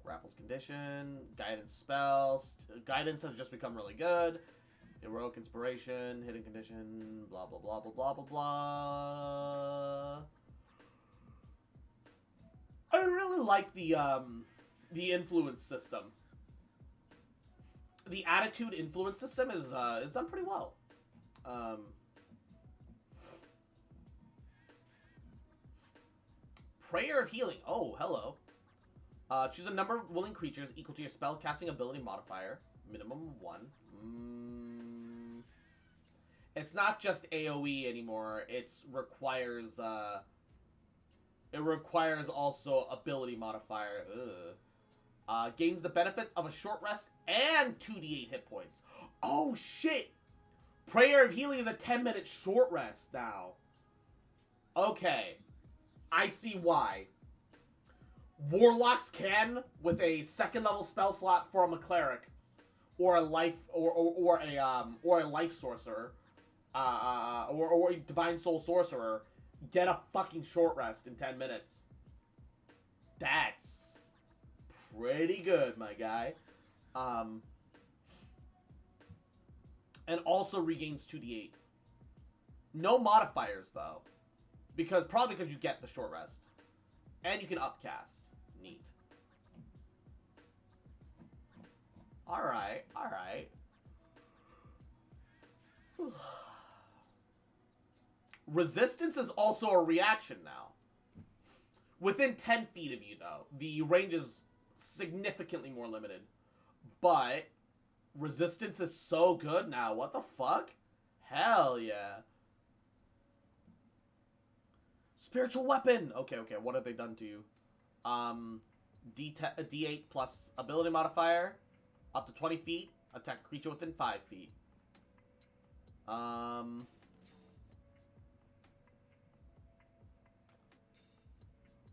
grappled condition, guidance spells. Guidance has just become really good. Heroic inspiration, hidden condition, blah blah blah blah blah blah blah. I really like the influence system. The attitude influence system is done pretty well. Prayer of Healing. Oh, hello. Choose a number of willing creatures equal to your spell casting ability modifier. Minimum 1. It's not just AoE anymore. It requires also ability modifier. Gains the benefit of a short rest and 2d8 hit points. Oh shit! Prayer of Healing is a 10-minute short rest now. Okay. I see why. Warlocks can, with a 2nd level spell slot from a cleric, or a life, or a life sorcerer, or a divine soul sorcerer, get a fucking short rest in 10 minutes. That's pretty good, my guy. And also regains 2d8. No modifiers though, probably because you get the short rest, and you can upcast. Neat. All right. Resistance is also a reaction now. Within 10 feet of you, though, the range is significantly more limited. But resistance is so good now. What the fuck? Hell yeah. Spiritual weapon. Okay. What have they done to you? D8 plus ability modifier. Up to 20 feet. Attack a creature within 5 feet.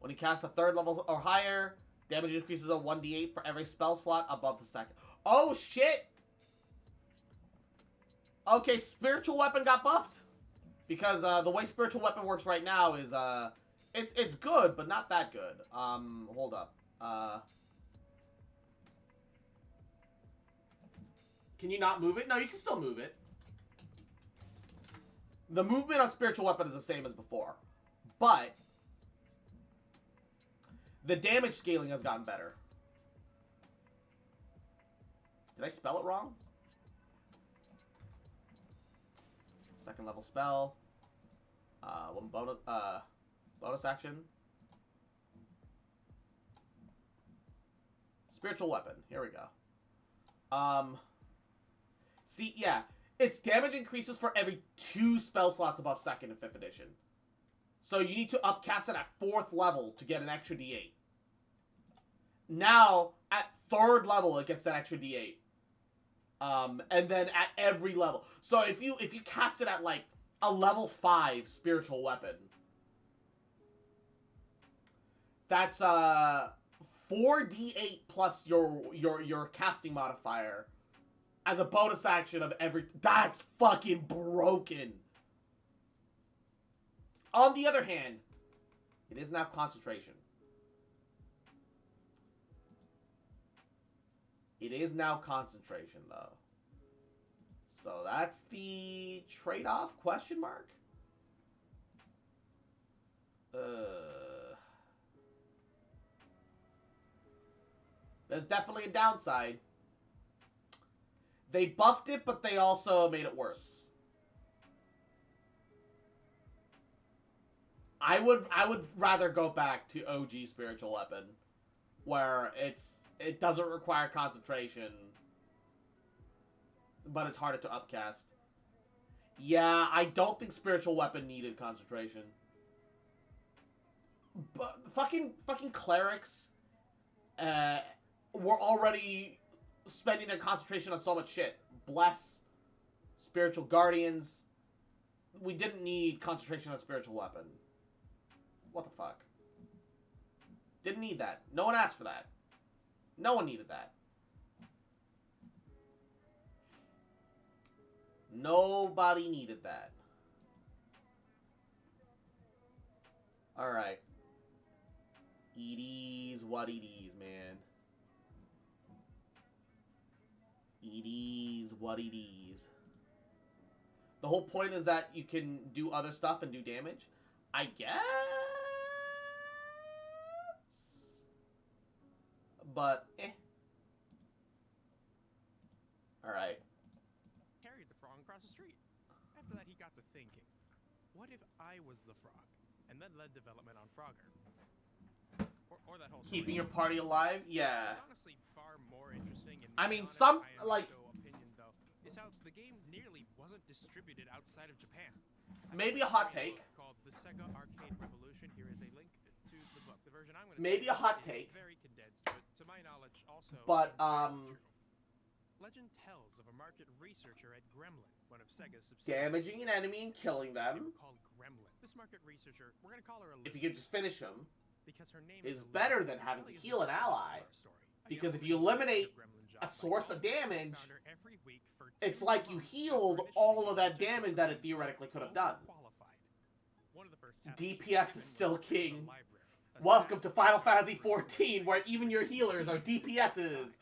When you cast a 3rd level or higher, damage increases a 1d8 for every spell slot above the 2nd. Oh, shit! Okay, Spiritual Weapon got buffed. Because the way Spiritual Weapon works right now is, it's good, but not that good. Hold up. Can you not move it? No, you can still move it. The movement on Spiritual Weapon is the same as before. But the damage scaling has gotten better. Did I spell it wrong? 2nd level spell. One bonus action. spiritual weapon. Here we go. See, yeah. Its damage increases for every 2 spell slots above 2nd and 5th edition. So you need to upcast it at 4th level to get an extra D8. Now, at 3rd level, it gets an extra D8. And then at every level. So if you cast it at, like, a level 5 spiritual weapon, that's, 4d8 plus your casting modifier as a bonus action of every... That's fucking broken. On the other hand, it is now concentration. It is now concentration, though. So that's the trade-off, question mark? There's definitely a downside. They buffed it, but they also made it worse. I would rather go back to OG Spiritual Weapon, where it doesn't require concentration, but it's harder to upcast. Yeah, I don't think Spiritual Weapon needed concentration. But fucking clerics were already spending their concentration on so much shit. Bless, Spiritual Guardians. We didn't need concentration on Spiritual Weapon. What the fuck? Didn't need that. No one asked for that. No one needed that. Nobody needed that. Alright. It is what it is, man. It is what it is. The whole point is that you can do other stuff and do damage? I guess? But, Alright. Carried the frog across the street. After that, he got to thinking, what if I was the frog? And then led development on Frogger. Or that whole story. Keeping your party alive? Yeah. It's honestly far more interesting and I mean, honest some, Hayato like... opinion, though, is how the game nearly wasn't distributed outside of Japan. Maybe a hot take. Called the Sega Arcade Revolution. Here is a link to the book. The version I'm going to Maybe a hot take. Very condensed, but to my knowledge, also. But legend tells of a market researcher at Gremlin, one of Sega's subsidiaries. damaging an enemy and killing them. Called Gremlin. This market researcher, we're going to call her Elizabeth. If you could just finish them, because her name is better than having to heal an ally. Because if you eliminate a source of damage, it's like you healed all of that damage that it theoretically could have done. DPS is still king. Welcome to Final Fantasy XIV, where even your healers are DPSs.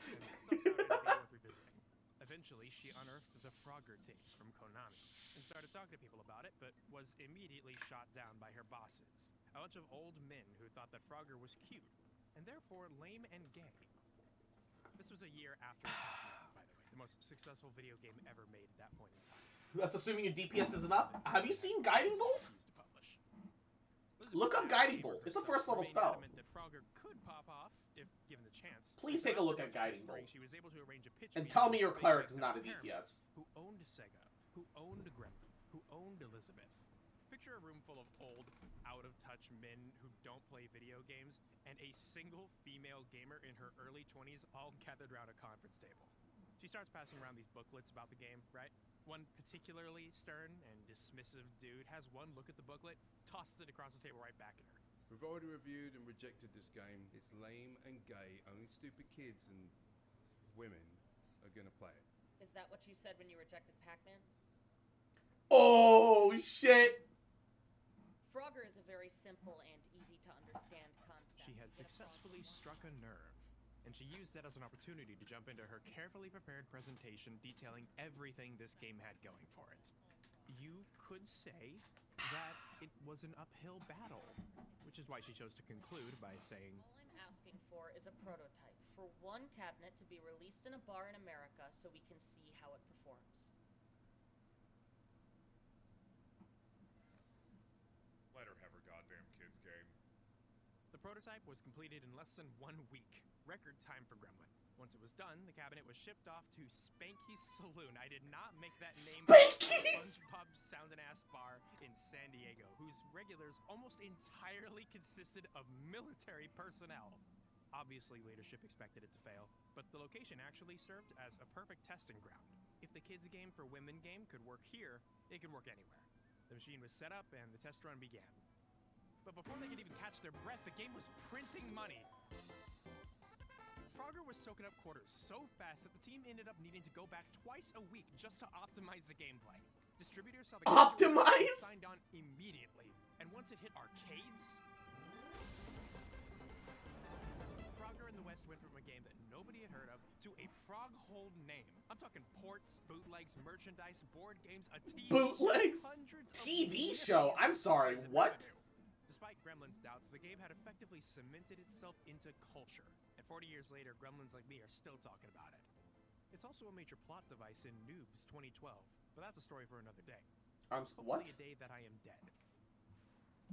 Eventually, she unearthed the Frogger tapes from Konami and started talking to people about it, but was immediately shot down by her bosses. A bunch of old men who thought that Frogger was cute, and therefore lame and gay. This was a year after Pac-Man, by the way, the most successful video game ever made at that point in time. That's assuming your DPS is enough. Have you seen Guiding Bolt? Look up Guiding Bolt. It's a first level spell. That Frogger could pop off if given the chance. Please take a look at Guiding Bolt. She was able to arrange a pitch and tell me your cleric is not a DPS. Who owned Sega, who owned Gremlin, who owned Elizabeth. Picture a room full of old, out-of-touch men who don't play video games, and a single female gamer in her early 20s all gathered around a conference table. She starts passing around these booklets about the game, right? One particularly stern and dismissive dude has one look at the booklet, tosses it across the table right back at her. We've already reviewed and rejected this game. It's lame and gay. Only stupid kids and women are gonna play it. Is that what you said when you rejected Pac-Man? Oh, shit! Frogger is a very simple and easy to understand concept. She had successfully struck a nerve, and she used that as an opportunity to jump into her carefully prepared presentation detailing everything this game had going for it. You could say that it was an uphill battle, which is why she chose to conclude by saying, all I'm asking for is a prototype for one cabinet to be released in a bar in America so we can see how it performs. Let her have her goddamn kids game. the prototype was completed in less than 1 week. Record time for Gremlin. Once it was done, the cabinet was shipped off to Spanky's Saloon. I did not make that name up. Spanky's! SpongeBob Sound and Ass Bar in San Diego, whose regulars almost entirely consisted of military personnel. Obviously, leadership expected it to fail, but the location actually served as a perfect testing ground. If the kids' game for women game could work here, it could work anywhere. The machine was set up and the test run began. But before they could even catch their breath, the game was printing money. Frogger was soaking up quarters so fast that the team ended up needing to go back twice a week just to optimize the gameplay. Distributors saw the Optimize? signed on immediately, and once it hit arcades, Frogger in the West went from a game that nobody had heard of to a frog-hold name. I'm talking ports, bootlegs, merchandise, board games, a TV Bootlegs? show, hundreds of TV millions show? I'm sorry, in what? revenue. Despite Gremlin's doubts, the game had effectively cemented itself into culture. And 40 years later, gremlins like me are still talking about it. It's also a major plot device in Noobs 2012, but that's a story for another day. What? Hopefully a day that I am dead.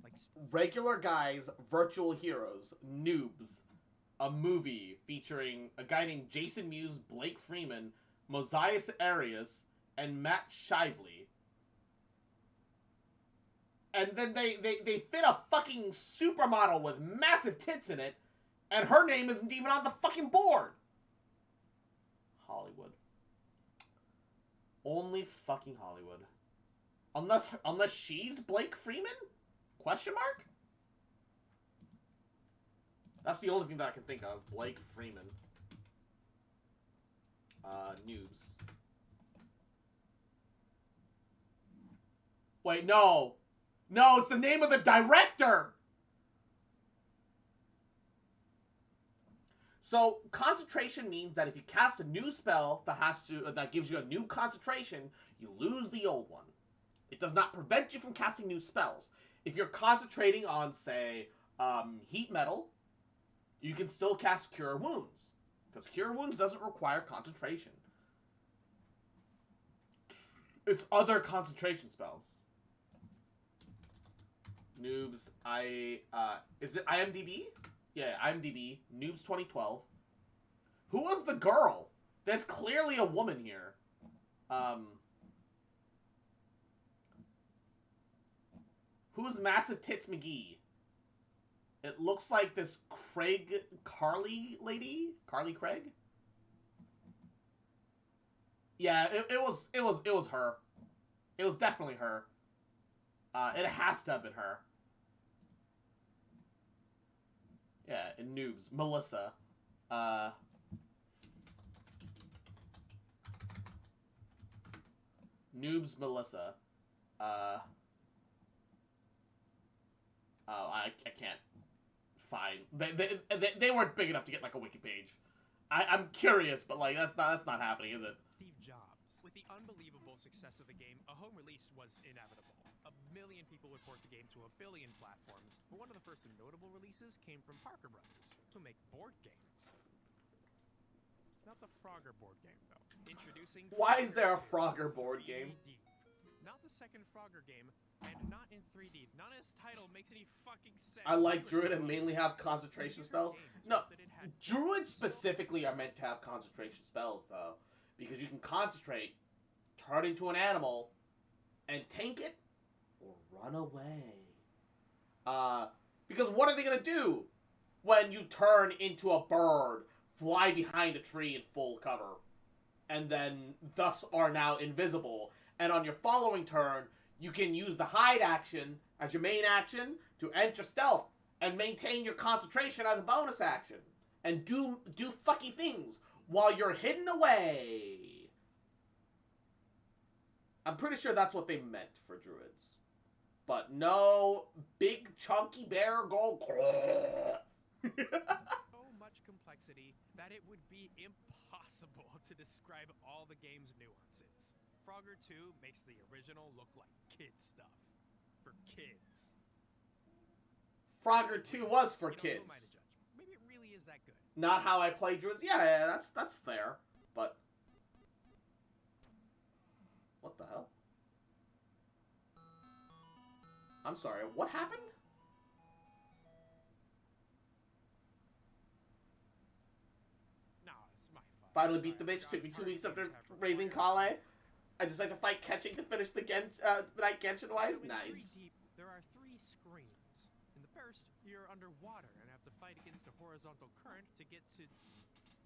Like Regular Guys, Virtual Heroes, Noobs. A movie featuring a guy named Jason Mewes, Blake Freeman, Mosias Arias, and Matt Shively. And then they fit a fucking supermodel with massive tits in it, and her name isn't even on the fucking board. Hollywood. Only fucking Hollywood. Unless she's Blake Freeman? Question mark? That's the only thing that I can think of. Blake Freeman. Noobs. Wait, no. No, it's the name of the director! So, concentration means that if you cast a new spell that gives you a new concentration, you lose the old one. It does not prevent you from casting new spells. If you're concentrating on, say, heat metal, you can still cast Cure Wounds, because Cure Wounds doesn't require concentration. It's other concentration spells. Noobs, is it IMDb? Yeah, IMDb, Noobs 2012. Who was the girl? There's clearly a woman here. Who's Massive Tits McGee? It looks like this Carly lady? Carly Craig? Yeah, it was her. It was definitely her. It has to have been her. Yeah, in Noobs. Melissa. Noobs Melissa. I can't find. They weren't big enough to get like a wiki page. I'm curious, but like that's not happening, is it? Steve Jobs. With the unbelievable success of the game, a home release was inevitable. 1 million people would port the game to 1 billion platforms, but one of the first notable releases came from Parker Brothers, who make board games. Not the Frogger board game, though. Introducing Why is there a Frogger Frogger board game? 3D. Not the second Frogger game, and not in 3D. None of his title makes any fucking sense. I like Druid and mainly have concentration spells. No, Druids specifically are meant to have concentration spells, though. Because you can concentrate, turn into an animal, and tank it, or run away. Because what are they going to do when you turn into a bird, fly behind a tree in full cover, and then thus are now invisible? And on your following turn, you can use the hide action as your main action to enter stealth and maintain your concentration as a bonus action. And do fucky things while you're hidden away. I'm pretty sure that's what they meant for druids. But no big chunky bear go. So much complexity that it would be impossible to describe all the game's nuances. Frogger 2 makes the original look like kid stuff. For kids. Frogger 2 was for kids. Who am I to judge? Maybe it really is that good. Not how I play druids. Yeah, that's fair. But what the hell? I'm sorry, what happened? Finally beat the bitch. Took me 2 weeks after raising Kale. I decided to fight catching to finish the night Genshin wise. So in Nice. 3 Deep, there are 3 screens. In the first, you're underwater and have to fight against a horizontal current to get to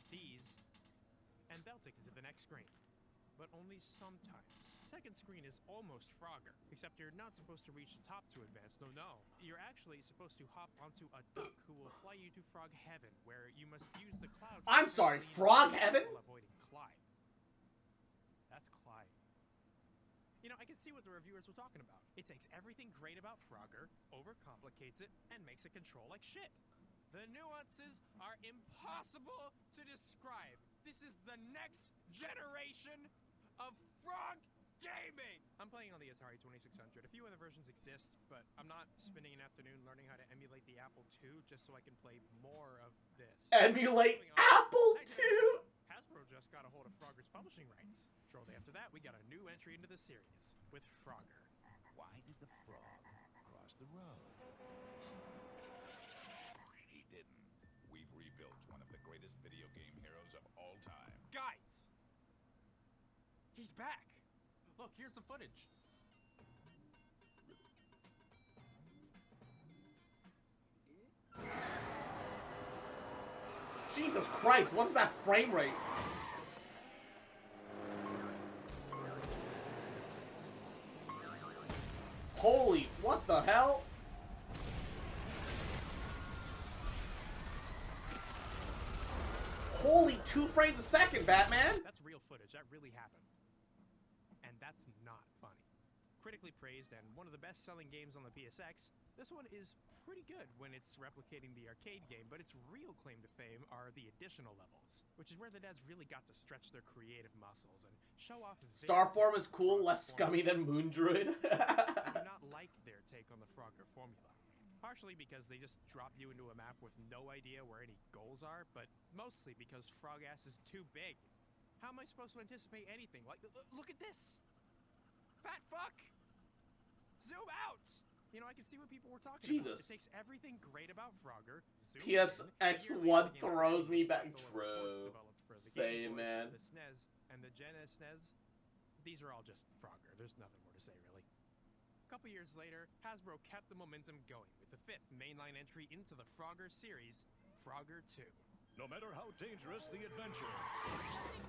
these, and they'll take you to the next screen. But only sometimes. Second screen is almost Frogger, except you're not supposed to reach the top to advance. No. You're actually supposed to hop onto a duck who will fly you to Frog Heaven, where you must use the clouds. I'm sorry, Frog Heaven? While avoiding Clyde. That's Clyde. You know, I can see what the reviewers were talking about. It takes everything great about Frogger, overcomplicates it, and makes it control like shit. The nuances are impossible to describe. This is the next generation of Frog gaming! I'm playing on the Atari 2600. A few other versions exist, but I'm not spending an afternoon learning how to emulate the Apple II just so I can play more of this. Emulate Apple II? Hasbro just got a hold of Frogger's publishing rights. Shortly after that, we got a new entry into the series with Frogger. Why did the frog cross the road? He didn't. We've rebuilt one of the greatest video game heroes of all time. Guys! He's back! Look, here's the footage. Jesus Christ, what's that frame rate? Holy, what the hell? Holy 2 frames a second, Batman! That's real footage. That really happened. And that's not funny. Critically praised and one of the best-selling games on the PSX, this one is pretty good when it's replicating the arcade game, but its real claim to fame are the additional levels, which is where the devs really got to stretch their creative muscles and show off their Starform is cool, less scummy than Moon Druid. I do not like their take on the Frogger formula. Partially because they just drop you into a map with no idea where any goals are, but mostly because Frogass is too big. How am I supposed to anticipate anything? Like, look at this! Fat fuck! Zoom out! You know, I can see what people were talking about. Jesus. It takes everything great about Frogger, zooms PSX1 in, throws me back. True. True. Same, man. The SNES and the Genesis SNES, these are all just Frogger. There's nothing more to say, really. A couple years later, Hasbro kept the momentum going with the 5th mainline entry into the Frogger series, Frogger 2. No matter how dangerous the adventure,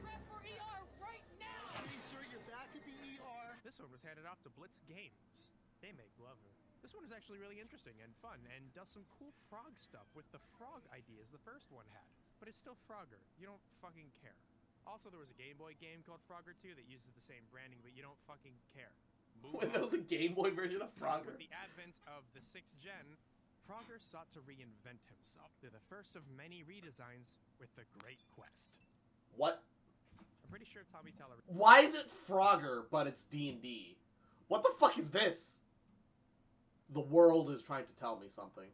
Prep for ER right now! Pretty sure you're back at the ER. This one was handed off to Blitz Games. They make Glover. This one is actually really interesting and fun and does some cool frog stuff with the frog ideas the first one had. But it's still Frogger. You don't fucking care. Also, there was a Game Boy game called Frogger 2 that uses the same branding, but you don't fucking care. When there was a Game Boy version of Frogger. With the advent of the 6th gen, Frogger sought to reinvent himself. They're the first of many redesigns with the Great Quest. What? I'm pretty sure Tommy Teller... Why is it Frogger, but it's D&D? What the fuck is this? The world is trying to tell me something.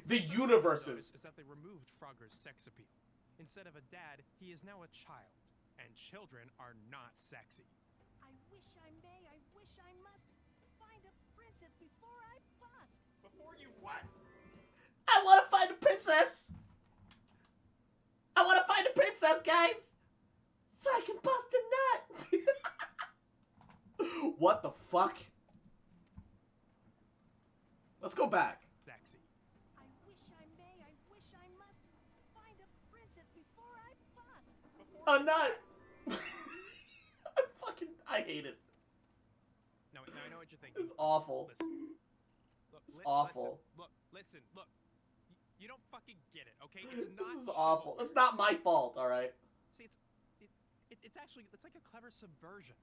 The universes. Is that they removed Frogger's sex appeal. Instead of a dad, he is now a child. And children are not sexy. I wish I may, I wish I must find a princess before I bust. Before you what? I want to find a princess! I want to find a princess, guys! So I can bust a nut! What the fuck? Let's go back. Sexy. I wish I may, I wish I must find a princess before I bust. A nut! I hate it. Now I know what you're thinking. It's awful. Listen. Look, It's awful. Listen. You don't fucking get it, okay? It's not. This is awful. It's not my fault, alright? See, it's actually, it's like a clever subversion.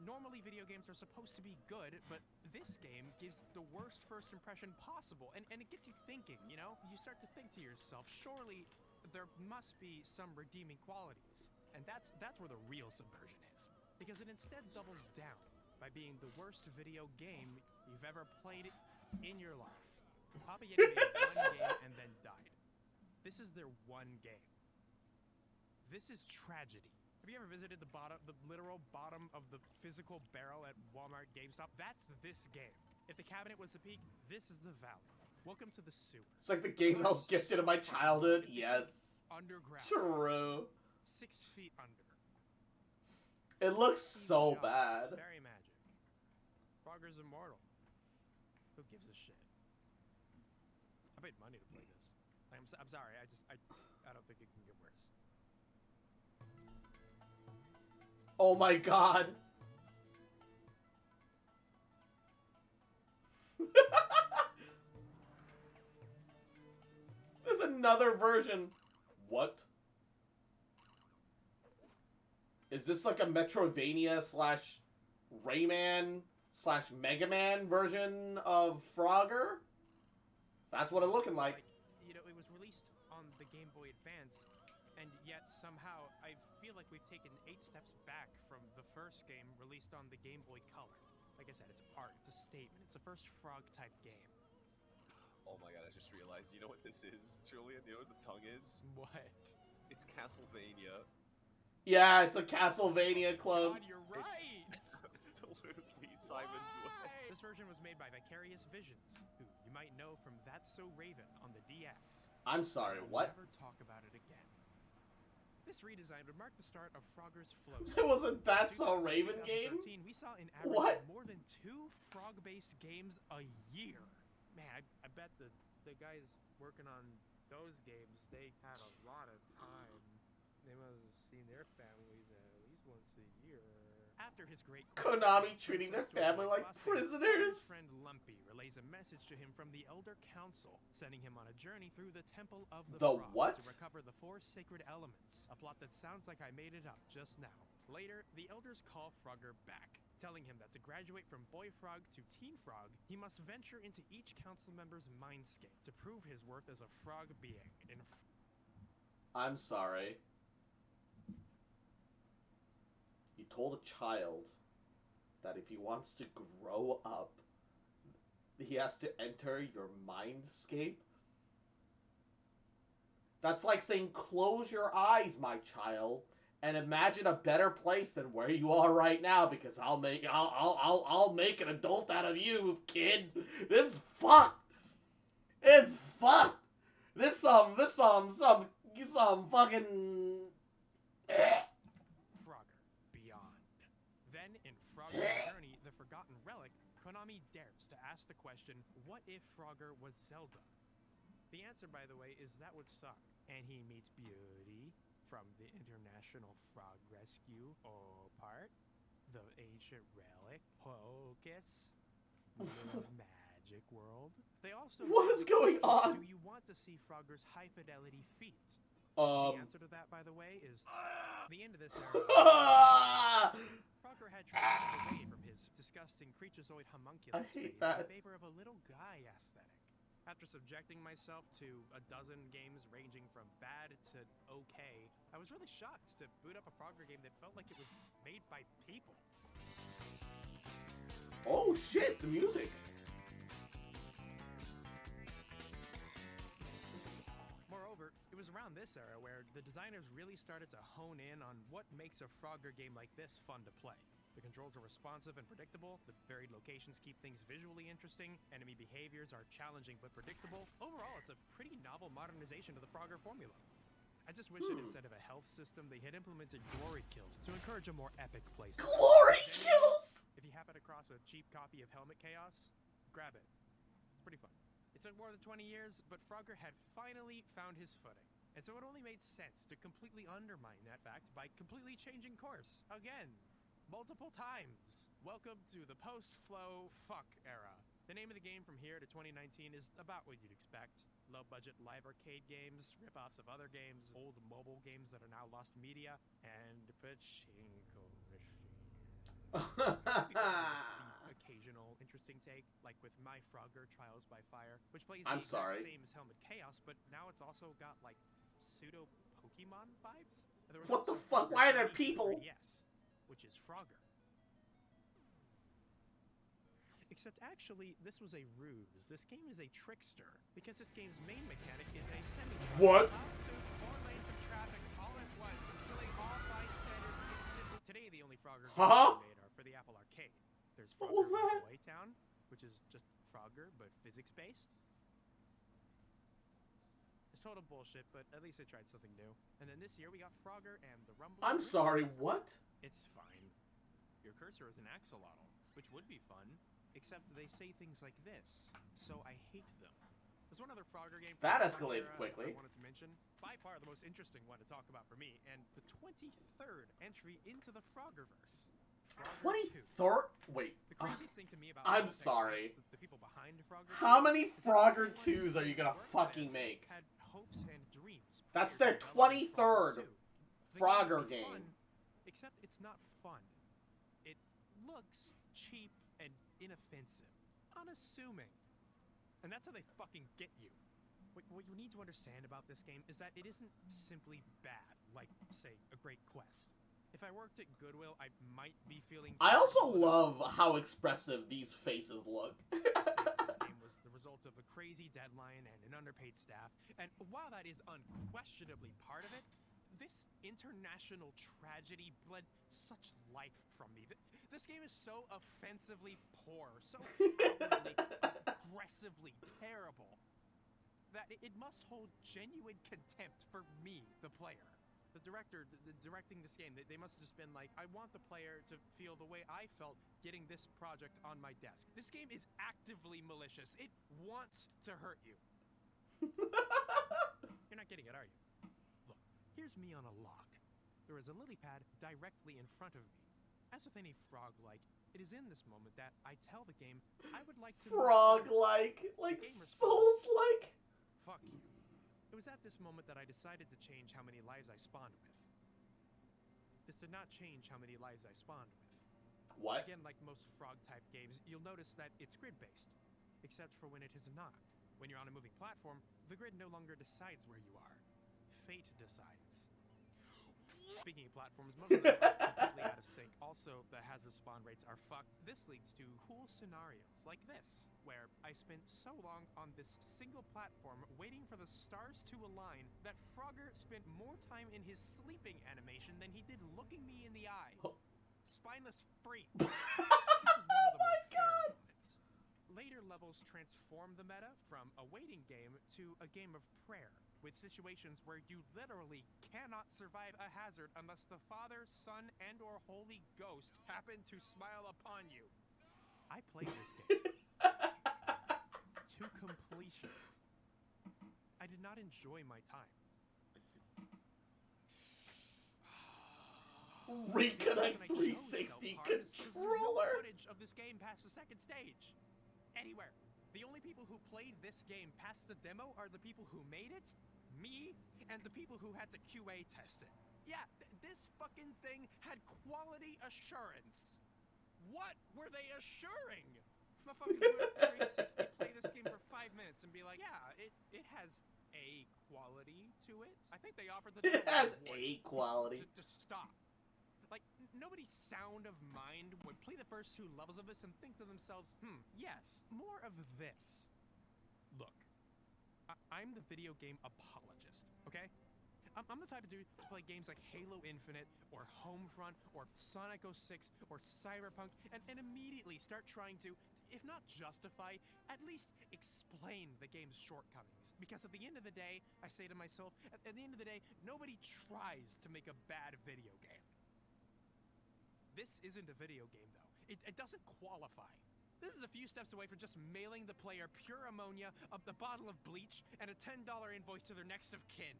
Normally video games are supposed to be good, but this game gives the worst first impression possible, and it gets you thinking, you know? You start to think to yourself, surely there must be some redeeming qualities. And that's where the real subversion is. Because it instead doubles down by being the worst video game you've ever played in your life. Papa Yeti made one game and then died. This is their one game. This is tragedy. Have you ever visited the literal bottom of the physical barrel at Walmart GameStop? That's this game. If the cabinet was the peak, this is the valley. Welcome to the sewer. It's like the games I was gifted in my childhood. Yes. Underground. True. 6 feet under. It looks Steve so Jobs, bad. Very magic. Frogger's immortal. Who gives a shit? I paid money to play this. I'm sorry. I don't think it can get worse. Oh my god. There's another version. What? Is this like a Metrovania slash Rayman slash Mega Man version of Frogger? That's what it's looking like. You know, it was released on the Game Boy Advance, and yet somehow I feel like we've taken 8 steps back from the first game released on the Game Boy Color. Like I said, it's art, it's a statement, it's the first Frog-type game. Oh my god, I just realized, you know what this is, Julian? You know what the tongue is? What? It's Castlevania. Yeah, it's a Castlevania clone. God, you're right! It's absolutely Simon's way. This version was made by Vicarious Visions, who you might know from That's So Raven on the DS. I'm sorry, I'll what? never talk about it again. This redesign would mark the start of Frogger's Flow. There wasn't That So Raven game? We saw an average What? of more than 2 frog-based games a year. Man, I bet the guys working on those games, they had a lot of time. They must have seen their families at least once a year. After his great Konami treating their family like prisoners. His friend Lumpy relays a message to him from the Elder Council, sending him on a journey through the Temple of the Frog what? to recover the 4 sacred elements. A plot that sounds like I made it up just now. Later, the elders call Frogger back, telling him that to graduate from Boy Frog to Teen Frog, he must venture into each council member's mindscape to prove his worth as a frog being. I'm sorry. You told a child that if he wants to grow up, he has to enter your mindscape? That's like saying, close your eyes, my child, and imagine a better place than where you are right now, because I'll make an adult out of you, kid. This is fucked. It's fucked. This some fucking. Frogger Beyond. Then in Frogger's Journey, the Forgotten Relic, Konami dares to ask the question, what if Frogger was Zelda? The answer, by the way, is that would suck. And he meets Beauty from the International Frog Rescue, part, the Ancient Relic, Hocus, the Magic World. They also What is going on? Do you want to see Frogger's high-fidelity feet? The answer to that, by the way, is the end of this era. Frogger had transitioned away from his disgusting Creaturezoid homunculus phase in favor of a little guy aesthetic. After subjecting myself to a dozen games ranging from bad to okay, I was really shocked to boot up a Frogger game that felt like it was made by people. Oh shit, the music. Moreover, it was around this era where the designers really started to hone in on what makes a Frogger game like this fun to play. The controls are responsive and predictable, the varied locations keep things visually interesting, enemy behaviors are challenging but predictable. Overall, it's a pretty novel modernization of the Frogger formula. I just wish that instead of a health system, they had implemented glory kills to encourage a more epic playset. Glory kills! If you happen across a cheap copy of Helmet Chaos, grab it. It's pretty fun. It took more than 20 years, but Frogger had finally found his footing. And so it only made sense to completely undermine that fact by completely changing course. Again. Multiple times. Welcome to the post-flow fuck era. The name of the game from here to 2019 is about what you'd expect. Low-budget live arcade games, rip-offs of other games, old mobile games that are now lost media, and pachinko machine. Occasional interesting take, like with My Frogger Trials by Fire, which plays the exact same as Helmet Chaos, but now it's also got like pseudo Pokemon vibes. What the fuck? Why are there people? Yes. Which is Frogger. Except actually, this was a ruse. This game is a trickster, because this game's main mechanic is a semi-truck. What? 4 lanes of traffic all at once, killing all bystanders instantly. Today, the only Frogger games made are for the Apple Arcade. There's Frogger Boy Town, which is just Frogger, but physics-based. There's total bullshit, but at least I tried something new. And then this year we got Frogger and the Rumble. I'm sorry, what? It's fine. Your cursor is an axolotl, which would be fun, except they say things like this, so I hate them. There's one other Frogger game That from the escalated era quickly. I wanted to mention. By far the most interesting one to talk about for me, and the 23rd entry into the Froggerverse. Frogger 2. 23rd? Wait. The craziest thing to me about I'm all the sorry. the people behind Frogger How 2 many is that Frogger everyone 2s are you gonna who worked fucking there make? Had hopes and dreams That's prior their to developing 23rd 2. The Frogger would be game. fun, except it's not fun. It looks cheap and inoffensive, unassuming. And that's how they fucking get you. What you need to understand about this game is that it isn't simply bad, like, say, a great quest. If I worked at Goodwill, I might be feeling... I also love how expressive these faces look. This game was the result of a crazy deadline and an underpaid staff, and while that is unquestionably part of it, this international tragedy bled such life from me. This game is so offensively poor, so outwardly, aggressively terrible, that it must hold genuine contempt for me, the player. The director directing this game, they must have just been like, I want the player to feel the way I felt getting this project on my desk. This game is actively malicious. It wants to hurt you. You're not getting it, are you? Look, here's me on a log. There is a lily pad directly in front of me. As with any frog-like, it is in this moment that I tell the game I would like to... Frog-like? Like Souls-like? Fuck you. It was at this moment that I decided to change how many lives I spawned with. This did not change how many lives I spawned with. What? Again, like most frog-type games, you'll notice that it's grid-based, except for when it is not. When you're on a moving platform, the grid no longer decides where you are. Fate decides. Speaking of platforms, most of them are completely out of sync. Also, the hazard spawn rates are fucked. This leads to cool scenarios like this, where I spent so long on this single platform waiting for the stars to align that Frogger spent more time in his sleeping animation than he did looking me in the eye. Spineless freak. This is one of the more fair moments. Later levels transform the meta from a waiting game to a game of prayer, with situations where you literally cannot survive a hazard unless the Father, Son, and or Holy Ghost happen to smile upon you. I played this game to completion. I did not enjoy my time. Reconnect 360 controller. Footage of this game past the second stage. Anywhere. The only people who played this game past the demo are the people who made it, me, and the people who had to QA test it. Yeah, this fucking thing had quality assurance. What were they assuring? Motherfuckers would 360 play this game for 5 minutes and be like, yeah, it has a quality to it. I think they offered the It has a quality. to stop. Like, nobody's sound of mind would play the first 2 levels of this and think to themselves, yes, more of this. Look, I'm the video game apologist, okay? I'm the type of dude to play games like Halo Infinite, or Homefront, or Sonic 06, or Cyberpunk, and immediately start trying to, if not justify, at least explain the game's shortcomings. Because at the end of the day, I say to myself, at the end of the day, nobody tries to make a bad video game. This isn't a video game, though. It doesn't qualify. This is a few steps away from just mailing the player pure ammonia, a bottle of bleach, and a $10 invoice to their next of kin.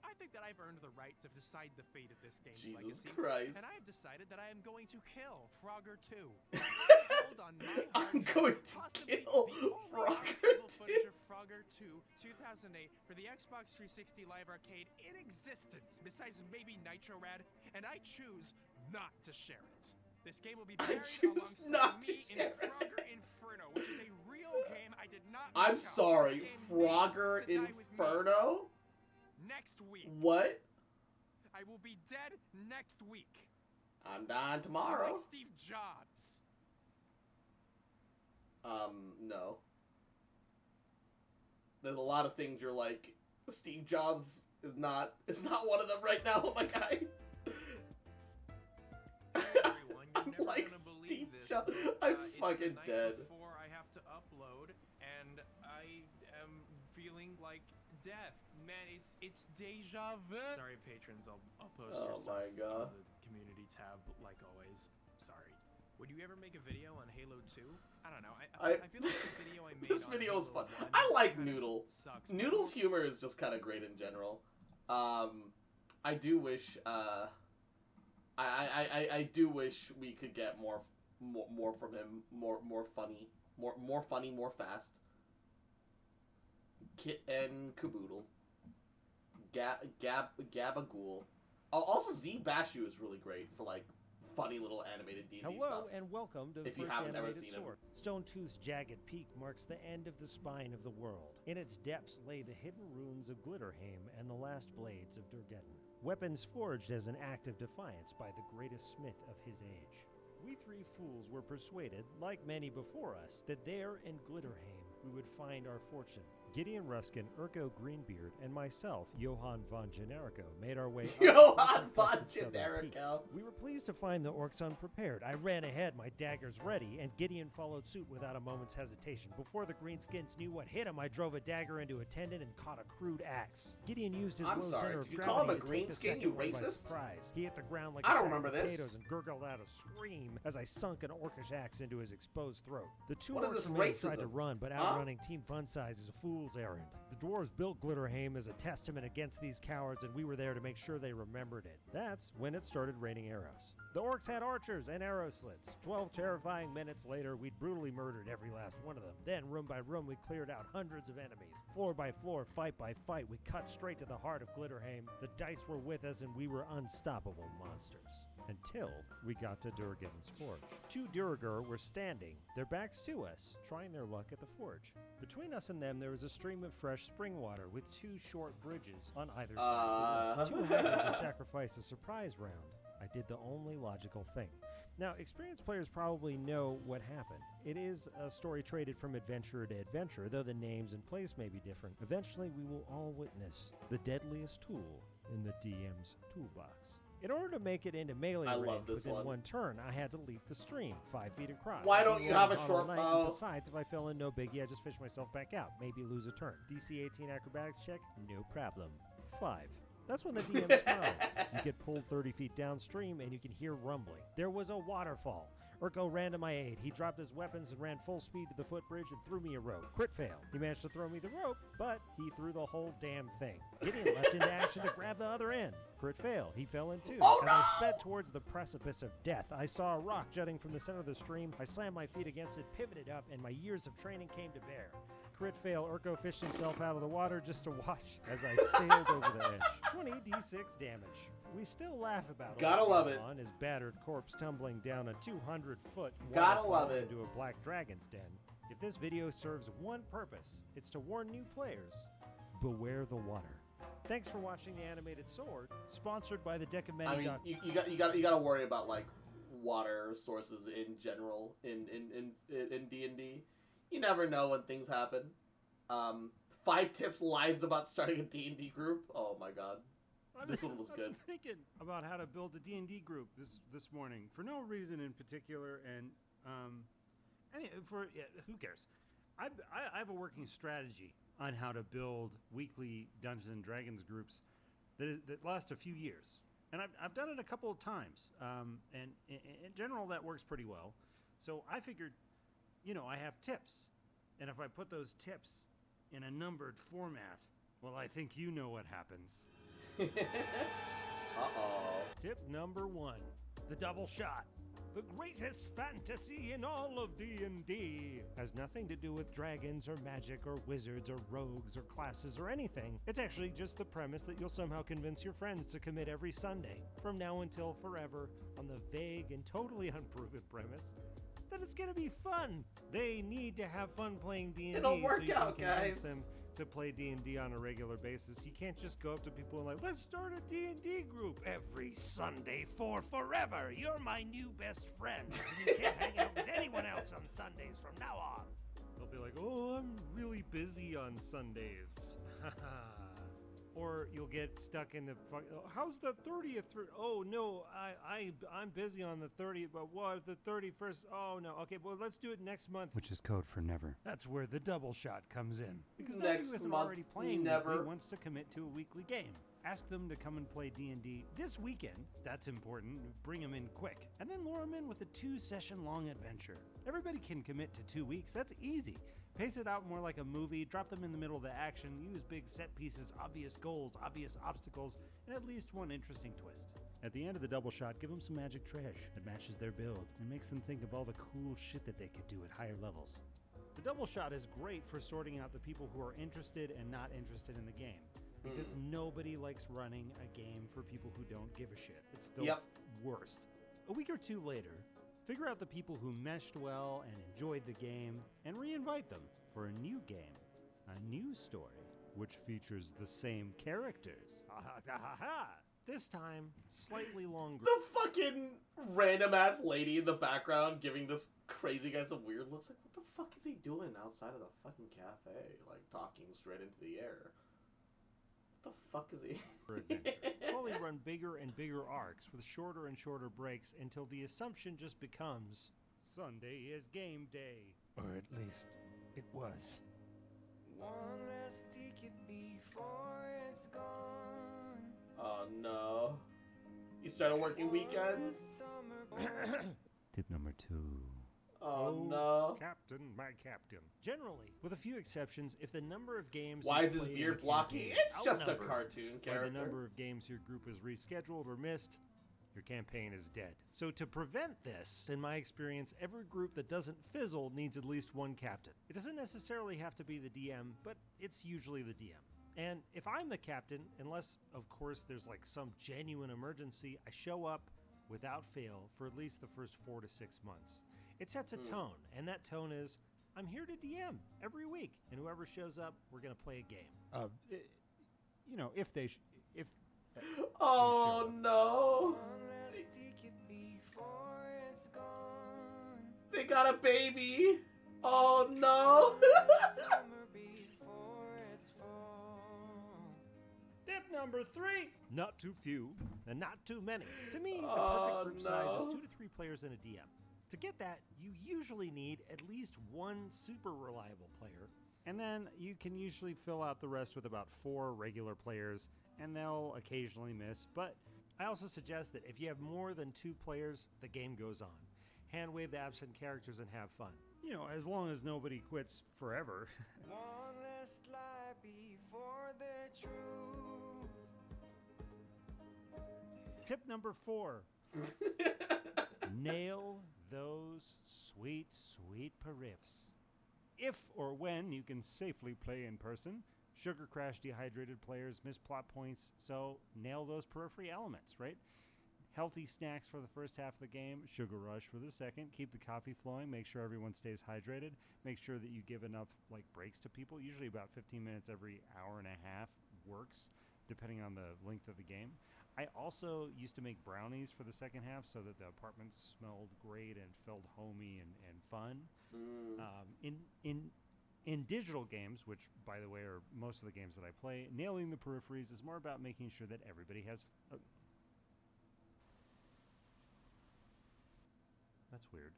I think that I've earned the right to decide the fate of this game's Jesus legacy. Christ. And I have decided that I am going to kill Frogger 2. Hold on my I'm going to kill Frogger 2. Footage of Frogger 2 2008 for the Xbox 360 Live Arcade in existence, besides maybe Nitro Rad, and I choose not to share it. This game will be buried alongside me in Frogger Inferno, which is a real game I did not make I'm up. sorry, This game Frogger needs to die with me. Inferno? Next week. What? I will be dead next week. I'm dying tomorrow. Like Steve Jobs. No. There's a lot of things you're like, Steve Jobs is not one of them right now, my guy. Everyone, you're never like gonna believe Steve this, Jobs. but, I'm it's fucking the night dead. before I have to upload, and I am feeling like death. Man, it's deja vu. Sorry, patrons. I'll post Oh your stuff my God. on the community tab like always. Sorry. Would you ever make a video on Halo 2? I don't know. I feel like the video I made This on video is Halo fun. 1 I like kinda Noodle. sucks, but Noodle's humor is just kind of great in general. I do wish I do wish we could get more from him, more funny, more fast. Kit and Caboodle, Gabagool. Oh, also Z Bashu is really great for like funny little animated D&D Hello stuff. and welcome to the If you first haven't ever animated seen him. sword. Stone-Tooth's jagged peak marks the end of the spine of the world. In its depths lay the hidden ruins of Glitterheim and the last blades of Durgeddon. Weapons forged as an act of defiance by the greatest smith of his age. We three fools were persuaded, like many before us, that there in Glitterheim we would find our fortune. Gideon Ruskin, Urko Greenbeard, and myself, Johann von Generico, made our way up Johann the von southern peaks. Generico. We were pleased to find the orcs unprepared. I ran ahead, my daggers ready, and Gideon followed suit without a moment's hesitation. Before the greenskins knew what hit him, I drove a dagger into a tendon and caught a crude axe. Gideon used his I'm low sorry, center of did you call him gravity a to take the greenskin, second you one by racist? surprise. He hit the ground like I a don't sack remember of this. potatoes and gurgled out a scream as I sunk an orcish axe into his exposed throat. The two What is orcs this remaining tried to racism? run, but Huh? outrunning Team Fun Size is a fool's errand. The dwarves built Glitterheim as a testament against these cowards, and we were there to make sure they remembered it. That's when it started raining arrows. The orcs had archers and arrow slits. 12 terrifying minutes later, we'd brutally murdered every last one of them. Then, room by room, we cleared out hundreds of enemies. Floor by floor, fight by fight, we cut straight to the heart of Glitterheim. The dice were with us, and we were unstoppable monsters. Until we got to Durgeddon's forge. Two Duergar were standing, their backs to us, trying their luck at the forge. Between us and them, there was a stream of fresh spring water with two short bridges on either side of the road. Too hungry to sacrifice a surprise round. I did the only logical thing. Now, experienced players probably know what happened. It is a story traded from adventurer to adventurer, though the names and place may be different. Eventually, we will all witness the deadliest tool in the DM's toolbox. In order to make it into melee I range love this within one. one turn, I had to leap the stream, 5 feet across. Why I've don't been you have a running all short night, and bow? Besides, if I fell in, no biggie, I just fish myself back out. Maybe lose a turn. DC 18 acrobatics check? No problem. 5. That's when the DM smiled. You get pulled 30 feet downstream and you can hear rumbling. There was a waterfall. Urko ran to my aid. He dropped his weapons and ran full speed to the footbridge and threw me a rope. Crit fail. He managed to throw me the rope, but he threw the whole damn thing. Gideon leapt into action to grab the other end. Crit fail. He fell in too. Oh, As I sped towards the precipice of death, I saw a rock jutting from the center of the stream. I slammed my feet against it, pivoted up, and my years of training came to bear. Crit fail. Urko fished himself out of the water just to watch as I sailed over the edge. 20 d6 damage. We still laugh about Gotta old love it. On his battered corpse tumbling down a 200-foot Gotta waterfall love it. into a black dragon's den. If this video serves one purpose, it's to warn new players, beware the water. Thanks for watching The Animated Sword, sponsored by the Deck of Many. I mean, you got to worry about like water sources in general in D&D. You never know when things happen. 5 tips lies about starting a D&D group. Oh my god. This one was I've good. been thinking about how to build a D&D group this morning for no reason in particular, and who cares? I have a working strategy on how to build weekly Dungeons and Dragons groups that last a few years, and I've done it a couple of times, and in general that works pretty well. So I figured, I have tips, and if I put those tips in a numbered format, well, I think you know what happens. Uh-oh. Tip number 1, the double shot. The greatest fantasy in all of D&D. Has nothing to do with dragons or magic or wizards or rogues or classes or anything. It's actually just the premise that you'll somehow convince your friends to commit every Sunday, from now until forever, on the vague and totally unproven premise that it's gonna be fun. They need to have fun playing D&D. It'll work so you out, can convince guys. them to play D&D on a regular basis. You can't just go up to people and like, let's start a D&D group every Sunday for forever. You're my new best friend, and you can't hang out with anyone else on Sundays from now on. They'll be like, oh, I'm really busy on Sundays. Or you'll get stuck in the how's the 30th? Oh no, I'm busy on the 30th, but what the 31st? Oh no, okay, well let's do it next month. Which is code for never. That's where the double shot comes in. Because nobody Next who is month, already playing never. weekly wants to commit to a weekly game. Ask them to come and play D&D this weekend. That's important. Bring them in quick. And then lure them in with a 2-session long adventure. Everybody can commit to 2 weeks. That's easy. Pace it out more like a movie, drop them in the middle of the action, use big set pieces, obvious goals, obvious obstacles, and at least one interesting twist. At the end of the double shot, give them some magic trash that matches their build and makes them think of all the cool shit that they could do at higher levels. The double shot is great for sorting out the people who are interested and not interested in the game. Because nobody likes running a game for people who don't give a shit. It's the worst. A week or two later, figure out the people who meshed well and enjoyed the game, and re-invite them for a new game, a new story, which features the same characters. This time, slightly longer. The fucking random ass lady in the background giving this crazy guy some weird looks. Like, what the fuck is he doing outside of the fucking cafe? Like, talking straight into the air. What the fuck is he? For adventure. Slowly run bigger and bigger arcs with shorter and shorter breaks until the assumption just becomes Sunday is game day. Or at least it was. One last ticket before it's gone. Oh no. You started working weekends? Tip number 2. Oh no. Captain, my captain. Generally, with a few exceptions, if the number of games Why you is his played in beard a blocky? campaign It's just a outnumbered cartoon by character. the number of games your group has rescheduled or missed, your campaign is dead. So to prevent this, in my experience, every group that doesn't fizzle needs at least one captain. It doesn't necessarily have to be the DM, but it's usually the DM. And if I'm the captain, unless, of course, there's like some genuine emergency, I show up without fail for at least the first 4 to 6 months. It sets a tone, and that tone is, I'm here to DM every week, and whoever shows up, we're going to play a game. You know, if they... if Oh no. They got a baby. Oh no. Tip number 3. Not too few, and not too many. To me, the perfect group size is 2 to 3 players and a DM. To get that, you usually need at least one super reliable player, and then you can usually fill out the rest with about 4 regular players, and they'll occasionally miss, but I also suggest that if you have more than 2 players, the game goes on. Hand wave the absent characters and have fun. You know, as long as nobody quits forever. One last lie before the truth. Tip number 4. Nail those sweet, sweet periffs. If or when you can safely play in person, Sugar Crash dehydrated players miss plot points, so nail those periphery elements, right? Healthy snacks for the first half of the game, Sugar Rush for the second, keep the coffee flowing, make sure everyone stays hydrated, make sure that you give enough like breaks to people, usually about 15 minutes every hour and a half works, depending on the length of the game. I also used to make brownies for the second half so that the apartment smelled great and felt homey and fun. In digital games, which, by the way, are most of the games that I play, nailing the peripheries is more about making sure that everybody has... That's weird.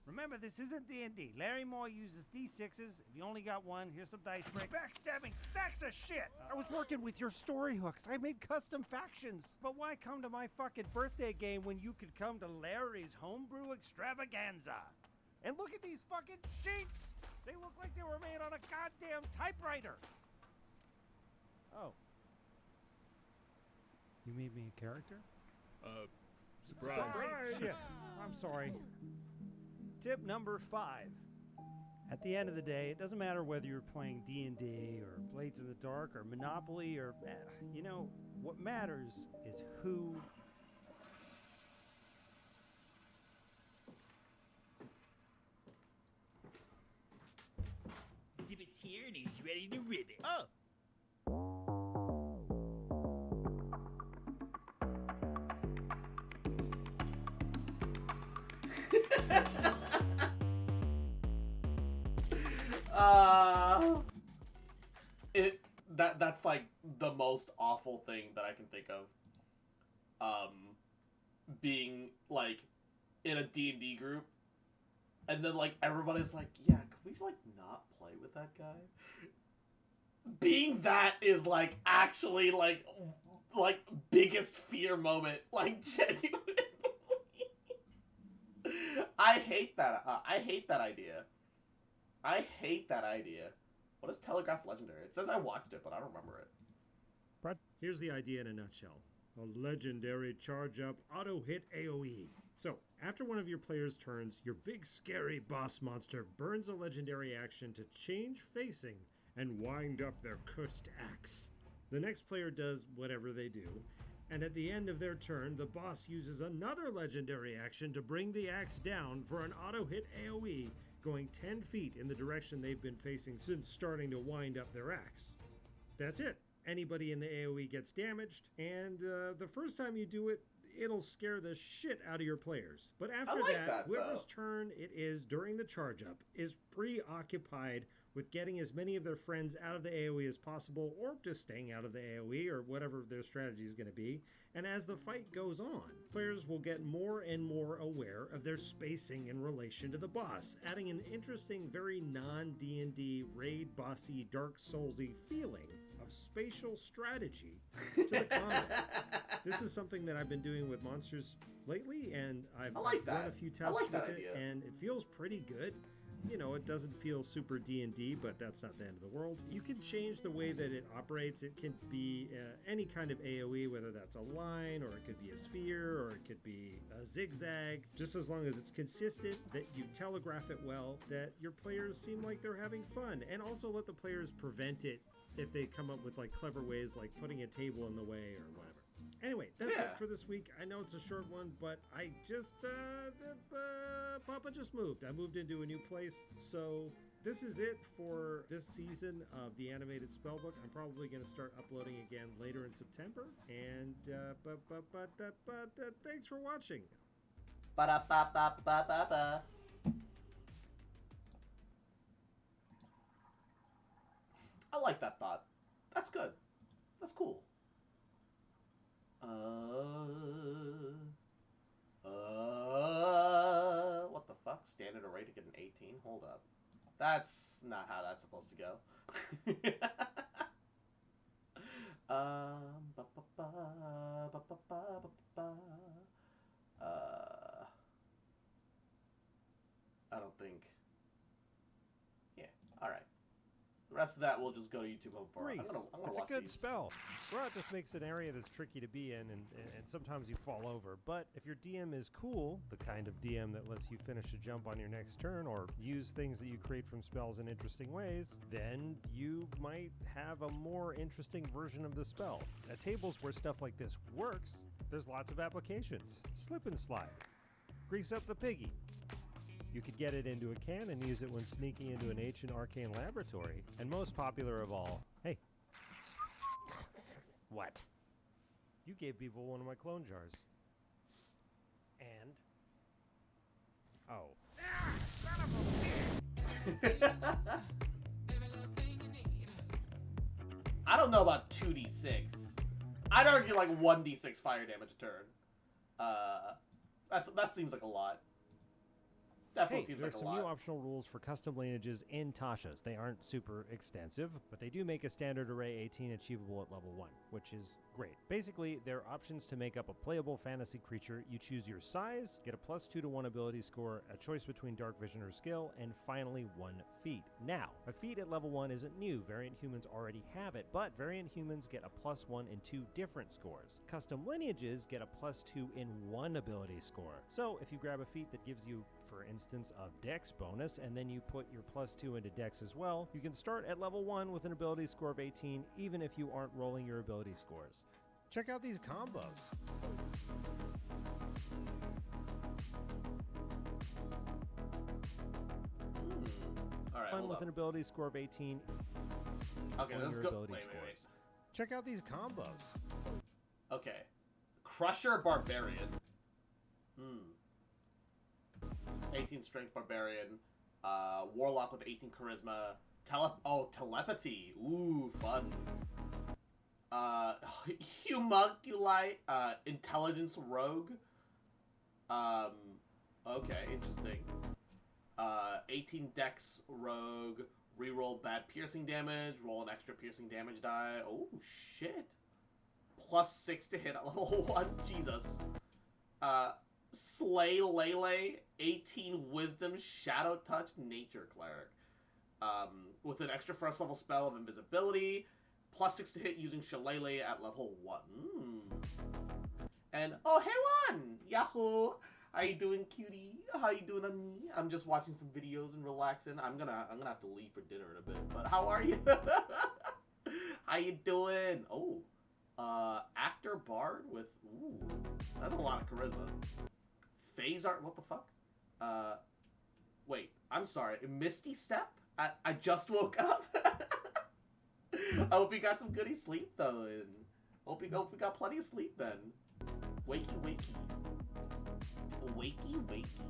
Remember, this isn't D&D. Larry Moore uses D6s. If you only got one, here's some dice bricks. Backstabbing sacks of shit! I was working with your story hooks. I made custom factions. But why come to my fucking birthday game when you could come to Larry's homebrew extravaganza? And look at these fucking sheets! They look like they were made on a goddamn typewriter! Oh. You made me a character? Surprise. Shit. I'm sorry. Tip number 5. At the end of the day, it doesn't matter whether you're playing D&D or Blades in the Dark or Monopoly or, you know, what matters is who... Zibbit's here and he's ready to ribbit. that's like the most awful thing that I can think of. Being like in a D&D group, and then like everybody's like, yeah, could we like not play with that guy? Being that is like actually like biggest fear moment, like genuinely. I hate that. I hate that idea. I hate that idea. What is Telegraph Legendary? It says I watched it, but I don't remember it. Brad? Here's the idea in a nutshell. A legendary charge-up auto-hit AoE. So, after one of your players' turns, your big scary boss monster burns a legendary action to change facing and wind up their cursed axe. The next player does whatever they do, and at the end of their turn, the boss uses another legendary action to bring the axe down for an auto-hit AoE, going 10 feet in the direction they've been facing since starting to wind up their axe. That's it. Anybody in the AoE gets damaged, and the first time you do it, it'll scare the shit out of your players. But after that, whoever's turn it is during the charge up is preoccupied with getting as many of their friends out of the AoE as possible, or just staying out of the AoE, or whatever their strategy is going to be. And as the fight goes on, players will get more and more aware of their spacing in relation to the boss, adding an interesting, very non-D&D, raid bossy, Dark Soulsy feeling of spatial strategy to the combat. This is something that I've been doing with monsters lately, and I've run a few tests with it, and it feels pretty good. You know, it doesn't feel super D&D, but that's not the end of the world. You can change the way that it operates. It can be any kind of AoE, whether that's a line, or it could be a sphere, or it could be a zigzag, just as long as it's consistent, that you telegraph it well, that your players seem like they're having fun, and also let the players prevent it if they come up with like clever ways like putting a table in the way or whatever. Anyway, that's it for this week. I know it's a short one, but I just, Papa just moved. I moved into a new place, so this is it for this season of the animated spellbook. I'm probably going to start uploading again later in September, and, thanks for watching. Ba-da-ba-ba-ba-ba-ba. I like that thought. That's good. That's cool. What the fuck? Standard array to get an 18? Hold up. That's not how that's supposed to go. I don't think. Yeah, alright. The rest of that we'll just go to YouTube for. Grease. I'm gonna It's watch a good these. spell. Rot just makes an area that's tricky to be in, and sometimes you fall over. But if your DM is cool, the kind of DM that lets you finish a jump on your next turn, or use things that you create from spells in interesting ways, then you might have a more interesting version of the spell. At tables where stuff like this works, there's lots of applications. Slip and slide. Grease up the piggy. You could get it into a can and use it when sneaking into an ancient arcane laboratory. And most popular of all, hey. What? You gave people one of my clone jars. And? Oh. I don't know about 2d6. I'd argue like 1d6 fire damage a turn. That seems like a lot. Definitely seems there's like a some new lot. optional rules for custom lineages in Tasha's. They aren't super extensive, but they do make a standard array 18 achievable at level 1, which is great. Basically, there are options to make up a playable fantasy creature. You choose your size, get a +2 to 1 ability score, a choice between dark vision or skill, and finally 1 feat. Now, a feat at level 1 isn't new. Variant humans already have it, but variant humans get a +1 in 2 different scores. Custom lineages get a +2 in 1 ability score. So, if you grab a feat that gives you, for instance, a dex bonus, and then you put your +2 into dex as well, you can start at level 1 with an ability score of 18, even if you aren't rolling your ability scores. Check out these combos. Alright, One hold with up. an ability score of 18. Okay, on let's your go. ability Wait. scores. Check out these combos. Okay. Crusher Barbarian. 18 strength barbarian, warlock with 18 charisma, Telepathy. Ooh, fun. Homunculi, intelligence rogue. Okay, interesting. 18 dex rogue. Reroll bad piercing damage. Roll an extra piercing damage die. Oh, shit. +6 to hit at level 1. Jesus. Slay Lele. 18 wisdom. Shadow touch. Nature cleric. With an extra first level spell of invisibility. +6 to hit using Shillelagh at level 1. And, oh, hey, one! Yahoo! How you doing, cutie? How you doing on me? I'm just watching some videos and relaxing. I'm gonna have to leave for dinner in a bit, but how are you? How you doing? Oh, actor bard with, ooh, that's a lot of charisma. Phase art, what the fuck? Wait, I'm sorry, Misty Step? I just woke up. I hope you got some goody sleep though, and hope you got plenty of sleep then. Wakey, wakey. Wakey, wakey.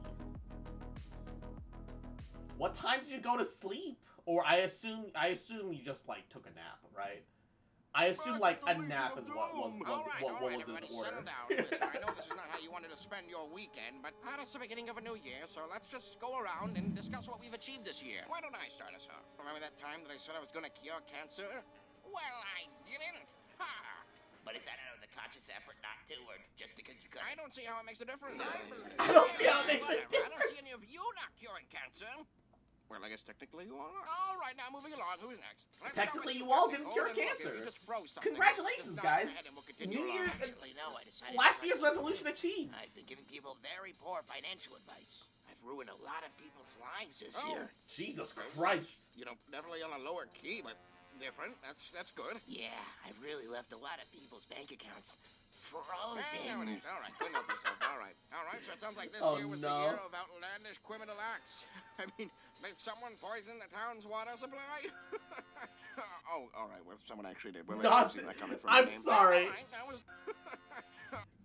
What time did you go to sleep? Or I assume you just like took a nap, right? I assume like a nap is what was in order. Settle down. Listen, I know this is not how you wanted to spend your weekend, but it's the beginning of a new year, so let's just go around and discuss what we've achieved this year. Why don't I start us off? Remember that time that I said I was going to cure cancer? Well, I didn't. Ha! But is that out of the conscious effort not to, or just because you couldn't? I don't see how it makes a difference. I don't see how it makes a difference. I don't see any of you not curing cancer. Well, I guess technically you are. All right, now moving along. Who's next? Technically, you all didn't cure cancer. Congratulations, guys. New Year. Last year's resolution achieved. I've been giving people very poor financial advice. I've ruined a lot of people's lives this year. Jesus Christ. You know, definitely on a lower key, but different. That's good. Yeah, I've really left a lot of people's bank accounts frozen. There it is. All right, couldn't help yourself. All right, so it sounds like this year was the year of outlandish criminal acts. I mean, did someone poison the town's water supply? Oh, all right. Well, someone actually did. Well, Nods. that coming from I'm the name. sorry. All right, that was...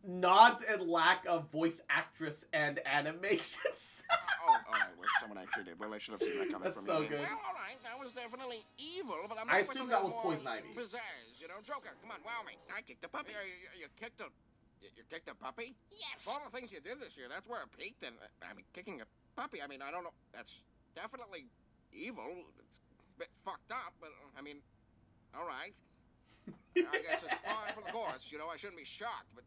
Nods and lack of voice actress and animations. Oh, all right. Well, someone actually did. Well, I should have seen that coming That's from so the name. good. Well, all right. That was definitely evil, but I'm I looking for assume that was something Poison more Ivy. Pizzazz, you know, Joker. Come on, wow me. I kicked a puppy. You kicked a... You kicked a puppy? Yes. Of all the things you did this year, that's where it peaked. And I mean, kicking a puppy. I mean, I don't know. That's definitely evil. It's a bit fucked up, but I mean, all right. I guess it's par for the course. You know, I shouldn't be shocked, but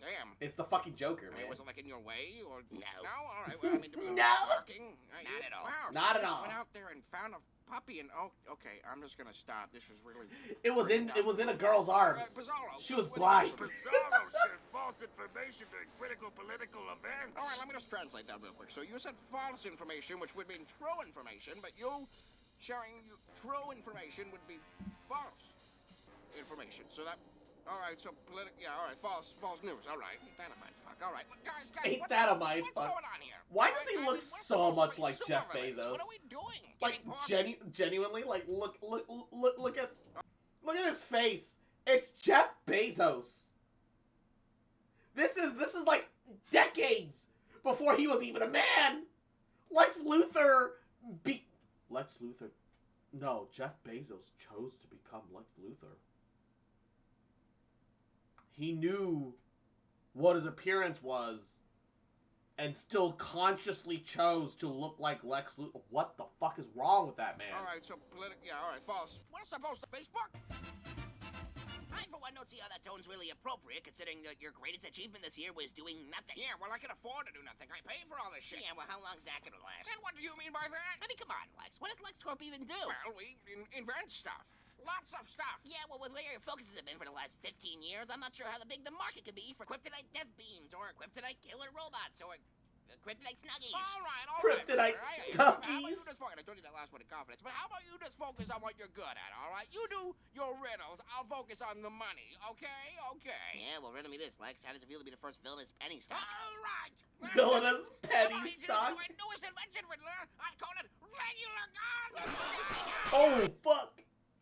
damn. It's the fucking Joker, I mean, man. was it like in your way or no? No, all right. Well, I mean, No. Shocking. Not at all. Wow. Not at all. Went out there and found a puppy, and okay, I'm just gonna stop. This is really. It was in a girl's arms. Pizarro, She was blind. Pizarro said false information during critical political events. All right, let me just translate that real quick. So you said false information, which would mean true information, but you sharing true information would be false information. So that. All right, so yeah, all right, false news. All right, ain't that a mind fuck? All right, guys, Ain't that a mind what's fuck? going on here? Why does he look so much like Jeff Bezos? What are we doing? Like genuinely, like look at his face. It's Jeff Bezos. This is like decades before he was even a man. Lex Luthor. No, Jeff Bezos chose to become Lex Luthor. He knew what his appearance was and still consciously chose to look like Lex Luthor. What the fuck is wrong with that man? All right, so yeah, all right, false. We're supposed to Facebook. I, for one, don't see how that tone's really appropriate, considering that your greatest achievement this year was doing nothing. Yeah, well, I can afford to do nothing. I paid for all this shit. Yeah, well, how long's that gonna last? And what do you mean by that? I mean, come on, Lex. What does LexCorp even do? Well, we invent stuff. Lots of stuff. Yeah, well, with where your focuses have been for the last 15 years, I'm not sure how big the market could be for kryptonite death beams, or kryptonite killer robots, or kryptonite snuggies. All right. Kryptonite snuggies. How about you snuggies. just focus? I told you that last one in confidence, but how about you just focus on what you're good at, all right? You do your riddles. I'll focus on the money, okay? Okay. Yeah, well, riddle me this, Lex. How does it feel to be the first villainous penny stock? All right. Villainous penny stock. My newest invention, Riddler. I call it regular gun. Oh fuck.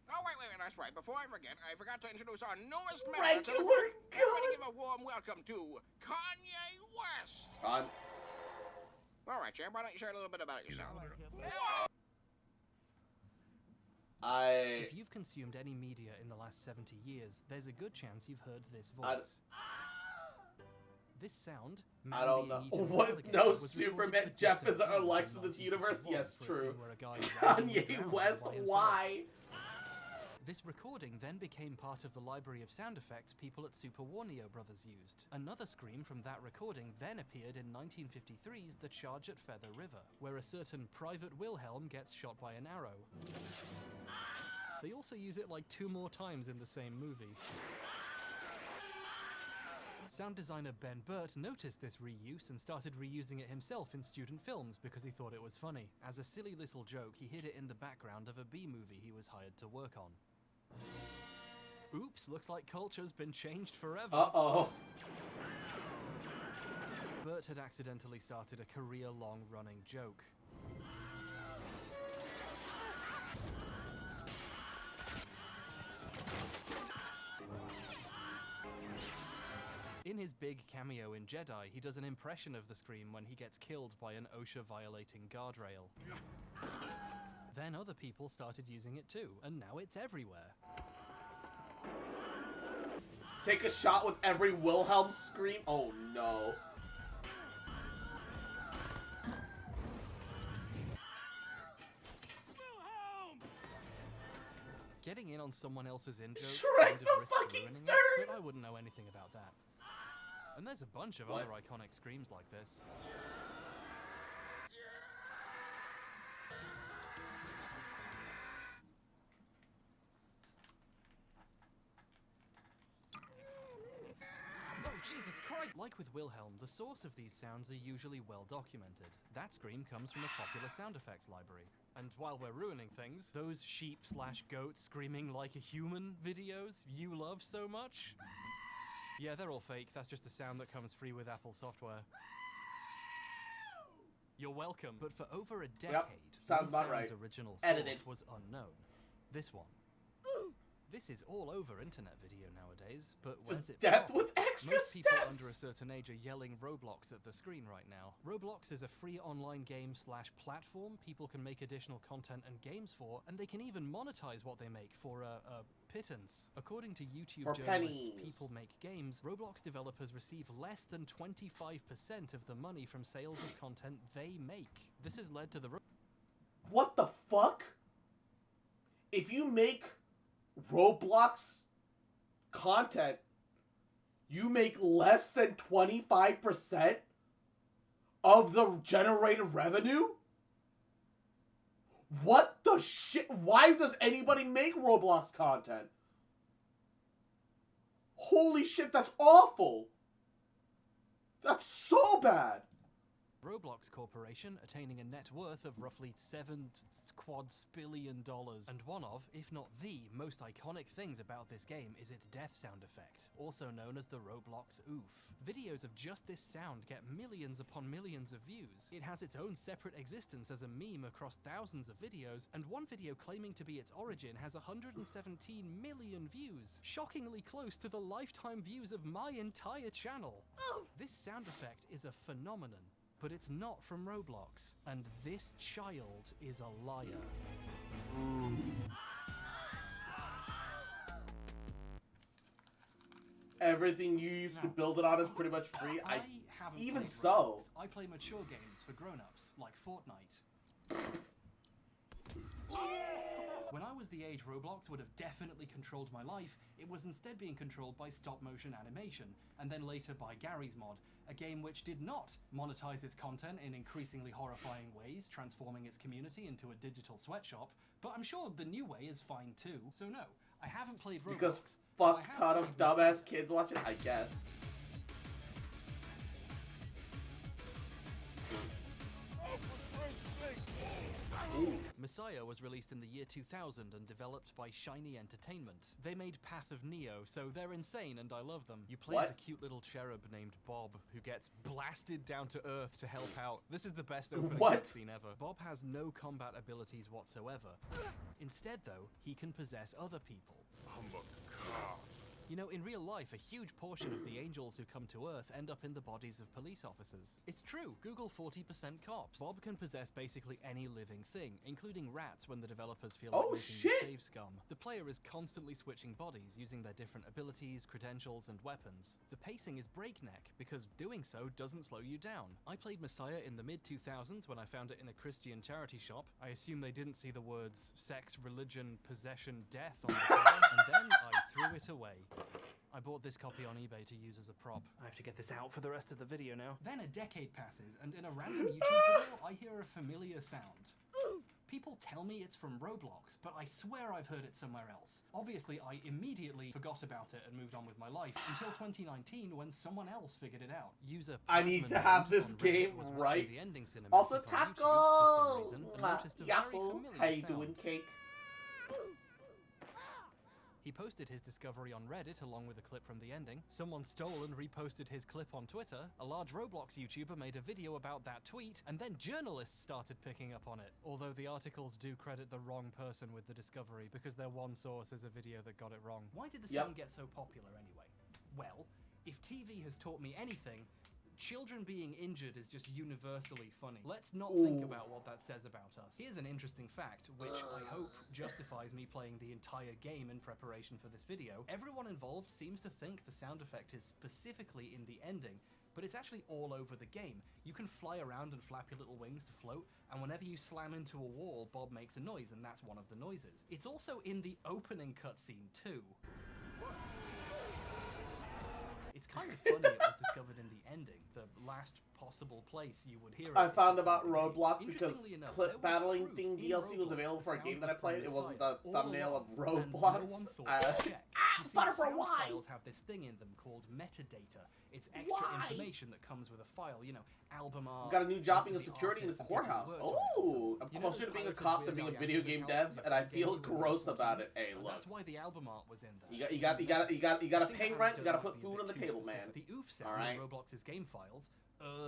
Oh, wait, that's right. Before I forgot to introduce our newest member. Regular Everybody give a warm welcome to Kanye West. On. All right, champ, why don't you share a little bit about yourself? consumed any media in the last 70 years, there's a good chance you've heard this voice. This sound, I don't know. What? No, Superman Jeff is Alexa in this universe? Yes, true. Kanye West, why? This recording then became part of the library of sound effects people at Super Warnio Brothers used. Another scream from that recording then appeared in 1953's The Charge at Feather River, where a certain Private Wilhelm gets shot by an arrow. They also use it like 2 more times in the same movie. Sound designer Ben Burt noticed this reuse and started reusing it himself in student films because he thought it was funny. As a silly little joke, he hid it in the background of a B-movie he was hired to work on. Oops, looks like culture's been changed forever. Uh-oh. Burt had accidentally started a career-long running joke. In his big cameo in Jedi, he does an impression of the scream when he gets killed by an OSHA-violating guardrail. Then other people started using it too, and now it's everywhere. Take a shot with every Wilhelm scream? Oh no. Getting in on someone else's in-joke Shrek kind of the risks fucking ruining third! it, but I wouldn't know anything about that. And there's a bunch of other iconic screams like this. Oh, Jesus Christ! Like with Wilhelm, the source of these sounds are usually well documented. That scream comes from a popular sound effects library. And while we're ruining things, those sheep/goats screaming like a human videos you love so much? Yeah, they're all fake. That's just a sound that comes free with Apple software. You're welcome. But for over a decade, sounds about right. original source Edited. was unknown. This one. This is all over internet video nowadays, but where's it death from? with extra Most people steps. under a certain age are yelling Roblox at the screen right now. Roblox is a free online game/platform people can make additional content and games for, and they can even monetize what they make for a pittance. According to YouTube For journalists pennies. People Make Games, Roblox developers receive less than 25% of the money from sales of content they make. This has led to the What the fuck? If you make Roblox content, you make less than 25% of the generated revenue? What the shit? Why does anybody make Roblox content? Holy shit, that's awful. That's so bad. Roblox Corporation attaining a net worth of roughly $7 quadrillion, and one of, if not the, most iconic things about this game is its death sound effect, also known as the Roblox oof. Videos of just this sound get millions upon millions of views. It has its own separate existence as a meme across thousands of videos, and one video claiming to be its origin has 117 million views, shockingly close to the lifetime views of my entire channel. This sound effect is a phenomenon. But it's not from Roblox, and this child is a liar. Everything you used to build it on is pretty much free. I haven't even played so. Roblox. I play mature games for grown-ups, like Fortnite. When I was the age Roblox would have definitely controlled my life, it was instead being controlled by stop-motion animation, and then later by Gary's Mod, a game which did not monetize its content in increasingly horrifying ways, transforming its community into a digital sweatshop, but I'm sure the new way is fine too. So no, I haven't played Roblox. Because fuck ton of dumbass kids watch it, I guess. Messiah was released in the year 2000 and developed by Shiny Entertainment. They made Path of Neo, so they're insane and I love them. You play as a cute little cherub named Bob, who gets blasted down to Earth to help out. This is the best opening cutscene ever. Bob has no combat abilities whatsoever. Instead, though, he can possess other people. I'm a car. You know, in real life, a huge portion of the angels who come to Earth end up in the bodies of police officers. It's true, Google 40% cops. Bob can possess basically any living thing, including rats when the developers feel like making you save scum. The player is constantly switching bodies, using their different abilities, credentials, and weapons. The pacing is breakneck, because doing so doesn't slow you down. I played Messiah in the mid-2000s when I found it in a Christian charity shop. I assume they didn't see the words sex, religion, possession, death on the cover, and then I threw it away. I bought this copy on eBay to use as a prop. I have to get this out for the rest of the video now. Then a decade passes, and in a random YouTube video, I hear a familiar sound. People tell me it's from Roblox, but I swear I've heard it somewhere else. Obviously, I immediately forgot about it and moved on with my life, until 2019 when someone else figured it out. User I need to have this game right. Also, Taco! Yahoo! How you doing, Cake? He posted his discovery on Reddit along with a clip from the ending. Someone stole and reposted his clip on Twitter. A large Roblox YouTuber made a video about that tweet, and then journalists started picking up on it. Although the articles do credit the wrong person with the discovery because their one source is a video that got it wrong. Why did the song get so popular anyway? Well, if TV has taught me anything, children being injured is just universally funny. Let's not think about what that says about us. Here's an interesting fact, which I hope justifies me playing the entire game in preparation for this video. Everyone involved seems to think the sound effect is specifically in the ending, but it's actually all over the game. You can fly around and flap your little wings to float, and whenever you slam into a wall, Bob makes a noise, and that's one of the noises. It's also in the opening cutscene too. It's kind of funny it was discovered in the ending, the last possible place you would hear it. I found about Roblox because Clip Battling Thing DLC was available for a game that I played. It wasn't the thumbnail of Roblox. Sound files have this thing in them called metadata. It's extra information that comes with a file, you know, album art. Got a new job being a security in the courthouse. Oh, I'm closer to being a cop than being a video game dev, and I feel gross about it. Hey, look. That's why the album art was in there. You gotta pay rent. You gotta put food on the table, man. The oof sound in Roblox's game files.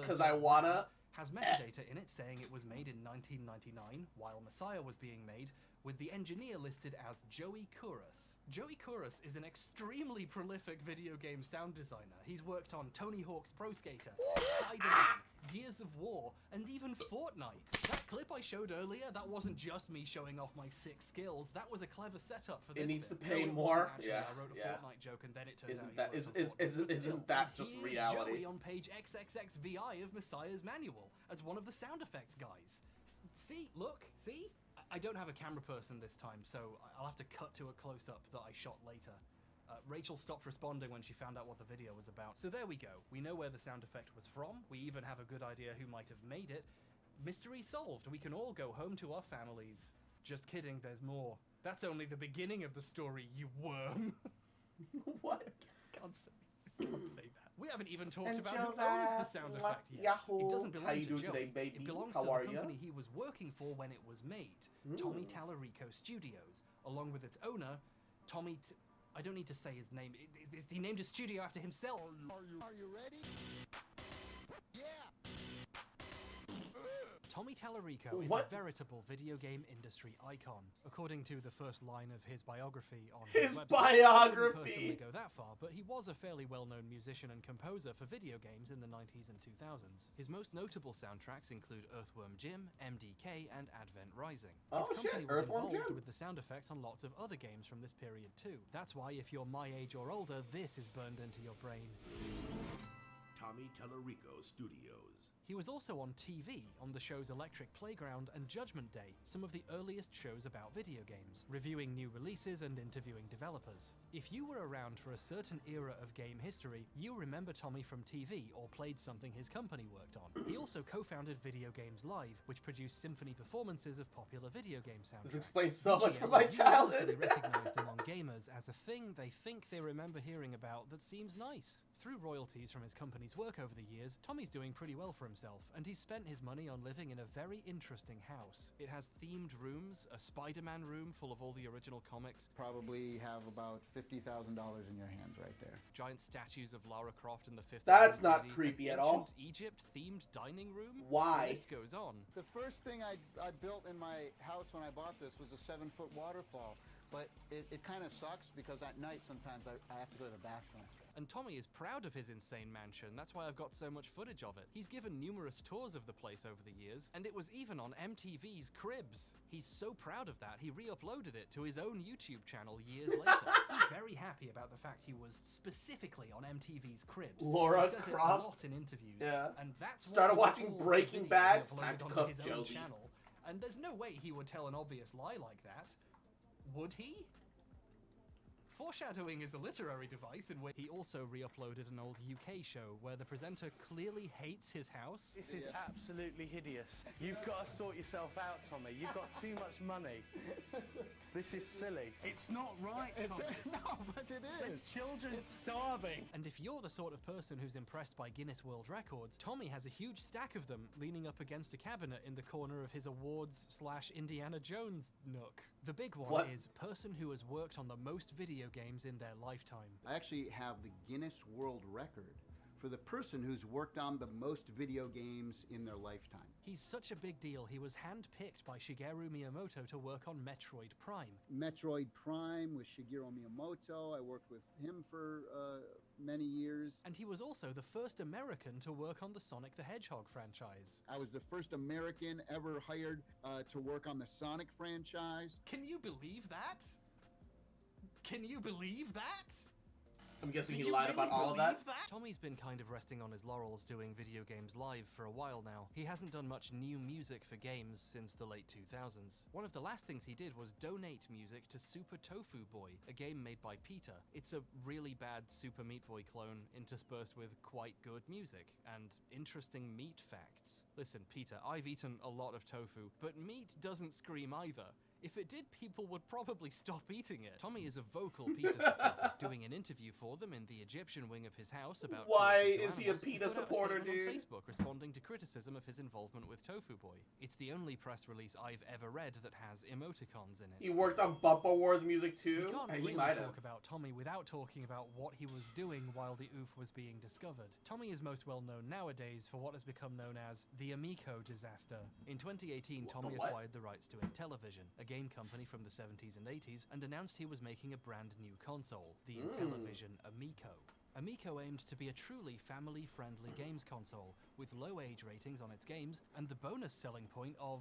Because I wanna. Has metadata in it saying it was made in 1999 while Messiah was being made, with the engineer listed as Joey Kouros. Joey Kouros is an extremely prolific video game sound designer. He's worked on Tony Hawk's Pro Skater, Spider-Man, Gears of War, and even Fortnite. That clip I showed earlier, that wasn't just me showing off my sick skills. That was a clever setup for this. It needs bit. to pay more. Actually, Yeah, I wrote a Fortnite joke and then it turns isn't out isn't that just reality? Joey on page XXXVI of Messiah's manual as one of the sound effects guys. See, look, see? I don't have a camera person this time, so I'll have to cut to a close-up that I shot later. Rachel stopped responding when she found out what the video was about. So there we go. We know where the sound effect was from. We even have a good idea who might have made it. Mystery solved. We can all go home to our families. Just kidding, there's more. That's only the beginning of the story, you worm. What? Can't say that. We haven't even talked about Angels who owns the sound effect yet. Yahoo! It doesn't belong How you to doing Joey. today, baby? It belongs How to the are company ya? he was working for when it was made, Tommy Tallarico Studios, along with its owner, Tommy. I don't need to say his name. He named his studio after himself. Are you ready? Yeah. Tommy Tallarico is a veritable video game industry icon, according to the first line of his biography on his website. I wouldn't personally go that far, but he was a fairly well-known musician and composer for video games in the 90s and 2000s. His most notable soundtracks include Earthworm Jim, MDK, and Advent Rising. His company was involved with the sound effects on lots of other games from this period too. That's why if you're my age or older, this is burned into your brain. Tommy Tallarico Studios. He was also on TV on the shows Electric Playground and Judgment Day, some of the earliest shows about video games, reviewing new releases and interviewing developers. If you were around for a certain era of game history, you remember Tommy from TV or played something his company worked on. He also co-founded Video Games Live, which produced symphony performances of popular video game soundtracks. This explains so much VGL from my is childhood. universally recognized among gamers as a thing they think they remember hearing about that seems nice. Through royalties from his company's work over the years, Tommy's doing pretty well for himself, and he's spent his money on living in a very interesting house. It has themed rooms, a Spider-Man room full of all the original comics. Probably have about $50,000 in your hands right there. Giant statues of Lara Croft and the Fifth That's Element not Lady, creepy an at all. ancient Egypt-themed dining room. Why? The list goes on. The first thing I built in my house when I bought this was a 7-foot waterfall. but it kind of sucks because at night sometimes I have to go to the bathroom. And Tommy is proud of his insane mansion, that's why I've got so much footage of it. He's given numerous tours of the place over the years, and it was even on MTV's Cribs. He's so proud of that, he re-uploaded it to his own YouTube channel years later. He's very happy about the fact he was specifically on MTV's Cribs. Laura he says it a Croft. lot in interviews, Yeah. and that's why Started he watching recalls the Breaking video Bad, he Snack uploaded onto Cook his own Josie. channel. And there's no way he would tell an obvious lie like that. Would he? Foreshadowing is a literary device in which he also re-uploaded an old UK show where the presenter clearly hates his house. This is absolutely hideous. You've got to sort yourself out, Tommy. You've got too much money. This is silly. It's not right, Tommy. No, but it is. There's children starving. And if you're the sort of person who's impressed by Guinness World Records, Tommy has a huge stack of them leaning up against a cabinet in the corner of his awards/Indiana Jones nook. The big one is person who has worked on the most video games in their lifetime. I actually have the Guinness World Record for the person who's worked on the most video games in their lifetime. He's such a big deal, he was handpicked by Shigeru Miyamoto to work on Metroid Prime. Metroid Prime with Shigeru Miyamoto. I worked with him for many years. And he was also the first American to work on the Sonic the Hedgehog franchise. I was the first American ever hired to work on the Sonic franchise. Can you believe that? Can you believe that? I'm guessing Did he you lied really about all of that. believe Tommy's been kind of resting on his laurels doing video games live for a while now. He hasn't done much new music for games since the late 2000s. One of the last things he did was donate music to Super Tofu Boy, a game made by Peter. It's a really bad Super Meat Boy clone interspersed with quite good music and interesting meat facts. Listen, Peter, I've eaten a lot of tofu, but meat doesn't scream either. If it did, people would probably stop eating it. Tommy is a vocal Peter supporter, doing an interview for them in the Egyptian wing of his house about Why cruelty to is he a animals. PETA put out a supporter, statement on dude? Facebook responding to criticism of his involvement with Tofu Boy. It's the only press release I've ever read that has emoticons in it. He worked on Bumper Wars music too. We can't He really might talk have. about Tommy without talking about what he was doing while the oof was being discovered. Tommy is most well known nowadays for what has become known as the Amico disaster. In 2018, Tommy what? acquired the rights to Intellivision, a game company from the 70s and 80s, and announced he was making a brand new console, the Intellivision Amico. Amico aimed to be a truly family-friendly games console, with low age ratings on its games, and the bonus selling point of,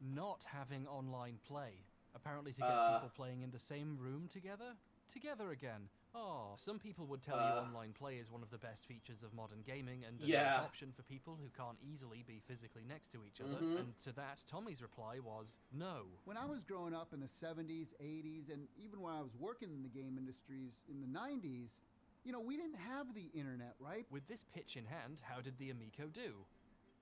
not having online play. Apparently to get people playing in the same room together? Together again. Oh, some people would tell you online play is one of the best features of modern gaming and a nice option for people who can't easily be physically next to each other. And to that, Tommy's reply was, no. When I was growing up in the 70s, 80s, and even when I was working in the game industries in the 90s, you know, we didn't have the internet, right? With this pitch in hand, how did the Amico do?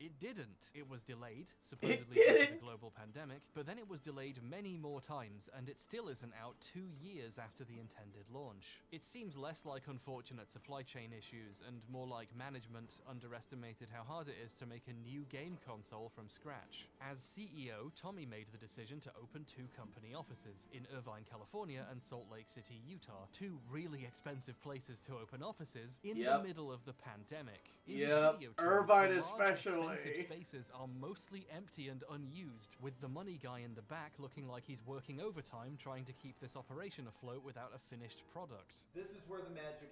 It didn't. It was delayed, supposedly due to the global pandemic, but then it was delayed many more times, and it still isn't out 2 years after the intended launch. It seems less like unfortunate supply chain issues and more like management underestimated how hard it is to make a new game console from scratch. As CEO, Tommy made the decision to open 2 company offices in Irvine, California and Salt Lake City, Utah. 2 really expensive places to open offices in the middle of the pandemic. In his video tours, Irvine the large, especially. expensive spaces are mostly empty and unused, with the money guy in the back looking like he's working overtime trying to keep this operation afloat without a finished product. This is where the magic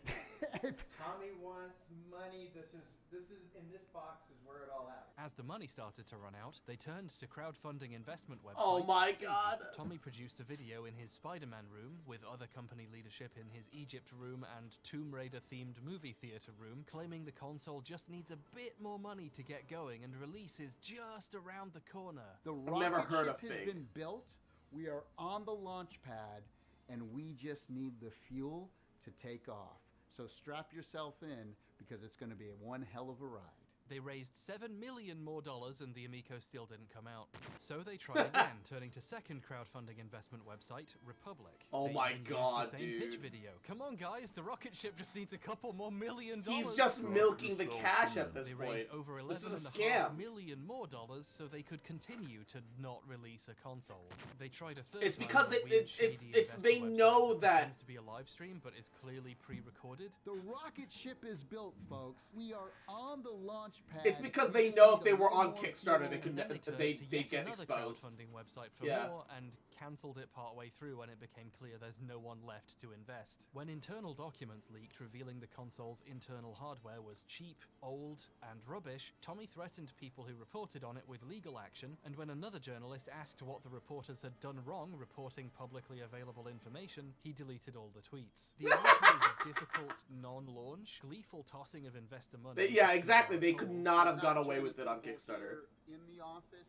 happens. Tommy wants money. This is in this box is where it all happens. As the money started to run out, they turned to crowdfunding investment website. Oh my Fig. God. Tommy produced a video in his Spider-Man room, with other company leadership in his Egypt room and Tomb Raider-themed movie theater room, claiming the console just needs a bit more money to get going and release is just around the corner. The never rocket heard ship of has Fig. been built. We are on the launch pad, and we just need the fuel to take off. So strap yourself in, because it's going to be one hell of a ride. They raised $7 million more and the Amico still didn't come out. So they tried again, turning to second crowdfunding investment website, Republic. Oh They my even used God, the same pitch dude. video. Come on, guys, the rocket ship just needs a couple more $1 million. He's just milking the cash at this They point. raised over This is a $11.5 scam. million more so they could continue to not release a console. They tried a third It's time because on a weird, shady they investor website know that. pretends to be a live stream but is clearly pre-recorded. The rocket ship is built, folks. We are on the launch Launchpad. It's because you they just know need if they a were little on more Kickstarter, fuel. they could Then they turned they to get yet another exposed. crowdfunding website for Yeah. more and cancelled it partway through when it became clear there's no one left to invest. When internal documents leaked revealing the console's internal hardware was cheap, old, and rubbish, Tommy threatened people who reported on it with legal action, and when another journalist asked what the reporters had done wrong reporting publicly available information, he deleted all the tweets. The outcome was a difficult non-launch, gleeful tossing of investor money. Yeah, exactly. They could Trolls. not He's have got away turning with it on people Kickstarter. here in the office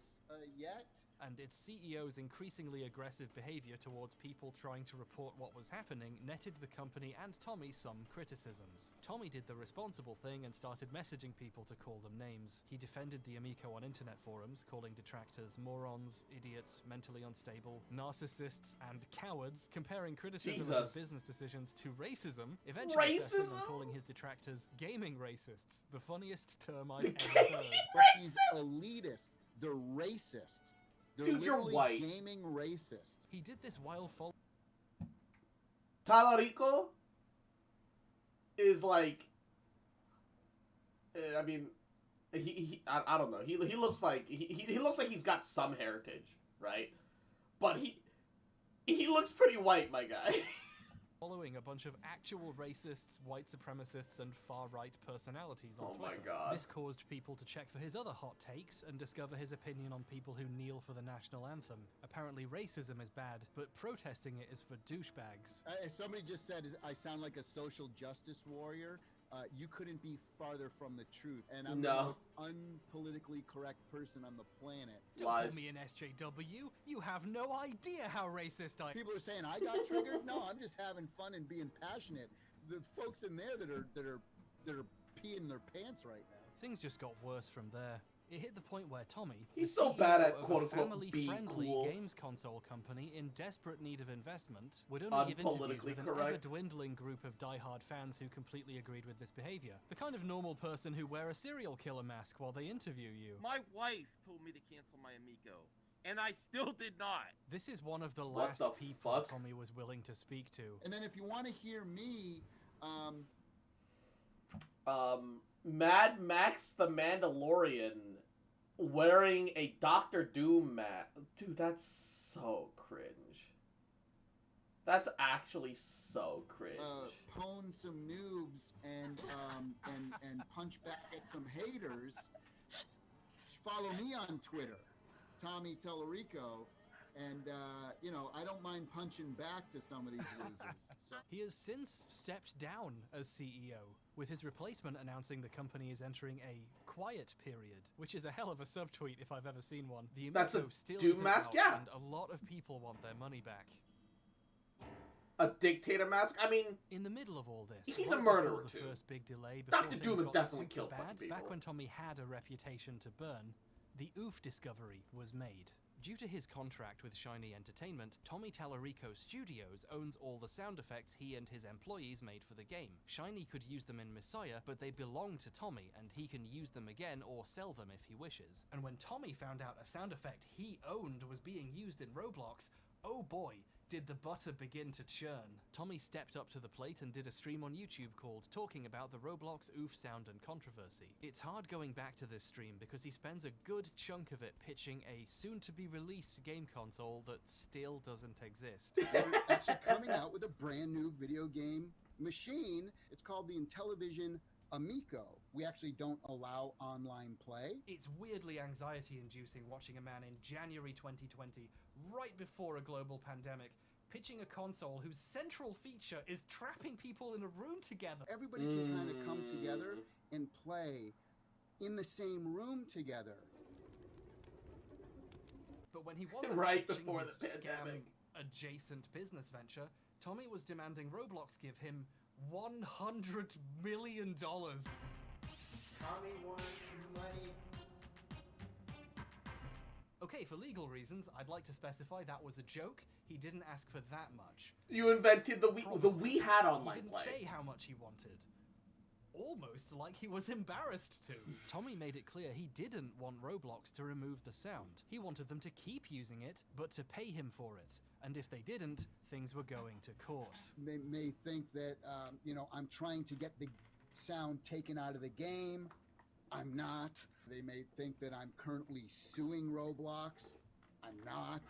yet. And its CEO's increasingly aggressive behavior towards people trying to report what was happening netted the company and Tommy some criticisms. Tommy did the responsible thing and started messaging people to call them names. He defended the Amico on internet forums, calling detractors morons, idiots, mentally unstable, narcissists, and cowards, comparing criticism of his business decisions to racism, eventually settling on calling his detractors gaming racists, the funniest term I've ever heard. But he's elitist. They're racists. They're Dude, you're literally white. gaming racists. He did this while following. Talarico is like, I mean, I don't know. He looks like he looks like he's got some heritage, right? But he looks pretty white, my guy. Following a bunch of actual racists, white supremacists, and far-right personalities on Oh my Twitter. God. This caused people to check for his other hot takes and discover his opinion on people who kneel for the national anthem. Apparently racism is bad, but protesting it is for douchebags. As somebody just said, I sound like a social justice warrior. You couldn't be farther from the truth. And I'm the most unpolitically correct person on the planet. Don't call me an SJW. You have no idea how racist I am. People are saying I got triggered. No, I'm just having fun and being passionate. The folks in there that are peeing their pants right now. Things just got worse from there. It hit the point where Tommy, He's the so CEO bad at of quote-unquote a being family-friendly cool. games console company in desperate need of investment, would only give interviews with an ever-dwindling group of die-hard fans who completely agreed with this behavior. The kind of normal person who wear a serial killer mask while they interview you. My wife told me to cancel my Amico, and I still did not. This is one of the What last the people fuck? Tommy was willing to speak to. And then if you want to hear me, Mad Max the Mandalorian wearing a Doctor Doom mask. Dude, that's so cringe. That's actually so cringe. pwn some noobs and punch back at some haters. Follow me on Twitter, Tommy Tellerico, and I don't mind punching back to some of these losers. So. He has since stepped down as CEO, with his replacement announcing the company is entering a quiet period, which is a hell of a subtweet if I've ever seen one. The That's a Amico still Doom isn't mask, out, yeah. and a lot of people want their money back. A dictator mask? I mean, in the middle of all this, he's right a murderer before the too. first big delay, before Dr. things Doom has got definitely super killed bad, fucking people. back when Tommy had a reputation to burn, the OOF discovery was made. Due to his contract with Shiny Entertainment, Tommy Tallarico Studios owns all the sound effects he and his employees made for the game. Shiny could use them in Messiah, but they belong to Tommy, and he can use them again or sell them if he wishes. And when Tommy found out a sound effect he owned was being used in Roblox, oh boy, did the butter begin to churn. Tommy stepped up to the plate and did a stream on YouTube called Talking About the Roblox OOF Sound and Controversy. It's hard going back to this stream because he spends a good chunk of it pitching a soon-to-be-released game console that still doesn't exist. We're actually coming out with a brand new video game machine. It's called the Intellivision Amico. We actually don't allow online play. It's weirdly anxiety-inducing watching a man in January 2020, right before a global pandemic, pitching a console whose central feature is trapping people in a room together. Everybody can kind of come together and play in the same room together. But when he wasn't Right pitching before his the pandemic. scam-adjacent business venture, Tommy was demanding Roblox give him $100 million. Tommy wants money. Okay, for legal reasons, I'd like to specify that was a joke. He didn't ask for that much. You invented the Wii had online He didn't play. say how much he wanted. Almost like he was embarrassed to. Tommy made it clear he didn't want Roblox to remove the sound. He wanted them to keep using it, but to pay him for it. And if they didn't, things were going to court. They may think that, I'm trying to get the sound taken out of the game. I'm not. They may think that I'm currently suing Roblox. I'm not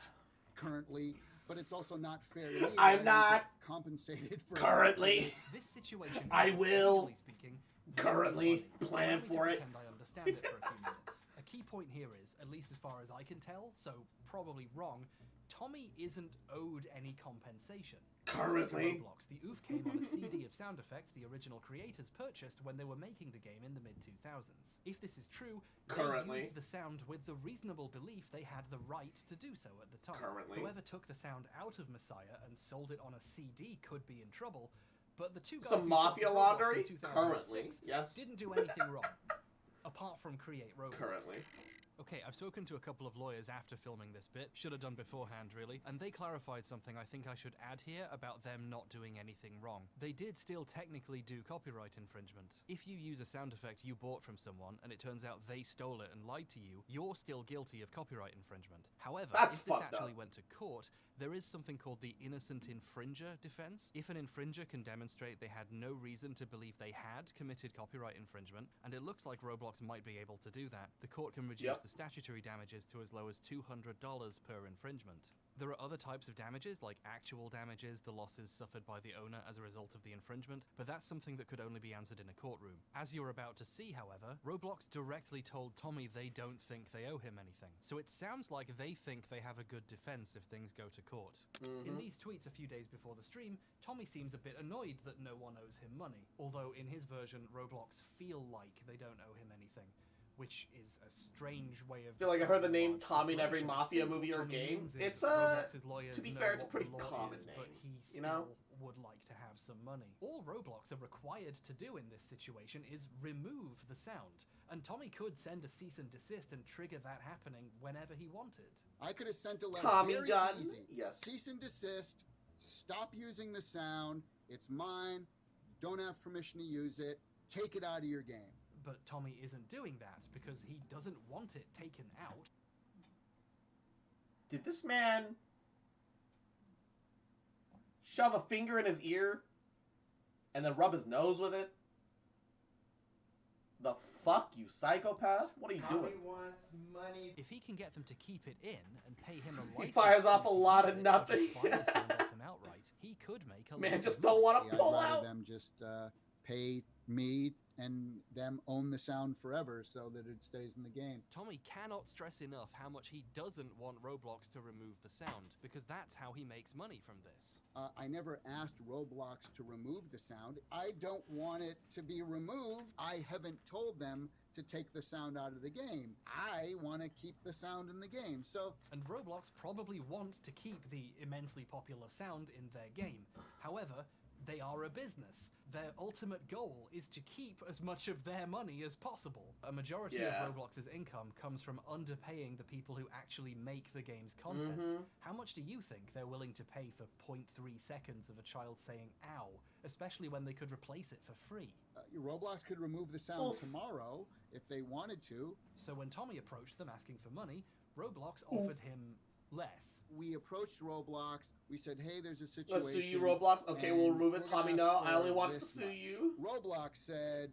currently, but it's also not fair to me. I'm that not get compensated for currently. This situation I is, will legally speaking, currently very funny. plan Allow me to for it. pretend I understand it for a few minutes. A key point here is, at least as far as I can tell, so probably wrong, Tommy isn't owed any compensation. Currently. To Roblox, the oof came on a CD of sound effects the original creators purchased when they were making the game in the mid-2000s. If this is true, they used the sound with the reasonable belief they had the right to do so at the time. Whoever took the sound out of Messiah and sold it on a CD could be in trouble, but the two guys Some who mafia started Roblox laundering? in 2006 Yes. didn't do anything wrong, apart from create Roblox. Currently. Okay, I've spoken to a couple of lawyers after filming this bit, should have done beforehand really, and they clarified something I think I should add here about them not doing anything wrong. They did still technically do copyright infringement. If you use a sound effect you bought from someone and it turns out they stole it and lied to you, you're still guilty of copyright infringement. However, if this actually went to court, there is something called the innocent infringer defense. If an infringer can demonstrate they had no reason to believe they had committed copyright infringement, and it looks like Roblox might be able to do that, the court can reduce the statutory damages to as low as $200 per infringement. There are other types of damages, like actual damages, the losses suffered by the owner as a result of the infringement, but that's something that could only be answered in a courtroom. As you're about to see, however, Roblox directly told Tommy they don't think they owe him anything. So it sounds like they think they have a good defense if things go to court. In these tweets a few days before the stream, Tommy seems a bit annoyed that no one owes him money, although in his version, Roblox feel like they don't owe him anything, which is a strange way of... I feel like I heard the name Tommy in every Mafia movie or game. It's to be fair, it's a pretty common name, but he still you know? would like to have some money. All Roblox are required to do in this situation is remove the sound, and Tommy could send a cease and desist and trigger that happening whenever he wanted. I could have sent a letter. Tommy very gun. easy. Yes. Cease and desist. Stop using the sound. It's mine. Don't have permission to use it. Take it out of your game. But Tommy isn't doing that because he doesn't want it taken out. Did this man shove a finger in his ear and then rub his nose with it? The fuck, you psychopath? What are you doing? Wants money. If he can get them to keep it in and pay him a license, He fires off a lot of it, nothing. or just buy the sound off him outright, he could make a Man, lot just of don't money. want to pull I'd rather out. them just pay me and them own the sound forever so that it stays in the game. Tommy cannot stress enough how much he doesn't want Roblox to remove the sound, because that's how he makes money from this. I never asked Roblox to remove the sound. I don't want it to be removed. I haven't told them to take the sound out of the game. I want to keep the sound in the game. So, and Roblox probably want to keep the immensely popular sound in their game. However, they are a business. Their ultimate goal is to keep as much of their money as possible. A majority of Roblox's income comes from underpaying the people who actually make the game's content. How much do you think they're willing to pay for 0.3 seconds of a child saying ow, especially when they could replace it for free? Roblox could remove the sound tomorrow if they wanted to. So when Tommy approached them asking for money, Roblox offered him less. We approached Roblox. We said, hey, there's a situation. Let's sue you, Roblox. Okay, we'll remove it. Tommy, no. I only wanted to sue you. Roblox said,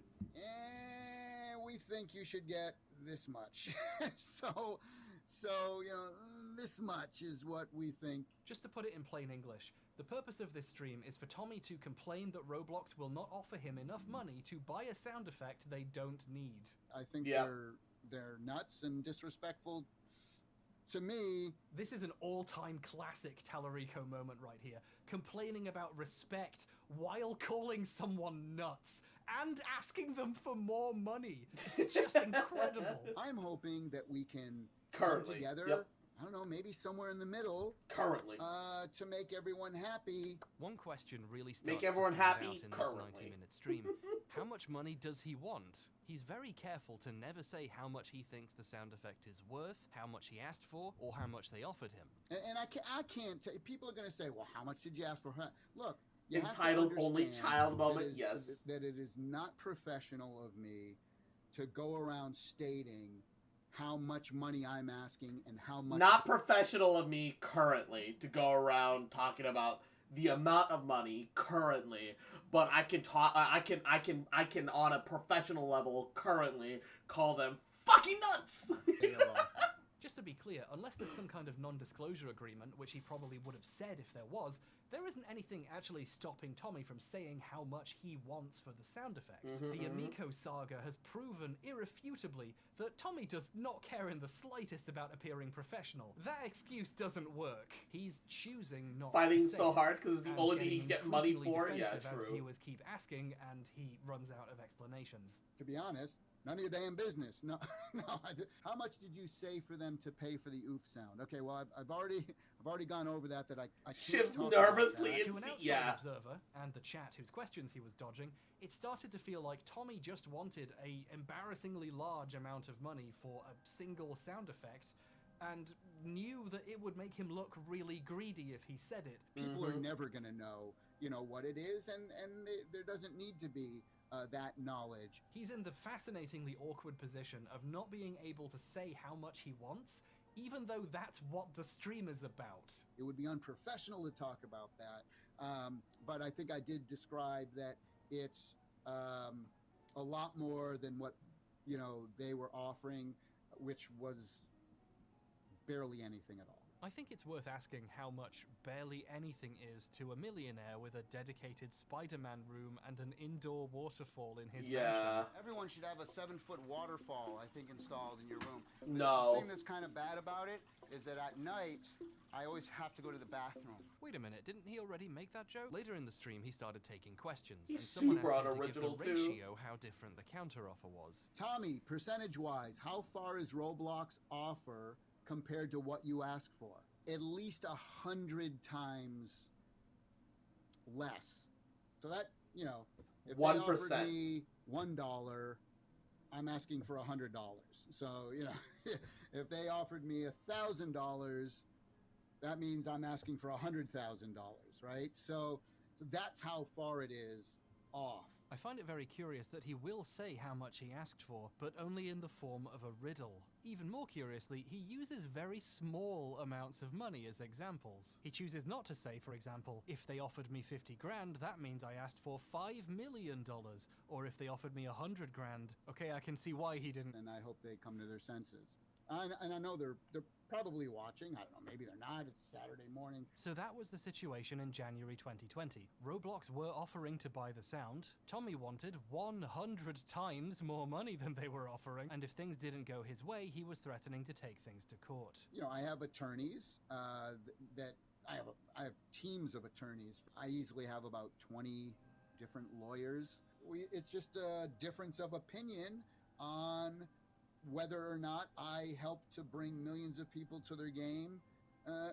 we think you should get this much. so, you know, this much is what we think. Just to put it in plain English, the purpose of this stream is for Tommy to complain that Roblox will not offer him enough money to buy a sound effect they don't need. I think they're nuts and disrespectful. To me, this is an all-time classic Tallarico moment right here. Complaining about respect while calling someone nuts and asking them for more money. It's just incredible. I'm hoping that we can come together. I don't know, maybe somewhere in the middle. To make everyone happy. One question really starts Make everyone to stand happy out in this 90-minute stream. How much money does he want? He's very careful to never say how much he thinks the sound effect is worth, how much he asked for, or how much they offered him. And I can't tell. People are going to say, well, how much did you ask for? Look, you Entitled have to only understand child moment, that that it is not professional of me to go around stating how much money I'm asking and how much... Not professional of me currently to go around talking about the amount of money currently, but I can talk. I can on a professional level currently call them fucking nuts. Just to be clear, unless there's some kind of non-disclosure agreement, which he probably would have said if there was, there isn't anything actually stopping Tommy from saying how much he wants for the sound effect. The Amico saga has proven irrefutably that Tommy does not care in the slightest about appearing professional. That excuse doesn't work. He's choosing not Fighting to say so it, hard because it's the and only thing getting he can get money increasingly for. Yeah, defensive as true. viewers keep asking, and he runs out of explanations. To be honest, none of your damn business. No, no. How much did you say for them to pay for the oof sound? Okay, well, I've already gone over that. I can't Shifts talk nervously about that. To an outside observer and the chat whose questions he was dodging, it started to feel like Tommy just wanted a embarrassingly large amount of money for a single sound effect, and knew that it would make him look really greedy if he said it. People are never going to know, what it is, and there doesn't need to be that knowledge. He's in the fascinatingly awkward position of not being able to say how much he wants, even though that's what the stream is about. It would be unprofessional to talk about that, but I think I did describe that it's a lot more than what they were offering, which was barely anything at all. I think it's worth asking how much barely anything is to a millionaire with a dedicated Spider-Man room and an indoor waterfall in his mansion. Everyone should have a 7-foot waterfall, I think, installed in your room. No. The thing that's kind of bad about it is that at night, I always have to go to the bathroom. Wait a minute, didn't he already make that joke? Later in the stream, he started taking questions, He's and someone super asked him to give the unoriginal, too. ratio how different the counteroffer was. Tommy, percentage-wise, how far is Roblox offer compared to what you ask for? At least 100 times less. So that, if 1%. they offered me $1, I'm asking for $100. So, if they offered me $1,000, that means I'm asking for $100,000, right? So that's how far it is off. I find it very curious that he will say how much he asked for, but only in the form of a riddle. Even more curiously, he uses very small amounts of money as examples. He chooses not to say, for example, if they offered me 50 grand, that means I asked for $5 million. Or if they offered me 100 grand, okay, I can see why he didn't. And I hope they come to their senses. And I know they're probably watching. I don't know, maybe they're not. It's Saturday morning. So that was the situation in January 2020. Roblox were offering to buy the sound. Tommy wanted 100 times more money than they were offering, and if things didn't go his way, he was threatening to take things to court. I have attorneys that I have teams of attorneys. I easily have about 20 different lawyers. It's just a difference of opinion on whether or not I help to bring millions of people to their game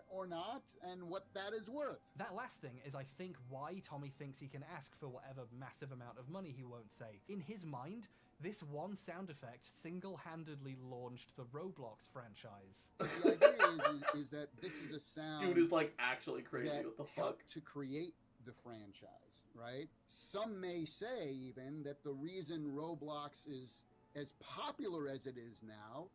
or not, and what that is worth. That last thing is, I think, why Tommy thinks he can ask for whatever massive amount of money he won't say. In his mind, this one sound effect single-handedly launched the Roblox franchise. The idea is that this is a sound... Dude is like actually crazy. that What the fuck? helped to create the franchise, right? Some may say even that the reason Roblox is as popular as it is now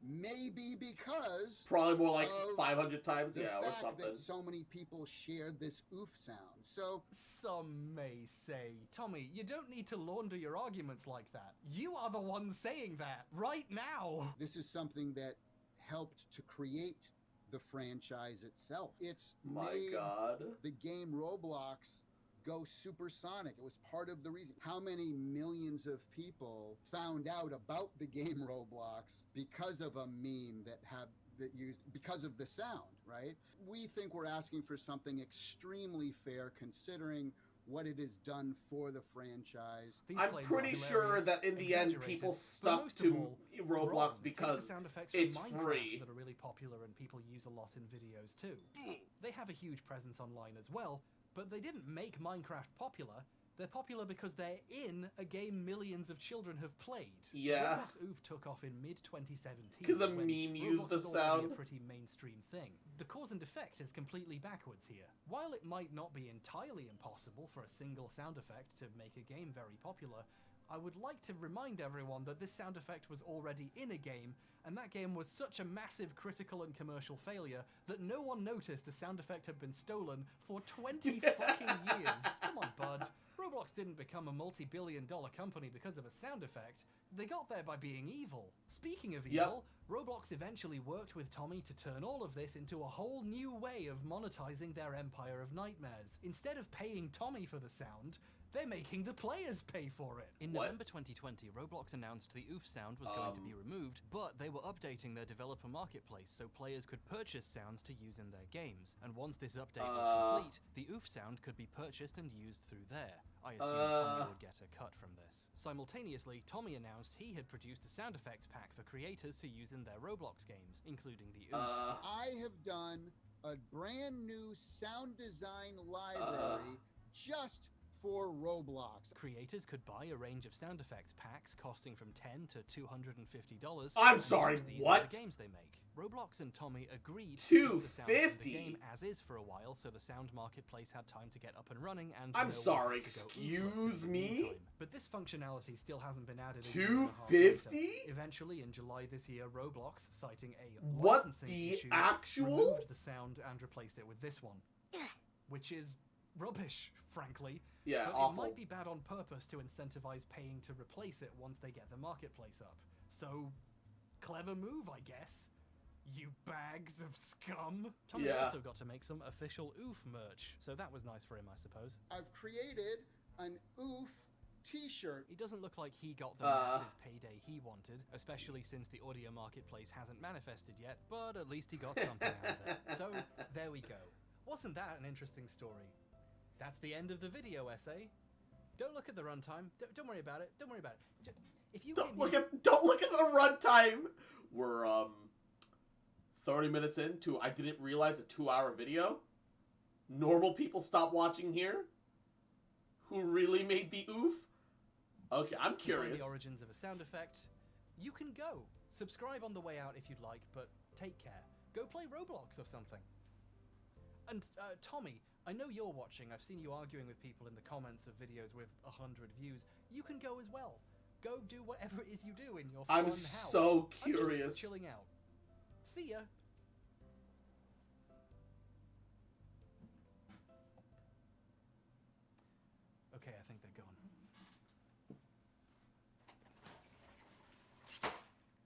may be because Probably more like 500 times, the or fact something. that so many people share this oof sound. So some may say, Tommy, you don't need to launder your arguments like that. You are the one saying that right now. This is something that helped to create the franchise itself. It's made the game Roblox go supersonic. It was part of the reason. How many millions of people found out about the game Roblox because of a meme that used because of the sound, right? We think we're asking for something extremely fair considering what it has done for the franchise. I'm pretty sure that in the end people stuck to Roblox because it's free. That are really popular and people use a lot in videos too. They have a huge presence online as well, but they didn't make Minecraft popular. They're popular because they're in a game millions of children have played. Yeah. Roblox Oof took off in mid-2017. Because a meme used the was already sound. a pretty mainstream thing. The cause and effect is completely backwards here. While it might not be entirely impossible for a single sound effect to make a game very popular, I would like to remind everyone that this sound effect was already in a game, and that game was such a massive critical and commercial failure that no one noticed a sound effect had been stolen for 20 fucking years. Come on, bud. Roblox didn't become a multi-billion-dollar company because of a sound effect. They got there by being evil. Speaking of evil, Roblox eventually worked with Tommy to turn all of this into a whole new way of monetizing their empire of nightmares. Instead of paying Tommy for the sound, they're making the players pay for it. In November 2020, Roblox announced the oof sound was going to be removed, but they were updating their developer marketplace so players could purchase sounds to use in their games. And once this update was complete, the oof sound could be purchased and used through there. I assume Tommy would get a cut from this. Simultaneously, Tommy announced he had produced a sound effects pack for creators to use in their Roblox games, including the oof. I have done a brand new sound design library just for Roblox. Creators could buy a range of sound effects packs costing from $10 to $250. I'm sorry, what? The games they make. Roblox and Tommy agreed to keep the sound of the game as is for a while, so the sound marketplace had time to get up and running and I'm sorry, excuse me? But this functionality still hasn't been added. $250? Eventually, in July this year, Roblox, citing a What licensing the issue, actual? removed the sound and replaced it with this one, which is rubbish, frankly. Yeah, but awful. It might be bad on purpose to incentivize paying to replace it once they get the marketplace up. So, clever move, I guess. You bags of scum. Tommy also got to make some official oof merch, so that was nice for him, I suppose. I've created an oof t-shirt. It doesn't look like he got the massive payday he wanted, especially since the audio marketplace hasn't manifested yet, but at least he got something out of it. So, there we go. Wasn't that an interesting story? That's the end of the video essay. Don't look at the runtime. Don't worry about it. Don't worry about it. If you don't look at the runtime. We're 30 minutes into I didn't realize a 2-hour video. Normal people stop watching here. Who really made the oof? Okay, I'm curious. Find the origins of a sound effect. You can go. Subscribe on the way out if you'd like, but take care. Go play Roblox or something. And Tommy, I know you're watching. I've seen you arguing with people in the comments of videos with 100 views. You can go as well. Go do whatever it is you do in your fun house. I'm so curious. I'm just chilling out. See ya. Okay, I think they're gone.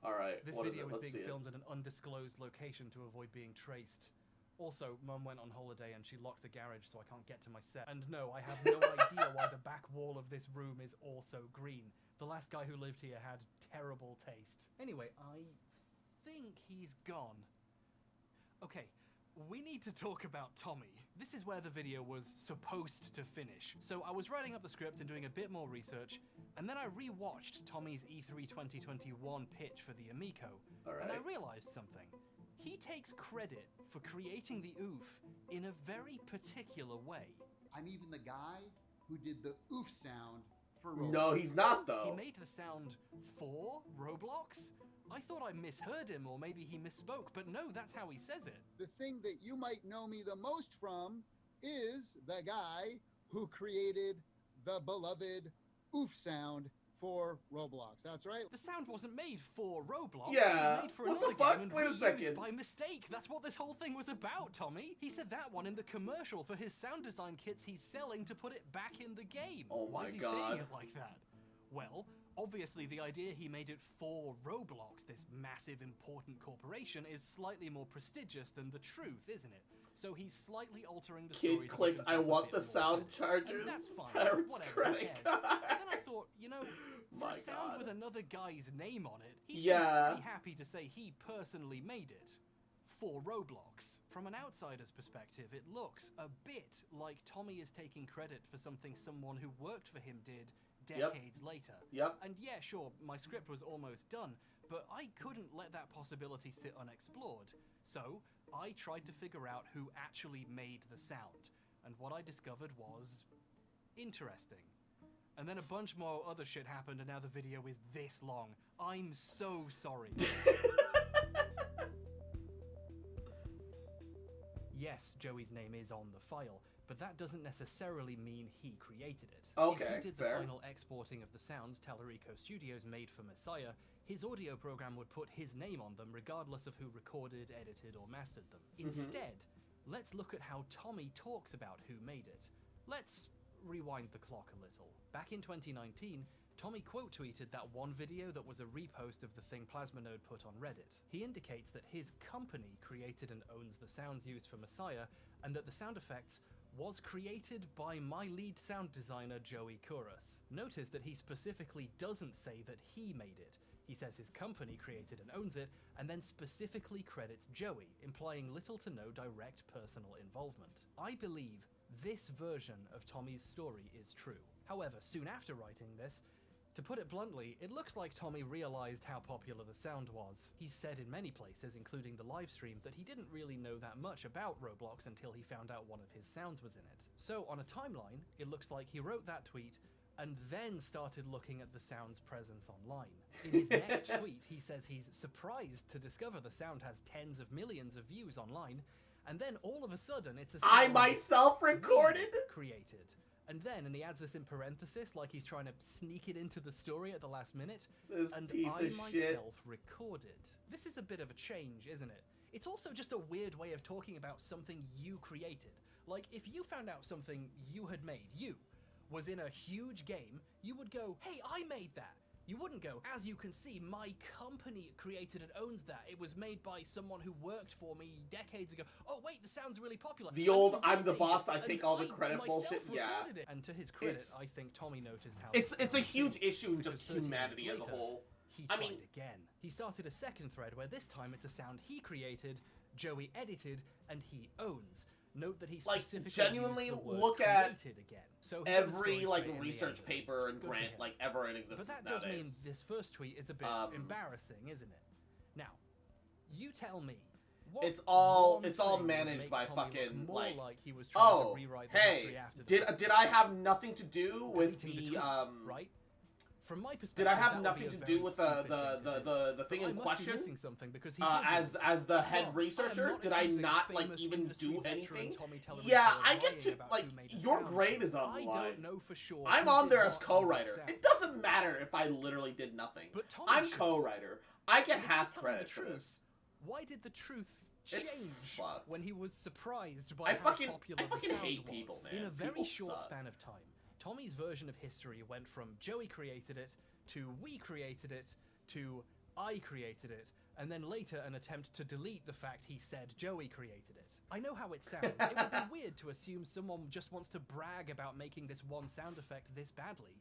All right. This video is being filmed at an undisclosed location to avoid being traced. Also, Mum went on holiday and she locked the garage so I can't get to my set. And no, I have no idea why the back wall of this room is also green. The last guy who lived here had terrible taste. Anyway, I think he's gone. Okay, we need to talk about Tommy. This is where the video was supposed to finish. So I was writing up the script and doing a bit more research, and then I re-watched Tommy's E3 2021 pitch for the Amico, and I realized something. He takes credit for creating the oof in a very particular way. I'm even the guy who did the oof sound for Roblox. No, he's not, though. He made the sound for Roblox? I thought I misheard him, or maybe he misspoke, but no, that's how he says it. The thing that you might know me the most from is the guy who created the beloved oof sound for Roblox. That's right. The sound wasn't made for Roblox. Yeah. It was made for What another the fuck? game and Wait a reused second. by mistake. That's what this whole thing was about, Tommy. He said that one in the commercial for his sound design kits he's selling to put it back in the game. Oh Why my is he God. saying it like that? Well, obviously the idea he made it for Roblox, this massive important corporation, is slightly more prestigious than the truth, isn't it? So he's slightly altering the story. Kid clicked, I want the sound chargers. And that's fine. Parents Whatever, who credit cares? card. And then I thought, you know, for My a sound God. with another guy's name on it, he Yeah. seems pretty happy to say he personally made it. For Roblox. From an outsider's perspective, it looks a bit like Tommy is taking credit for something someone who worked for him did decades later. Yep. And yeah, sure, my script was almost done, but I couldn't let that possibility sit unexplored. So, I tried to figure out who actually made the sound. And what I discovered was interesting. And then a bunch more other shit happened, and now the video is this long. I'm so sorry. Yes, Joey's name is on the file, but that doesn't necessarily mean he created it. Okay, if he did the fair. final exporting of the sounds Tellurico Studios made for Messiah, his audio program would put his name on them regardless of who recorded, edited, or mastered them. Instead, let's look at how Tommy talks about who made it. Let's rewind the clock a little. Back in 2019, Tommy quote tweeted that one video that was a repost of the thing Plasmonode put on Reddit. He indicates that his company created and owns the sounds used for Messiah, and that the sound effects was created by my lead sound designer Joey Kouros. Notice that he specifically doesn't say that he made it. He says his company created and owns it, and then specifically credits Joey, implying little to no direct personal involvement. I believe this version of Tommy's story is true. However, soon after writing this, to put it bluntly, it looks like Tommy realized how popular the sound was. He's said in many places, including the live stream, that he didn't really know that much about Roblox until he found out one of his sounds was in it. So on a timeline, it looks like he wrote that tweet and then started looking at the sound's presence online. In his next tweet, he says he's surprised to discover the sound has tens of millions of views online, and then all of a sudden it's a sound I myself recorded? created. And then, and he adds this in parenthesis, like he's trying to sneak it into the story at the last minute, This and piece I of myself shit. recorded. This is a bit of a change, isn't it? It's also just a weird way of talking about something you created. Like, if you found out something you had made, you, was in a huge game, you would go, hey, I made that. You wouldn't go, as you can see, my company created and owns that. It was made by someone who worked for me decades ago. Oh, wait, the sound's really popular. The old, I I'm the made boss, it, I and take all the I credit myself bullshit, yeah. recorded it. And to his credit, It's- I think Tommy noticed how It's a huge issue in because just 30 humanity minutes as a later, whole. He I tried mean, again. He started a second thread where this time it's a sound he created, Joey edited, and he owns. Note that he like, specifically genuinely used the word look at created again. So he got his story every, like, straight in the research end, paper and Good for grant, him. like, ever in existence But that does nowadays. mean this first tweet is a bit embarrassing, isn't it? Now, you tell me. What It's all one it's all thing would managed make by Tommy look fucking more like he was trying oh to rewrite the hey history after the did fact. did I have nothing to do with Deleting the tweet, right? From my perspective, did I have that would nothing be a to very do with stupid the thing But I in must be question? missing something because he as did as the It's head wrong. I am researcher, not did I accusing not like famous even industry do veteran anything? Tommy Tellurico Yeah, of I get lying to about like who made the your sound. grade is on the I line. don't know for sure. I'm who on did there as what on the co-writer. sound. It doesn't matter if I literally did nothing. But Tommy I'm should. co-writer. I get If he's half telling the credit for truth, this. Why did the truth It's change fucked. when he was surprised by I how fucking- popular I fucking the sound hate was? people, In man. a very People short suck. span of time, Tommy's version of history went from Joey created it, to we created it, to I created it, and then later an attempt to delete the fact he said Joey created it. I know how it sounds. It would be weird to assume someone just wants to brag about making this one sound effect this badly.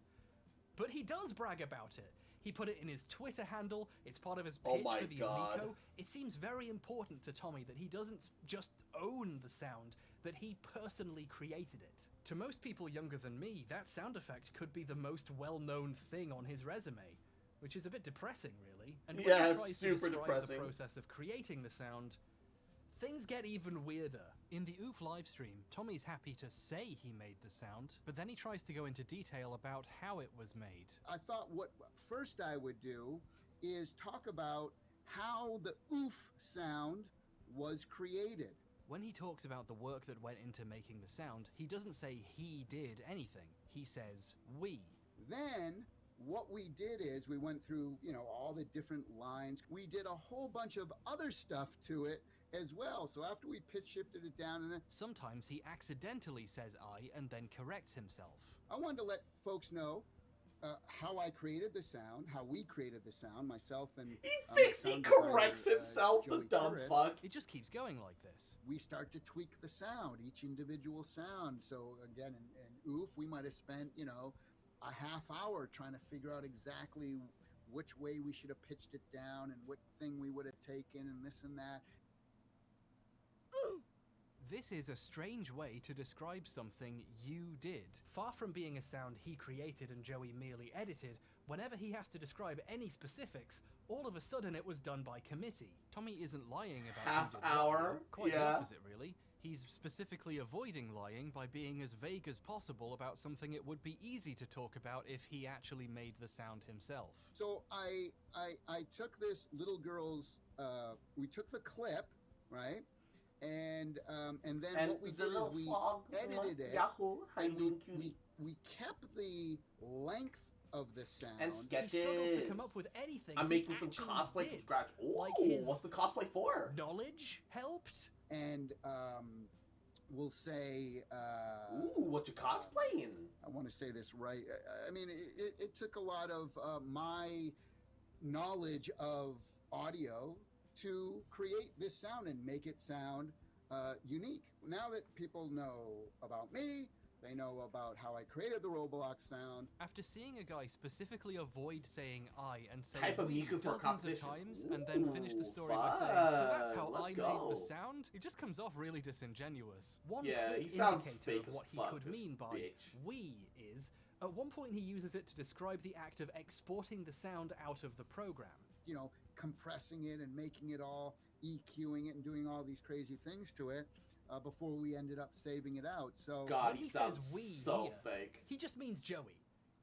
But he does brag about it. He put it in his Twitter handle, it's part of his Oh pitch my for the God. Amico. It seems very important to Tommy that he doesn't just own the sound, that he personally created it. To most people younger than me, that sound effect could be the most well-known thing on his resume, which is a bit depressing, really. And when Yeah, he it's tries to super describe depressing. the process of creating the sound, things get even weirder. In the OOF livestream, Tommy's happy to say he made the sound, but then he tries to go into detail about how it was made. I thought what first I would do is talk about how the oof sound was created. When he talks about the work that went into making the sound, he doesn't say he did anything. He says we. Then what we did is we went through, all the different lines. We did a whole bunch of other stuff to it as well. So after we pitch shifted it down, and then Sometimes he accidentally says I and then corrects himself. I wanted to let folks know how I created the sound, how we created the sound, myself and He corrects himself, the Joey dumb Curris. fuck. It just keeps going like this. We start to tweak the sound, each individual sound. So again, in oof, we might have spent, a half hour trying to figure out exactly which way we should have pitched it down and what thing we would have taken and this and that. This is a strange way to describe something you did. Far from being a sound he created and Joey merely edited, whenever he has to describe any specifics, all of a sudden it was done by committee. Tommy isn't lying about Half who did what, hour, quite the yeah. opposite really. He's specifically avoiding lying by being as vague as possible about something it would be easy to talk about if he actually made the sound himself. So I took this little girl's, we took the clip, right? And then And what we the did is little we frog, edited it, Yahoo, how you and doing, cutie? we kept the length of the sound. And He sketches. struggles to come up with anything. I'm he making some actually cosplay did. from scratch. Ooh, Like his what's the cosplay for? knowledge helped. And we'll say. Ooh, what you cosplaying? I want to say this right. I mean, it took a lot of my knowledge of audio to create this sound and make it sound unique. Now that people know about me, they know about how I created the Roblox sound. After seeing a guy specifically avoid saying I and say Type of we Miku for dozens of competition. times and then finish the story by saying, so that's how I made the sound? It just comes off really disingenuous. One Yeah, quick he sounds indicator fake of as what he fuck, could this mean by bitch. we is, at one point he uses it to describe the act of exporting the sound out of the program. You know, compressing it and making it all, EQing it and doing all these crazy things to it before we ended up saving it out. So God, when he he sounds says we so here, fake. he just means Joey.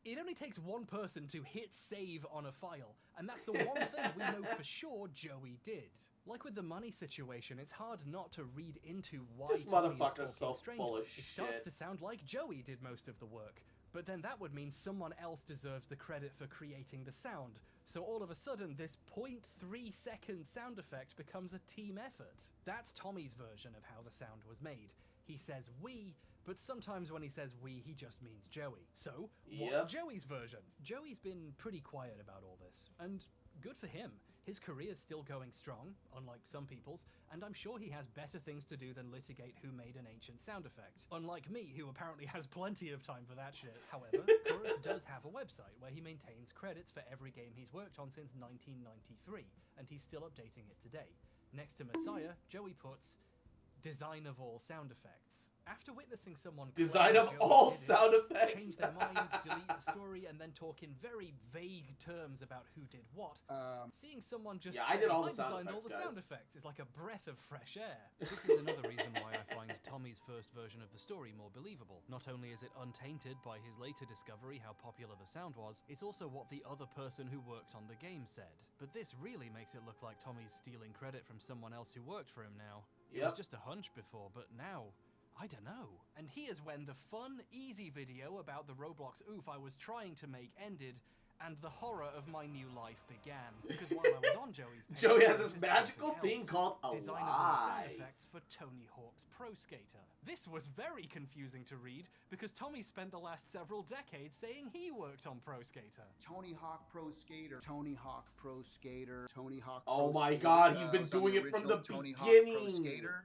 It only takes one person to hit save on a file, and that's the one thing we know for sure Joey did. Like with the money situation, it's hard not to read into why This Tony is motherfucker's talking so strange. full of It starts shit. to sound like Joey did most of the work, but then that would mean someone else deserves the credit for creating the sound. So all of a sudden, this 0.3 second sound effect becomes a team effort. That's Tommy's version of how the sound was made. He says we, but sometimes when he says we, he just means Joey. So, what's Yep. Joey's version? Joey's been pretty quiet about all this, and good for him. His career's still going strong, unlike some people's, and I'm sure he has better things to do than litigate who made an ancient sound effect. Unlike me, who apparently has plenty of time for that shit. However, Chorus does have a website where he maintains credits for every game he's worked on since 1993, and he's still updating it today. Next to Messiah, Joey puts design of all sound effects. After witnessing someone Design claim of Joey all did it, sound effects. change their mind, delete the story, and then talk in very vague terms about who did what, seeing someone just Yeah, say, I did all the sound designed all effects, the sound guys." effects is like a breath of fresh air. This is another reason why I find Tommy's first version of the story more believable. Not only is it untainted by his later discovery how popular the sound was, it's also what the other person who worked on the game said. But this really makes it look like Tommy's stealing credit from someone else who worked for him now. It was just a hunch before, but now, I don't know. And here's when the fun, easy video about the Roblox oof I was trying to make ended, and the horror of my new life began. Because while I was on Joey's page, Joey I has this noticed magical something thing else. called a Design of all sound lie. effects for Tony Hawk's Pro Skater. This was very confusing to read, because Tommy spent the last several decades saying he worked on Pro Skater. Tony Hawk Pro Skater, Tony Hawk Pro Skater, Tony Hawk. Oh Pro my Skater. God, he's I been was on doing it from the original Tony Hawk Pro beginning. Skater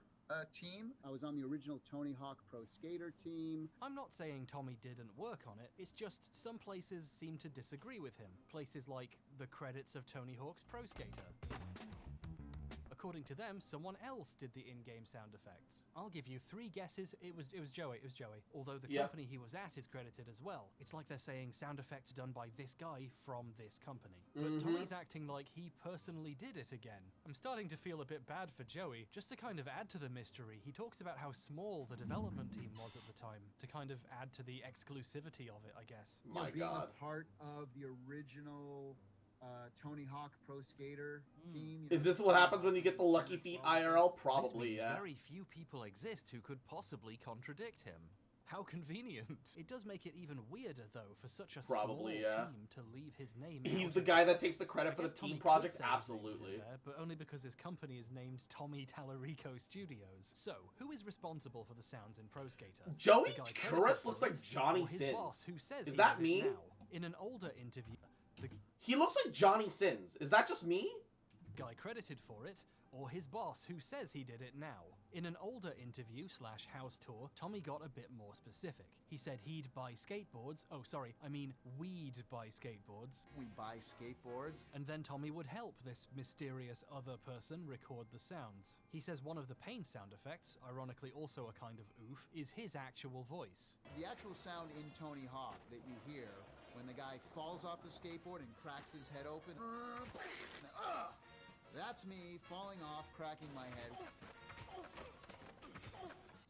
team. I was on the original Tony Hawk Pro Skater team. I'm not saying Tommy didn't work on it, it's just some places seem to disagree with him. Places like the credits of Tony Hawk's Pro Skater. According to them, someone else did the in-game sound effects. I'll give you 3 guesses. It was Joey. Although the company he was at is credited as well. It's like they're saying sound effects done by this guy from this company. But Tommy's acting like he personally did it again. I'm starting to feel a bit bad for Joey. Just to kind of add to the mystery, he talks about how small the development team was at the time, to kind of add to the exclusivity of it, I guess. My being God. a part of the original Tony Hawk Pro Skater team. Is this what happens when you get the Lucky Feet IRL? Probably, This means yeah. very few people exist who could possibly contradict him. How convenient. It does make it even weirder, though, for such a Probably, small yeah. team to leave his name He's out the of guy it. that takes the credit I for the guess team Tommy could projects? say his name is in Absolutely. there, but only because his company is named Tommy Tallarico Studios. So, who is responsible for the sounds in Pro Skater? Joey The guy credited Turris for looks it, like Johnny or his Sins. boss, who says Is he that did me? it now. In an older interview, the He looks like Johnny Sins. Is that just me? guy credited for it, or his boss who says he did it now. In an older interview / house tour, Tommy got a bit more specific. He said he'd buy skateboards. Oh, sorry, I mean we'd buy skateboards. We buy skateboards. And then Tommy would help this mysterious other person record the sounds. He says one of the pain sound effects, ironically also a kind of oof, is his actual voice. The actual sound in Tony Hawk that you hear when the guy falls off the skateboard and cracks his head open. That's me falling off, cracking my head.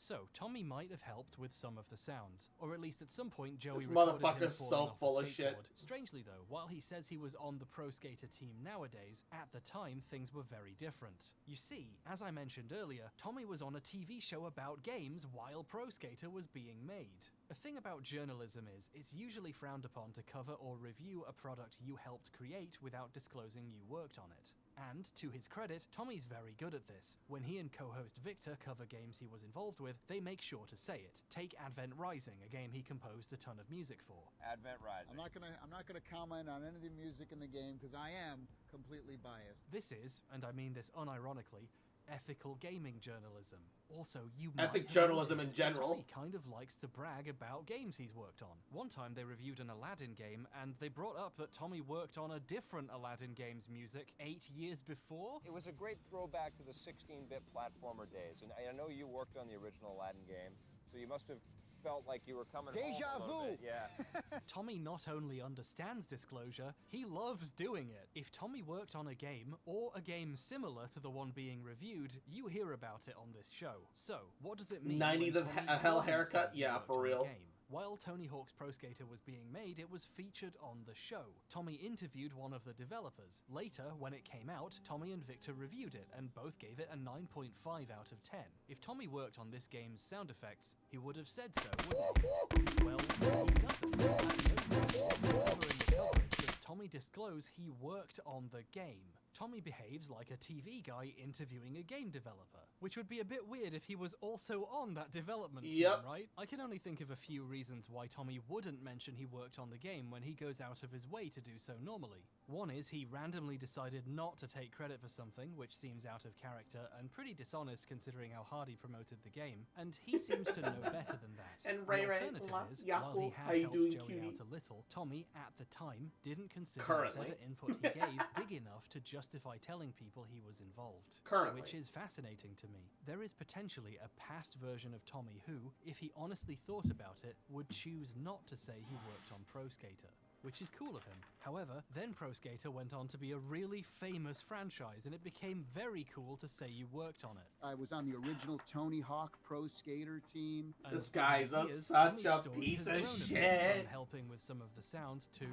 So, Tommy might have helped with some of the sounds, or at least at some point Joey This recorded him motherfucker's falling so off a full of shit. skateboard. Strangely though, while he says he was on the Pro Skater team nowadays, at the time things were very different. You see, as I mentioned earlier, Tommy was on a TV show about games while Pro Skater was being made. A thing about journalism is, it's usually frowned upon to cover or review a product you helped create without disclosing you worked on it. And, to his credit, Tommy's very good at this. When he and co-host Victor cover games he was involved with, they make sure to say it. Take Advent Rising, a game he composed a ton of music for. Advent Rising. I'm not gonna comment on any of the music in the game because I am completely biased. This is, and I mean this unironically, ethical gaming journalism. Also, you might Ethic have journalism noticed in general. Tommy kind of likes to brag about games he's worked on. One time they reviewed an Aladdin game, and they brought up that Tommy worked on a different Aladdin game's music 8 years before. It was a great throwback to the 16-bit platformer days, and I know you worked on the original Aladdin game, so you must have felt like you were coming home a little bit. Yeah. Tommy not only understands disclosure, he loves doing it. If Tommy worked on a game, or a game similar to the one being reviewed, you hear about it on this show. So, what does it mean 90s when as Tommy a hell doesn't haircut? say he Yeah, worked for on a real. game? While Tony Hawk's Pro Skater was being made, it was featured on the show. Tommy interviewed one of the developers. Later, when it came out, Tommy and Victor reviewed it, and both gave it a 9.5 out of 10. If Tommy worked on this game's sound effects, he would have said so, wouldn't he? Well, he doesn't. At no point whatsoever in the coverage does Tommy disclose he worked on the game. Tommy behaves like a TV guy interviewing a game developer, which would be a bit weird if he was also on that development team, right? I can only think of a few reasons why Tommy wouldn't mention he worked on the game when he goes out of his way to do so normally. One is he randomly decided not to take credit for something, which seems out of character and pretty dishonest considering how hard he promoted the game, and he seems to know better than that. And the Ray Ray, alternative is, Yahoo, while he how had you helped doing, Joey cutie? out a little, Tommy, at the time, didn't consider Currently. whatever input he gave big enough to justify telling people he was involved. Currently. Which is fascinating to me. There is potentially a past version of Tommy who, if he honestly thought about it, would choose not to say he worked on Pro Skater. Which is cool of him. However, then Pro Skater went on to be a really famous franchise, and it became very cool to say you worked on it. I was on the original Tony Hawk Pro Skater team. And This guy's over the a years, such Tommy's a story piece has of grown a bit, shit. from helping with some of the sounds to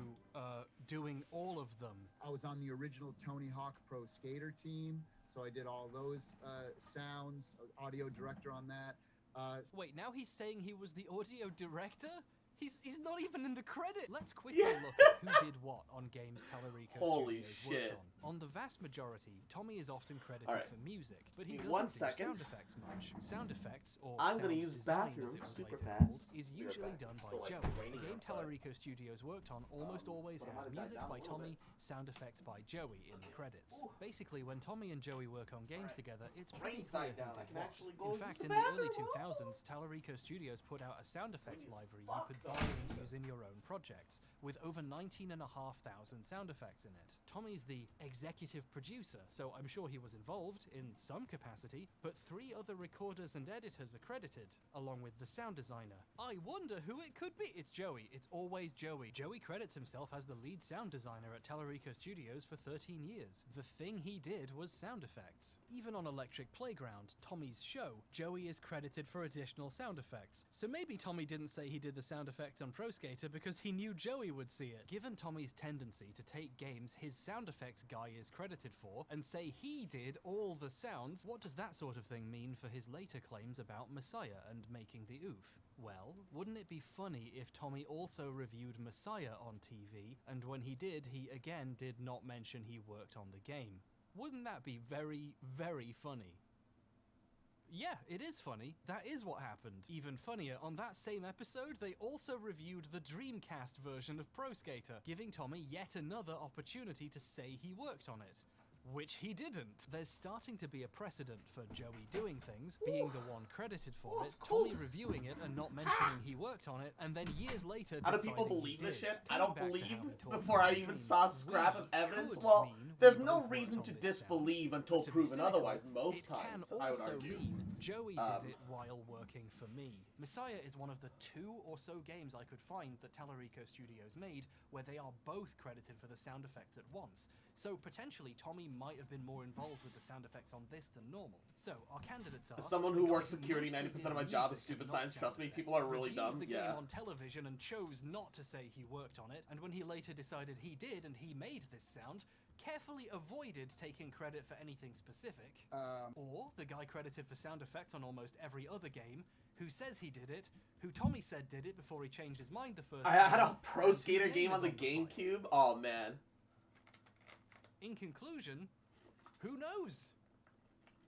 doing all of them. I was on the original Tony Hawk Pro Skater team, so I did all those sounds, audio director on that. Wait, now he's saying he was the audio director? He's not even in the credit. Let's quickly look at who did what on games Tallarico Holy Studios shit. worked on. On the vast majority, Tommy is often credited Alright. for music, but he Give me doesn't one do second. sound effects much. Sound effects, or I'm sound gonna use design bathroom as it was super later fast. called, is Be right usually back. done by Still, like, Joey. raining The game outside. Tallarico Studios worked on almost always but I has might have music died down by a little Tommy, sound effects by Joey in the credits. Ooh. Basically, when Tommy and Joey work on games together, it's pretty Rain's clear died who down. I did can what. actually go In use fact, the in the early bathroom. 2000s, Tallarico Studios put out a sound effects library you could buy and use in your own projects, with over 19,500 sound effects in it. Tommy's the executive producer, so I'm sure he was involved in some capacity, but 3 other recorders and editors are credited, along with the sound designer. I wonder who it could be. It's Joey. It's always Joey. Joey credits himself as the lead sound designer at Tallarico Studios for 13 years. The thing he did was sound effects. Even on Electric Playground, Tommy's show, Joey is credited for additional sound effects. So maybe Tommy didn't say he did the sound effects on Pro Skater because he knew Joey would see it. Given Tommy's tendency to take games his sound effects guy is credited for and say he did all the sounds, what does that sort of thing mean for his later claims about Messiah and making the oof? Well, wouldn't it be funny if Tommy also reviewed Messiah on TV, and when he did, he again did not mention he worked on the game? Wouldn't that be very, very funny? Yeah, it is funny. That is what happened. Even funnier, on that same episode, they also reviewed the Dreamcast version of Pro Skater, giving Tommy yet another opportunity to say he worked on it. Which he didn't. There's starting to be a precedent for Joey doing things, being the one credited for it, Tommy reviewing it and not mentioning he worked on it, and then years later How do deciding people he believe did. this shit? I Coming don't back to believe how we talked before on I the even stream, saw a scrap of we evidence. could Well, mean there's we no both reason worked to on this disbelieve sound. until To be proven cynical, otherwise most it times, can I would also argue. mean Joey did it while working for me. Messiah is one of the 2 or so games I could find that Tallarico Studios made where they are both credited for the sound effects at once. So potentially Tommy might have been more involved with the sound effects on this than normal. So, our candidates are... As someone who the guy works security, mostly 90% did of my job is music stupid and not science. sound Trust me, effects, people are really reviewed dumb. the Yeah. game on television and chose not to say he worked on it, and when he later decided he did and he made this sound, carefully avoided taking credit for anything specific. Or the guy credited for sound effects on almost every other game, who says he did it, who Tommy said did it before he changed his mind the first I time. had a Pro and whose Skater name game is on the file. GameCube. Oh man. In conclusion, who knows?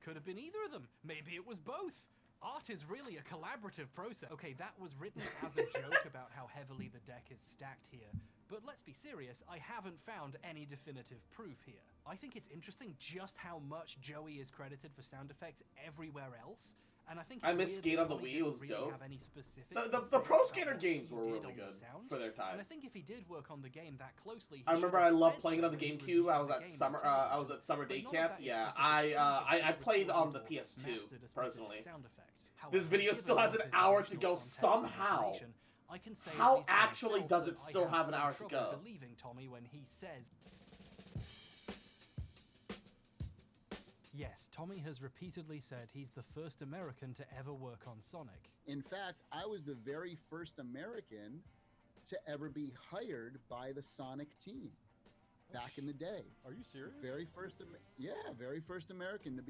Could have been either of them. Maybe it was both. Art is really a collaborative process. Okay, that was written as a joke about how heavily the deck is stacked here. But let's be serious, I haven't found any definitive proof here. I think it's interesting just how much Joey is credited for sound effects everywhere else. And I think it's I missed weird Skate that on the Tommy Wii, it didn't was really dope. have any specifics The to say Pro about Skater what games he were did really on the good sound. for their time. And I think if he did work on the game that closely, he I remember should I have loved said playing it so on the when he GameCube. reviewed I was the at game summer on television. I was at summer day But none of camp. that is Yeah, specific proof if I he played on the recorded or PS2 mastered a specific personally. sound effect. This video However, still has given an all hour this to go additional text and somehow. information, I can say, at How least to actually myself, does that it I still have an some hour to trouble go? believing Tommy when he says... Yes, Tommy has repeatedly said he's the first American to ever work on Sonic. In fact, I was the very first American to ever be hired by the Sonic team back in the day. Are you serious? Very first, very first American to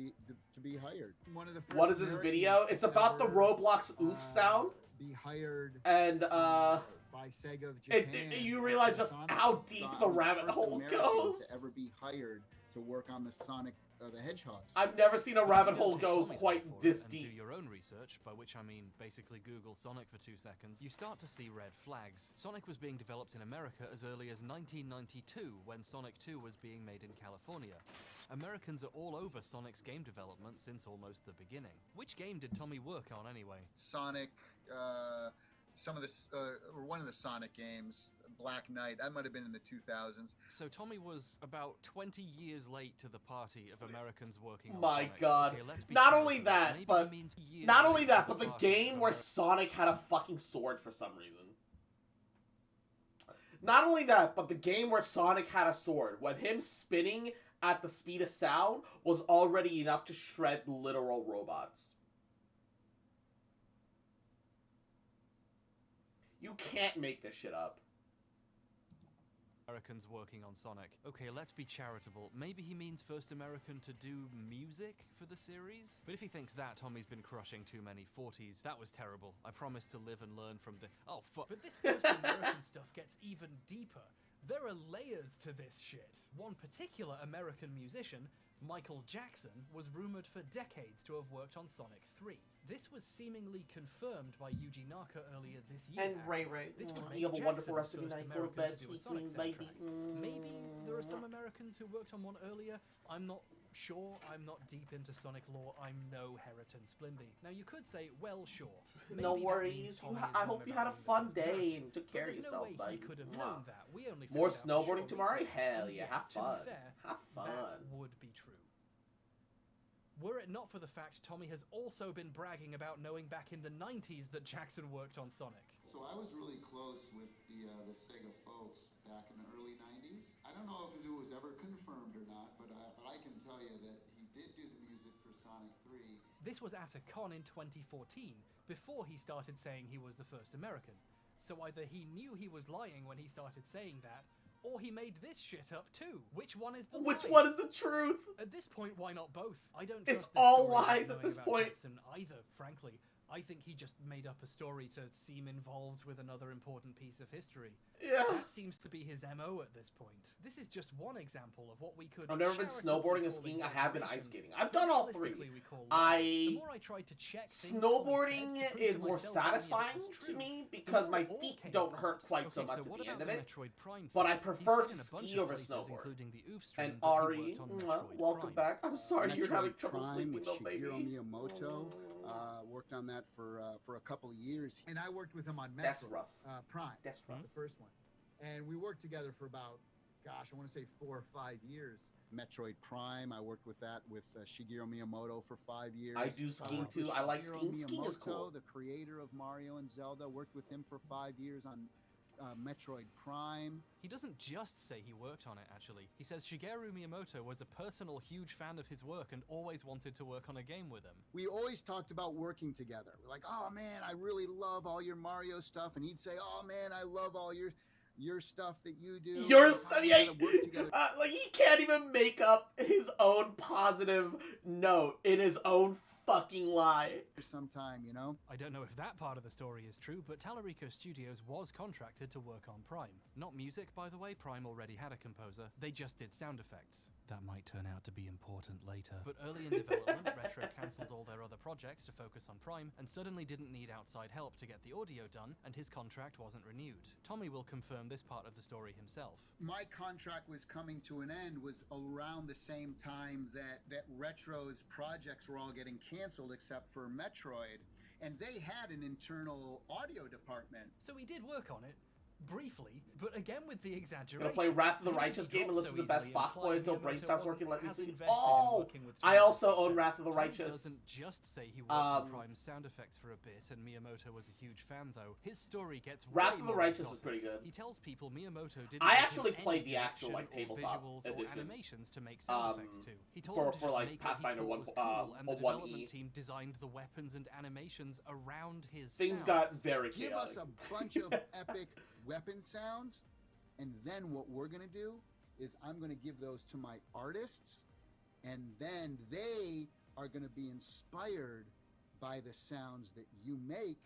be hired. One of the first What is this Americans video? It's about the ever, Roblox oof sound. Be hired And by Sega of Japan. you realize just Sonic. how deep So I the was rabbit first hole American goes. to ever be hired to work on the Sonic the Hedgehogs. I've never seen a But if rabbit you don't hole take go Tommy's quite word for it this and deep. do your own research, by which I mean basically Google Sonic for 2 seconds, you start to see red flags. Sonic was being developed in America as early as 1992, when Sonic 2 was being made in California. Americans are all over Sonic's game development since almost the beginning. Which game did Tommy work on anyway? Sonic, some of the, or one of the Sonic games, Black Knight, that might have been in the 2000s. So Tommy was about 20 years late to the party of Americans working on My Sonic. God! Okay, let's be Not fair only to that, Maybe but he means years not only late that, to but the party game of where America. Sonic had a fucking sword for some reason. Not only that, but the game where Sonic had a sword, when him spinning at the speed of sound was already enough to shred literal robots. You can't make this shit up. Americans working on Sonic. Okay, let's be charitable. Maybe he means first American to do music for the series? But if he thinks that, Tommy's been crushing too many 40s. That was terrible. I promise to live and learn from the... Oh, fuck. But this first American stuff gets even deeper. There are layers to this shit. One particular American musician, Michael Jackson, was rumored for decades to have worked on Sonic 3. This was seemingly confirmed by Yuji Naka earlier this year. And Ray Ray. This would make You have a wonderful Jackson rest of the your first night. Go to American bed, to do a sweet Sonic dreams, baby. soundtrack. Maybe there are some Americans who worked on one earlier. I'm not sure. I'm not deep into Sonic lore. I'm no Heriton Splimby. Now you could say, well, sure. No Maybe that worries. means Tommy is I wrong hope you about had a being the fun first day American. and took But care of there's yourself, no way he buddy. could have Mwah. known that. We only More found out for snowboarding sure tomorrow? recently. Hell And yeah, yet, have to fun. be fair, Have fun. that would be true. Were it not for the fact Tommy has also been bragging about knowing back in the 90s that Jackson worked on Sonic. So I was really close with the Sega folks back in the early 90s. I don't know if it was ever confirmed or not, but I can tell you that he did do the music for Sonic 3. This was at a con in 2014, before he started saying he was the first American. So either he knew he was lying when he started saying that, or he made this shit up too. Which one is the lie? Which one is the truth? At this point, why not both? I don't It's trust this all story about lies at knowing this about point. Jackson either, frankly. I think he just made up a story to seem involved with another important piece of history. Yeah. That seems to be his MO at this point. This is just one example of what we could I've never been charitably snowboarding or call skiing. I have been ice exaggeration, skating. I've but done all three. realistically we call lies. The more I tried to check things Snowboarding Tommy said to prove is to more myself that any of it satisfying was to true, me the because more my it all feet came don't apart. hurt quite so Okay, much so at what the about end of the it. Metroid Prime But I thing? He prefer said to in a bunch ski of over places, snowboard. including the Oof stream, And that he Ari, worked on well, Metroid welcome Prime. back. I'm sorry you're having Metroid trouble Prime sleeping, with though, baby. Shigeru Miyamoto. Worked on that for a couple of years, and I worked with him on Metroid That's rough. Prime. That's rough. The first one, and we worked together for about, gosh, I want to say 4 or 5 years. Metroid Prime, I worked with that with Shigeru Miyamoto for 5 years. I do skiing Worked with too. I like Shigeru skiing. Skiing is Miyamoto, cool. the creator of Mario and Zelda. Worked with him for 5 years on Metroid Prime. He doesn't just say he worked on it, actually. He says Shigeru Miyamoto was a personal huge fan of his work and always wanted to work on a game with him. We always talked about working together. We're like, oh man, I really love all your Mario stuff. And he'd say, oh man, I love all your stuff that you do. Your stuff, yeah. Like, he can't even make up his own positive note in his own fucking lie. Sometime, you know? I don't know if that part of the story is true, but Tallarico Studios was contracted to work on Prime. Not music, by the way. Prime already had a composer. They just did sound effects. That might turn out to be important later. But early in development, Retro cancelled all their other projects to focus on Prime, and suddenly didn't need outside help to get the audio done, and his contract wasn't renewed. Tommy will confirm this part of the story himself. My contract was coming to an end was around the same time that Retro's projects were all getting canceled except for Metroid, and they had an internal audio department. So he did work on it. Briefly, but again with the exaggeration. Gonna play Wrath of the Righteous game and listen to the best Fox Boy until brain stops working. Let me see. Oh, I also own Wrath of the Righteous. Doesn't just say he worked on Prime's sound effects for a bit, and Miyamoto was a huge fan though. His story gets Wrath of the Righteous is pretty good. He tells people Miyamoto didn't. I actually played the actual like tabletop visuals edition. Or animations to make sound effects too. He told for them to just like make Pathfinder what he thought was cool, and the 1E. development team designed the weapons and animations around his Things sounds. got very Give chaotic. us a bunch of epic weapon sounds, and then what we're gonna do is I'm gonna give those to my artists, and then they are gonna be inspired by the sounds that you make,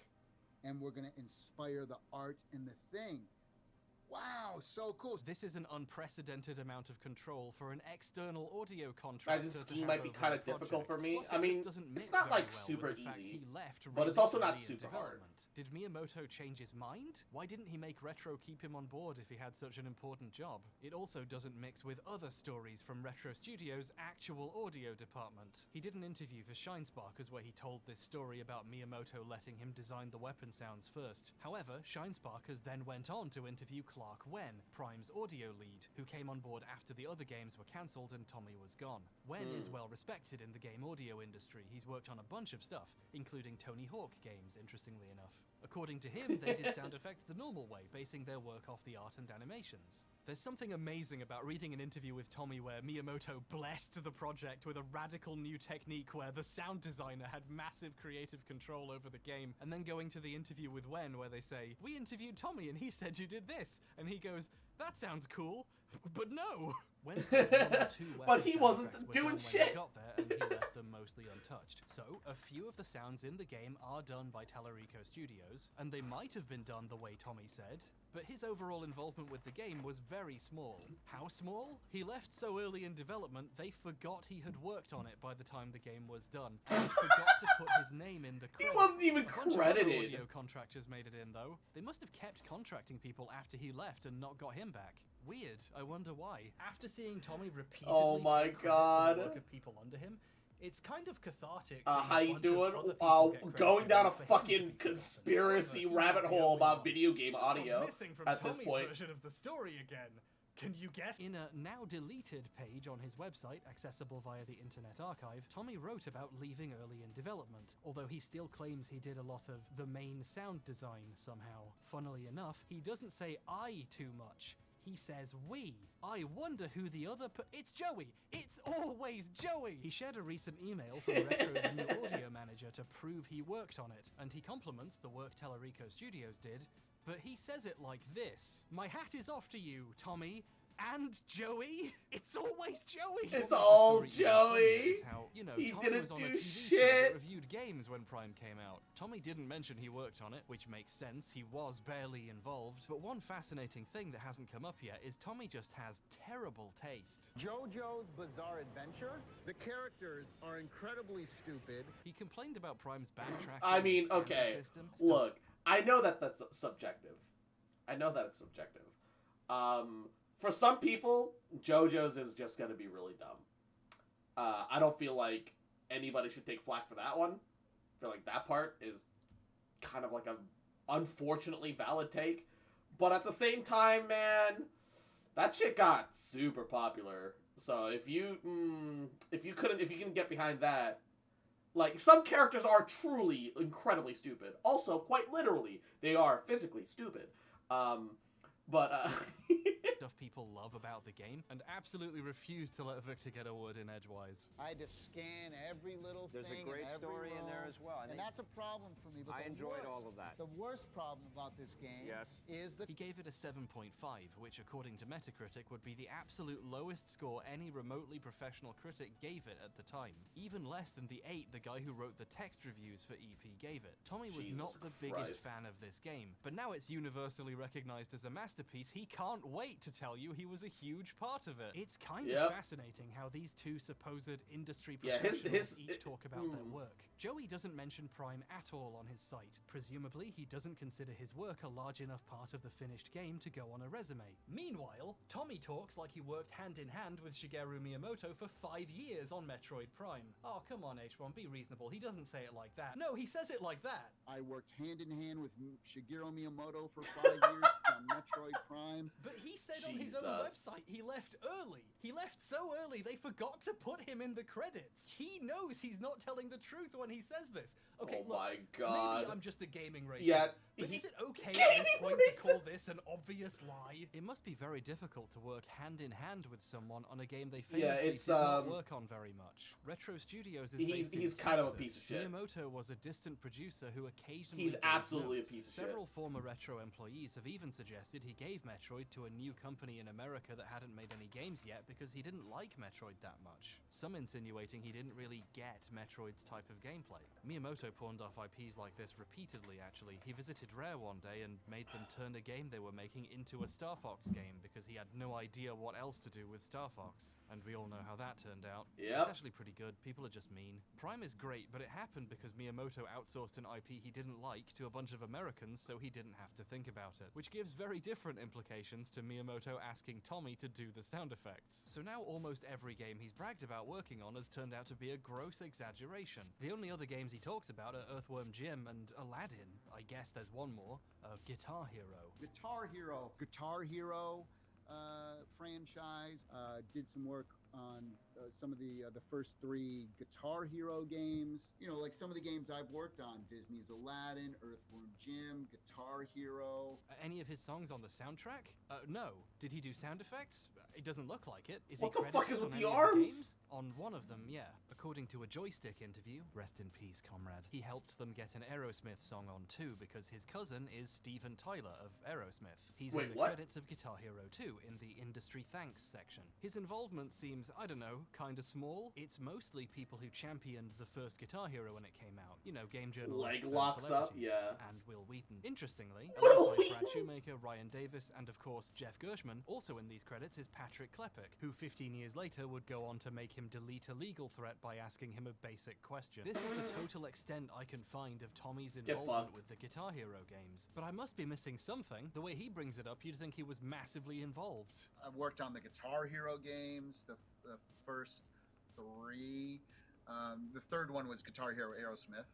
and we're gonna inspire the art and the thing. Wow, so cool. This is an unprecedented amount of control for an external audio contractor. This scheme might be kind of difficult for me. Plus, I mean, it's not like super easy, but it's also not super hard. Did Miyamoto change his mind? Why didn't he make Retro keep him on board if he had such an important job? It also doesn't mix with other stories from Retro Studios' actual audio department. He did an interview for Shinesparkers where he told this story about Miyamoto letting him design the weapon sounds first. However, Shinesparkers then went on to interview Clark Wen, Prime's audio lead, who came on board after the other games were cancelled and Tommy was gone. Wen is well respected in the game audio industry. He's worked on a bunch of stuff, including Tony Hawk games, interestingly enough. According to him, they did sound effects the normal way, basing their work off the art and animations. There's something amazing about reading an interview with Tommy where Miyamoto blessed the project with a radical new technique where the sound designer had massive creative control over the game, and then going to the interview with Wen where they say, "We interviewed Tommy and he said you did this," and he goes, "That sounds cool, but no." Wen says 1 or 2 But he sound wasn't effects were doing done when shit. he got there, and he left them mostly untouched. So, a few of the sounds in the game are done by Tallarico Studios, and they might have been done the way Tommy said, but his overall involvement with the game was very small. How small? He left so early in development, they forgot he had worked on it by the time the game was done, and forgot to put his name in the credits. He wasn't even A bunch of credited. other audio contractors made it in, though. They must have kept contracting people after he left and not got him back. Weird. I wonder why. After seeing Tommy repeatedly Oh my take credit for God. the work of people under him, it's kind of cathartic. How you doing? Going down a fucking conspiracy rabbit hole about video game audio Missing from at Tommy's this point. version of the story again. Can you guess? In a now deleted page on his website, accessible via the Internet Archive, Tommy wrote about leaving early in development, although he still claims he did a lot of the main sound design somehow. Funnily enough, he doesn't say I too much. He says we. I wonder who the other it's Joey! It's always Joey! He shared a recent email from Retro's new audio manager to prove he worked on it, and he compliments the work Tallarico Studios did, but he says it like this. My hat is off to you, Tommy. And Joey? It's always Joey! It's all Joey! How, you know, He Tommy didn't was on do a TV show shit. that reviewed games when Prime came out. Tommy didn't mention he worked on it, which makes sense, he was barely involved. But one fascinating thing that hasn't come up yet is Tommy just has terrible taste. JoJo's Bizarre Adventure? The characters are incredibly stupid. He complained about Prime's backtracking I mean, and scanning okay, system. look, I know that that's subjective. I know that it's subjective. For some people, JoJo's is just gonna be really dumb. I don't feel like anybody should take flack for that one. I feel like that part is kind of like a unfortunately valid take. But at the same time, man, that shit got super popular. So if you can get behind that, like, some characters are truly incredibly stupid. Also, quite literally, they are physically stupid. But Stuff people love about the game, and absolutely refuse to let Victor get a word in edgewise. I had to scan every little There's thing. a great and every story in there roll, as well. and that's a problem for me. But I the enjoyed worst, all of that. The worst problem about this game is that He gave it a 7.5, which according to Metacritic would be the absolute lowest score any remotely professional critic gave it at the time. Even less than the 8 the guy who wrote the text reviews for EP gave it. Tommy was Jesus not the biggest Christ. fan of this game, but now it's universally recognized as a masterpiece. He can't wait to tell you he was a huge part of it. It's kind of fascinating how these two supposed industry professionals each talk about their work. Joey doesn't mention Prime at all on his site. Presumably, he doesn't consider his work a large enough part of the finished game to go on a resume. Meanwhile, Tommy talks like he worked hand in hand with Shigeru Miyamoto for 5 years on Metroid Prime. Oh, come on, H1, be reasonable. He doesn't say it like that. No, he says it like that. I worked hand in hand with Shigeru Miyamoto for 5 years on Metroid Prime. But he said on his own website he left early. He left so early they forgot to put him in the credits. He knows he's not telling the truth when he says this. Okay, Oh look, my God. maybe I'm just a gaming racist. Yeah, but he- is it okay at this point to call this an obvious lie? It must be very difficult to work hand in hand with someone on a game they famously it's, did not work on very much. Retro Studios is based in he's kind of a Texas. piece of shit. Miyamoto was a distant producer who occasionally He's gave absolutely a notes. piece of shit. Several former Retro employees have even suggested he gave Metroid to a new company in America that hadn't made any games yet because he didn't like Metroid that much. Some insinuating he didn't really get Metroid's type of gameplay. Miyamoto pawned off IPs like this repeatedly, actually. He visited Rare one day and made them turn a game they were making into a Star Fox game because he had no idea what else to do with Star Fox. And we all know how that turned out. Yep. It's actually pretty good. People are just mean. Prime is great, but it happened because Miyamoto outsourced an IP he didn't like to a bunch of Americans so he didn't have to think about it, which gives very different implications to Miyamoto asking Tommy to do the sound effects. So now almost every game he's bragged about working on has turned out to be a gross exaggeration. The only other games he talks about are Earthworm Jim and Aladdin. I guess there's one more, Guitar Hero. Guitar Hero franchise. Did some work on some of the first 3 Guitar Hero games. You know, like some of the games I've worked on: Disney's Aladdin, Earthworm Jim, Guitar Hero. Any of his songs on the soundtrack? No. Did he do sound effects? It doesn't look like it. Is What he the fuck credited is with on the any of arms? games? On one of them, yeah. According to a Joystick interview, rest in peace, comrade, he helped them get an Aerosmith song on too because his cousin is Steven Tyler of Aerosmith. He's Wait, in the what? credits of Guitar Hero 2 in the Industry Thanks section. His involvement seems, I don't know, kinda small. It's mostly people who championed the first Guitar Hero when it came out. You know, game journalists Leg and locks up, celebrities. yeah. And Will Wheaton. Interestingly, Will alongside Brad Wheaton! Shoemaker, Ryan Davis, and of course Jeff Gershman, also in these credits is Patrick Klepek, who 15 years later would go on to make him delete a legal threat by asking him a basic question. This is the total extent I can find of Tommy's involvement fucked. with the Guitar Hero games. But I must be missing something. The way he brings it up, you'd think he was massively involved. I've worked on the Guitar Hero games, the first 3. The third one was Guitar Hero Aerosmith.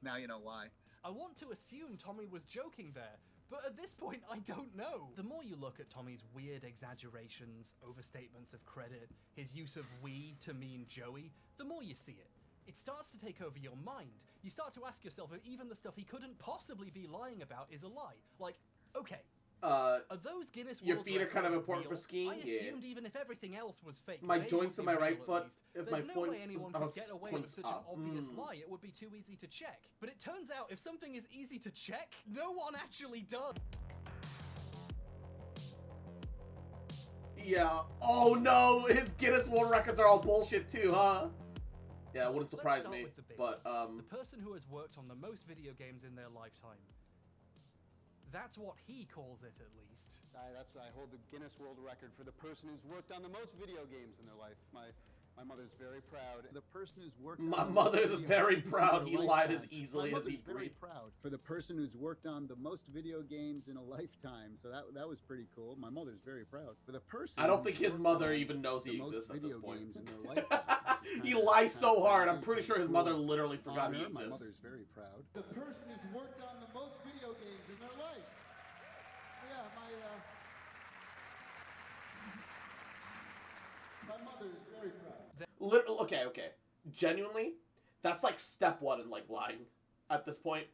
Now you know why. I want to assume Tommy was joking there, but at this point, I don't know. The more you look at Tommy's weird exaggerations, overstatements of credit, his use of we to mean Joey, the more you see it. It starts to take over your mind. You start to ask yourself if even the stuff he couldn't possibly be lying about is a lie. Like, okay, are those Guinness your World feet are kind of Records important real? for skiing? I Yeah. assumed even if everything else was fake, My they joints would on be my real right at foot, least. if There's my no way points- anyone I could was get away points with such an up. obvious lie. It would be too easy to check. But it turns out if something is easy to check, no one actually does. Yeah. Oh no, his Guinness World Records are all bullshit too, huh? Yeah, it wouldn't surprise Let's start me. with the big But one. The person who has worked on the most video games in their lifetime. That's what he calls it, at least. I hold the Guinness World Record for the person who's worked on the most video games in their life. My mother's very proud. The person who's worked My on the mother's most video very games in proud their he lied as lifetime. easily My as he mother's very breathed. proud for the person who's worked on the most video games in a lifetime. So that was pretty cool. My mother's very proud for the person. I don't who's think his worked mother on even knows the he most exists at this video point. games in their lifetime. He lies so hard, I'm pretty sure his mother literally forgot he Honor, exists. my mother's very proud. The person who's worked on the most video games in their life. Yeah, my mother is very proud. Okay. Genuinely, that's like step 1 in like lying at this point.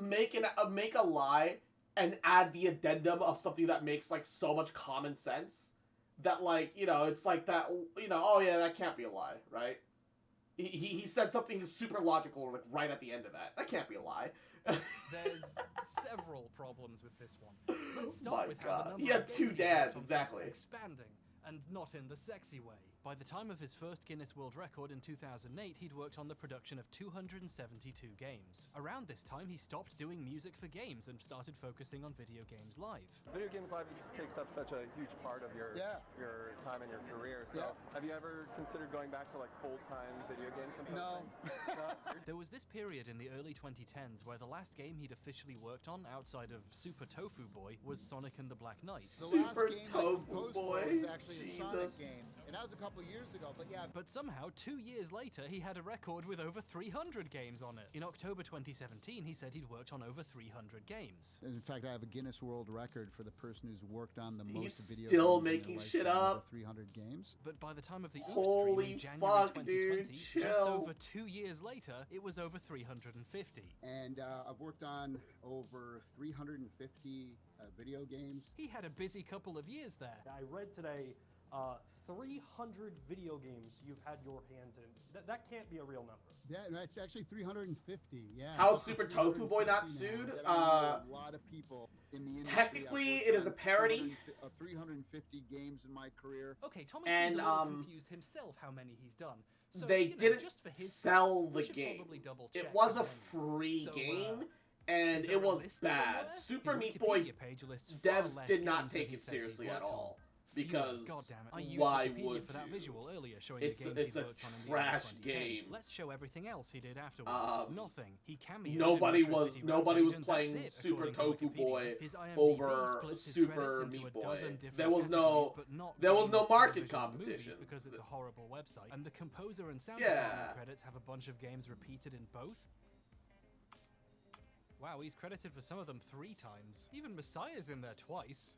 make a lie and add the addendum of something that makes like so much common sense that like, you know, it's like that, you know, oh yeah, that can't be a lie, right? He said something super logical like right at the end of that. That can't be a lie. There's several problems with this one. Let's start with how the number He had of games two he dads, worked on exactly. keeps expanding, and not in the sexy way. By the time of his first Guinness World Record in 2008, he'd worked on the production of 272 games. Around this time, he stopped doing music for games and started focusing on video games live. Video games live takes up such a huge part of your time and your career. So, have you ever considered going back to like full-time video game composing? No. There was this period in the early 2010s where the last game he'd officially worked on outside of Super Tofu Boy was Sonic and the Black Knight. The last game I composed for was actually a Sonic game, and that was a couple years ago, but yeah. But somehow, 2 years later, he had a record with over 300 games on it. In October 2017, he said he'd worked on over 300 games. In fact, I have a Guinness World Record for the person who's worked on the most video games. Still in their making lifetime, shit over up. 300 games. But by the time of the OOF Holy stream in January fuck, 2020, dude, just chill. over 2 years later, it was over 350. And I've worked on over 350 video games. He had a busy couple of years there. I read today 300 video games you've had your hands in. That can't be a real number. Yeah, that's actually 350. Yeah. How's Super Tofu Boy not sued? A lot of people in the industry. Technically, it is a parody. 350 games in my career. Okay, Tommy And, seems a little confused himself how many he's done. So, they you know, didn't just for his sell sake, we the should game. probably double It check was a again. free So, game, is and there it a was list bad. somewhere? Super His Meat Boy Wikipedia page lists far devs less did not games than take he it says he's seriously at worked on. all. Phew, Because God damn it. I used why Wikipedia would for that you? visual earlier showing It's the games it's he a worked on in the trash early 2010s. game. Let's show everything else he did afterwards. Nothing. He cameoed Nobody in Metro was City nobody was Rampage, and that's playing it, Super according to Tofu Wikipedia. Boy His IMDb over splits his Super credits into Meat a Boy. dozen different There was no categories, but not there was no games, market television, and movies competition. because it's a horrible website. And the composer and sound Yeah. department credits have a bunch of games repeated in both. Wow, he's credited for some of them 3 times. Even Messiah's in there twice.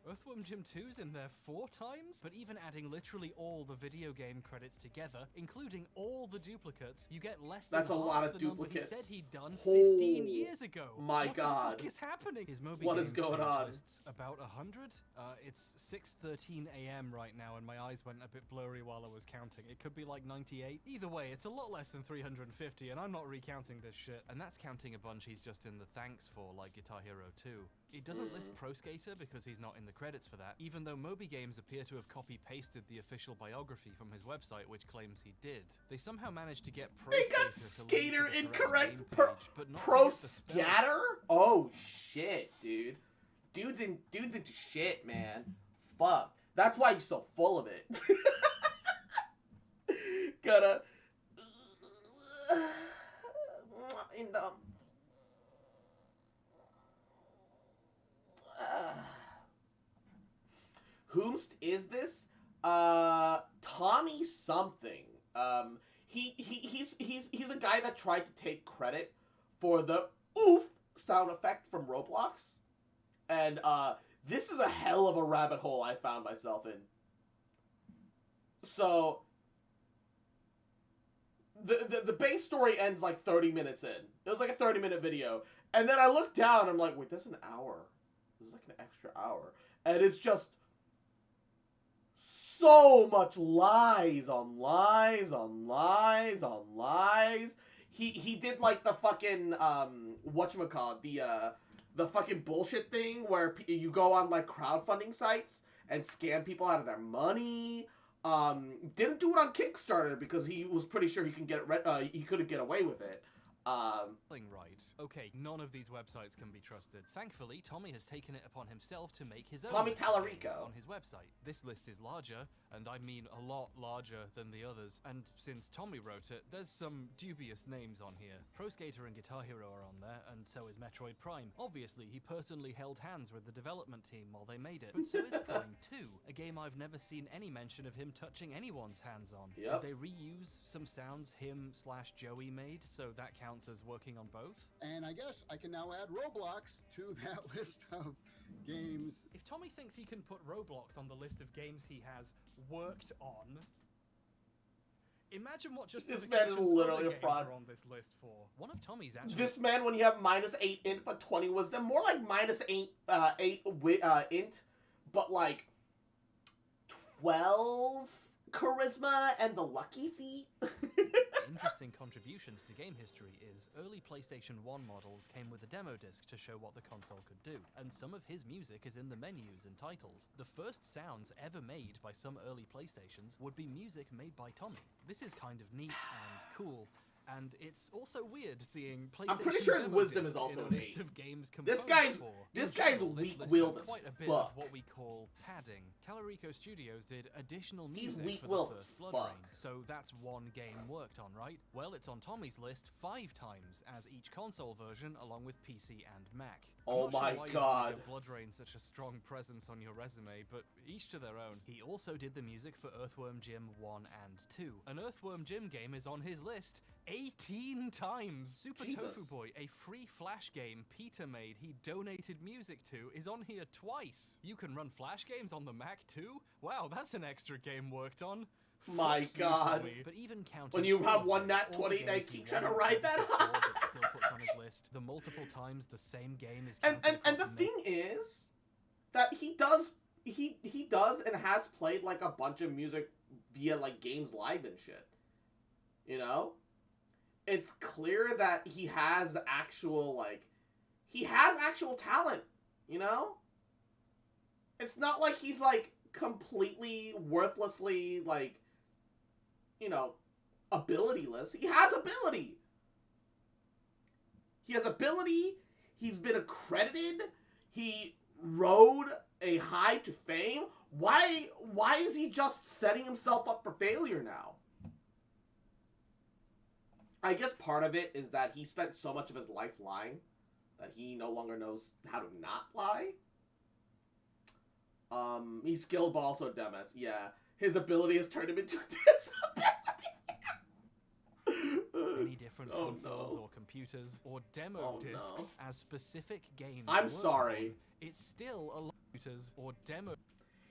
Earthworm Jim 2's in there 4 times? But even adding literally all the video game credits together, including all the duplicates, you get less than That's a half lot of the number duplicates. he said he'd done 15 years ago. My what God. the fuck is happening? His Moby What is Games going page on? lists about 100? It's 6:13 a.m. right now, and my eyes went a bit blurry while I was counting. It could be like 98. Either way, it's a lot less than 350, and I'm not recounting this shit. And that's counting a bunch he's just in the thanks for, like Guitar Hero 2. It doesn't list Pro Skater because he's not in the credits for that, even though Moby Games appear to have copy-pasted the official biography from his website, which claims he did. They somehow managed to get Pro They Skater got to Skater link to the correct incorrect. game Pro, page, but not pro to get the spelling. scatter? Oh shit, dude. Dude's into shit, man. Fuck. That's why he's so full of it. Gotta in the Whomst is this? Tommy something. He's a guy that tried to take credit for the oof sound effect from Roblox. And this is a hell of a rabbit hole I found myself in. So the base story ends like 30 minutes in. It was like a 30-minute video. And then I looked down and I'm like, wait, that's an hour. This is like an extra hour. And it's just so much lies on lies on lies on lies. He did like the fucking whatchamacallit, the fucking bullshit thing where you go on like crowdfunding sites and scam people out of their money. Didn't do it on Kickstarter because he was pretty sure he couldn't get away with it. Right. Okay, none of these websites can be trusted. Thankfully, Tommy has taken it upon himself to make his own Tommy list of games Tallarico. on his website. This list is larger, and I mean a lot larger than the others. And since Tommy wrote it, there's some dubious names on here. Pro Skater and Guitar Hero are on there, and so is Metroid Prime. Obviously, he personally held hands with the development team while they made it. But so is Prime 2, a game I've never seen any mention of him touching anyone's hands on. Yep. Did they reuse some sounds him/Joey made, so that counts as working on both? And I guess I can now add Roblox to that list of games. If Tommy thinks he can put Roblox on the list of games he has worked on, Imagine what This man is justifications literally other a games fraud. are on this list for. One of Tommy's actually... This man, when you have -8 int but 20 wisdom, more like -8 int, but like 12 charisma and the lucky feat. Interesting contributions to game history is early PlayStation 1 models came with a demo disc to show what the console could do, and some of his music is in the menus and titles. The first sounds ever made by some early PlayStations would be music made by Tommy. This is kind of neat and cool, and it's also weird seeing PlayStation I'm pretty sure his demo wisdom disc is also in a an list 8. of games This composed guy's for. this In guy's general, this list weak-willed has as quite a bit fuck. of what we call padding. Tallarico Studios did additional He's music for weak-willed the as first Blood fuck. Rain, so that's one game worked on, right? Well, it's on Tommy's list 5 times as each console version, along with PC and Mac. I'm Oh not sure my why you God. give Blood Rain such a strong presence on your resume, but each to their own. He also did the music for Earthworm Jim 1 and 2. An Earthworm Jim game is on his list 18 times. Super Jesus. Tofu Boy, a free Flash game Peter made he donated music to, is on here twice. You can run Flash games on the Mac too? Wow, that's an extra game worked on. My Fuck you, God. Tommy. But even counting When you all have of one this, nat all the 20, they games he keep trying to wasn't write that credited for, but still puts on his list. The multiple times the same game is And counted and the across thing is that he does and has played like a bunch of music via like games live and shit. You know? It's clear that he has actual talent, you know? It's not like he's like completely worthlessly like, you know, abilityless. He has ability. He has ability. He's been accredited. He rode a high to fame. Why is he just setting himself up for failure now? I guess part of it is that he spent so much of his life lying that he no longer knows how to not lie. He's skilled but also dumbass. Yeah. His ability has turned him into a disability. any different consoles or computers or demo discs as specific games. I'm worked sorry. on, it's still a computers or demo.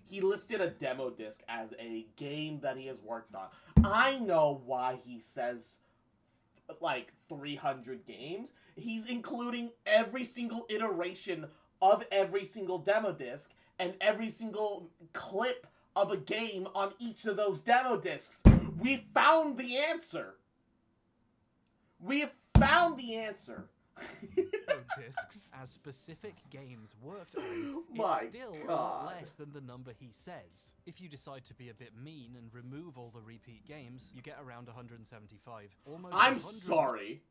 He listed a demo disc as a game that he has worked on. I know why he says like 300 games. He's including every single iteration of every single demo disc and every single clip of a game on each of those demo discs. We found the answer. We have found the answer. Discs as specific games worked on, My it's still a God. lot less than the number he says. If you decide to be a bit mean and remove all the repeat games, you get around 175. Almost I'm 100. sorry.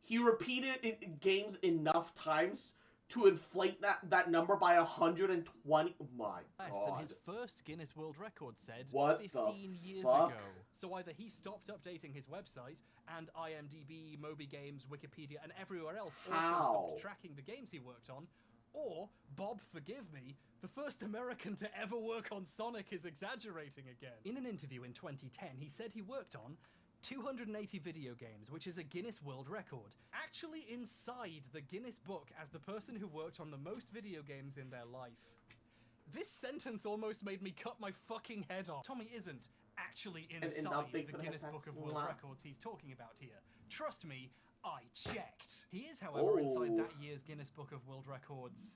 He repeated it in games enough times to inflate that number by 120. My Less God. than his first Guinness World Record said What 15 the years fuck? ago. So either he stopped updating his website, and IMDb, Moby Games, Wikipedia, and everywhere else also How? stopped tracking the games he worked on, or, Bob, forgive me, the first American to ever work on Sonic is exaggerating again. In an interview in 2010, he said he worked on 280 video games, which is a Guinness World Record. Actually inside the Guinness book as the person who worked on the most video games in their life. This sentence almost made me cut my fucking head off. Tommy isn't actually inside not big the for the Guinness head Book of tax. World Mwah. Records he's talking about here. Trust me, I checked. He is, however, inside that year's Guinness Book of World Records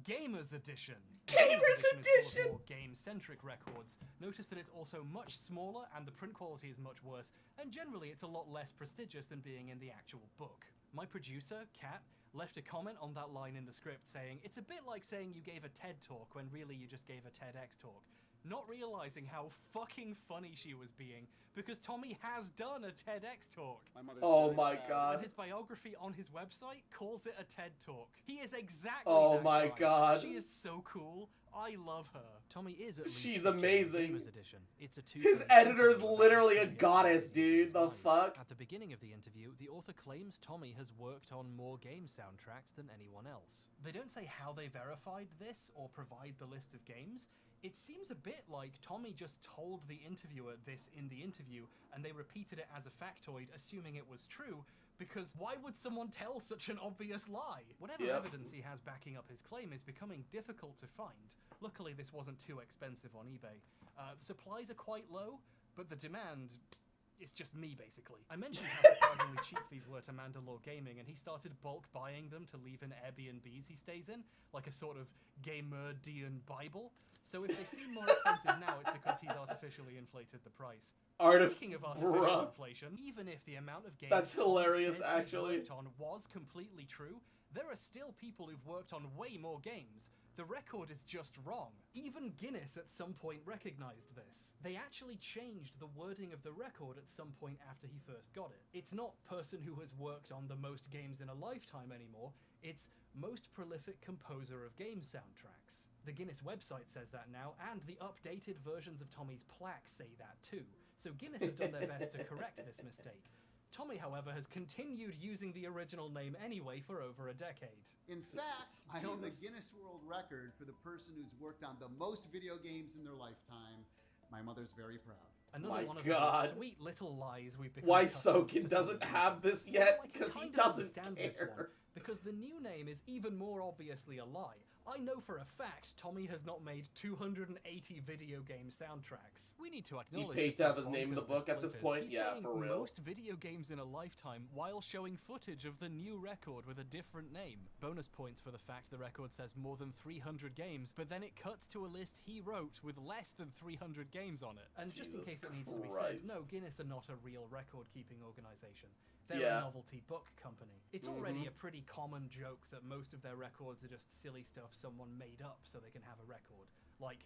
Gamers Edition. Gamers Edition is full Edition! of more game-centric records. Notice that it's also much smaller and the print quality is much worse, and generally it's a lot less prestigious than being in the actual book. My producer, Kat, left a comment on that line in the script saying, it's a bit like saying you gave a TED talk when really you just gave a TEDx talk. Not realizing how fucking funny she was being, because Tommy has done a TEDx talk. Oh my God. And his biography on his website calls it a TED talk. He is exactly Oh that my guy. God. She is so cool. I love her. Tommy is at least She's featured in amazing. Gamers Edition. It's a His two-page editor's interview about literally his a career goddess, in video dude. games The live. fuck? At the beginning of the interview, the author claims Tommy has worked on more game soundtracks than anyone else. They don't say how they verified this or provide the list of games. It seems a bit like Tommy just told the interviewer this in the interview and they repeated it as a factoid, assuming it was true, because why would someone tell such an obvious lie? Whatever Yep. evidence he has backing up his claim is becoming difficult to find. Luckily, this wasn't too expensive on eBay. Supplies are quite low, but the demand It's just me, basically. I mentioned how surprisingly cheap these were to Mandalore Gaming, and he started bulk buying them to leave in Airbnbs he stays in, like a sort of gamer-dian Bible. So if they seem more expensive now, it's because he's artificially inflated the price. Speaking of artificial inflation, even if the amount of games That's hilarious, he's actually. worked on was completely true, there are still people who've worked on way more games. The record is just wrong. Even Guinness at some point recognized this. They actually changed the wording of the record at some point after he first got it. It's not person who has worked on the most games in a lifetime anymore, it's most prolific composer of game soundtracks. The Guinness website says that now, and the updated versions of Tommy's plaque say that too. So Guinness have done their best to correct this mistake. Tommy, however, has continued using the original name anyway for over a decade. In fact, I own the Guinness World Record for the person who's worked on the most video games in their lifetime. My mother's very proud. Another one of those sweet little lies we've become Why accustomed to Soken doesn't Tommy have using. this yet? Well, I Because he kind of doesn't understand this one, care. because the new name is even more obviously a lie. I know for a fact Tommy has not made 280 video game soundtracks. We need to acknowledge pays just to how have his name in the bonkers this book at this clip is. point? He's Yeah, saying for real. most video games in a lifetime while showing footage of the new record with a different name. Bonus points for the fact the record says more than 300 games, but then it cuts to a list he wrote with less than 300 games on it. And just in case it needs to be said, no, Guinness are not a real record-keeping organization. They're a novelty book company. It's already a pretty common joke that most of their records are just silly stuff someone made up so they can have a record. Like,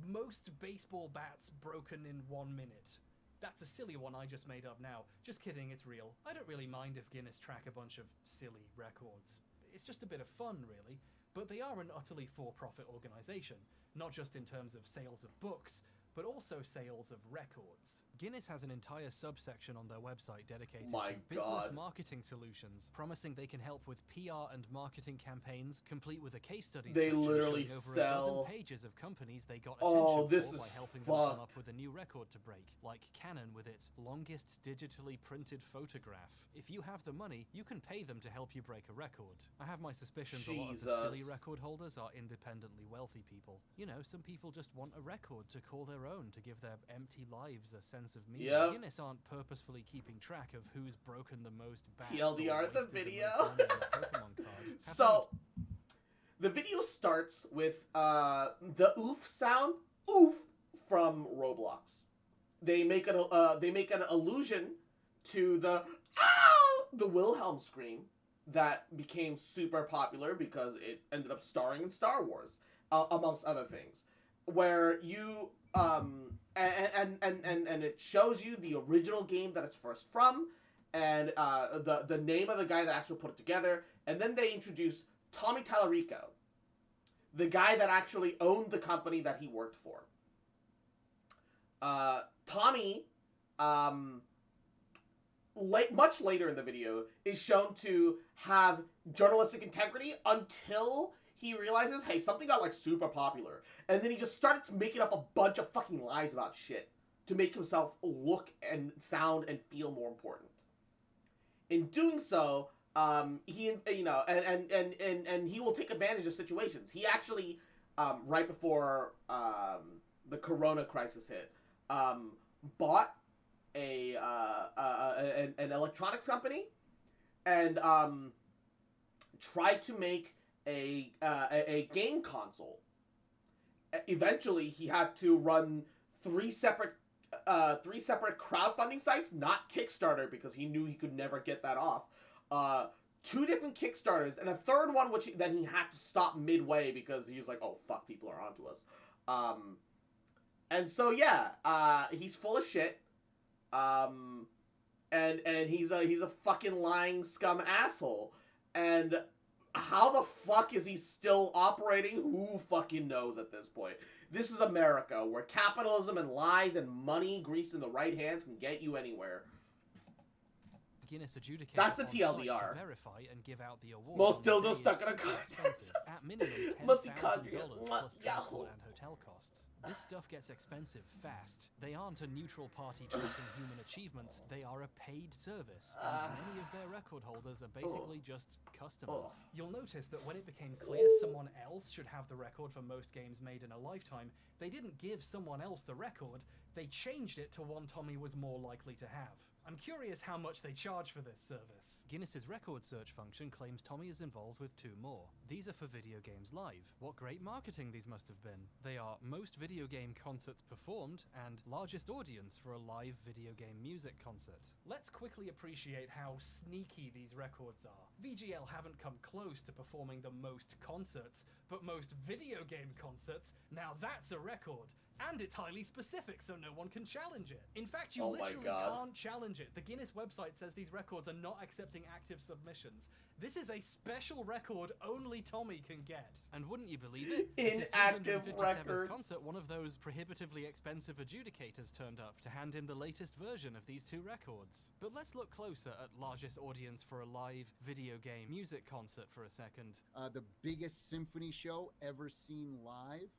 most baseball bats broken in 1 minute. That's a silly one I just made up now. Just kidding, it's real. I don't really mind if Guinness track a bunch of silly records. It's just a bit of fun, really. But they are an utterly for-profit organization, not just in terms of sales of books, but also sales of records. Guinness has an entire subsection on their website dedicated to business marketing solutions, promising they can help with PR and marketing campaigns, complete with a case study section literally showing over sell- a dozen pages of companies they got attention for by helping them come up with a new record to break, like Canon with its longest digitally printed photograph. If you have the money, you can pay them to help you break a record. I have my suspicions a lot of the silly record holders are independently wealthy people. You know, some people just want a record to call their own to give their empty lives a sense of meaning. Yep. Guinness aren't purposefully keeping track of who's broken the most bats TLDR or the wasted video. the most money on a Pokemon card. So, the video starts with the oof sound, oof, from Roblox. They make an allusion to the Wilhelm scream that became super popular because it ended up starring in Star Wars, amongst other things, where you and it shows you the original game that it's first from, and the name of the guy that actually put it together, and then they introduce Tommy Tallarico, the guy that actually owned the company that he worked for. Tommy, much later in the video, is shown to have journalistic integrity until he realizes, hey, something got like super popular. And then he just started making up a bunch of fucking lies about shit to make himself look and sound and feel more important. In doing so, he, you know, and he will take advantage of situations. He actually, right before the Corona crisis hit, bought an electronics company and tried to make a game console. Eventually, he had to run three separate crowdfunding sites, not Kickstarter, because he knew he could never get that off. 2 different Kickstarters, and a third one which then he had to stop midway because he was like, "Oh fuck, people are onto us." And so yeah, he's full of shit. And he's a fucking lying scum asshole. And how the fuck is he still operating? Who fucking knows at this point? This is America, where capitalism and lies and money greased in the right hands can get you anywhere. Guinness adjudicated That's the on site TLDR. to verify and give out the award. Most on the dildos day stuck is in a super expensive. At minimum Musty $10,000 country. plus transport and hotel costs. This stuff gets expensive fast. They aren't a neutral party tracking human achievements. They are a paid service, and many of their record holders are basically just customers. You'll notice that when it became clear someone else should have the record for most games made in a lifetime, they didn't give someone else the record. They changed it to one Tommy was more likely to have. I'm curious how much they charge for this service. Guinness's record search function claims Tommy is involved with 2 more. These are for Video Games Live. What great marketing these must have been. They are most video game concerts performed and largest audience for a live video game music concert. Let's quickly appreciate how sneaky these records are. VGL haven't come close to performing the most concerts, but most video game concerts, now that's a record. And it's highly specific, so no one can challenge it. In fact, you literally can't challenge it. The Guinness website says these records are not accepting active submissions. This is a special record only Tommy can get. And wouldn't you believe it? Inactive records. Concert, one of those prohibitively expensive adjudicators turned up to hand him the latest version of these 2 records. But let's look closer at largest audience for a live video game music concert for a second. The biggest symphony show ever seen live.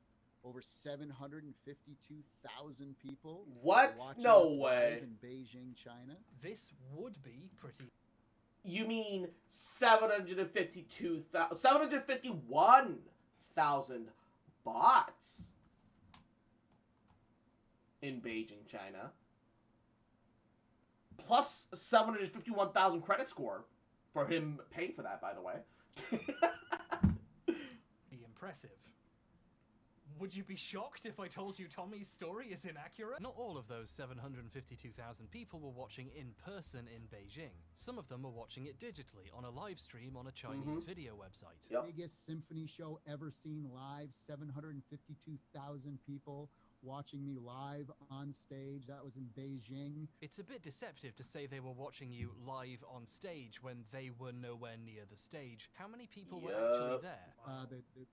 Over 752,000 people. What? Watching No us way. live in Beijing, China. This would be pretty... You mean 751,000 bots in Beijing, China. Plus 751,000 credit score for him paying for that, by the way. Be impressive. Would you be shocked if I told you Tommy's story is inaccurate? Not all of those 752,000 people were watching in person in Beijing. Some of them were watching it digitally on a live stream on a Chinese video website. Biggest symphony show ever seen live. 752,000 people watching me live on stage. That was in Beijing. It's a bit deceptive to say they were watching you live on stage when they were nowhere near the stage. How many people were actually there?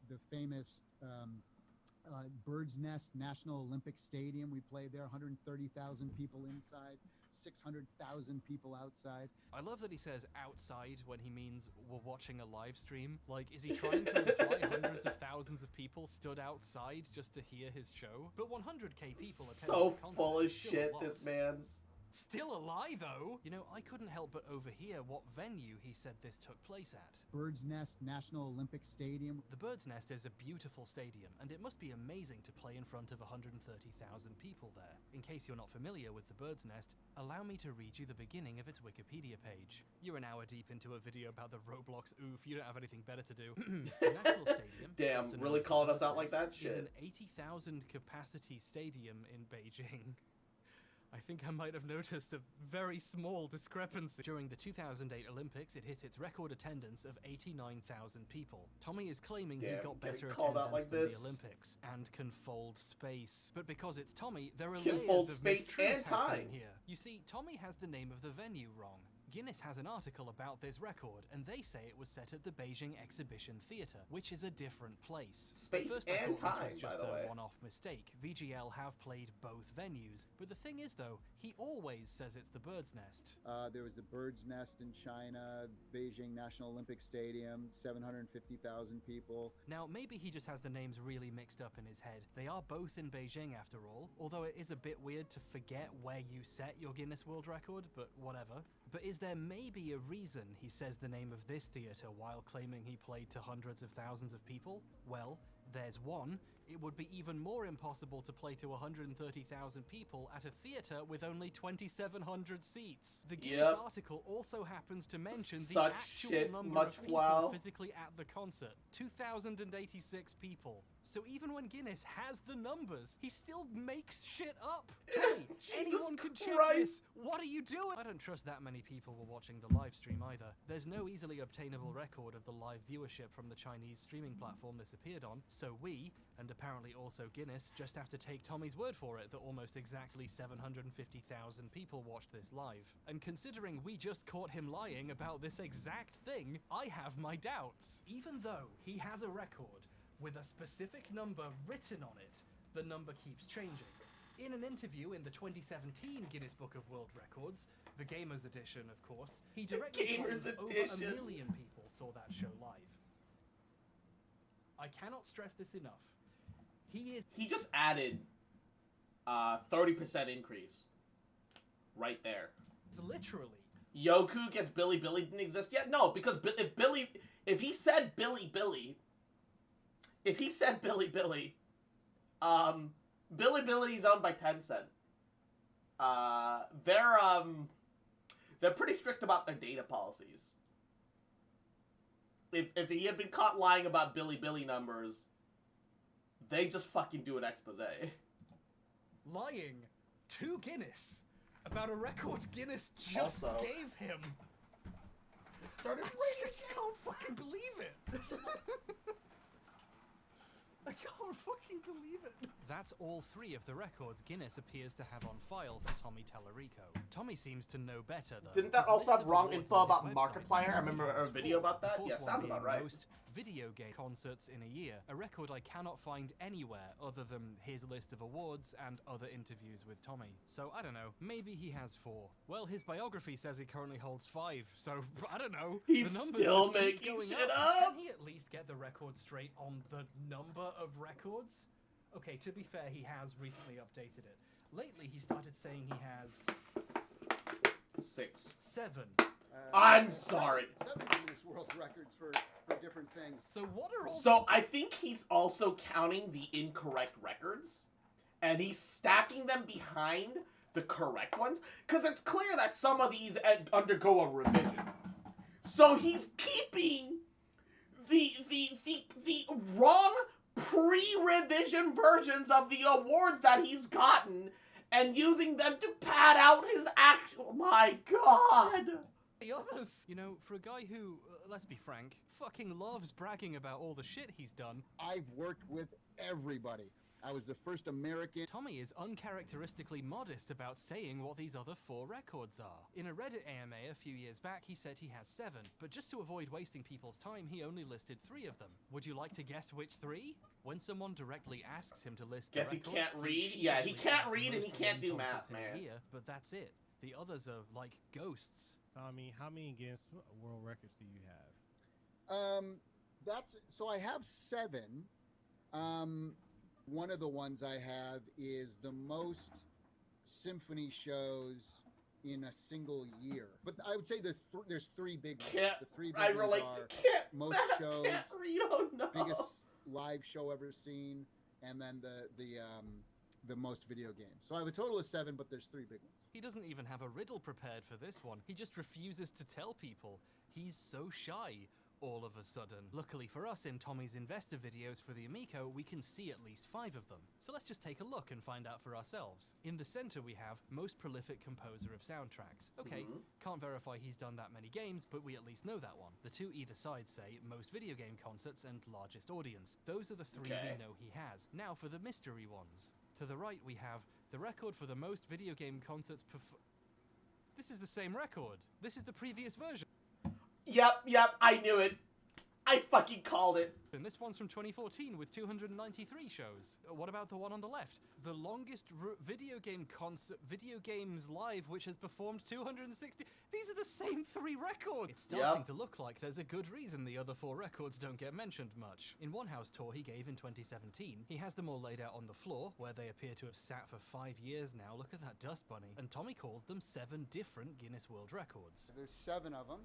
The famous Bird's Nest National Olympic Stadium. We played there. 130,000 people inside. 600,000 people outside. I love that he says outside when he means we're watching a live stream. Like, is he trying to imply hundreds of thousands of people stood outside just to hear his show? But 100k people attending So the concert full of is still shit, a lot. this man's. Still alive, though? You know, I couldn't help but overhear what venue he said this took place at. Bird's Nest National Olympic Stadium. The Bird's Nest is a beautiful stadium, and it must be amazing to play in front of 130,000 people there. In case you're not familiar with the Bird's Nest, allow me to read you the beginning of its Wikipedia page. You're an hour deep into a video about the Roblox oof, you don't have anything better to do. The National Stadium, Damn, also known really as the calling us Bird's out like Nest, that? is Shit. an 80,000 capacity stadium in Beijing. I think I might have noticed a very small discrepancy. During the 2008 Olympics, it hit its record attendance of 89,000 people. Tommy is claiming he got better attendance than the Olympics and can fold space. But because it's Tommy, there are layers of mistruth happening here. You see, Tommy has the name of the venue wrong. Guinness has an article about this record, and they say it was set at the Beijing Exhibition Theatre, which is a different place. Space At first and I thought time, this was just by the way. a one-off mistake. VGL have played both venues, but the thing is though, he always says it's the Bird's Nest. There was the Bird's Nest in China, Beijing National Olympic Stadium, 750,000 people. Now, maybe he just has the names really mixed up in his head. They are both in Beijing after all, although it is a bit weird to forget where you set your Guinness World Record, but whatever. But is there maybe a reason he says the name of this theatre while claiming he played to hundreds of thousands of people? Well, there's one. It would be even more impossible to play to 130,000 people at a theatre with only 2,700 seats. The Guinness article also happens to mention the actual number of people physically at the concert. 2,086 people. So even when Guinness has the numbers, he still makes shit up. Tommy, anyone can check this. What are you doing? I don't trust that many people were watching the live stream either. There's no easily obtainable record of the live viewership from the Chinese streaming platform this appeared on, so we, and apparently also Guinness, just have to take Tommy's word for it that almost exactly 750,000 people watched this live. And considering we just caught him lying about this exact thing, I have my doubts. Even though he has a record with a specific number written on it, the number keeps changing. In an interview in the 2017 Guinness Book of World Records, the Gamers Edition, of course, he directly claims over 1 million people saw that show live. I cannot stress this enough. He just added 30% increase. Right there. It's literally. Yoku gets Billy Billy didn't exist yet? No, because if he said Billy Billy, Billy Billy's owned by Tencent. they're pretty strict about their data policies. If he had been caught lying about Billy numbers, they just fucking do an expose. Lying to Guinness about a record Guinness just Also, gave him. It started I can't fucking believe it. I can't fucking believe it. That's all 3 of the records Guinness appears to have on file for Tommy Tallarico. Tommy seems to know better, though. Didn't that His also list have of wrong awards info on about his Markiplier? website I remember says a video 4, about that. the Yeah, fourth sounds one about being right. Most video game concerts in a year, a record I cannot find anywhere other than his list of awards and other interviews with Tommy. So, I don't know, maybe he has 4. Well, his biography says he currently holds 5, so I don't know. He's the numbers still just keep making going shit up. up. Can he at least get the record straight on the number of records? Okay, to be fair, he has recently updated it. Lately, he started saying he has 6. 7. I'm sorry. 7 Guinness World Records for different things. So what are all? So I think he's also counting the incorrect records, and he's stacking them behind the correct ones, because it's clear that some of these undergo a revision. So he's keeping the wrong pre-revision versions of the awards that he's gotten and using them to pad out his actual. My God. The others. You know, for a guy who, let's be frank, fucking loves bragging about all the shit he's done. I've worked with everybody. I was the first American. Tommy is uncharacteristically modest about saying what these other 4 records are. In a Reddit AMA a few years back, he said he has 7, but just to avoid wasting people's time, he only listed 3 of them. Would you like to guess which 3? When someone directly asks him to list Guess the he records, can't read? she Yeah, he usually can't adds read and most he of can't them do math, concerts in a man. year, but that's it. The others are like ghosts. Tommy, how many Guinness World Records do you have? That's so I have 7. One of the ones I have is the most symphony shows in a single year. But I would say there's 3 big ones. Can't, The 3 big I ones relate are to can't, most shows, can't read, oh no. biggest live show ever seen, and then the most video games. So I have a total of 7, but there's 3 big ones. He doesn't even have a riddle prepared for this one. He just refuses to tell people. He's so shy. All of a sudden. Luckily for us, in Tommy's investor videos for the Amico, we can see at least 5 of them. So let's just take a look and find out for ourselves. In the center we have most prolific composer of soundtracks. Okay, can't verify he's done that many games, but we at least know that one. The 2 either side say most video game concerts and largest audience. Those are the 3 we know he has. Now for the mystery ones. To the right we have the record for the most video game concerts This is the same record. This is the previous version. Yep, I knew it. I fucking called it. And this one's from 2014 with 293 shows. What about the one on the left? The longest video games live which has performed 260. These are the same 3 records. It's starting to look like there's a good reason the other 4 records don't get mentioned much. In one house tour he gave in 2017, he has them all laid out on the floor where they appear to have sat for 5 years now. Look at that dust bunny. And Tommy calls them 7 different Guinness World Records. There's 7 of them.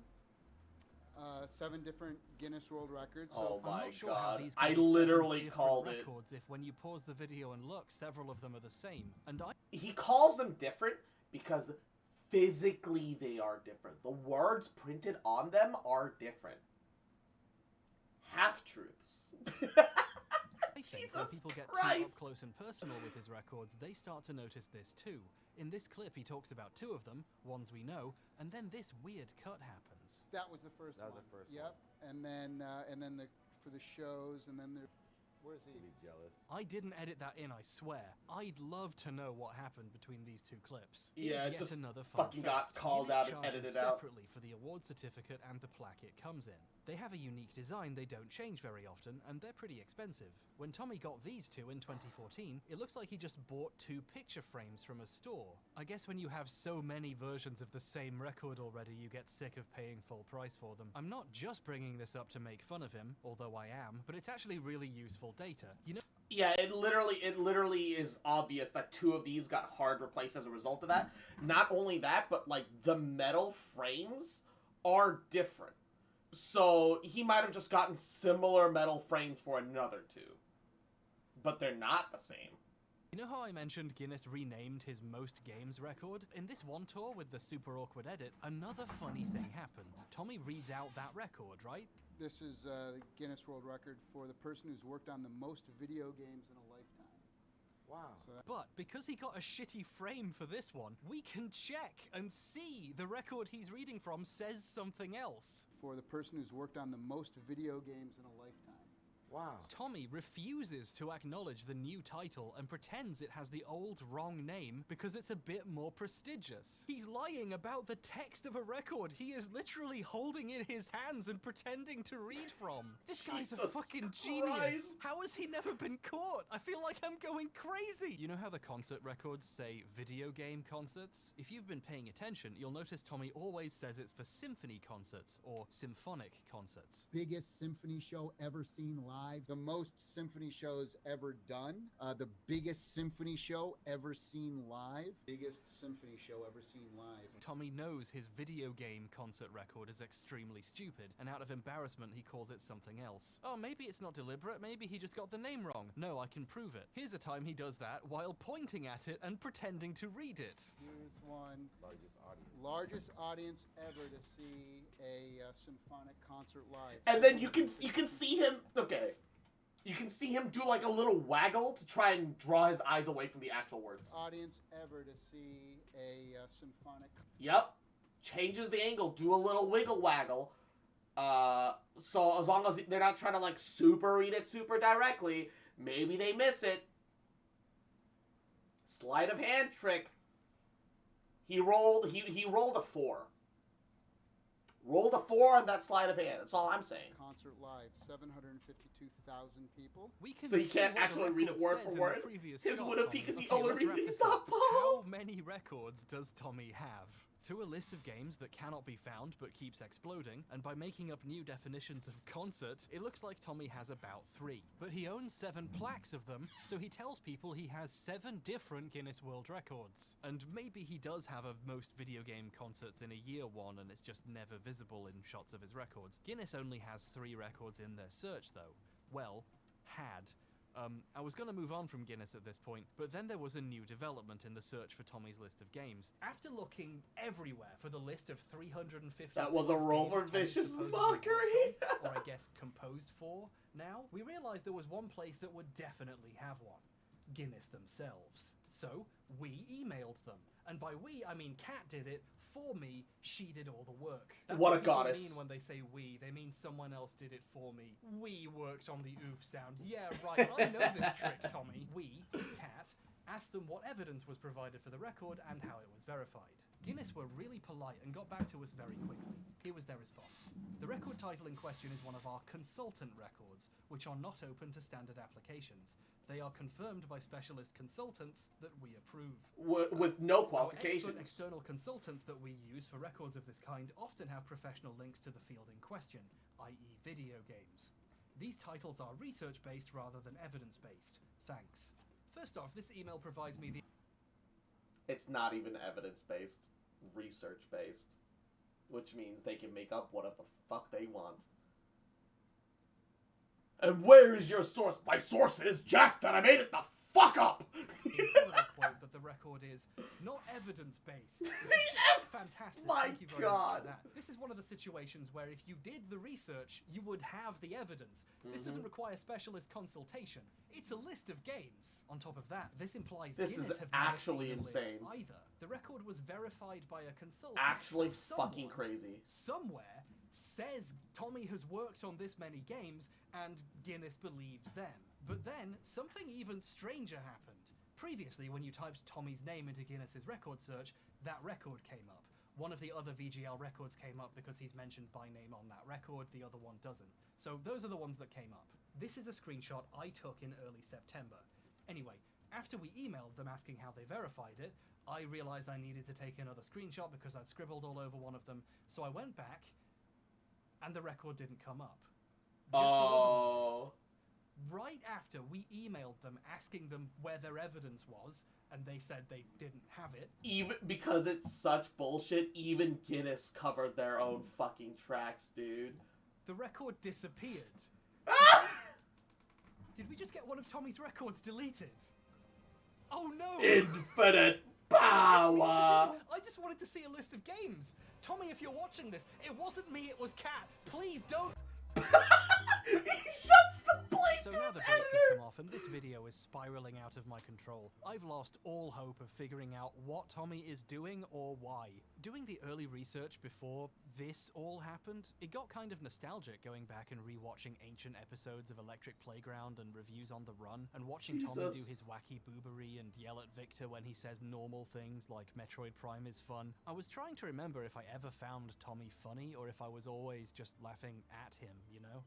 7 different Guinness World Records. So Oh my I'm not sure God. how these can I be 7 literally different called it. records if when you pause the video and look, several of them are the same. And He calls them different because physically they are different. The words printed on them are different. Half-truths. I think when people get too up close and personal with his records, they start to notice this too. In this clip, he talks about 2 of them, ones we know, and then this weird cut happens. That was the first one. Yep. And then for the shows, and then where's he? Jealous. I didn't edit that in, I swear. I'd love to know what happened between these 2 clips. Yeah, Here's it yet just another fun fucking fact. got called Guinness out and charges edited out. separately for the award certificate and the plaque it comes in. They have a unique design they don't change very often, and they're pretty expensive. When Tommy got these 2 in 2014, it looks like he just bought 2 picture frames from a store. I guess when you have so many versions of the same record already, you get sick of paying full price for them. I'm not just bringing this up to make fun of him, although I am, but it's actually really useful data. You know. Yeah, it literally is obvious that 2 of these got hard replaced as a result of that. Not only that, but like the metal frames are different. So he might have just gotten similar metal frames for another 2. But they're not the same. You know how I mentioned Guinness renamed his most games record? In this one tour with the super awkward edit, another funny thing happens. Tommy reads out that record, right? This is the Guinness World Record for the person who's worked on the most video games in a lifetime. Wow. But because he got a shitty frame for this one, we can check and see the record he's reading from says something else. For the person who's worked on the most video games in a lifetime. Wow. Tommy refuses to acknowledge the new title and pretends it has the old wrong name because it's a bit more prestigious. He's lying about the text of a record he is literally holding in his hands and pretending to read from. This guy's a fucking genius. How has he never been caught? I feel like I'm going crazy. You know how the concert records say video game concerts? If you've been paying attention, you'll notice Tommy always says it's for symphony concerts or symphonic concerts. Biggest symphony show ever seen live. The most symphony shows ever done. The biggest symphony show ever seen live. Biggest symphony show ever seen live. Tommy knows his video game concert record is extremely stupid, and out of embarrassment he calls it something else. Oh, maybe it's not deliberate, maybe he just got the name wrong. No, I can prove it. Here's a time he does that while pointing at it and pretending to read it. Here's one. Largest audience ever to see a symphonic concert live. And then you can see him. Okay, you can see him do like a little waggle to try and draw his eyes away from the actual words. Audience ever to see a symphonic. Yep, changes the angle, do a little wiggle waggle. So as long as they're not trying to like super read it super directly, maybe they miss it. Sleight of hand trick. He rolled a 4. Rolled a 4 on that sleight of hand. That's all I'm saying. Concert live, 752,000 people. So you can't actually read it word for word. His Winnipeg is the only reason he's not How many records does Tommy have? Through a list of games that cannot be found but keeps exploding, and by making up new definitions of concert, it looks like Tommy has about 3. But he owns 7 plaques of them, so he tells people he has 7 different Guinness World Records. And maybe he does have a most video game concerts in a year one and it's just never visible in shots of his records. Guinness only has 3 records in their search though. Well, had. I was going to move on from Guinness at this point, but then there was a new development in the search for Tommy's list of games. After looking everywhere for the list of 350 that was a Rover Vicious mockery, or I guess composed for now, we realized there was one place that would definitely have one. Guinness themselves. So, we emailed them. And by we, I mean Kat did it for me, she did all the work. That's what a people goddess. mean when they say we. They mean someone else did it for me. We worked on the oof sound. Yeah, right, I know this trick, Tommy. We, Kat, asked them what evidence was provided for the record and how it was verified. Guinness were really polite and got back to us very quickly. Here was their response. The record title in question is one of our consultant records, which are not open to standard applications. They are confirmed by specialist consultants that we approve. With no qualifications. Our expert external consultants that we use for records of this kind often have professional links to the field in question, i.e. video games. These titles are research-based rather than evidence-based. Thanks. First off, this email provides me the... It's not even evidence-based, research-based. Which means they can make up whatever the fuck they want. And where is your source? My source is Jack that I made it the fuck up! Incredible quote that the record is not evidence-based. Fantastic. My Thank you very God. much for that. This is one of the situations where if you did the research, you would have the evidence. This doesn't require specialist consultation. It's a list of games. On top of that, this implies This Guinness is have actually never seen the list insane. either. The record was verified by a consultant. Actually so fucking someone crazy. Somewhere says Tommy has worked on this many games and Guinness believes them. But then something even stranger happened. Previously, when you typed Tommy's name into Guinness's record search, that record came up. One of the other VGL records came up because he's mentioned by name on that record, the other one doesn't. So those are the ones that came up. This is a screenshot I took in early September. Anyway, after we emailed them asking how they verified it, I realized I needed to take another screenshot because I'd scribbled all over one of them, so I went back, and the record didn't come up. Just the other one did. Right after we emailed them asking them where their evidence was, and they said they didn't have it. Even because it's such bullshit, even Guinness covered their own fucking tracks, dude. The record disappeared. Did we just get one of Tommy's records deleted? Oh no! Infinite I didn't mean to do power! that. I just wanted to see a list of games. Tommy, if you're watching this, it wasn't me, it was Cat. Please don't. He shuts the blade So to now his the brakes editor! have come off and this video is spiraling out of my control. I've lost all hope of figuring out what Tommy is doing or why. Doing the early research before this all happened, it got kind of nostalgic going back and rewatching ancient episodes of Electric Playground and reviews on the run, and watching Tommy do his wacky boobery and yell at Victor when he says normal things like Metroid Prime is fun. I was trying to remember if I ever found Tommy funny or if I was always just laughing at him, you know?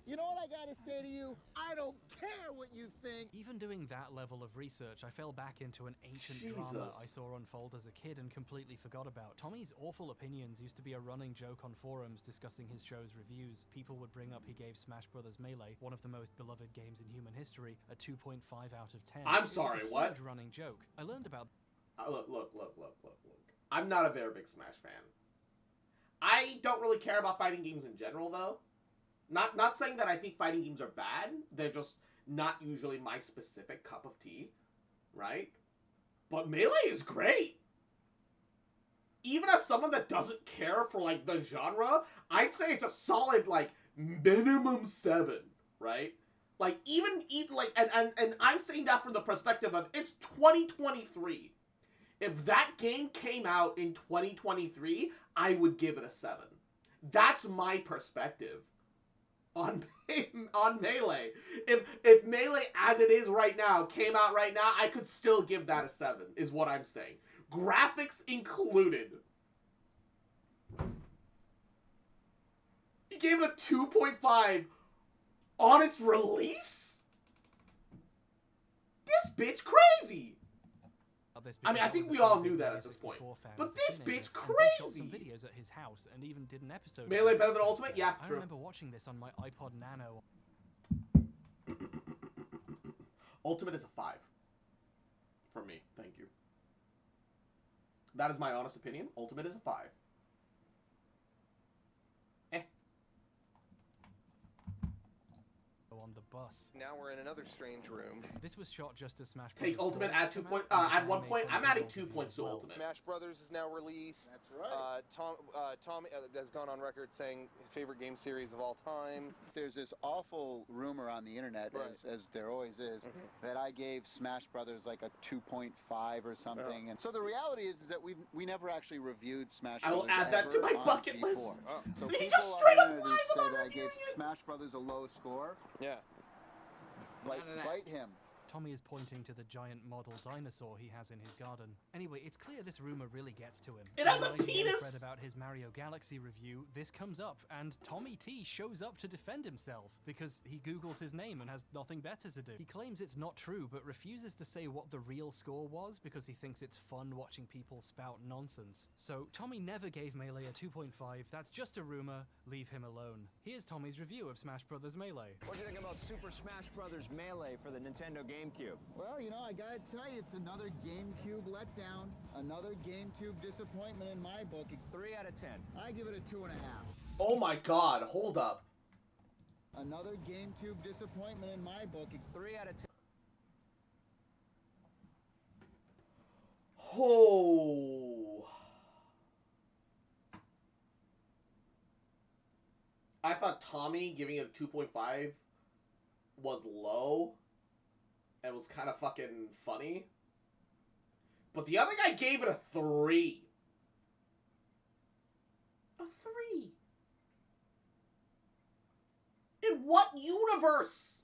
You know what I gotta say to you? I don't care what you think. Even doing that level of research, I fell back into an ancient drama I saw unfold as a kid and completely forgot about. Tommy's awful opinions used to be a running joke on forums discussing his show's reviews. People would bring up he gave Smash Bros. Melee, one of the most beloved games in human history, a 2.5 out of 10. I'm sorry, it was a what? huge running joke. I learned about... Look. I'm not a very big Smash fan. I don't really care about fighting games in general, though. Not saying that I think fighting games are bad. They're just not usually my specific cup of tea, right? But Melee is great. Even as someone that doesn't care for, like, the genre, I'd say it's a solid, like, minimum 7, right? Like, and I'm saying that from the perspective of, it's 2023. If that game came out in 2023, I would give it a 7. That's my perspective on Melee. If Melee, as it is right now, came out right now, I could still give that a 7, is what I'm saying. Graphics included. He gave it a 2.5 on its release? This bitch crazy! I mean, I think we all knew that at this point. But this bitch Shot some videos at his house and even did an episode. Melee better than Ultimate? Yeah, I true. remember watching this on my iPod Nano. Ultimate is a 5. For me. Thank you. That is my honest opinion. Ultimate is a 5. On the bus. Now we're in another strange room. This was shot just as Smash Take Bros. Ultimate, add 2 points. Add 1 point. I'm adding 2 points to Ultimate. Smash Brothers is now released. That's right. Tom has gone on record saying his favorite game series of all time. There's this awful rumor on the internet, as there always is, that I gave Smash Brothers like a 2.5 or something. Yeah. And so the reality is that we never actually reviewed Smash I Brothers. will add that to my on bucket G4. list. So He people just straight up on the lies internet say about that I reviewing gave Smash Brothers a low score. Yeah. Bite him. Tommy is pointing to the giant model dinosaur he has in his garden. Anyway, it's clear this rumor really gets to him. It has a When I penis! read about his Mario Galaxy review, this comes up, and Tommy T shows up to defend himself, because he Googles his name and has nothing better to do. He claims it's not true, but refuses to say what the real score was, because he thinks it's fun watching people spout nonsense. So, Tommy never gave Melee a 2.5, that's just a rumor, leave him alone. Here's Tommy's review of Smash Bros. Melee. What do you think about Super Smash Bros. Melee for the Nintendo GameCube? Well, you know, I gotta tell you, it's another GameCube letdown, another GameCube disappointment in my book. 3 out of 10. I give it a 2.5. Oh my god, hold up. Another GameCube disappointment in my book. 3 out of 10. Oh. I thought Tommy giving it a 2.5 was low. And was kind of fucking funny. But the other guy gave it a 3. A 3. In what universe?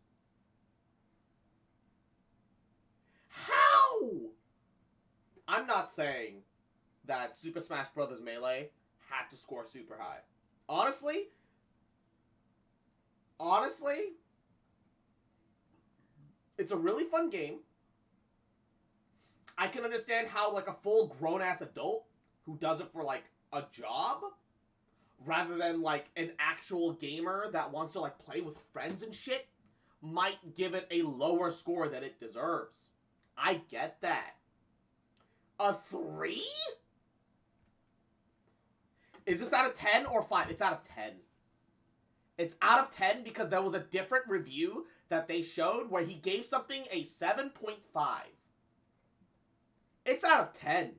How? I'm not saying that Super Smash Bros. Melee had to score super high. Honestly, it's a really fun game. I can understand how, like, a full grown-ass adult who does it for, like, a job, rather than, like, an actual gamer that wants to, like, play with friends and shit, might give it a lower score than it deserves. I get that. A 3? Is this out of 10 or 5? It's out of 10. It's out of 10 because there was a different review that they showed where he gave something a 7.5. It's out of 10.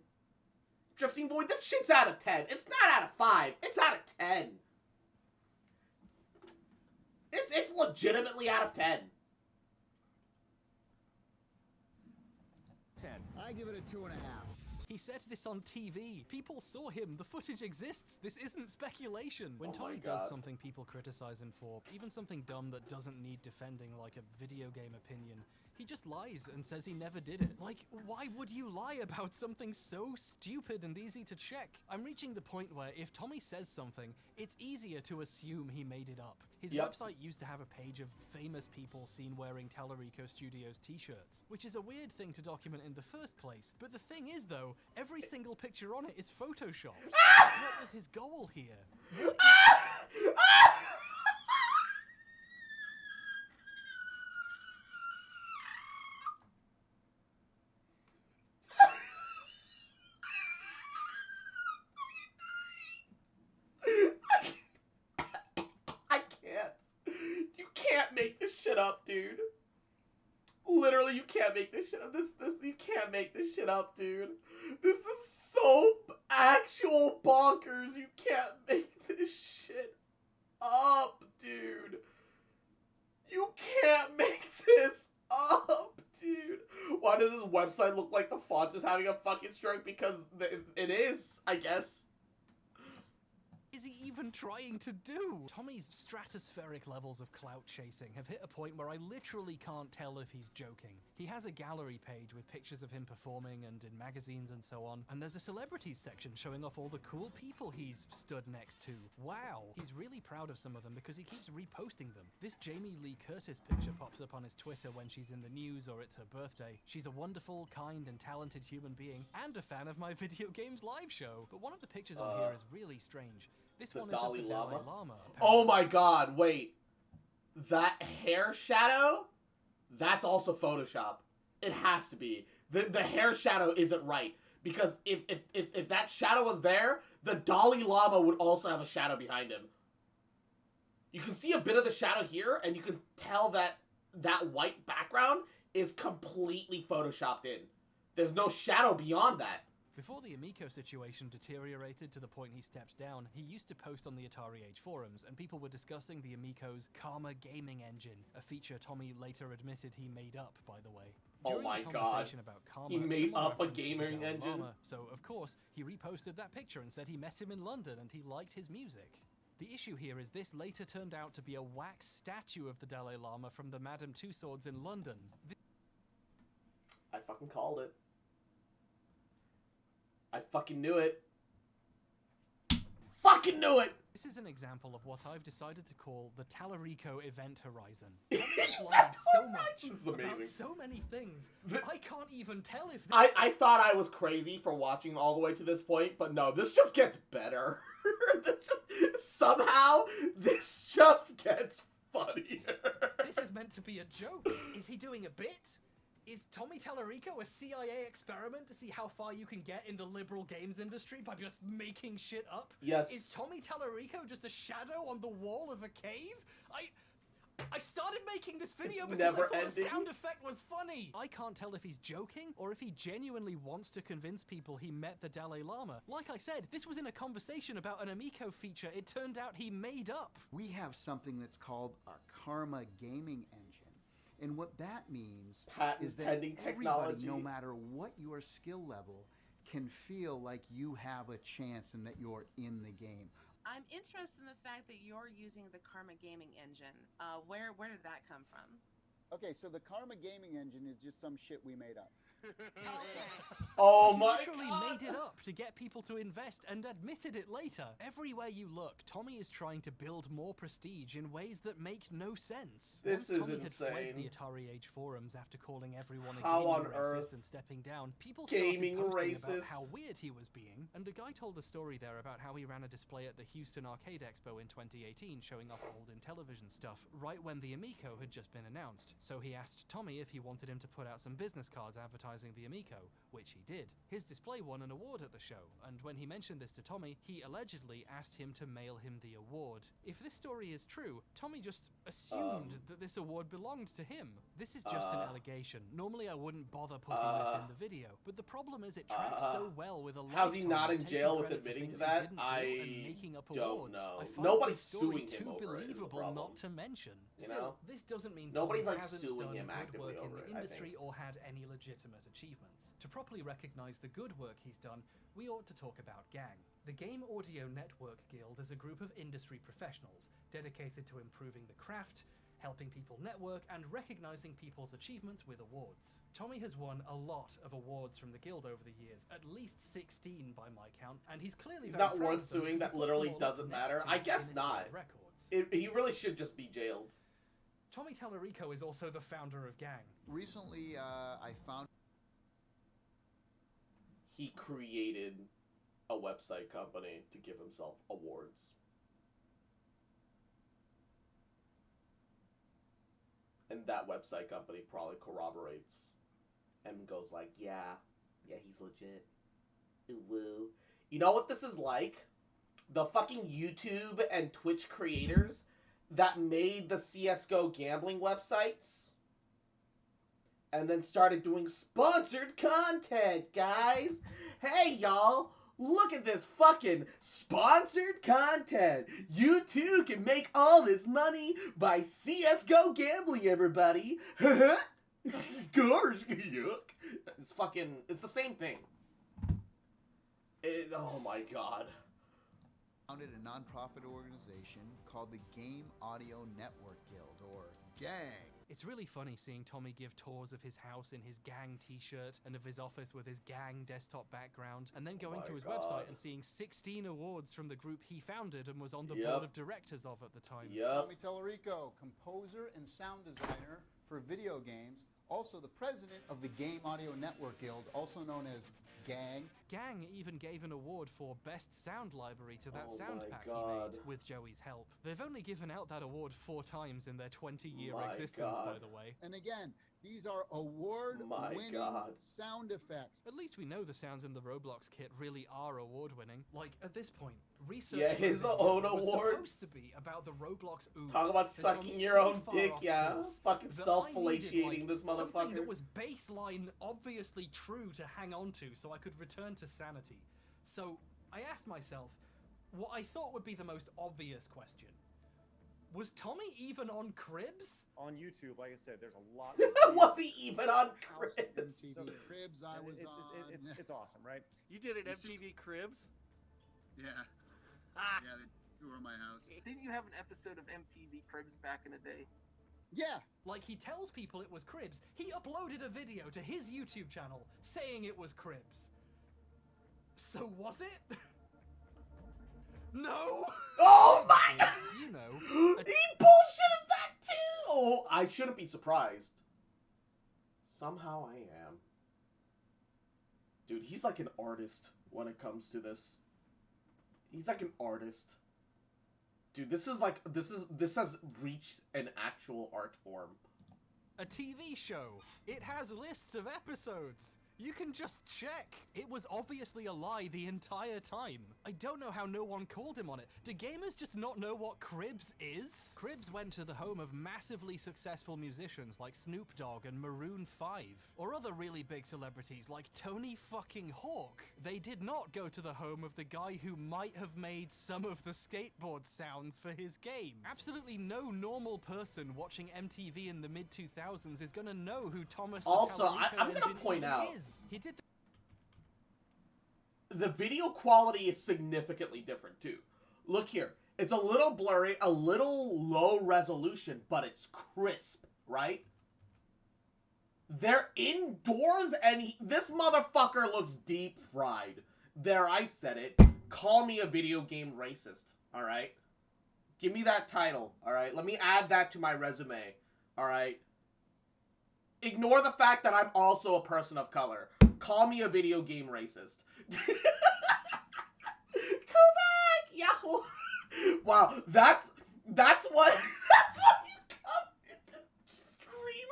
Drifting Void, this shit's out of 10. It's not out of 5. It's out of 10. It's legitimately out of 10. 10. I give it a 2.5. He said this on TV. People saw him. The footage exists. This isn't speculation. When Tommy does something people criticize him for, even something dumb that doesn't need defending like a video game opinion, he just lies and says he never did it. Like, why would you lie about something so stupid and easy to check? I'm reaching the point where if Tommy says something, it's easier to assume he made it up. His website used to have a page of famous people seen wearing Tallarico Studios t-shirts, which is a weird thing to document in the first place. But the thing is, though, every single picture on it is photoshopped. What was his goal here? Make this shit up, dude. Literally, you can't make this shit up. You can't make this shit up, dude. This is so actual bonkers. You can't make this shit up, dude. You can't make this up, dude. Why does this website look like the font is having a fucking stroke? Because it is, I guess. Is he even trying to do? Tommy's stratospheric levels of clout chasing have hit a point where I literally can't tell if he's joking. He has a gallery page with pictures of him performing and in magazines and so on, and there's a celebrities section showing off all the cool people he's stood next to. Wow. He's really proud of some of them because he keeps reposting them. This Jamie Lee Curtis picture pops up on his Twitter when she's in the news or it's her birthday. She's a wonderful, kind, and talented human being and a fan of my video games live show. But one of the pictures on here is really strange. This one is of the Dalai Lama. Oh my god, wait. That hair shadow? That's also Photoshop. It has to be. The hair shadow isn't right. Because if that shadow was there, the Dalai Lama would also have a shadow behind him. You can see a bit of the shadow here, and you can tell that that white background is completely Photoshopped in. There's no shadow beyond that. Before the Amico situation deteriorated to the point he stepped down, he used to post on the Atari Age forums, and people were discussing the Amico's Karma gaming engine, a feature Tommy later admitted he made up, by the way. During the conversation about Karma, he made someone up a referenced the gaming Dalai engine? Lama, so of course, he reposted that picture and said he met him in London and he liked his music. The issue here is this later turned out to be a wax statue of the Dalai Lama from the Madame Tussauds in London. I fucking called it. I fucking knew it. Fucking knew it! This is an example of what I've decided to call the Tallarico Event Horizon. I've lied so much about so many things, I can't even tell if... I thought I was crazy for watching all the way to this point, but no, this just gets better. Somehow, this just gets funnier. This is meant to be a joke. Is he doing a bit? Is Tommy Tallarico a CIA experiment to see how far you can get in the liberal games industry by just making shit up? Yes. Is Tommy Tallarico just a shadow on the wall of a cave? I started making this video because I thought the sound effect was funny. I can't tell if he's joking or if he genuinely wants to convince people he met the Dalai Lama. Like I said, this was in a conversation about an Amico feature it turned out he made up. We have something that's called a Karma gaming engine. And what that means is that everybody, no matter what your skill level, can feel like you have a chance and that you're in the game. I'm interested in the fact that you're using the Karma gaming engine. Where did that come from? Okay, so the Karma gaming engine is just some shit we made up. Oh He my literally God. made it up to get people to invest and admitted it later. Everywhere you look, Tommy is trying to build more prestige in ways that make no sense. This Once Tommy is had fled insane. the Atari Age forums after calling everyone a How gaming on racist earth? and stepping down, people Gaming started posting racist. about how weird he was being, and a guy told a story there about how he ran a display at the Houston Arcade Expo in 2018 showing off old Intellivision stuff, right when the Amico had just been announced. So he asked Tommy if he wanted him to put out some business cards advertising the Amico, which he did. His display won an award at the show, and when he mentioned this to Tommy, he allegedly asked him to mail him the award. If this story is true, Tommy just assumed that this award belonged to him. This is just an allegation. Normally I wouldn't bother putting this in the video, but the problem is it tracks so well with a lifetime How's he not in taking jail with credit for admitting to things he that? didn't do I and making up don't awards. know. I find Nobody's this story suing him too over it, is the believable problem. not to mention. You Still, know? this doesn't mean Nobody's, Tommy like, hasn't suing done him good actively work in over the it, I industry think. or had any legitimate achievements. To properly recognize the good work he's done, we ought to talk about GANG. The Game Audio Network Guild is a group of industry professionals dedicated to improving the craft, helping people network, and recognizing people's achievements with awards. Tommy has won a lot of awards from the guild over the years, at least 16 by my count, and he's clearly He's very not proud worth of them suing. because That he puts literally them all up doesn't next matter. to I his guess Guinness not. World Records. He really should just be jailed. Tommy Tallarico is also the founder of GANG. Recently, I found He created a website company to give himself awards. And that website company probably corroborates and goes like, yeah, he's legit. Ooh, woo. You know what this is like? The fucking YouTube and Twitch creators that made the CSGO gambling websites and then started doing sponsored content, guys. Hey, y'all, look at this fucking sponsored content. You too can make all this money by CSGO gambling, everybody. Gosh, yuck. It's the same thing. Oh my god. founded a nonprofit organization called the Game Audio Network Guild, or GANG. It's really funny seeing Tommy give tours of his house in his GANG t-shirt and of his office with his GANG desktop background, and then going to his website and seeing 16 awards from the group he founded and was on the board of directors of at the time. Tommy Tallarico, composer and sound designer for video games, also the president of the Game Audio Network Guild, also known as GANG. GANG even gave an award for Best Sound Library to that Oh sound my pack God. he made, with Joey's help. They've only given out that award 4 times in their 20-year My existence, by God. the way. And again, these are award-winning God. sound effects. At least we know the sounds in the Roblox kit really are award-winning. Like, at this point, research Yeah, his for this own video was awards. supposed to be about the Roblox oof. Talk about has gone sucking your so own far dick, off yeah. course Fucking that I self-fellatiating needed, this something motherfucker. that was baseline, obviously true to hang on to so I could return to sanity. So, I asked myself what I thought would be the most obvious question. Was Tommy even on Cribs? On YouTube, like I said, there's a lot. Was he even on Cribs? MTV Cribs I was on. It's awesome, right? You did it, MTV Cribs? Yeah. Yeah, they were my house. Didn't you have an episode of MTV Cribs back in the day? Yeah. Like, he tells people it was Cribs. He uploaded a video to his YouTube channel saying it was Cribs. So was it? No! Oh my god! You know, He bullshitted that too! Oh, I shouldn't be surprised. Somehow I am. Dude, he's like an artist when it comes to this. He's like an artist. Dude, this has reached an actual art form. a TV show. It has lists of episodes. You can just check. It was obviously a lie the entire time. I don't know how no one called him on it. Do gamers just not know what Cribs is? Cribs went to the home of massively successful musicians like Snoop Dogg and Maroon 5. Or other really big celebrities like Tony fucking Hawk. They did not go to the home of the guy who might have made some of the skateboard sounds for his game. Absolutely no normal person watching MTV in the mid-2000s is gonna know who Thomas Also, the Tallarico I'm gonna Engine point even out, is. He did the video quality is significantly different too. Look here. It's a little blurry, a little low resolution, but it's crisp, right? They're indoors and this motherfucker looks deep fried. There, I said it. Call me a video game racist, alright? Give me that title, alright? Let me add that to my resume, alright? Ignore the fact that I'm also a person of color. Call me a video game racist. Kozak! Yahoo! Wow, that's what you come into stream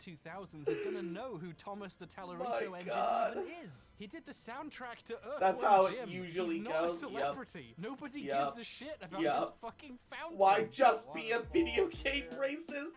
mid-2000s is gonna know who Thomas the Tallarico Engine God. even is. He did the soundtrack to Earthworm That's how it Jim. usually He's not a goes. celebrity. Nobody Yep. gives a shit about Yep. his fucking fountain. Why just be a video game racist?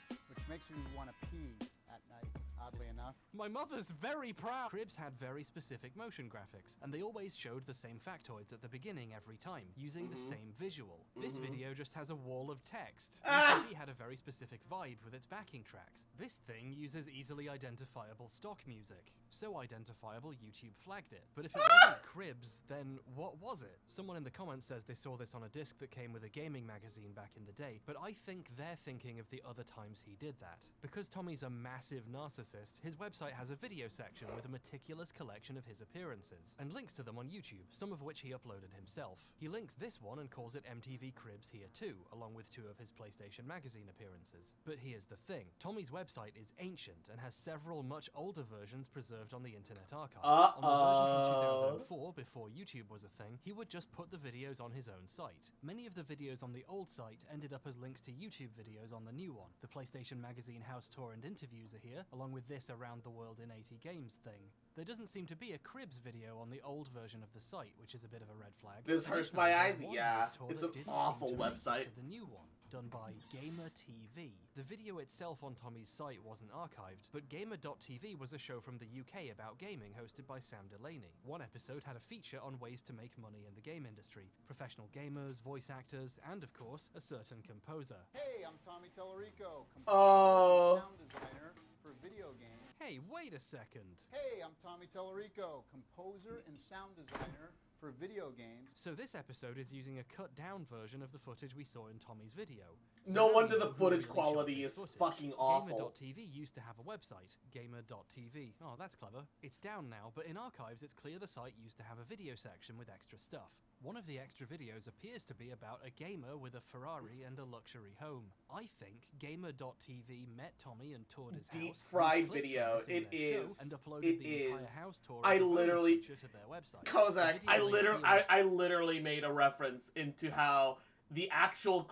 Which makes me want to pee at night, oddly enough. My mother's very proud. Cribs had very specific motion graphics, and they always showed the same factoids at the beginning every time, using the same visual. This video just has a wall of text. MTV had a very specific vibe with its backing tracks. This thing uses easily identifiable stock music. So identifiable, YouTube flagged it. But if it wasn't Cribs, then what was it? Someone in the comments says they saw this on a disc that came with a gaming magazine back in the day, but I think they're thinking of the other times he did that. Because Tommy's a massive narcissist, his website has a video section with a meticulous collection of his appearances, and links to them on YouTube, some of which he uploaded himself. He links this one and calls it MTV Cribs here too, along with 2 of his PlayStation Magazine appearances. But here's the thing, Tommy's website is ancient and has several much older versions preserved on the Internet Archive. On the version from 2004, before YouTube was a thing, he would just put the videos on his own site. Many of the videos on the old site ended up as links to YouTube videos on the new one. The PlayStation Magazine house tour and interviews are here, along with this Around the World in 80 Games thing. There doesn't seem to be a Cribs video on the old version of the site, which is a bit of a red flag. This hurts Additionally, my eyes. there's one Yeah, house tour it's that an didn't awful seem to make it website. to the new one, done by Gamer TV. The video itself on Tommy's site wasn't archived, but Gamer.tv was a show from the UK about gaming hosted by Sam Delaney. One episode had a feature on ways to make money in the game industry, professional gamers, voice actors, and of course, a certain composer. Hey, I'm Tommy Tellerico, Oh. sound designer for video games. Hey, wait a second. Hey, I'm Tommy Tellerico, composer and sound designer for video games. So this episode is using a cut-down version of the footage we saw in Tommy's video. So No now wonder we the know who footage really shot quality this is footage. fucking awful. Gamer.tv used to have a website, Gamer.tv. Oh, that's clever. It's down now, but in archives it's clear the site used to have a video section with extra stuff. One of the extra videos appears to be about a gamer with a Ferrari and a luxury home. I think Gamer.tv met Tommy and toured his Deep house, fried used clips video. from this in It their show, is. and uploaded It the is. entire house tour I as a bonus literally- feature to their website. Kozak, The I video link here is- literally made a reference into how the actual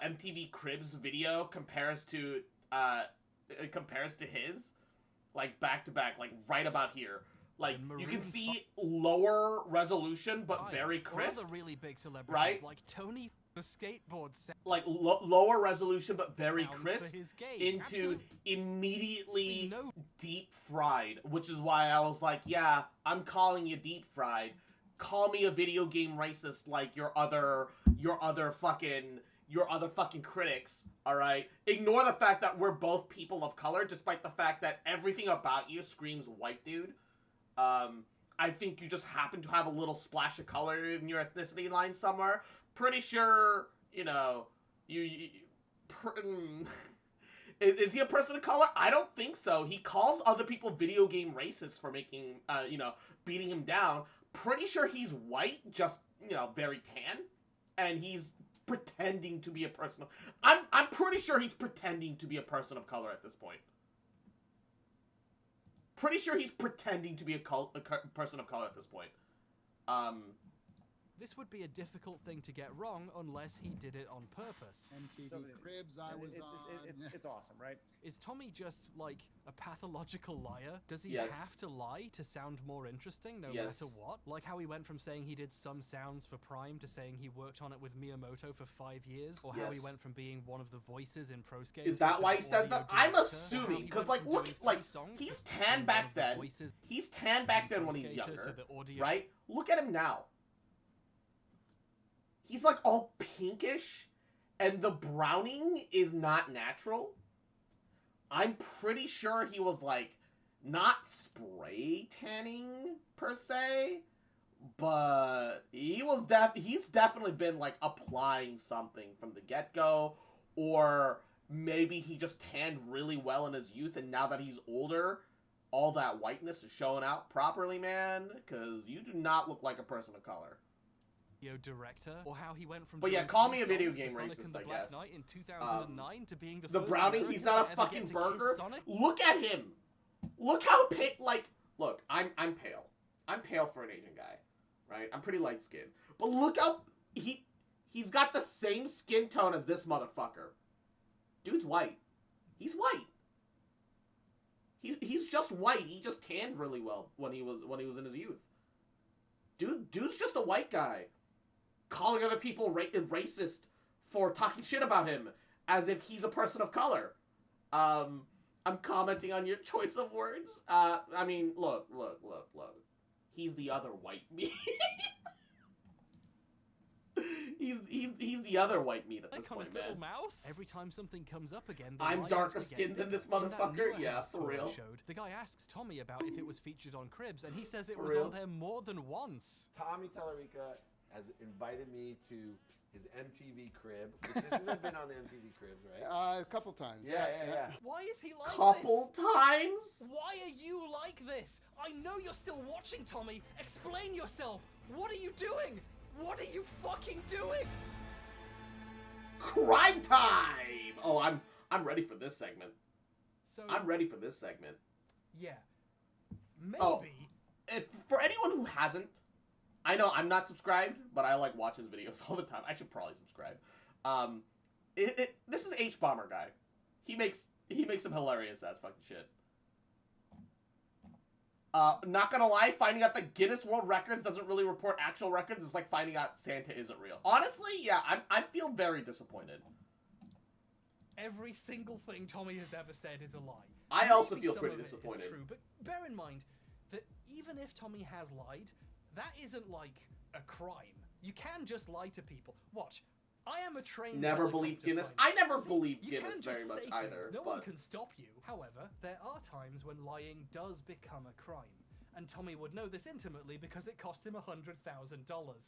MTV Cribs video compares to his, like back to back, like right about here. Like you can see lower resolution but very crisp. Other really big celebrities right? like Tony the skateboard like lower resolution but very Sounds crisp for his game. into Absolutely immediately deep fried, which is why I was like, yeah, I'm calling you deep fried. Call me a video game racist like your other fucking critics, all right? Ignore the fact that we're both people of color, despite the fact that everything about you screams white dude. I think you just happen to have a little splash of color in your ethnicity line somewhere. Pretty sure, you know, is he a person of color? I don't think so. He calls other people video game racists for making, beating him down. Pretty sure he's white, just, very tan. And he's pretending to be a person of... I'm pretty sure he's pretending to be a person of color at this point. Pretty sure he's pretending to be a person of color at this point. This would be a difficult thing to get wrong unless he did it on purpose. MTV Cribs I was on. It's awesome, right? Is Tommy just, like, a pathological liar? Does he Yes. have to lie to sound more interesting no Yes. matter what? Like how he went from saying he did some sounds for Prime to saying he worked on it with Miyamoto for 5 years? Or how he Yes. went from being one of the voices in Pro Skater Is that to why the he says audio that? I'm director? Or how assuming, he because, went like, from look, doing like, 3 songs he's to tan being back one of the then. voices He's tan back then from when he's Skater to younger, the audio- right? Look at him now. He's, like, all pinkish, and the browning is not natural. I'm pretty sure he was, like, not spray tanning, per se, but he's definitely been, like, applying something from the get-go, or maybe he just tanned really well in his youth, and now that he's older, all that whiteness is showing out properly, man, because you do not look like a person of color. Director, or how he went from But yeah, doing call 3 me a video songs for game Sonic racist, and the I Black guess. Knight in 2009 to being the The first brownie, American he's not a to ever fucking get to kiss burger. Sonic? Look at him. Look how pale. Like, look, I'm pale. I'm pale for an Asian guy, right? I'm pretty light skinned. But look how he's got the same skin tone as this motherfucker. Dude's white. He's white. He's just white. He just tanned really well when he was in his youth. Dude's just a white guy, calling other people racist for talking shit about him as if he's a person of color. I'm commenting on your choice of words. I mean, look. He's the other white meat. he's the other white meat at this point, man. Mouth? Every time something comes up again, the I'm lie darker has to get skinned than bigger. this In that motherfucker? newer Yeah, house for tour I real. showed, the guy asks Tommy about if it was featured on Cribs, and he says it For was real? on there more than once. Tommy Tallarica has invited me to his MTV crib, which this hasn't been on the MTV cribs, right? A couple times. Yeah. Why is he like Couple this? times? Why are you like this? I know you're still watching, Tommy. Explain yourself. What are you doing? What are you fucking doing? Crime time! Oh, I'm ready for this segment. So I'm ready for this segment. yeah, maybe. Oh, for anyone who hasn't, I know I'm not subscribed, but I like watch his videos all the time. I should probably subscribe. This is H Bomber guy. He makes some hilarious ass fucking shit. Not gonna lie, finding out that Guinness World Records doesn't really report actual records is like finding out Santa isn't real. Honestly, yeah, I feel very disappointed. Every single thing Tommy has ever said is a lie. I also Maybe feel some pretty of it is disappointed. true, but bear in mind that even if Tommy has lied, that isn't like a crime. You can just lie to people. Watch. I am a trained Never believed helicopter Guinness. pilot. I never See, believed you Guinness can very just much say either. things. No but one can stop you. However, there are times when lying does become a crime. And Tommy would know this intimately because it cost him $100,000.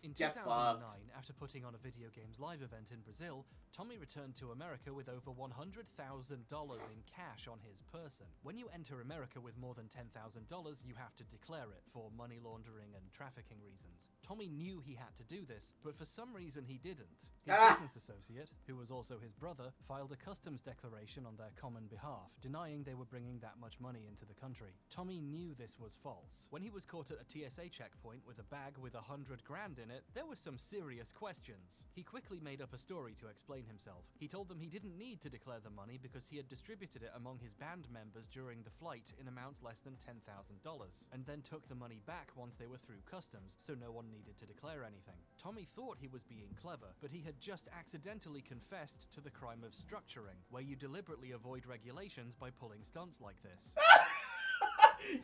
In 2009, after putting on a video games live event in Brazil, Tommy returned to America with over $100,000 in cash on his person. When you enter America with more than $10,000, you have to declare it for money laundering and trafficking reasons. Tommy knew he had to do this, but for some reason he didn't. His business associate, who was also his brother, filed a customs declaration on their common behalf, denying they were bringing that much money into the country. Tommy knew this was false. When he was caught at a TSA checkpoint with a bag with $100 grand in it, there were some serious questions. He quickly made up a story to explain himself. He told them he didn't need to declare the money because he had distributed it among his band members during the flight in amounts less than $10,000, and then took the money back once they were through customs, so no one needed to declare anything. Tommy thought he was being clever, but he had just accidentally confessed to the crime of structuring, where you deliberately avoid regulations by pulling stunts like this.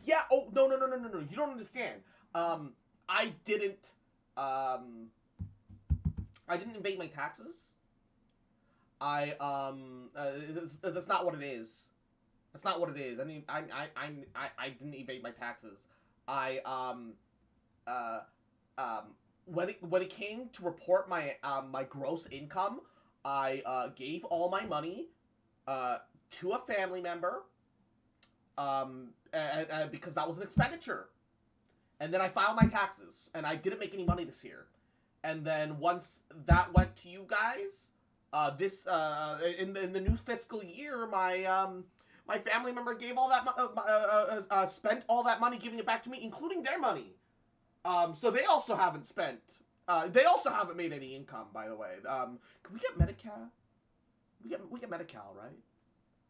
Yeah. Oh no. You don't understand. I didn't evade my taxes. That's not what it is. That's not what it is. I mean, I didn't evade my taxes. When it came to report my my gross income, I gave all my money to a family member. And because that was an expenditure. And then I filed my taxes, and I didn't make any money this year. And then once that went to you guys, in the new fiscal year, my family member gave all that spent all that money, giving it back to me, including their money. So they also haven't spent. They also haven't made any income, by the way. Can we get Medi-Cal? We get Medi-Cal, right?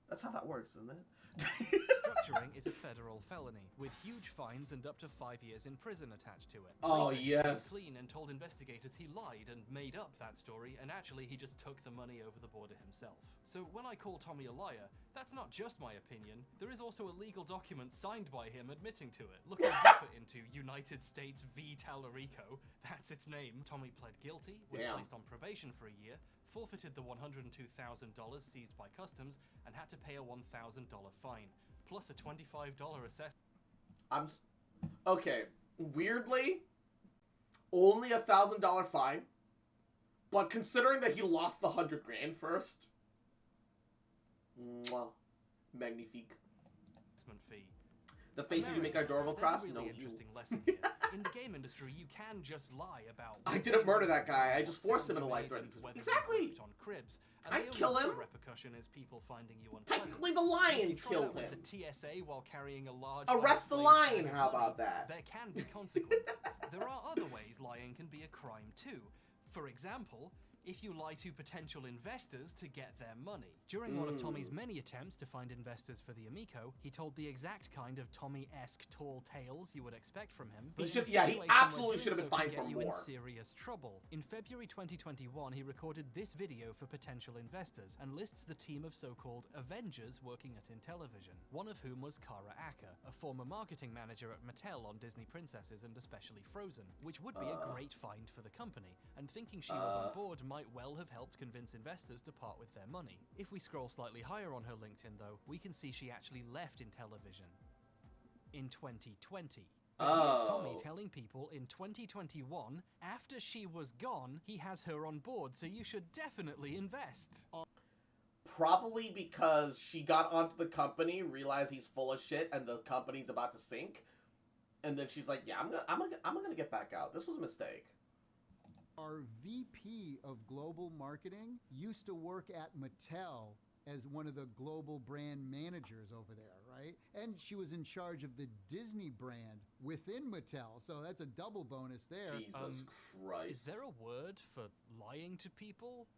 That's how that works, isn't it? Structuring is a federal felony, with huge fines and up to 5 years in prison attached to it. Oh, Later, yes. He came clean and told investigators he lied and made up that story, and actually he just took the money over the border himself. So when I call Tommy a liar, that's not just my opinion. There is also a legal document signed by him admitting to it. Looking deeper into United States v. Tallarico, that's its name, Tommy pled guilty, was placed on probation for a year, forfeited the $102,000 seized by customs, and had to pay a $1,000 fine, plus a $25 assessment. Okay. Weirdly, only a $1,000 fine, but considering that he lost the $100 grand first, magnifique. Fee. The faces you make are adorable cross. There's a really interesting lesson here. In the game industry, you can just lie about. I didn't murder that guy. I just forced him into life threatening. Exactly. On cribs. I kill him. The repercussion is people finding you unpleasant. Technically, the lion killed him. With the TSA while carrying a large. Arrest the lion. How about that? There can be consequences. There are other ways lying can be a crime too. For example, if you lie to potential investors to get their money. During one of Tommy's many attempts to find investors for the Amico, he told the exact kind of Tommy-esque tall tales you would expect from him. He But should, in a yeah, he situation where absolutely doing should have been so could fined get for you in more. serious trouble. In February 2021, he recorded this video for potential investors and lists the team of so-called Avengers working at Intellivision, one of whom was Kara Acker, a former marketing manager at Mattel on Disney Princesses and especially Frozen, which would be a great find for the company, and thinking she was on board might well have helped convince investors to part with their money. If we scroll slightly higher on her LinkedIn though, we can see she actually left Intellivision in 2020. But here's Tommy telling people in 2021, after she was gone, he has her on board, so you should definitely invest. Probably because she got onto the company, realized he's full of shit, and the company's about to sink, and then she's like, "Yeah, I'm gonna get back out. This was a mistake." Our VP of Global Marketing used to work at Mattel as one of the global brand managers over there, right? And she was in charge of the Disney brand within Mattel, so that's a double bonus there. Jesus Christ. Is there a word for lying to people?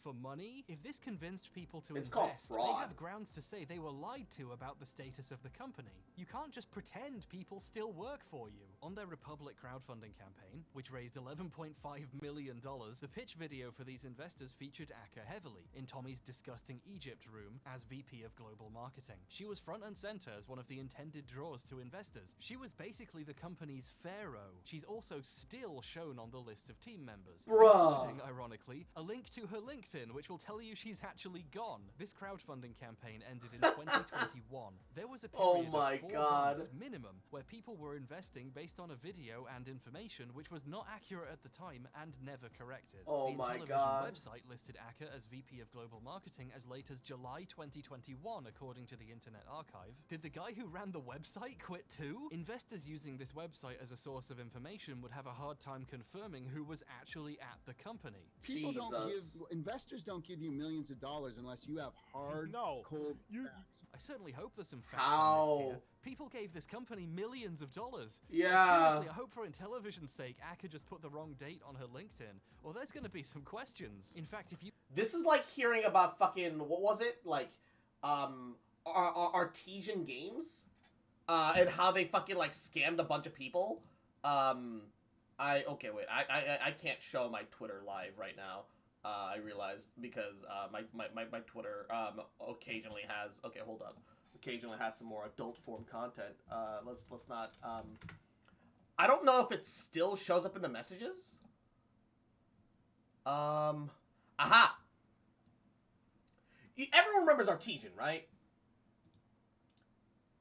For money? If this convinced people to It's called invest, they fraud. have grounds to say they were lied to about the status of the company. You can't just pretend people still work for you. On their Republic crowdfunding campaign, which raised $11.5 million, the pitch video for these investors featured Acker heavily in Tommy's disgusting Egypt room as VP of Global Marketing. She was front and center as one of the intended draws to investors. She was basically the company's pharaoh. She's also still shown on the list of team members, including, ironically, a link to her LinkedIn, which will tell you she's actually gone. This crowdfunding campaign ended in 2021. There was a period of 4 months minimum where people were investing based on a video and information which was not accurate at the time and never corrected. Oh the my Intellivision God. website listed Acker as VP of Global Marketing as late as July 2021, according to the Internet Archive. Did the guy who ran the website quit too? Investors using this website as a source of information would have a hard time confirming who was actually at the company. People don't give, investors don't give you millions of dollars unless you have hard, cold facts. I certainly hope there's some facts on this here. People gave this company millions of dollars. Yeah. Like, seriously, I hope for Intellivision's sake, Acker just put the wrong date on her LinkedIn, or there's gonna be some questions. In fact, if you... This is like hearing about fucking, what was it? Like, Artesian Games? And how they fucking, like, scammed a bunch of people. Okay, wait, I can't show my Twitter live right now. I realized because my Twitter occasionally has, okay, hold up, occasionally has some more adult form content. Let's not, I don't know if it still shows up in the messages. Aha! Everyone remembers Artesian, right?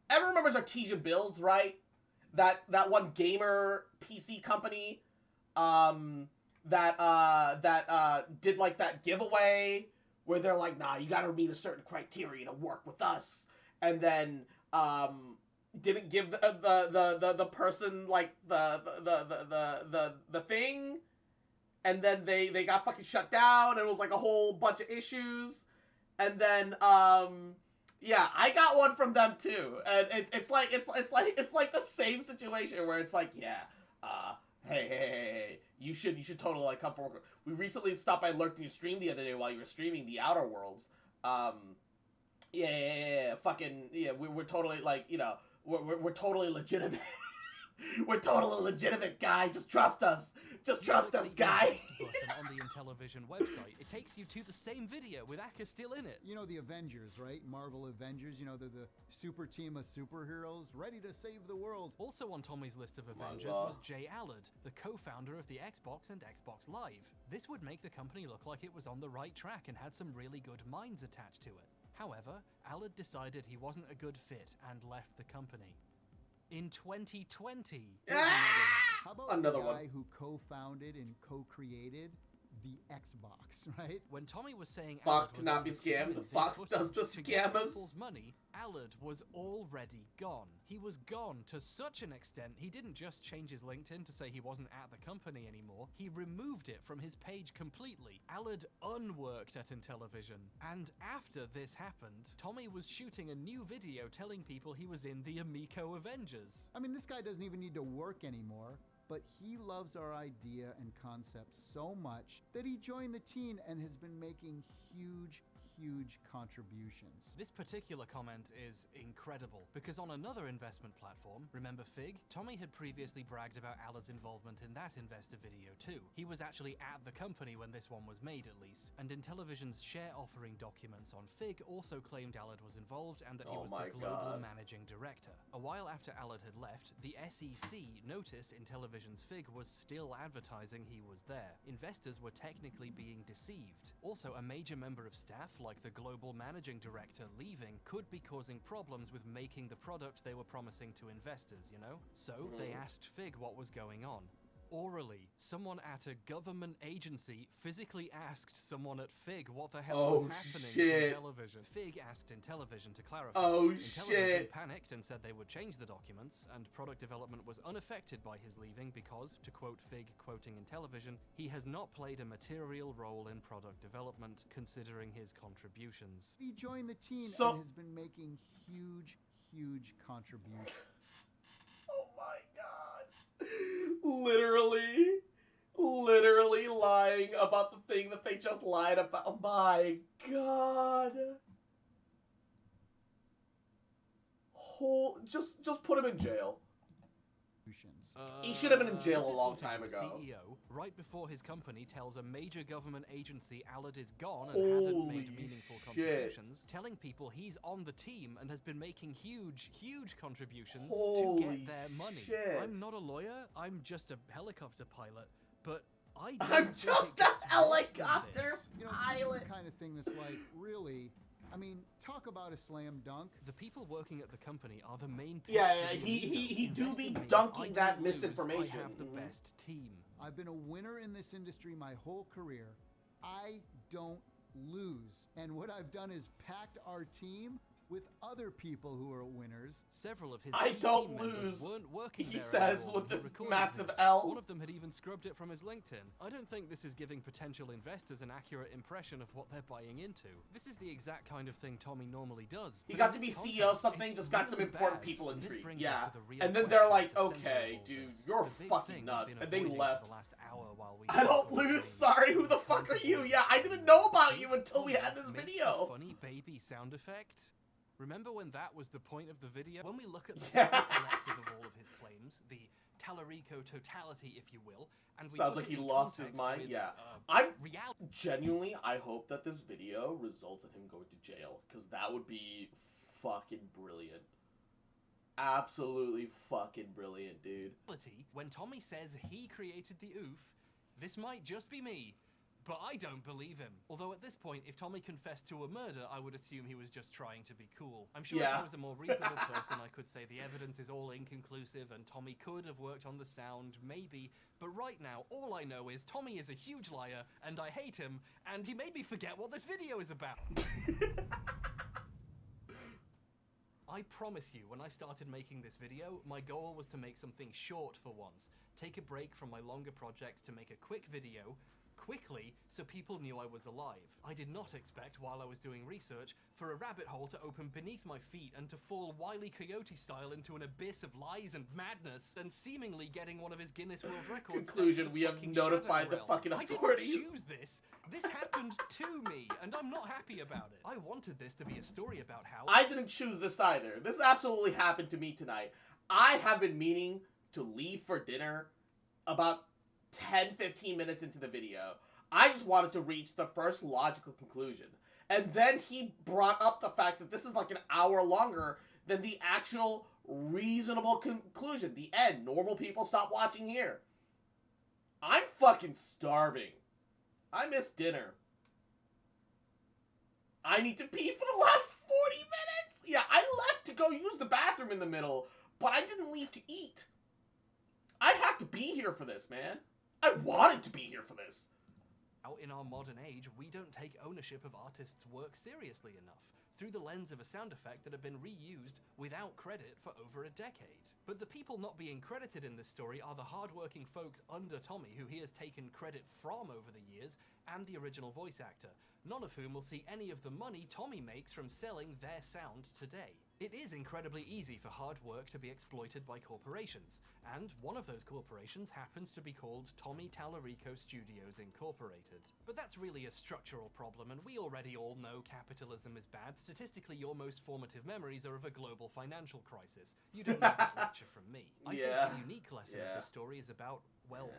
Everyone remembers Artesian Builds, right? That one gamer PC company, that did like that giveaway where they're like, nah, you gotta meet a certain criteria to work with us, and then didn't give the person like the thing, and then they got fucking shut down, and it was like a whole bunch of issues, and then yeah, I got one from them too, and it's like the same situation where it's like, yeah, hey, you should totally like come forward. We recently stopped by lurking your stream the other day while you were streaming The Outer Worlds. Yeah, fucking yeah, we're totally like, you know, we're totally legitimate. We're totally legitimate, guy. Just trust us. Just trust us, guy. Button on the Intellivision website. It takes you to the same video with Acker still in it. You know the Avengers, right? Marvel Avengers. You know, they're the super team of superheroes ready to save the world. Also on Tommy's list of Avengers was Jay Allard, the co-founder of the Xbox and Xbox Live. This would make the company look like it was on the right track and had some really good minds attached to it. However, Allard decided he wasn't a good fit and left the company. In 2020. How about another the guy one who co-founded and co-created the Xbox, right? When Tommy was saying Fox Allard was cannot be able to use scammed. this Fox footage does the to get scammers. people's money, Allard was already gone. He was gone to such an extent, he didn't just change his LinkedIn to say he wasn't at the company anymore, he removed it from his page completely. Allard unworked at Intellivision. And after this happened, Tommy was shooting a new video telling people he was in the Amico Avengers. I mean, this guy doesn't even need to work anymore, but he loves our idea and concept so much that he joined the team and has been making huge contributions. This particular comment is incredible, because on another investment platform, remember Fig? Tommy had previously bragged about Alad's involvement in that investor video too. He was actually at the company when this one was made, at least, and Intellivision's share offering documents on Fig also claimed Alad was involved and that he was the global managing director. A while after Alad had left, the SEC noticed Intellivision's Fig was still advertising he was there. Investors were technically being deceived. Also, a major member of staff, like the global managing director, leaving could be causing problems with making the product they were promising to investors, you know? So they asked Fig what was going on. Orally, someone at a government agency physically asked someone at Fig what the hell was happening to Intellivision. Fig asked Intellivision to clarify. Intellivision panicked and said they would change the documents, and product development was unaffected by his leaving because, to quote Fig, quoting Intellivision, he has not played a material role in product development considering his contributions. He joined the team and has been making huge contributions. Oh my god. Literally lying about the thing that they just lied about. Oh my god. Just put him in jail. He should have been in jail a long time ago. CEO, right before his company tells a major government agency Alad is gone and hadn't made meaningful contributions, telling people he's on the team and has been making huge contributions to get their money. I'm not a lawyer, I'm just a helicopter pilot, but I'm just a helicopter pilot. This is the kind of thing that's like, really, I mean, talk about a slam dunk. The people working at the company are the main pitch. Yeah, he do be dunking that misinformation. I have the best team. I've been a winner in this industry my whole career. I don't lose. And what I've done is packed our team with other people who are winners. Several of his I key don't team members lose, weren't working he there says anymore with who this recorded massive this. L. One of them had even scrubbed it from his LinkedIn. I don't think this is giving potential investors an accurate impression of what they're buying into. This is the exact kind of thing Tommy normally does. He But got in to be this CEO of context, something, it's just got some really important bad. people And this intrigued. brings Yeah. us to the real And then question they're at like, the center of okay, all dude, this. you're The big fucking thing nuts. we've been And they avoiding left. for the last hour while we I don't lose, sorry, who the fuck are you? Yeah, I didn't know about you until we had this Make video. the funny baby sound effect. Remember when that was the point of the video? When we look at the sum collective of all of his claims, the Tallarico totality, if you will, and we Sounds put like it he in lost his context mind. with, Yeah, reality. Genuinely, I hope that this video results in him going to jail, because that would be fucking brilliant. Absolutely fucking brilliant, dude. When Tommy says he created the oof, this might just be me, but I don't believe him. Although at this point, if Tommy confessed to a murder, I would assume he was just trying to be cool. I'm sure if I was a more reasonable person, I could say the evidence is all inconclusive and Tommy could have worked on the sound, maybe. But right now, all I know is Tommy is a huge liar, and I hate him, and he made me forget what this video is about. I promise you, when I started making this video, my goal was to make something short for once. Take a break from my longer projects to make a quick video, quickly, so people knew I was alive. I did not expect, while I was doing research, for a rabbit hole to open beneath my feet and to fall Wile E. Coyote style into an abyss of lies and madness, and seemingly getting one of his Guinness World Records. Conclusion, we have notified the fucking authorities. I didn't choose this. This happened to me, and I'm not happy about it. I wanted this to be a story about how... I didn't choose this either. This absolutely happened to me tonight. I have been meaning to leave for dinner about 10-15 minutes into the video. I just wanted to reach the first logical conclusion. And then he brought up the fact that this is like an hour longer than the actual reasonable conclusion. The end. Normal people stop watching here. I'm fucking starving. I miss dinner. I need to pee for the last 40 minutes. Yeah, I left to go use the bathroom in the middle, but I didn't leave to eat. I had to be here for this, man. I wanted to be here for this. In our modern age, we don't take ownership of artists' work seriously enough, through the lens of a sound effect that had been reused without credit for over a decade. But the people not being credited in this story are the hard-working folks under Tommy, who he has taken credit from over the years, and the original voice actor, none of whom will see any of the money Tommy makes from selling their sound today. It is incredibly easy for hard work to be exploited by corporations, and one of those corporations happens to be called Tommy Tallarico Studios Incorporated. But that's really a structural problem, and we already all know capitalism is bad. Statistically, your most formative memories are of a global financial crisis. You don't need that lecture from me. I think the unique lesson of this story is about, well,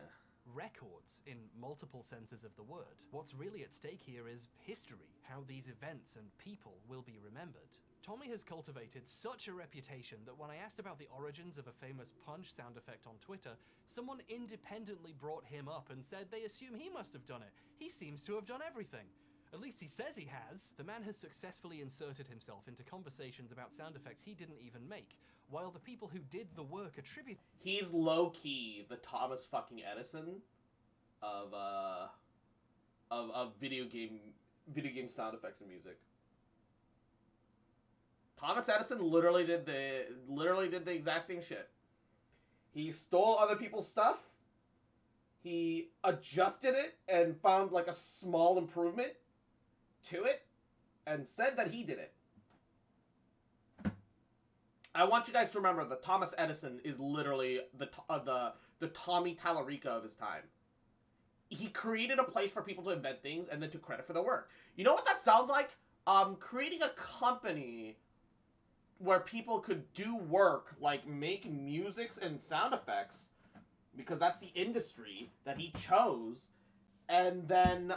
records in multiple senses of the word. What's really at stake here is history, how these events and people will be remembered. Tommy has cultivated such a reputation that when I asked about the origins of a famous punch sound effect on Twitter, someone independently brought him up and said they assume he must have done it. He seems to have done everything. At least he says he has. The man has successfully inserted himself into conversations about sound effects he didn't even make, while the people who did the work attribute... He's low-key the Thomas fucking Edison of video game sound effects and music. Thomas Edison literally did the exact same shit. He stole other people's stuff. He adjusted it and found like a small improvement to it and said that he did it. I want you guys to remember that Thomas Edison is literally the Tommy Tallarico of his time. He created a place for people to invent things and then took credit for their work. You know what that sounds like? Creating a company where people could do work like make musics and sound effects, because that's the industry that he chose, and then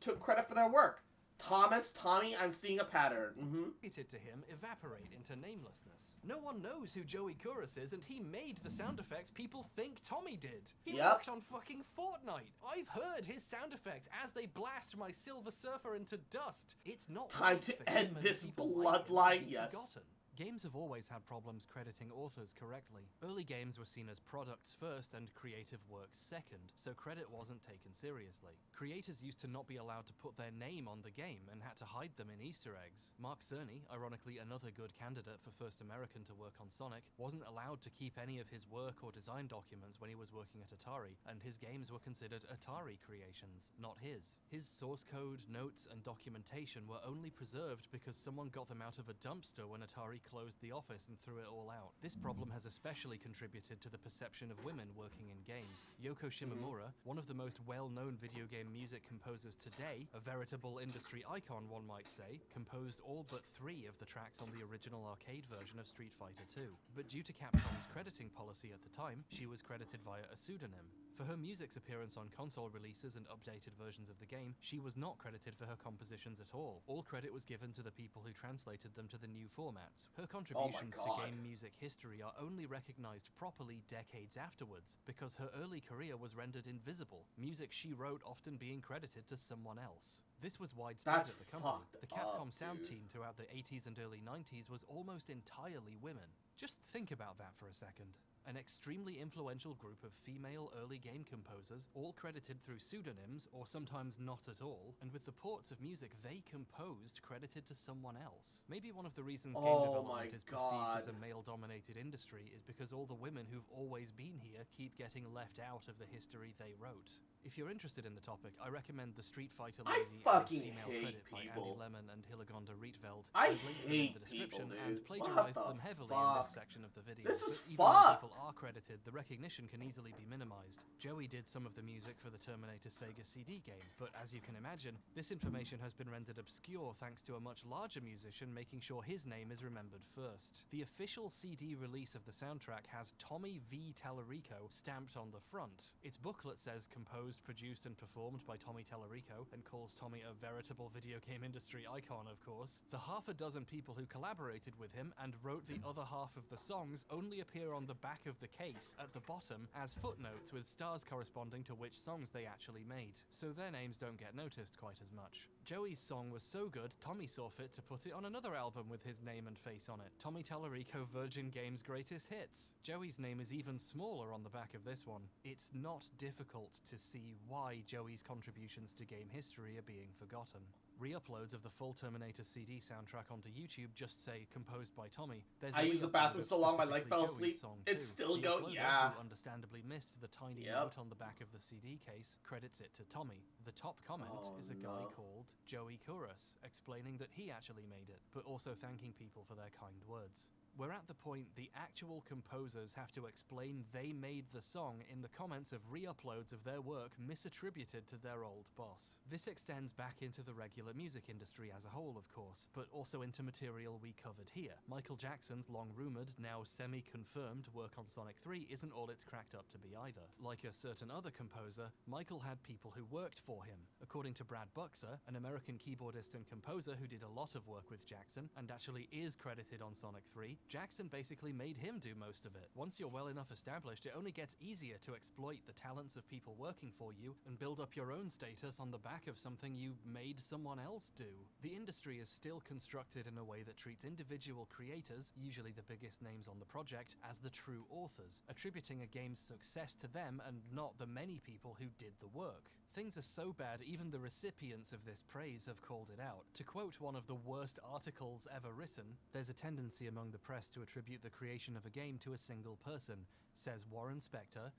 took credit for their work. Tommy, I'm seeing a pattern. Attributed to him evaporate into namelessness. No one knows who Joey Kuras is, and he made the sound effects people think Tommy did. He worked on fucking Fortnite. I've heard his sound effects as they blast my Silver Surfer into dust. It's not time to end this bloodline. Yes. Forgotten. Games have always had problems crediting authors correctly. Early games were seen as products first and creative works second, so credit wasn't taken seriously. Creators used to not be allowed to put their name on the game and had to hide them in Easter eggs. Mark Cerny, ironically another good candidate for first American to work on Sonic, wasn't allowed to keep any of his work or design documents when he was working at Atari, and his games were considered Atari creations, not his. His source code, notes, and documentation were only preserved because someone got them out of a dumpster when Atari closed the office and threw it all out. This problem has especially contributed to the perception of women working in games. Yoko Shimomura, one of the most well-known video game music composers today, a veritable industry icon one might say, composed all but 3 of the tracks on the original arcade version of Street Fighter 2. But due to Capcom's crediting policy at the time, she was credited via a pseudonym. For her music's appearance on console releases and updated versions of the game, she was not credited for her compositions at all. All credit was given to the people who translated them to the new formats. Her contributions to game music history are only recognized properly decades afterwards, because her early career was rendered invisible, music she wrote often being credited to someone else. This was widespread at the company. The Capcom sound team throughout the 80s and early 90s was almost entirely women. Just think about that for a second. An extremely influential group of female early game composers, all credited through pseudonyms, or sometimes not at all, and with the ports of music they composed credited to someone else. Maybe one of the reasons game development is perceived as a male-dominated industry is because all the women who've always been here keep getting left out of the history they wrote. If you're interested in the topic, I recommend the Street Fighter Lady and Female Credit by Andy Lemon and Hillegonda Rietveld. I've linked them in the description and plagiarized them heavily in this section of the video. But even when people are credited, the recognition can easily be minimized. Joey did some of the music for the Terminator Sega CD game, but as you can imagine, this information has been rendered obscure thanks to a much larger musician making sure his name is remembered first. The official CD release of the soundtrack has Tommy V. Tallarico stamped on the front. Its booklet says composed, produced, and performed by Tommy Tallarico, and calls Tommy a veritable video game industry icon, of course. The half a dozen people who collaborated with him and wrote the other half of the songs only appear on the back of the case at the bottom as footnotes with stars corresponding to which songs they actually made, so their names don't get noticed quite as much. Joey's song was so good, Tommy saw fit to put it on another album with his name and face on it, Tommy Tallarico Virgin Games Greatest Hits. Joey's name is even smaller on the back of this one. It's not difficult to see why Joey's contributions to game history are being forgotten. Re-uploads of the full Terminator CD soundtrack onto YouTube just say composed by Tommy. There's I used the bathroom so long my leg fell asleep. It's still going. Yeah. Who understandably missed the tiny Yep. note on the back of the CD case credits it to Tommy. The top comment is a guy called Joey Kouros, explaining that he actually made it, but also thanking people for their kind words. We're at the point the actual composers have to explain they made the song in the comments of re-uploads of their work misattributed to their old boss. This extends back into the regular music industry as a whole, of course, but also into material we covered here. Michael Jackson's long-rumored, now semi-confirmed work on Sonic 3 isn't all it's cracked up to be either. Like a certain other composer, Michael had people who worked for him. According to Brad Buxer, an American keyboardist and composer who did a lot of work with Jackson, and actually is credited on Sonic 3, Jackson basically made him do most of it. Once you're well enough established, it only gets easier to exploit the talents of people working for you and build up your own status on the back of something you made someone else do. The industry is still constructed in a way that treats individual creators, usually the biggest names on the project, as the true authors, attributing a game's success to them and not the many people who did the work. Things are so bad, even the recipients of this praise have called it out. To quote one of the worst articles ever written, "There's a tendency among the press to attribute the creation of a game to a single person," says Warren Spector,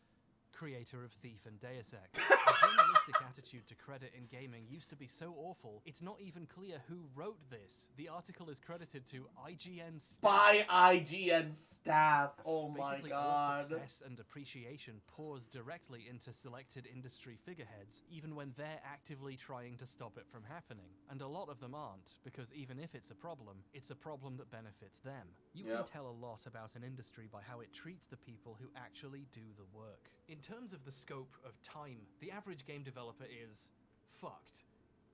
creator of Thief and Deus Ex. The journalistic attitude to credit in gaming used to be so awful, it's not even clear who wrote this. The article is credited to IGN staff. By IGN staff. Oh my Basically, god. all success and appreciation pours directly into selected industry figureheads, even when they're actively trying to stop it from happening. And a lot of them aren't, because even if it's a problem that benefits them. You can tell a lot about an industry by how it treats the people who actually do the work. In terms of the scope of time, the average game developer is fucked.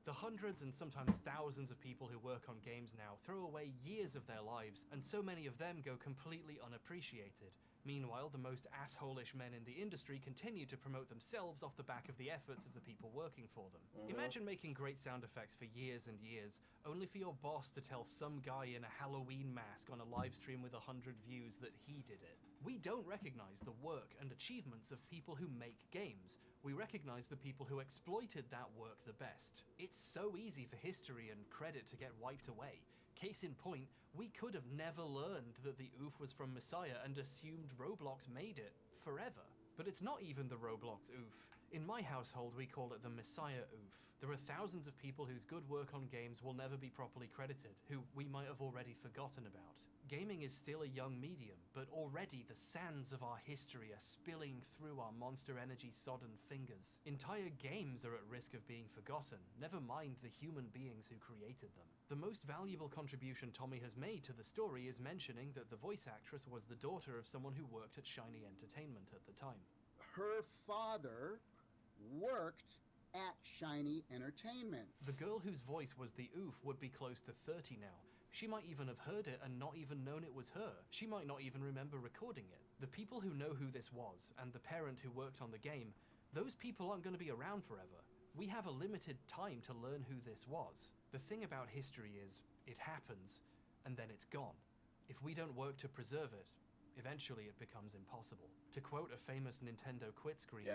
The hundreds and sometimes thousands of people who work on games now throw away years of their lives, and so many of them go completely unappreciated. Meanwhile, the most asshole-ish men in the industry continue to promote themselves off the back of the efforts of the people working for them. Imagine making great sound effects for years and years, only for your boss to tell some guy in a Halloween mask on a live stream with 100 views that he did it. We don't recognize the work and achievements of people who make games. We recognize the people who exploited that work the best. It's so easy for history and credit to get wiped away. Case in point, we could have never learned that the oof was from Messiah and assumed Roblox made it forever. But it's not even the Roblox oof. In my household, we call it the Messiah oof. There are thousands of people whose good work on games will never be properly credited, who we might have already forgotten about. Gaming is still a young medium, but already the sands of our history are spilling through our Monster Energy sodden fingers. Entire games are at risk of being forgotten, never mind the human beings who created them. The most valuable contribution Tommy has made to the story is mentioning that the voice actress was the daughter of someone who worked at Shiny Entertainment at the time. Her father worked at Shiny Entertainment. The girl whose voice was the oof would be close to 30 now. She might even have heard it and not even known it was her. She might not even remember recording it. The people who know who this was, and the parent who worked on the game, those people aren't going to be around forever. We have a limited time to learn who this was. The thing about history is, it happens, and then it's gone. If we don't work to preserve it, eventually it becomes impossible. To quote a famous Nintendo quit screen,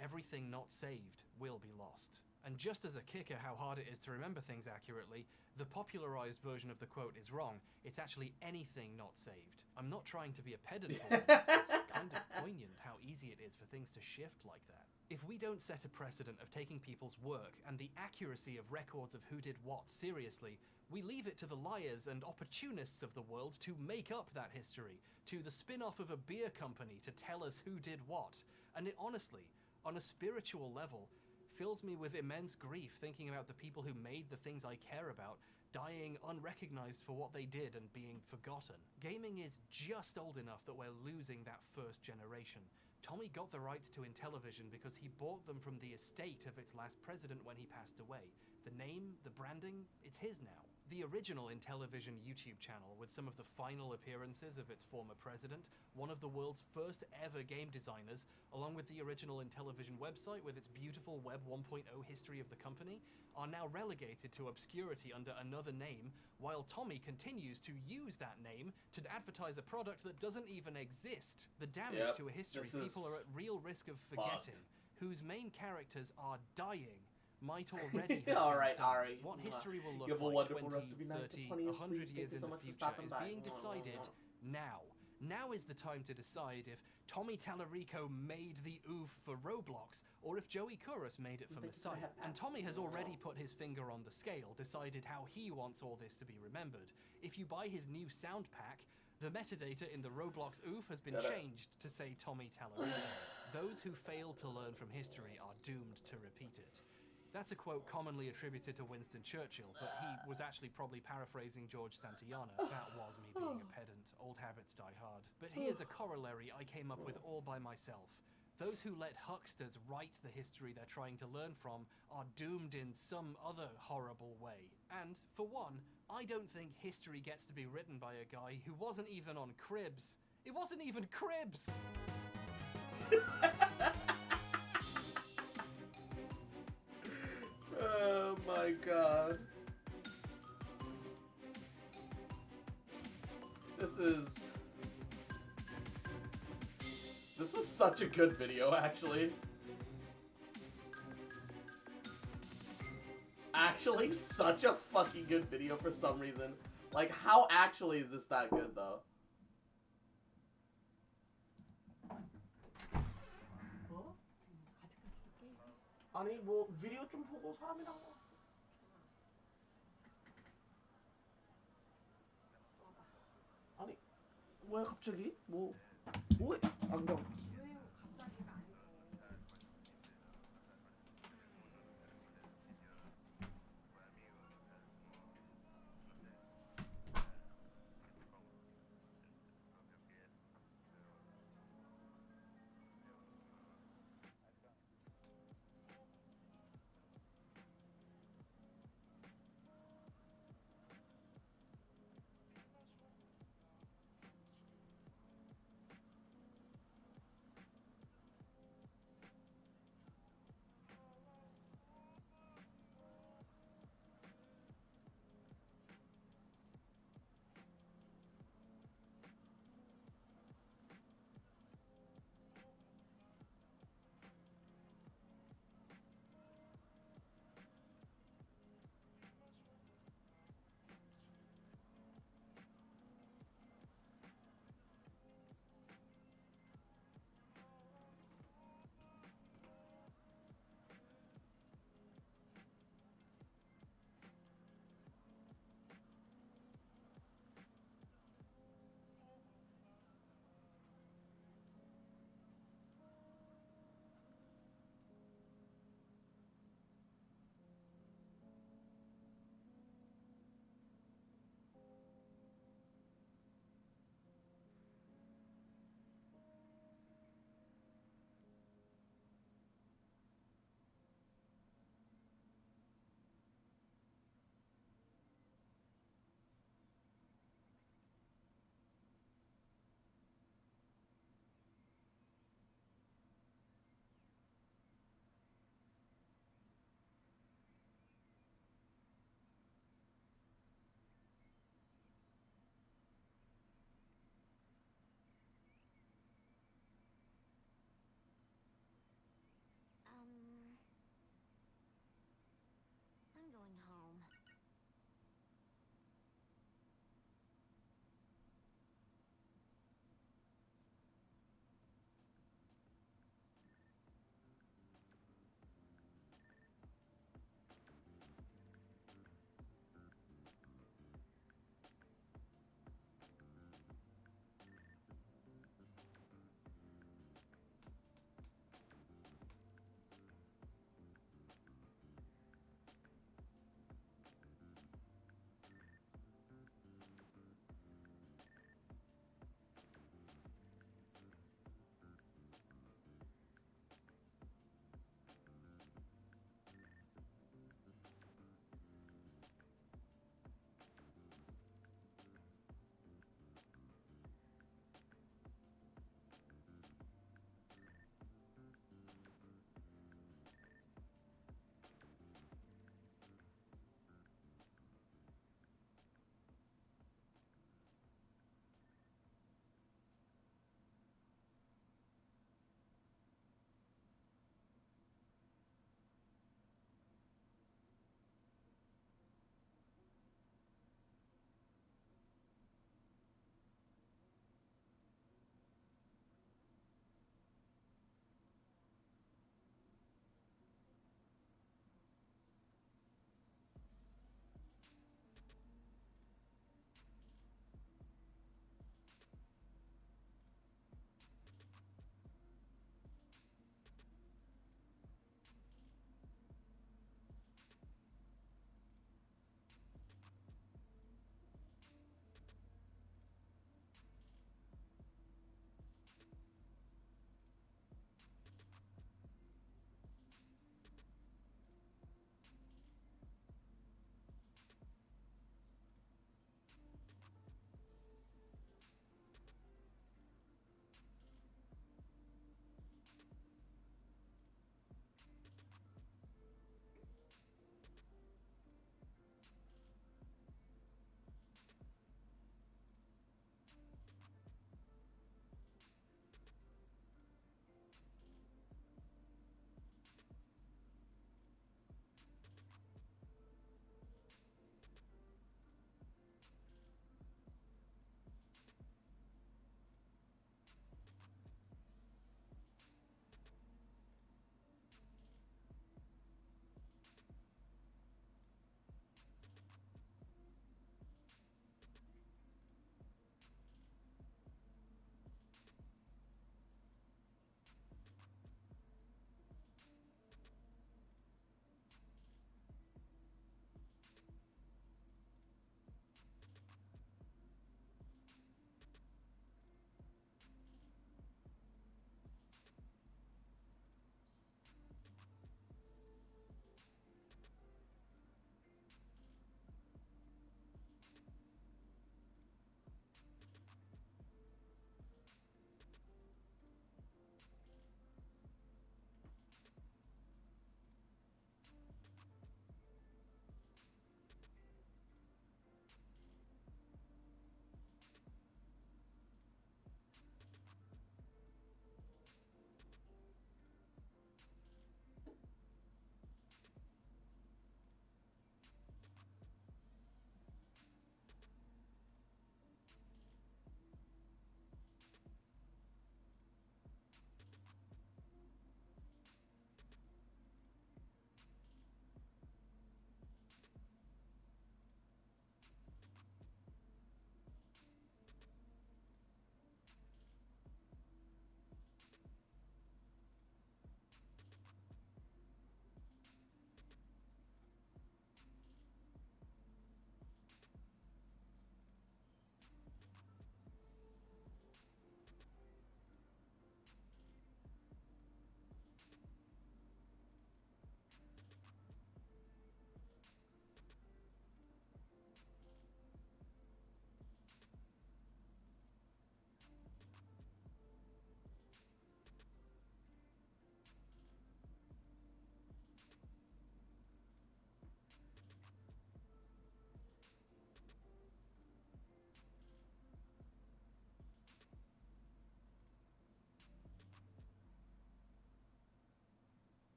everything not saved will be lost. And just as a kicker how hard it is to remember things accurately, the popularized version of the quote is wrong. It's actually anything not saved. I'm not trying to be a pedant for once. It's kind of poignant how easy it is for things to shift like that. If we don't set a precedent of taking people's work and the accuracy of records of who did what seriously, we leave it to the liars and opportunists of the world to make up that history, to the spin-off of a beer company to tell us who did what. And it honestly, on a spiritual level, fills me with immense grief thinking about the people who made the things I care about dying unrecognized for what they did and being forgotten. Gaming is just old enough that we're losing that first generation. Tommy got the rights to Intellivision because he bought them from the estate of its last president when he passed away. The name, the branding, it's his now. The original Intellivision YouTube channel, with some of the final appearances of its former president, one of the world's first ever game designers, along with the original Intellivision website with its beautiful Web 1.0 history of the company, are now relegated to obscurity under another name, while Tommy continues to use that name to advertise a product that doesn't even exist. The damage to a history people are at real risk of forgetting, whose main characters are dying. might already have All been right, done. Ari. What history will You look have a like wonderful 20, rest of your night. 30, Plenty of 100 sleep. years Thank in you so the much for future stopping is by. being decided now. Now is the time to decide if Tommy Tallarico made the oof for Roblox, or if Joey Kouros made it for Messiah. And Tommy has already put his finger on the scale, decided how he wants all this to be remembered. If you buy his new sound pack, the metadata in the Roblox oof has been changed to say Tommy Tallarico. Those who fail to learn from history are doomed to repeat it. That's a quote commonly attributed to Winston Churchill, but he was actually probably paraphrasing George Santayana. That was me being a pedant. Old habits die hard. But here's a corollary I came up with all by myself. Those who let hucksters write the history they're trying to learn from are doomed in some other horrible way. And, for one, I don't think history gets to be written by a guy who wasn't even on Cribs. It wasn't even Cribs! Oh my god. This is such a good video, actually. Actually, such a fucking good video for some reason. Like, how actually is this that good, though? 아니 뭐 비디오 좀 보고 사람이랑 아니 왜 갑자기 뭐 안경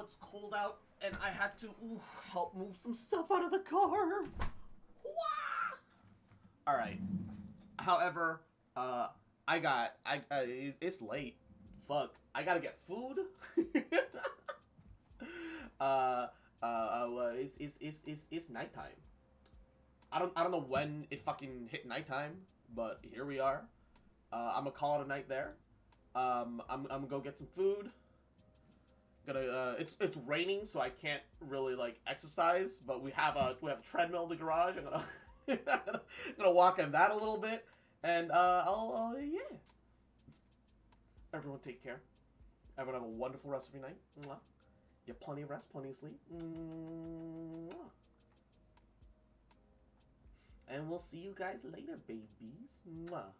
it's cold out, and I had to help move some stuff out of the car. All right. However, it's late. Fuck, I gotta get food. It's nighttime. I don't know when it fucking hit nighttime, but here we are. I'm gonna call it a night there. I'm gonna go get some food. It's raining, so I can't really like exercise, but we have a treadmill in the garage. I'm gonna gonna walk on that a little bit, and yeah. Everyone take care. Everyone have a wonderful rest of your night. Mwah. Get plenty of rest, plenty of sleep. Mwah. And we'll see you guys later, babies. Mwah.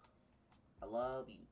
I love you.